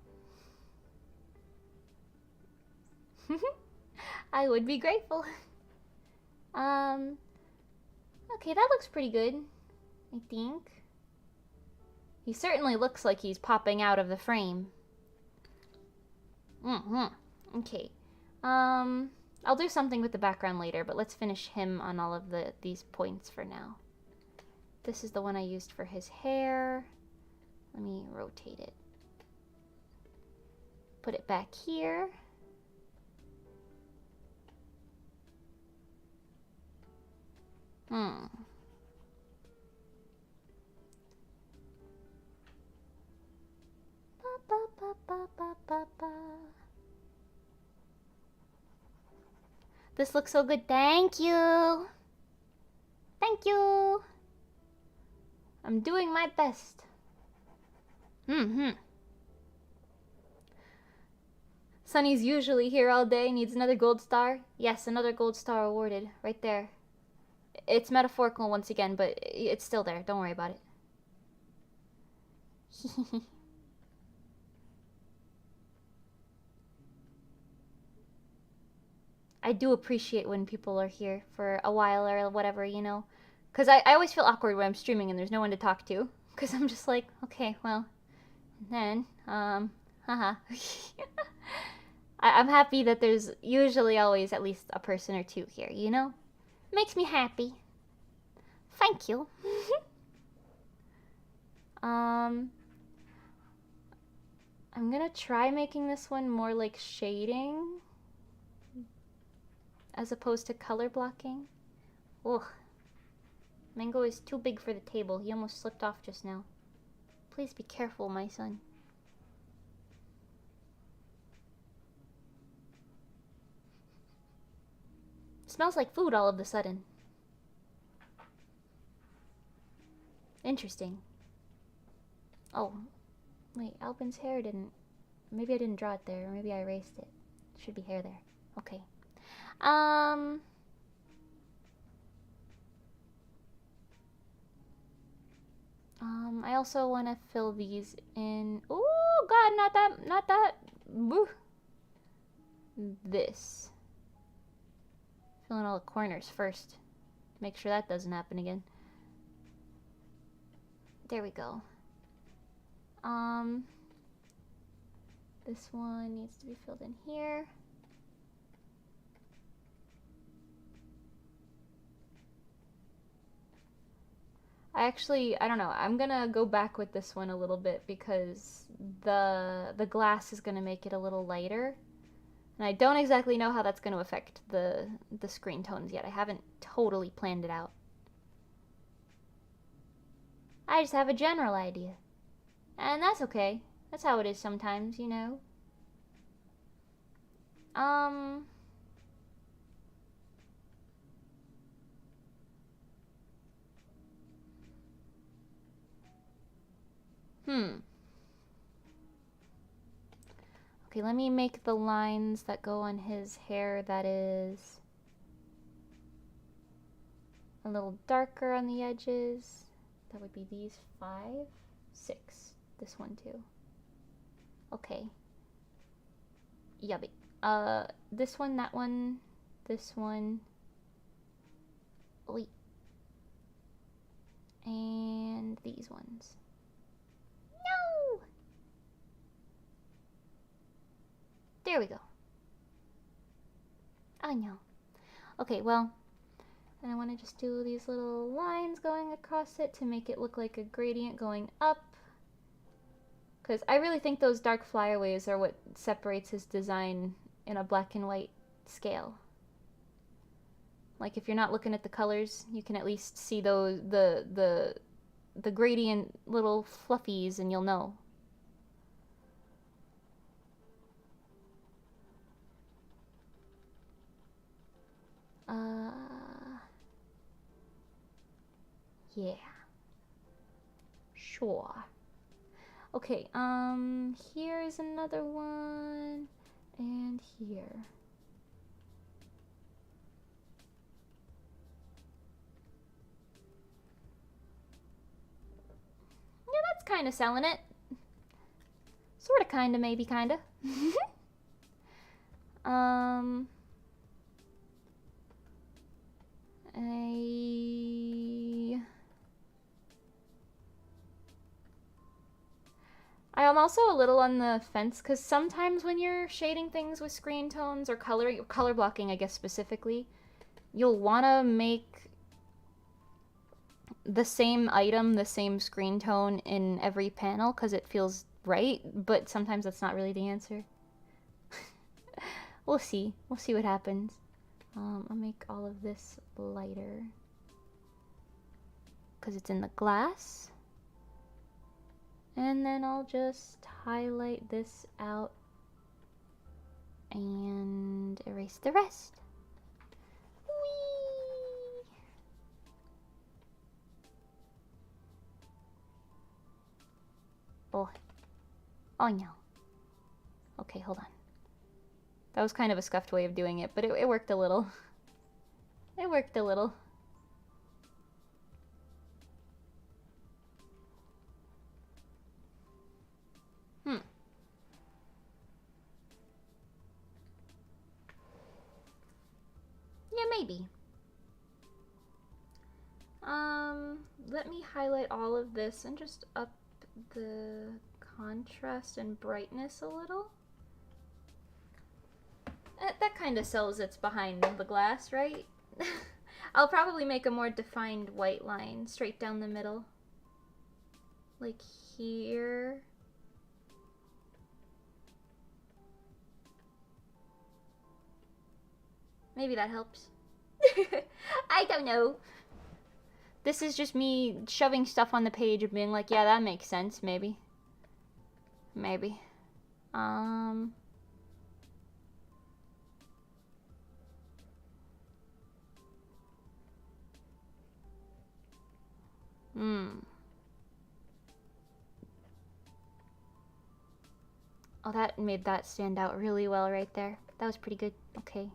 I would be grateful. Okay, that looks pretty good, I think. He certainly looks like he's popping out of the frame. Okay. I'll do something with the background later, but let's finish him on all of these points for now. This is the one I used for his hair. Let me rotate it. Put it back here. This looks so good. Thank you. Thank you. I'm doing my best. Sunny's usually here all day. Needs another gold star. Yes, another gold star awarded. Right there. It's metaphorical once again, but it's still there. Don't worry about it. I do appreciate when people are here for a while or whatever, you know? Because I always feel awkward when I'm streaming and there's no one to talk to. Because I'm just like, okay, well, then, haha. I'm happy that there's usually always at least a person or two here, you know? Makes me happy. Thank you. I'm gonna try making this one more like shading as opposed to color blocking. Ugh. Mango is too big for the table. He almost slipped off just now. Please be careful, my son. Smells like food all of a sudden. Interesting. Oh, wait, Alban's hair didn't... Maybe I didn't draw it there, or maybe I erased it. Should be hair there. Okay. I also want to fill these in... Oh, God, not that. Boo. This. Fill in all the corners first. Make sure that doesn't happen again. There we go. This one needs to be filled in here. I don't know. I'm gonna go back with this one a little bit because the glass is gonna make it a little lighter. And I don't exactly know how that's gonna affect the screen tones yet. I haven't totally planned it out. I just have a general idea. And that's okay. That's how it is sometimes, you know. Okay, let me make the lines that go on his hair that is a little darker on the edges. That would be these 5, 6. This one too. Okay. Yummy. This one, that one, this one. Wait. And these ones. No! There we go. I know. Okay, well, and I want to just do these little lines going across it to make it look like a gradient going up. Because I really think those dark flyaways are what separates his design in a black and white scale. Like if you're not looking at the colors, you can at least see those the gradient little fluffies and you'll know. Yeah. Sure. Okay, here's another one, and here. Yeah, that's kind of selling it. Sort of, kind of, maybe, kind of. I am also a little on the fence because sometimes when you're shading things with screen tones or color blocking, I guess specifically, you'll want to make the same item, the same screen tone in every panel because it feels right, but sometimes that's not really the answer. We'll see. We'll see what happens. I'll make all of this lighter because it's in the glass. And then I'll just highlight this out and erase the rest. Oh. Oh no. Okay, hold on. That was kind of a scuffed way of doing it, but it worked a little. It worked a little. Yeah, maybe. Let me highlight all of this and just up the contrast and brightness a little. That kind of sells it's behind the glass, right? I'll probably make a more defined white line straight down the middle. Like here. Maybe that helps. I don't know. This is just me shoving stuff on the page and being like, yeah, that makes sense, maybe. Maybe. Oh, that made that stand out really well right there. That was pretty good. Okay.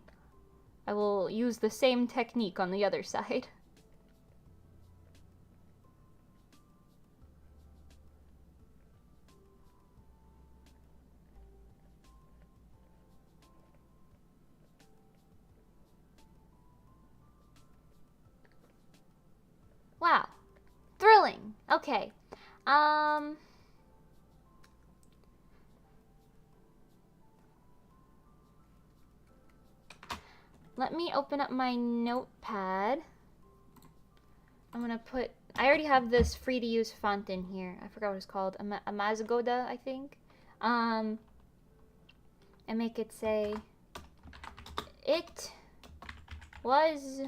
I will use the same technique on the other side. Wow. Thrilling. Okay. Let me open up my notepad. I'm gonna put, I already have this free to use font in here. I forgot what it's called. Amazagoda, I think. And make it say, it was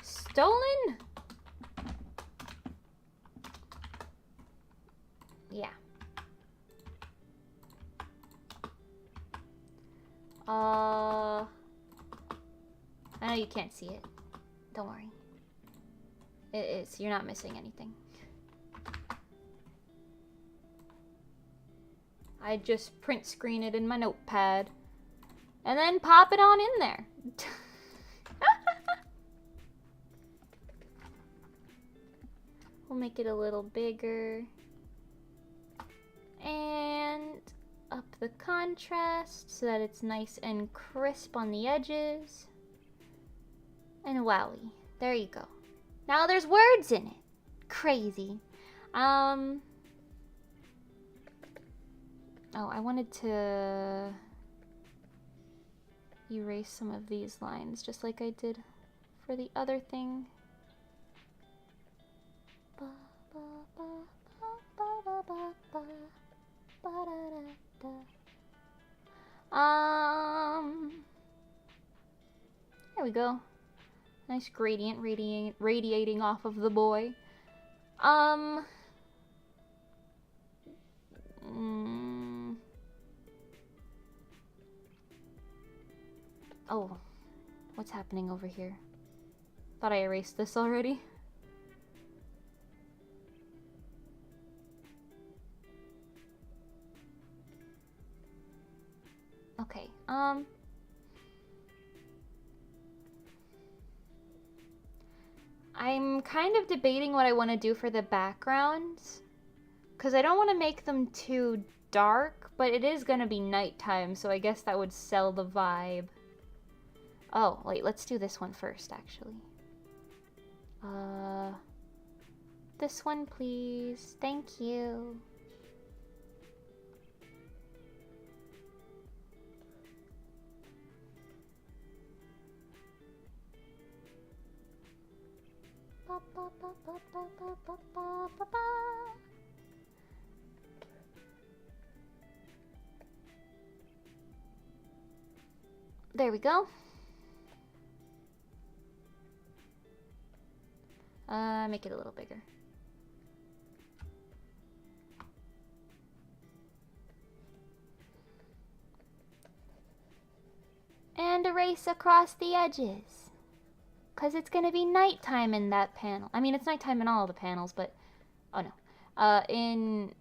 stolen? Yeah. I know you can't see it. Don't worry. It is. You're not missing anything. I just print screen it in my notepad. And then pop it on in there. We'll make it a little bigger. And up the contrast so that it's nice and crisp on the edges. And wowie. There you go. Now there's words in it. Crazy. Oh, I wanted to erase some of these lines just like I did for the other thing. There we go. Nice gradient radiating off of the boy. Oh, what's happening over here? Thought I erased this already. Okay, I'm kind of debating what I want to do for the backgrounds, because I don't want to make them too dark, but it is going to be nighttime, so I guess that would sell the vibe. Oh, wait, let's do this one first, actually. This one, please. Thank you. There we go. Make it a little bigger. And erase across the edges. 'Cause it's gonna be nighttime in that panel. I mean, it's nighttime in all the panels, but... Oh no. In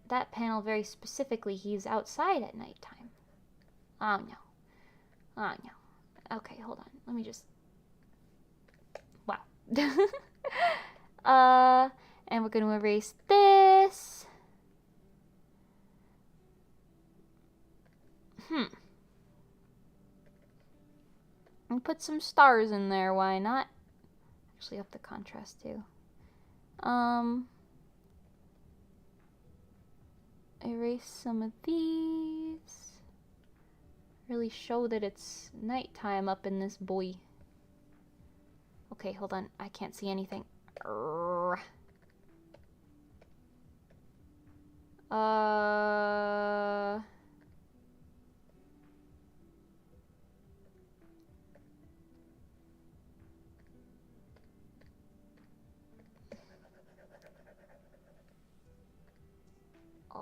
that panel very specifically, he's outside at nighttime. Oh no. Oh no. Okay, hold on. Let me just... Wow. And we're going to erase this. And put some stars in there, why not? Actually up the contrast too. Erase some of these. Really show that it's nighttime up in this boy. Okay, hold on. I can't see anything. Oh,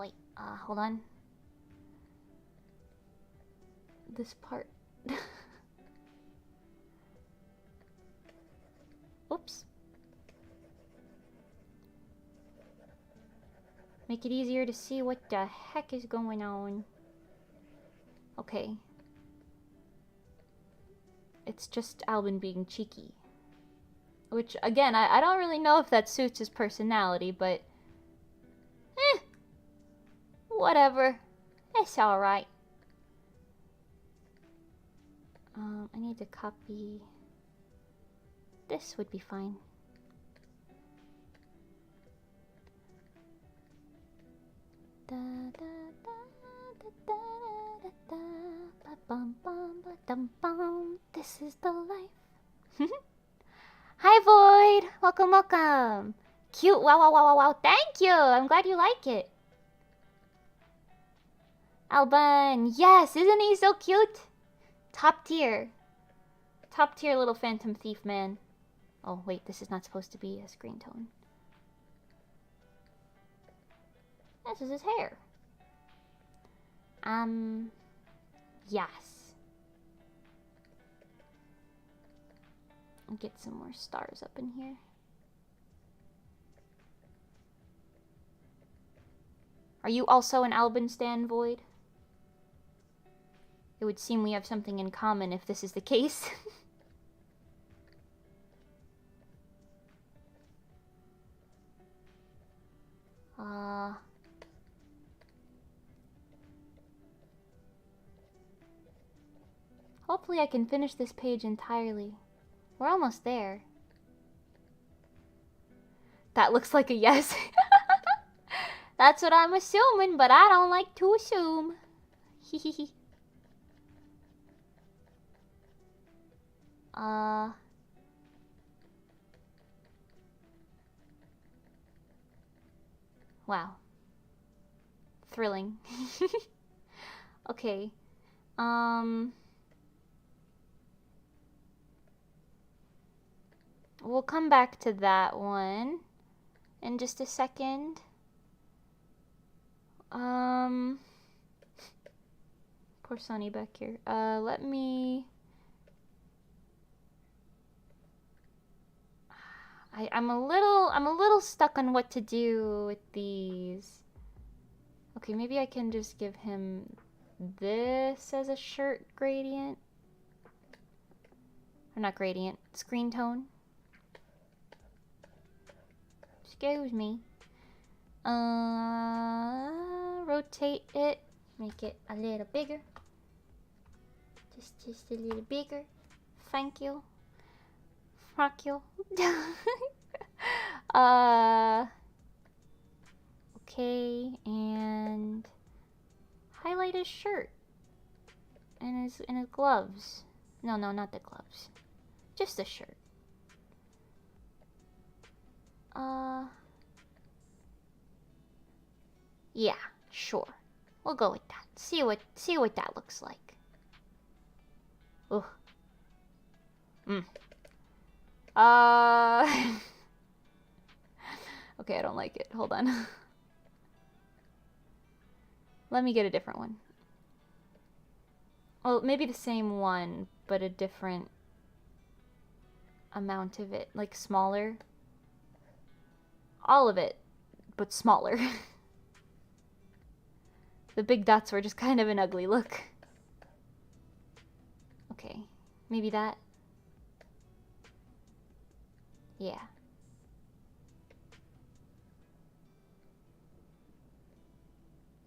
wait, hold on. This part. Oops. Make it easier to see what the heck is going on. Okay. It's just Alban being cheeky. Which, again, I don't really know if that suits his personality, but... whatever. It's alright. I need to copy... This would be fine. Da, da, da, da, da, da, da, ba, bum, bum, ba, dum, bum. This is the life. Hi, Void! Welcome, welcome! Cute! Wow, wow, wow, wow, wow! Thank you! I'm glad you like it. Alban! Yes! Isn't he so cute? Top tier. Top tier little phantom thief man. Oh, wait, this is not supposed to be a screen tone. This is his hair. Yes. I'll get some more stars up in here. Are you also an Alban stan, Void? It would seem we have something in common if this is the case. Hopefully I can finish this page entirely. We're almost there. That looks like a yes. That's what I'm assuming, but I don't like to assume. Hehehe. Wow. Thrilling. Okay. We'll come back to that one in just a second. Poor Sunny back here. Let me... I'm a little stuck on what to do with these. Okay, maybe I can just give him this as a shirt gradient. Or not gradient, screen tone. Excuse me. Rotate it, make it a little bigger. Just a little bigger. Thank you. Fuck you. Okay, and highlight his shirt and his gloves. No, not the gloves. Just the shirt. Yeah, sure. We'll go with that. See what that looks like. Ugh. Okay, I don't like it. Hold on. Let me get a different one. Well, maybe the same one, but a different amount of it. Like, smaller. All of it. but smaller. The big dots were just kind of an ugly look. Okay, maybe that. Yeah.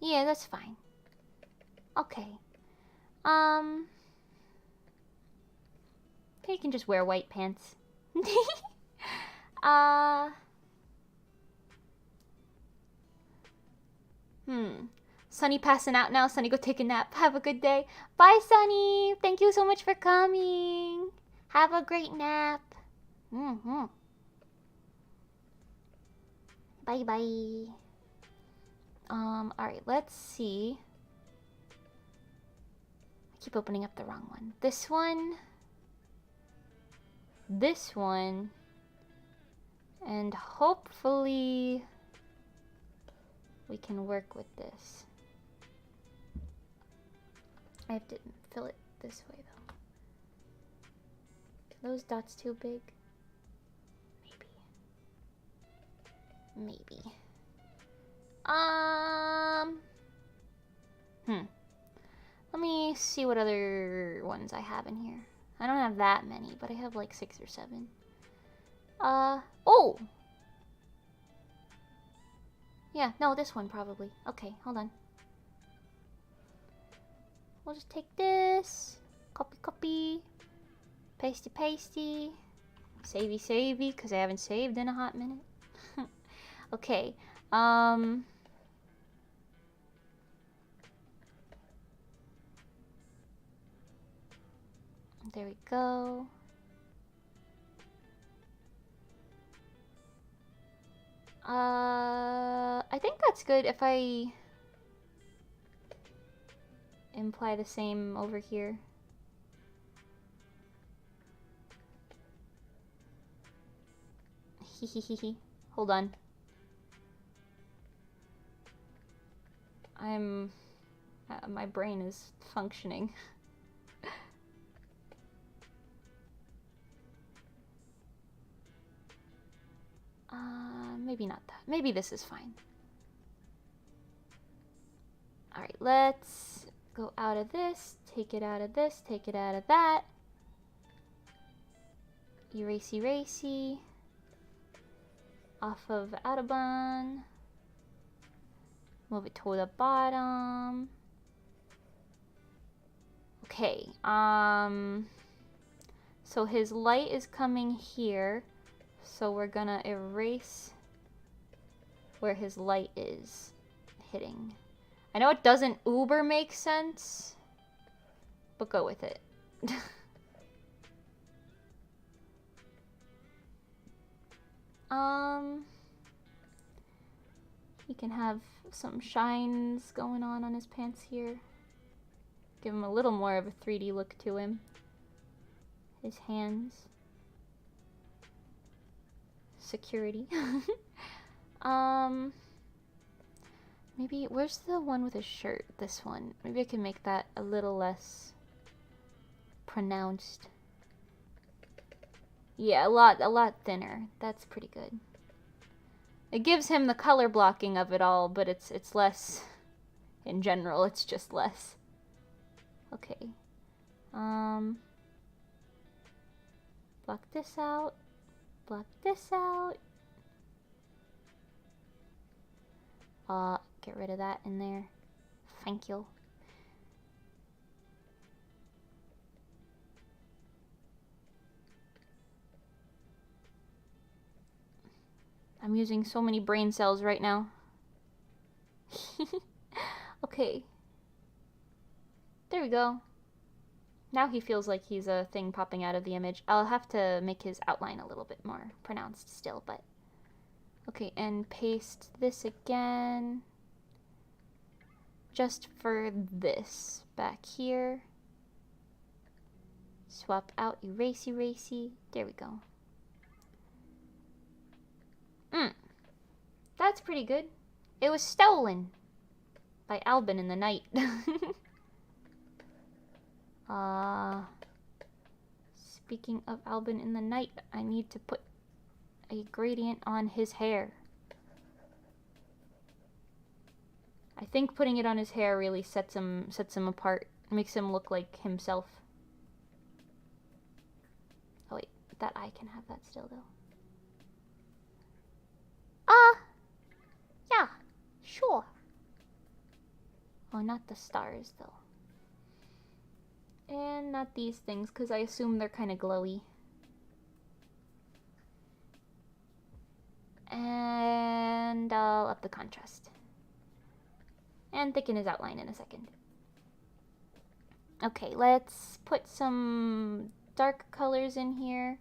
Yeah, that's fine. Okay. You can just wear white pants. Sunny passing out now. Sunny, go take a nap. Have a good day. Bye, Sunny. Thank you so much for coming. Have a great nap. Bye-bye. Alright, let's see. I keep opening up the wrong one. This one. This one. And hopefully we can work with this. I have to fill it this way though. Are those dots too big? Maybe. Let me see what other ones I have in here. I don't have that many, but I have like 6 or 7. Oh! Yeah, no, this one probably. Okay, hold on. We'll just take this. Copy. Pasty. Savey, because I haven't saved in a hot minute. Okay, there we go. I think that's good if I imply the same over here. Hehehehe. Hold on. My brain is functioning. Maybe not that. Maybe this is fine. Alright, let's go out of this, take it out of this, take it out of that. Erasey. Off of Alban. Move it to the bottom. Okay, so his light is coming here, so we're gonna erase where his light is hitting. I know it doesn't uber make sense, but go with it. He can have some shines going on his pants here. Give him a little more of a 3D look to him. His hands. Security. Maybe, where's the one with his shirt? This one. Maybe I can make that a little less pronounced. Yeah, a lot thinner. That's pretty good. It gives him the color blocking of it all, but it's less, in general, it's just less. Okay. Block this out. Block this out. Get rid of that in there. Thank you. I'm using so many brain cells right now. Okay. There we go. Now he feels like he's a thing popping out of the image. I'll have to make his outline a little bit more pronounced still, but... Okay, and paste this again. Just for this. Back here. Swap out erasey. There we go. That's pretty good. It was stolen by Alban in the night. Speaking of Alban in the night, I need to put a gradient on his hair. I think putting it on his hair really sets him apart. Makes him look like himself. Oh wait, that eye can have that still though. Yeah, sure. Oh, not the stars though. And not these things, because I assume they're kind of glowy. And I'll up the contrast. And thicken his outline in a second. Okay, let's put some dark colors in here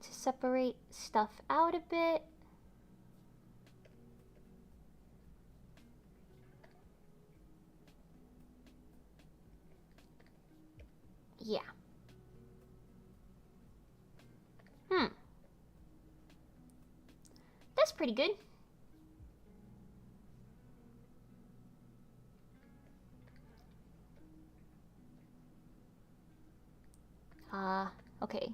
to separate stuff out a bit. Yeah. That's pretty good. Okay.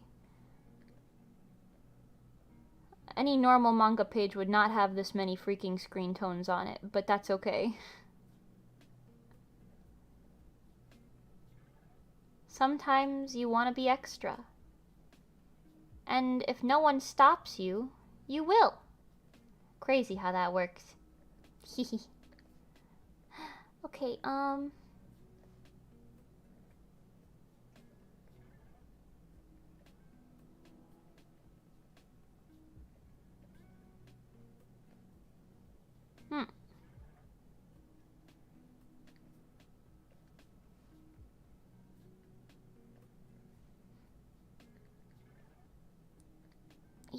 Any normal manga page would not have this many freaking screen tones on it, but that's okay. Sometimes you want to be extra. And if no one stops you, you will. Crazy how that works. Okay,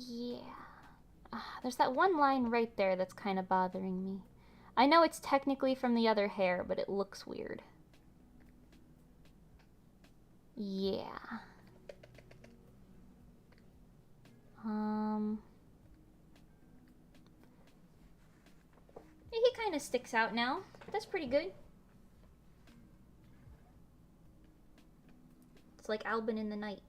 Yeah. There's that one line right there that's kind of bothering me. I know it's technically from the other hair, but it looks weird. Yeah. He kind of sticks out now. That's pretty good. It's like Alban in the night.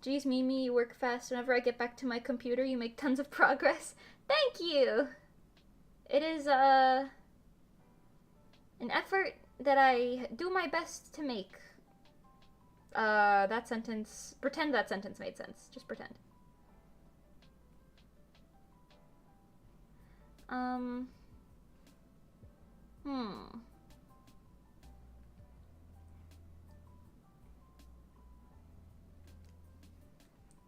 Geez, Mimi, you work fast. Whenever I get back to my computer, you make tons of progress. Thank you! It is, an effort that I do my best to make. That sentence... Pretend that sentence made sense. Just pretend.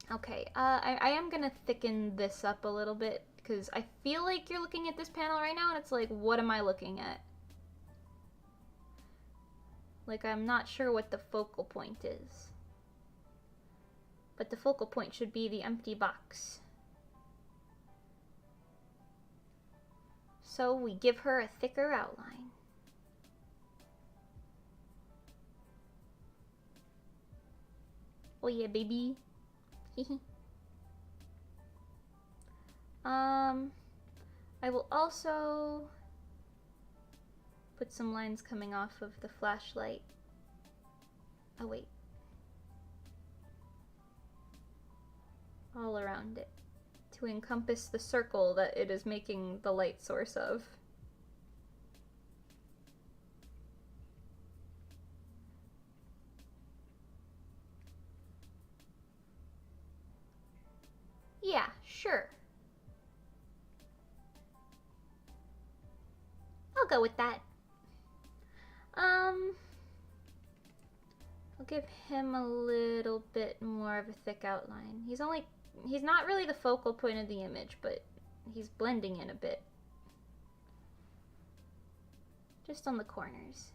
Okay, I am gonna thicken this up a little bit, because I feel like you're looking at this panel right now, and it's like, what am I looking at? Like, I'm not sure what the focal point is. But the focal point should be the empty box. So we give her a thicker outline. Oh yeah, baby. I will also put some lines coming off of the flashlight. Oh wait. All around it to encompass the circle that it is making the light source of. Yeah, sure. I'll go with that. I'll give him a little bit more of a thick outline. He's not really the focal point of the image, but he's blending in a bit. Just on the corners.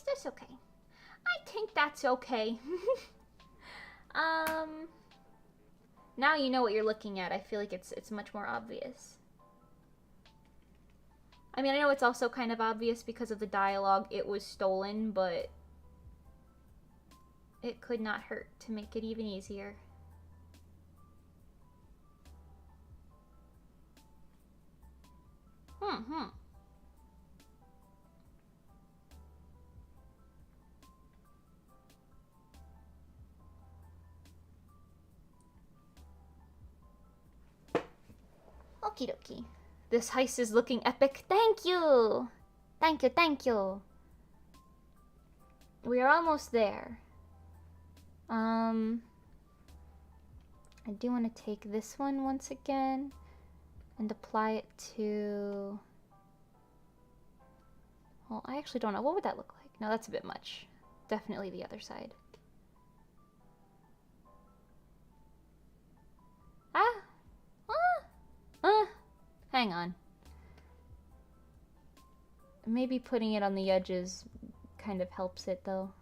That's okay. I think that's okay. Now you know what you're looking at. I feel like it's much more obvious. I mean, I know it's also kind of obvious because of the dialogue. It was stolen, but it could not hurt to make it even easier. Okie dokie. This heist is looking epic. Thank you! Thank you, thank you. We are almost there. I do want to take this one once again and apply it to... Well, I actually don't know. What would that look like? No, that's a bit much. Definitely the other side. Hang on. Maybe putting it on the edges kind of helps it, though.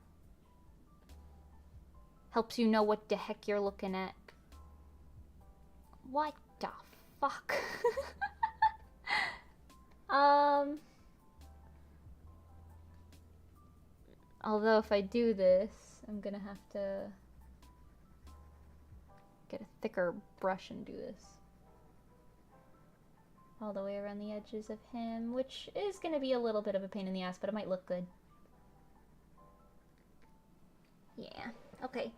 Helps you know what the heck you're looking at. What the fuck? Although if I do this, I'm gonna have to get a thicker brush and do this. All the way around the edges of him, which is gonna be a little bit of a pain in the ass, but it might look good. Yeah, okay.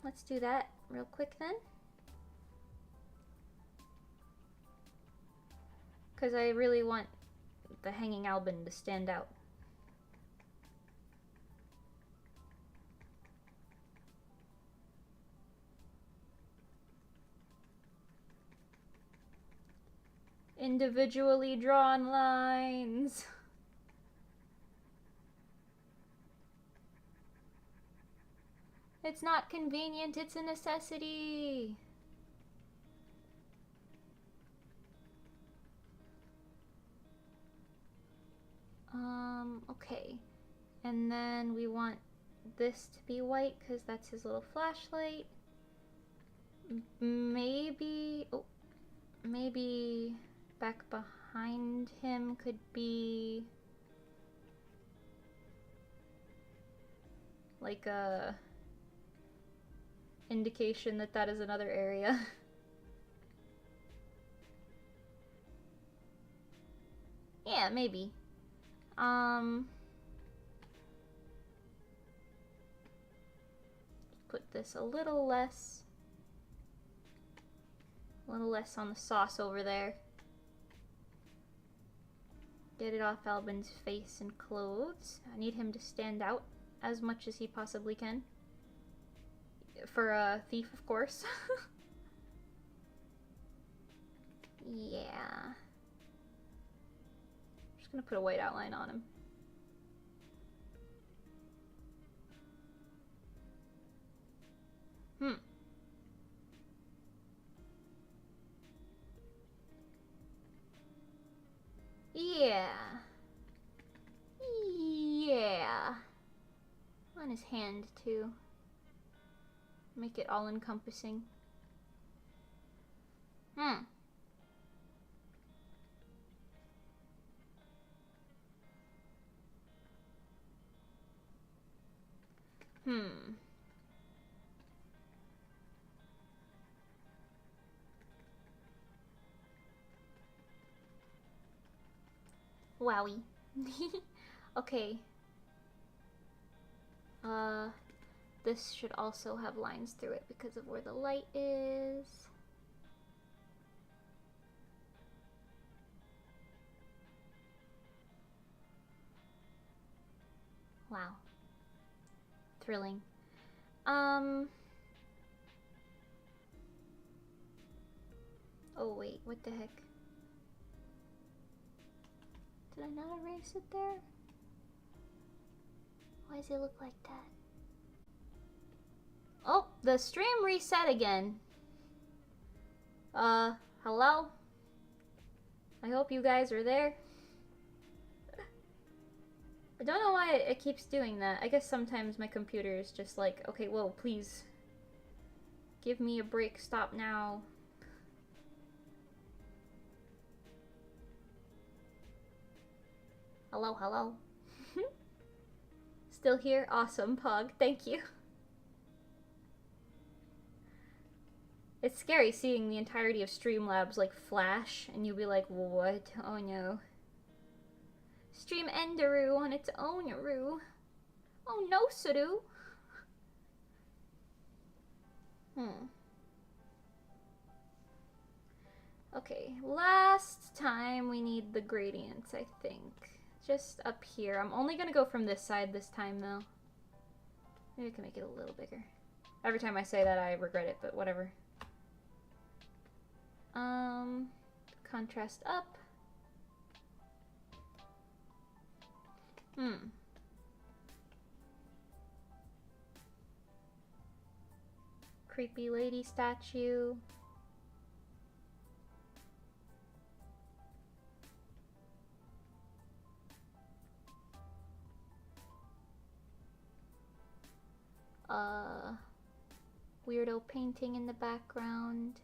Let's do that real quick then. Because I really want the hanging Alban to stand out. Individually drawn lines. It's not convenient, it's a necessity. Okay. And then we want this to be white because that's his little flashlight. Maybe, oh, maybe back behind him could be like a indication that that is another area. Yeah, maybe. Put this a little less on the sauce over there. Get it off Alban's face and clothes. I need him to stand out as much as he possibly can. For a thief, of course. Yeah. I'm just gonna put a white outline on him. Yeah. Yeah. On his hand, too. Make it all-encompassing. Wowie. Okay. This should also have lines through it because of where the light is. Wow. Thrilling. Oh wait, what the heck? Did I not erase it there? Why does it look like that? Oh, the stream reset again. Hello? I hope you guys are there. I don't know why it keeps doing that. I guess sometimes my computer is just like, okay, whoa, please Give me a break. Stop now. Hello, hello. Still here? Awesome, Pog. Thank you. It's scary seeing the entirety of Streamlabs like flash, and you'll be like, what? Oh no. Stream Enderu on its own, Ru. Oh no, Suru. Okay, last time we need the gradients, I think. Just up here. I'm only gonna go from this side this time, though. Maybe I can make it a little bigger. Every time I say that, I regret it, but whatever. Contrast up. Creepy lady statue. Weirdo painting in the background.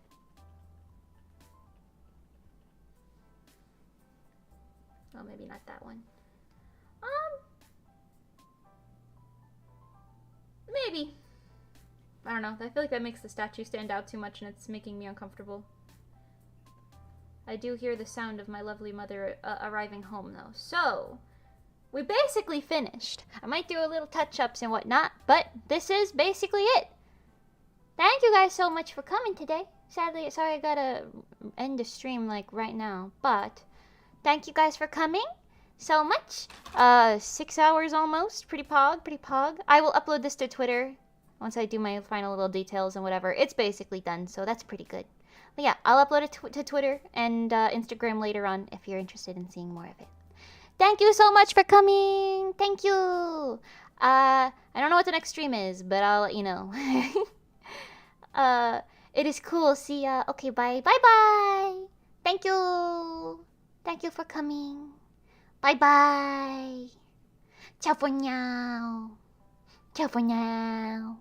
Oh, maybe not that one. Maybe. I don't know. I feel like that makes the statue stand out too much and it's making me uncomfortable. I do hear the sound of my lovely mother arriving home, though. So, we basically finished. I might do a little touch-ups and whatnot, but this is basically it. Thank you guys so much for coming today. Sadly, sorry I gotta end the stream like right now, but thank you guys for coming so much. 6 hours almost. Pretty pog, pretty pog. I will upload this to Twitter once I do my final little details and whatever. It's basically done, so that's pretty good. But yeah, I'll upload it to Twitter and Instagram later on if you're interested in seeing more of it. Thank you so much for coming. Thank you. I don't know what the next stream is, but I'll let you know. It is cool. See ya. Okay, bye. Bye-bye. Thank you. Thank you for coming. Bye-bye. Ciao for now. Ciao for now.